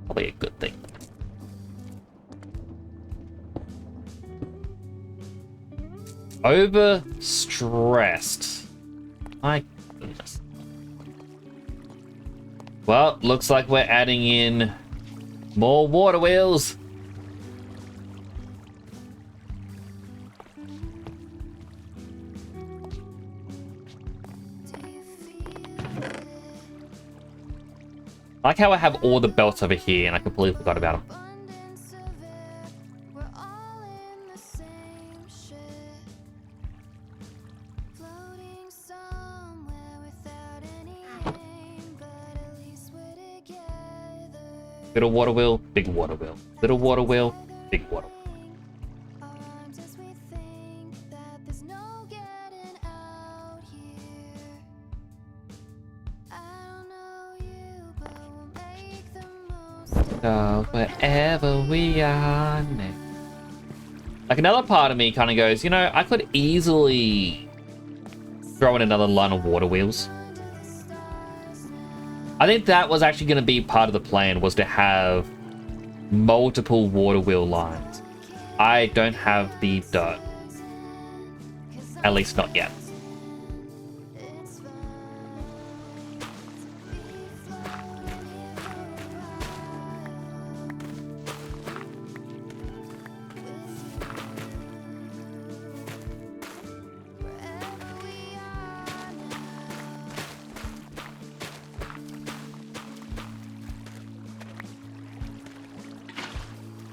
[SPEAKER 2] Probably a good thing. Overstressed. My goodness. Well, looks like we're adding in more water wheels. I like how I have all the belts over here and I completely forgot about them.
[SPEAKER 6] Abundance of it, we're all in the same ship, floating somewhere without any aim, but at least we're together.
[SPEAKER 2] Little water wheel, big water wheel. Little water wheel, big water wheel.
[SPEAKER 6] Our arms as we think that there's no getting out here. I don't know you, but we'll make the most of
[SPEAKER 2] Wherever we are now. Like, another part of me kind of goes, you know, I could easily throw in another line of water wheels. I think that was actually going to be part of the plan, was to have multiple water wheel lines. I don't have the dirt. At least not yet.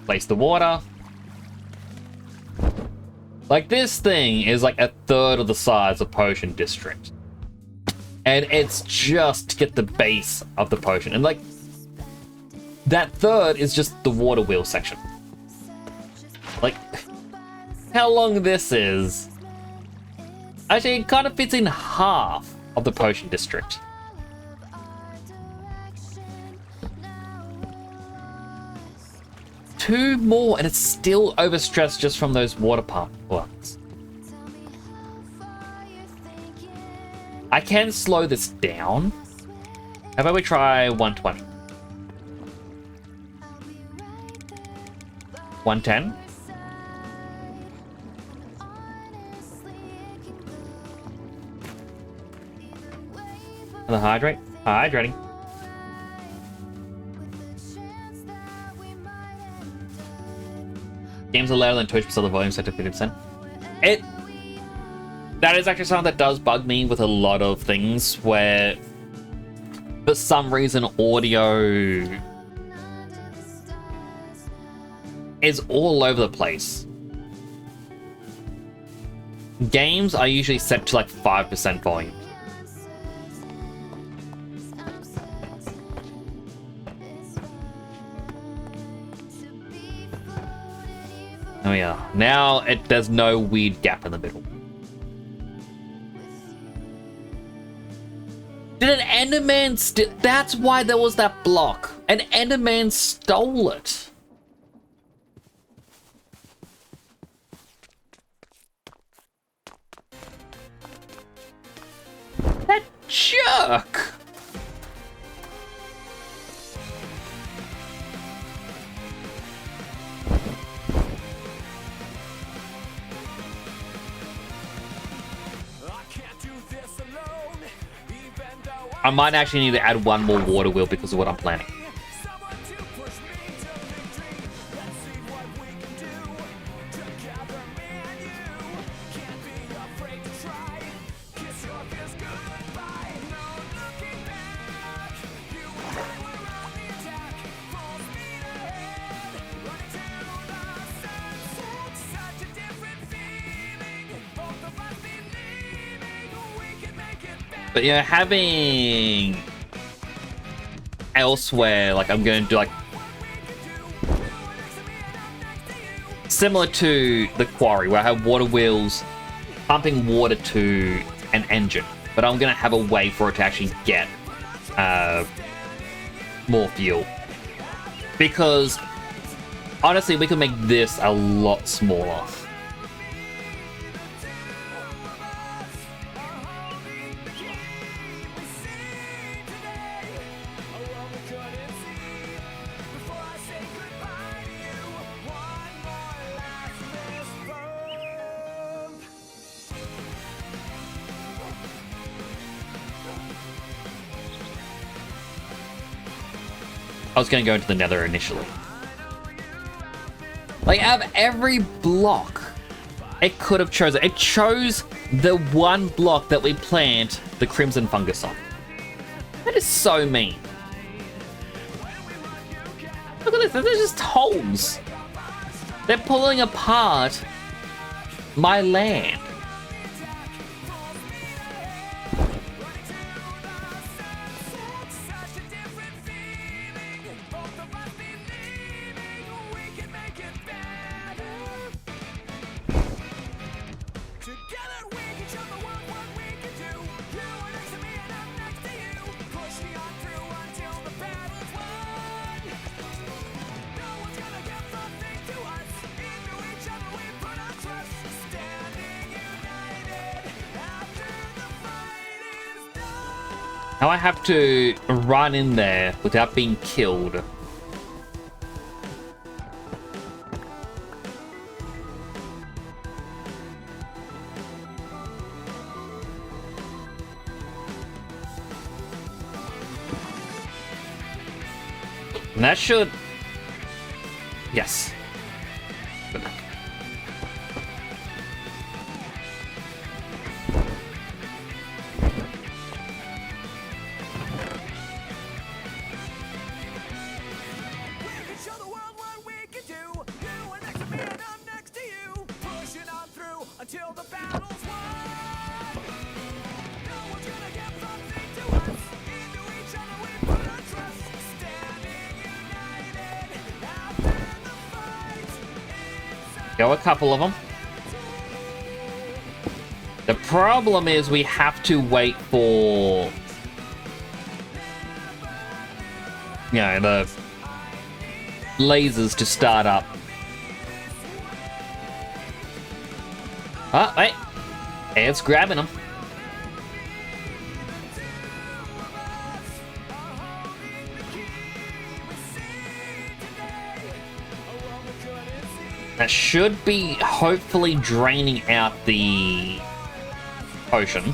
[SPEAKER 2] Place the water. Like, this thing is like a third of the size of Potion District. And it's just to get the base of the potion. And like, that third is just the water wheel section. Like, how long this is. Actually, it kind of fits in half of the Potion District. Two more, and it's still overstressed just from those water pump ones. I can slow this down. How about we try 120? 110? Another hydrate? Hydrating. Games are louder than Twitch, but the volume set to 50%. That is actually something that does bug me with a lot of things, where for some reason audio is all over the place. Games are usually set to like 5% volume. Oh yeah. Now there's no weird gap in the middle. Did an Enderman that's why there was that block. An Enderman stole it. That jerk! I might actually need to add one more water wheel because of what I'm planning. But yeah, having elsewhere, like I'm going to do like similar to the quarry where I have water wheels pumping water to an engine, but I'm going to have a way for it to actually get more fuel. Because honestly, we can make this a lot smaller. I was going to go into the nether initially. Like, out of every block, it could have chosen. It chose the one block that we plant the crimson fungus on. That is so mean. Look at this. They're just holes. They're pulling apart my land. Now I have to run in there without being killed. And that should... Yes. Good.
[SPEAKER 5] Until the battle's won. No one's gonna get something to us. Into each other we put our trust. Standing united after the fight.
[SPEAKER 2] Go a couple of them. The problem is we have to wait for... You know, the lasers to start up. Oh, wait. It's grabbing them. That should be hopefully draining out the potion.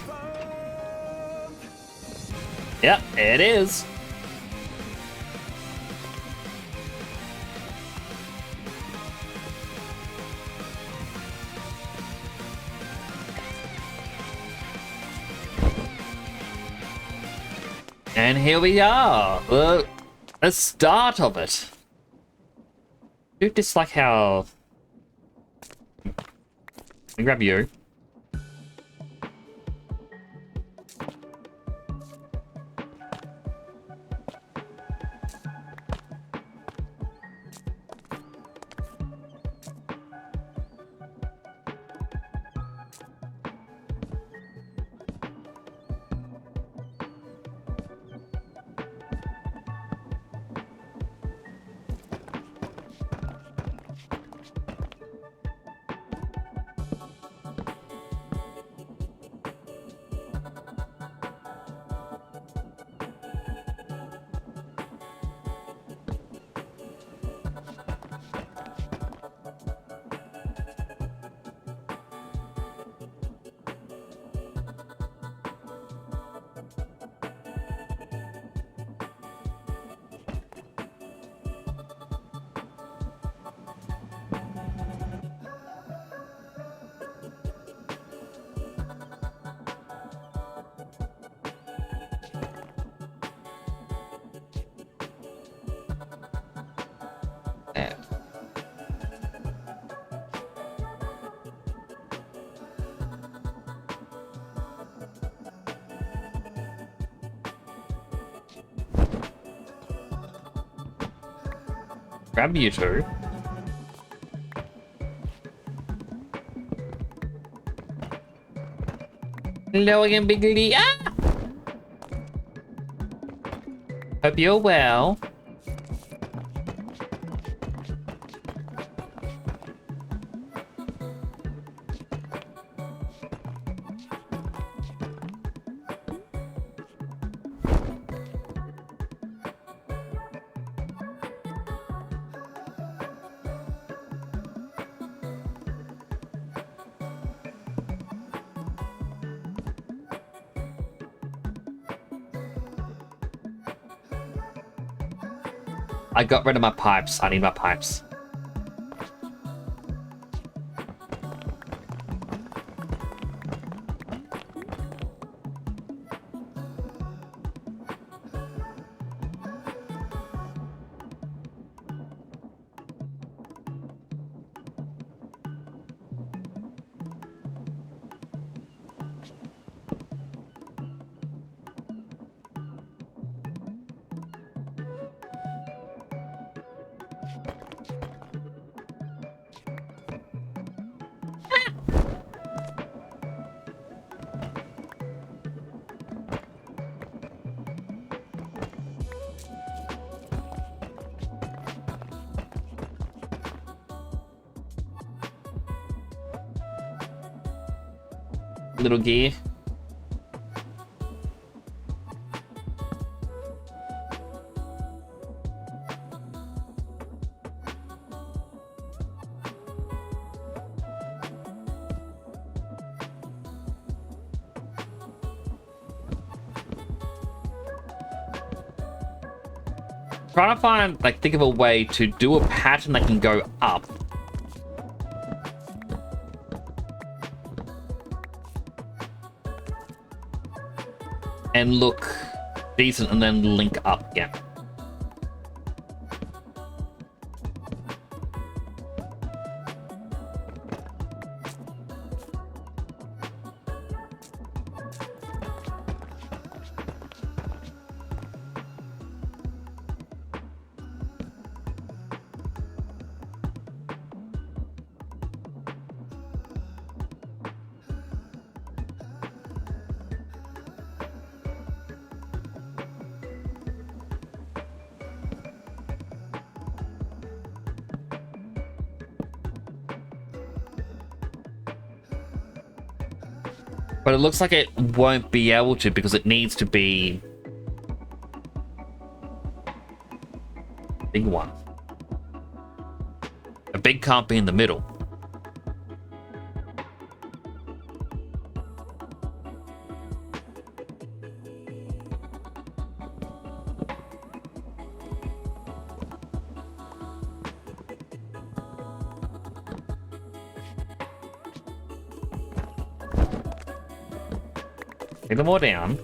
[SPEAKER 2] Yep, it is. And here we are, the start of it. I do dislike how... Let me grab you. Grab you two. Hello again, Biggity. Ah! Hope you're well. I got rid of my pipes. I need my pipes. Little gear. Trying to find, like, think of a way to do a pattern that can go up. And look decent and then link up again. But it looks like it won't be able to because it needs to be a big one. A big can't be in the middle. Take them all down.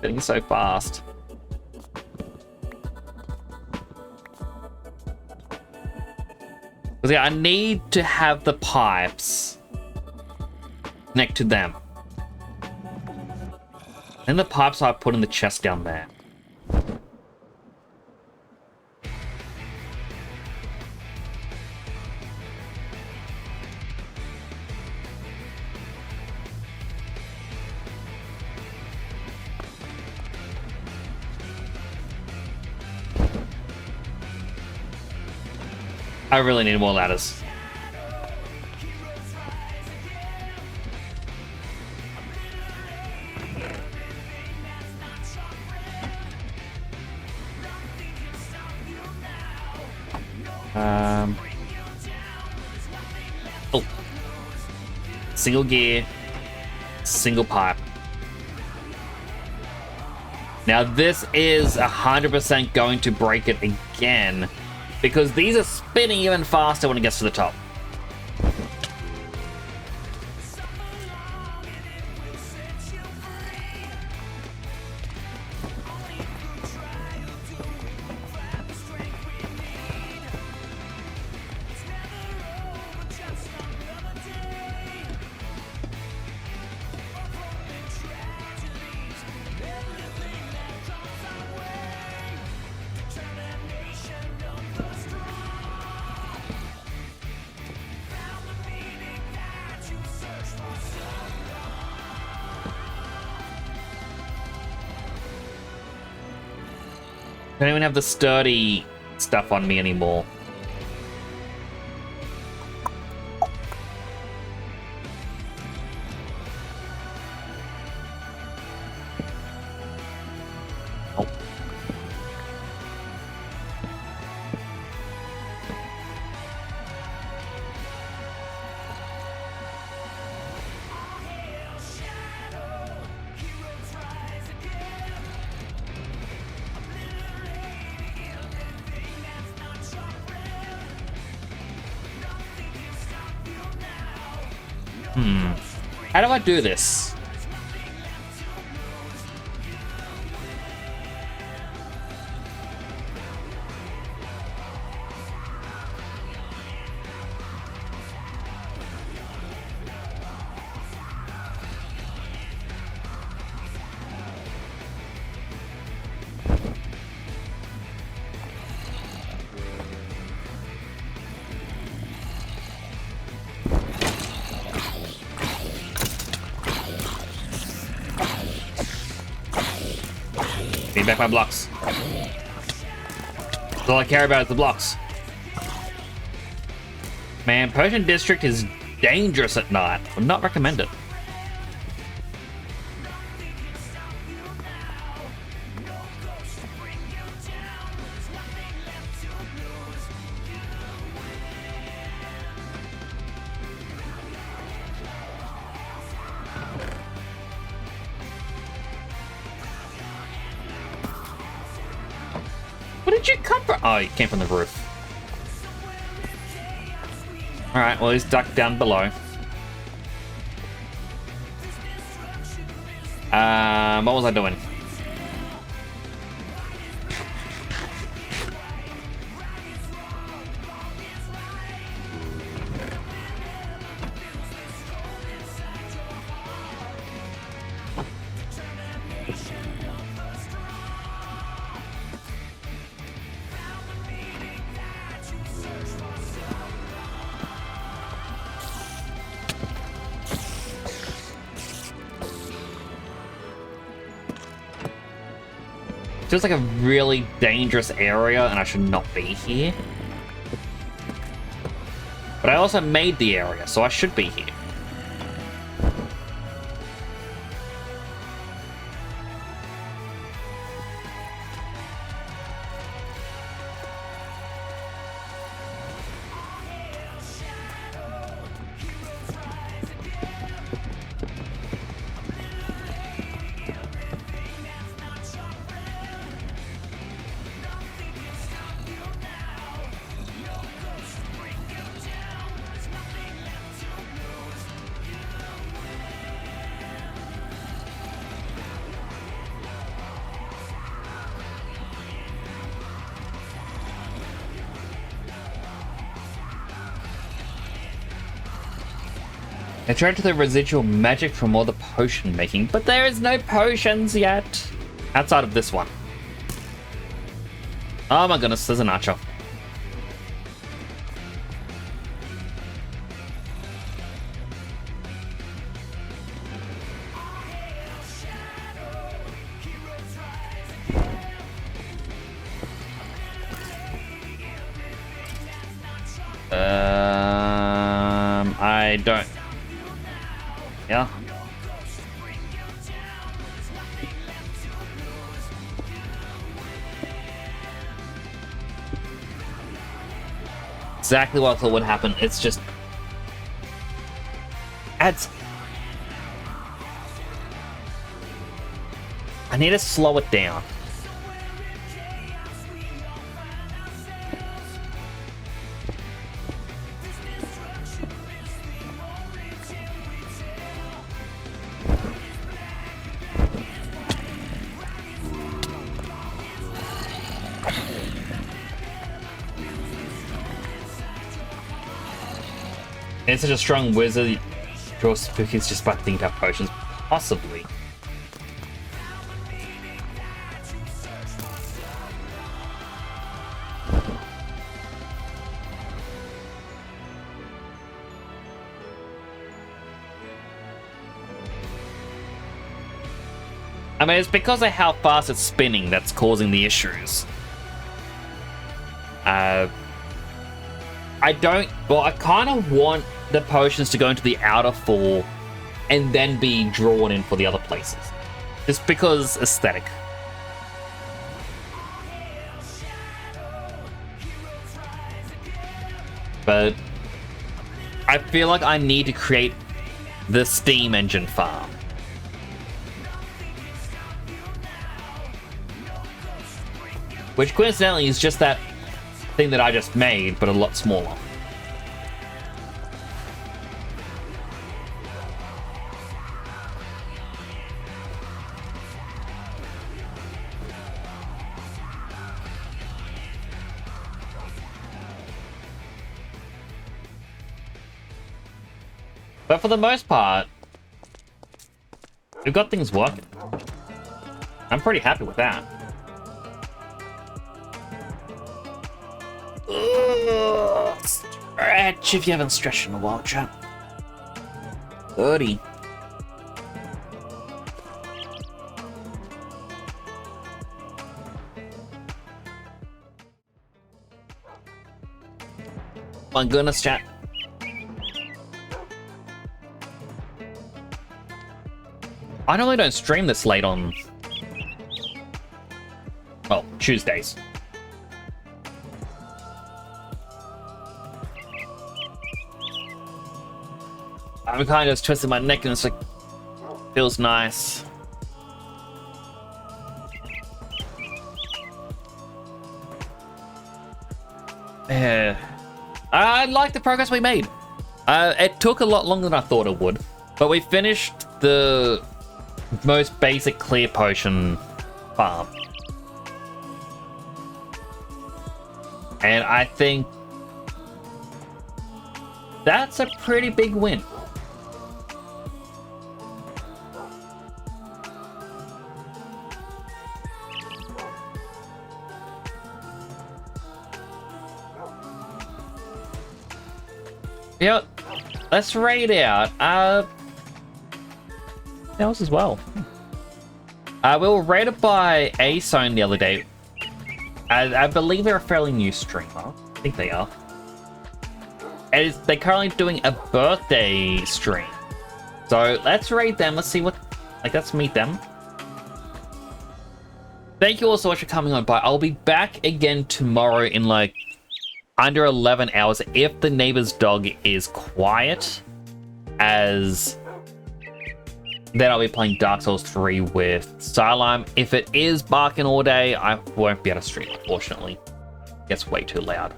[SPEAKER 2] Getting so fast. Because yeah, I need to have the pipes connect to them. And the pipes I put in the chest down there. I really need more ladders. Oh. Single gear, single pipe. Now this is 100% going to break it again, because these are spinning even faster when it gets to the top. I don't even have the sturdy stuff on me anymore. Oh. How do I do this? Give me back my blocks. That's all I care about is the blocks. Man, Potion District is dangerous at night. Would not recommend it. Where did you come from? Oh, you came from the roof. Alright, well, he's ducked down below. What was I doing? Feels like a really dangerous area and I should not be here. But I also made the area, so I should be here. I tried to the residual magic from all the potion making, but there is no potions yet. Outside of this one. Oh my goodness, there's an archer. I don't. Yeah. exactly what I thought would happen. It's just adds. I need to slow it down. And such a strong wizard, draw spookies just by thinking about potions. Possibly. I mean, it's because of how fast it's spinning that's causing the issues. I kind of want the potions to go into the outer four and then be drawn in for the other places. Just because aesthetic. But I feel like I need to create the steam engine farm. Which coincidentally is just that thing that I just made, but a lot smaller. But for the most part, we've got things working. I'm pretty happy with that. Stretch if you haven't stretched in a while, chat. 30. My goodness, chat. I normally don't stream this late on, well, Tuesdays. I'm kind of just twisting my neck and it's like, feels nice. Yeah. I like the progress we made. It took a lot longer than I thought it would, but we finished the most basic clear potion farm. And I think that's a pretty big win. Yep, let's raid out. Else as well. We were rated by A-Zone the other day. I believe they're a fairly new streamer. I think they are. And they're currently doing a birthday stream. So let's raid them. Let's see what. Let's meet them. Thank you all so much for coming on by. I'll be back again tomorrow in under 11 hours if the neighbor's dog is quiet, as then I'll be playing Dark Souls 3 with Silime. If it is barking all day, I won't be able to stream, unfortunately. It gets way too loud.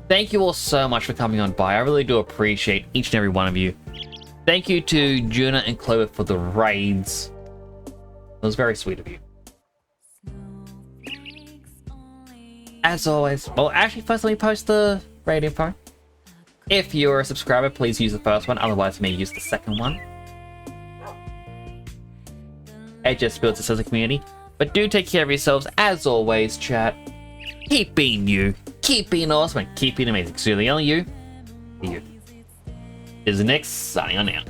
[SPEAKER 2] Thank you all so much for coming on by. I really do appreciate each and every one of you. Thank you to Juna and Clover for the raids. It was very sweet of you. As always, well, actually, first let me post the raid info. If you're a subscriber, please use the first one. Otherwise, maybe use the second one. It just builds us as a community. But do take care of yourselves, as always, chat. Keep being you, keep being awesome, and keep being amazing. So the only you, you. Is next, signing on out.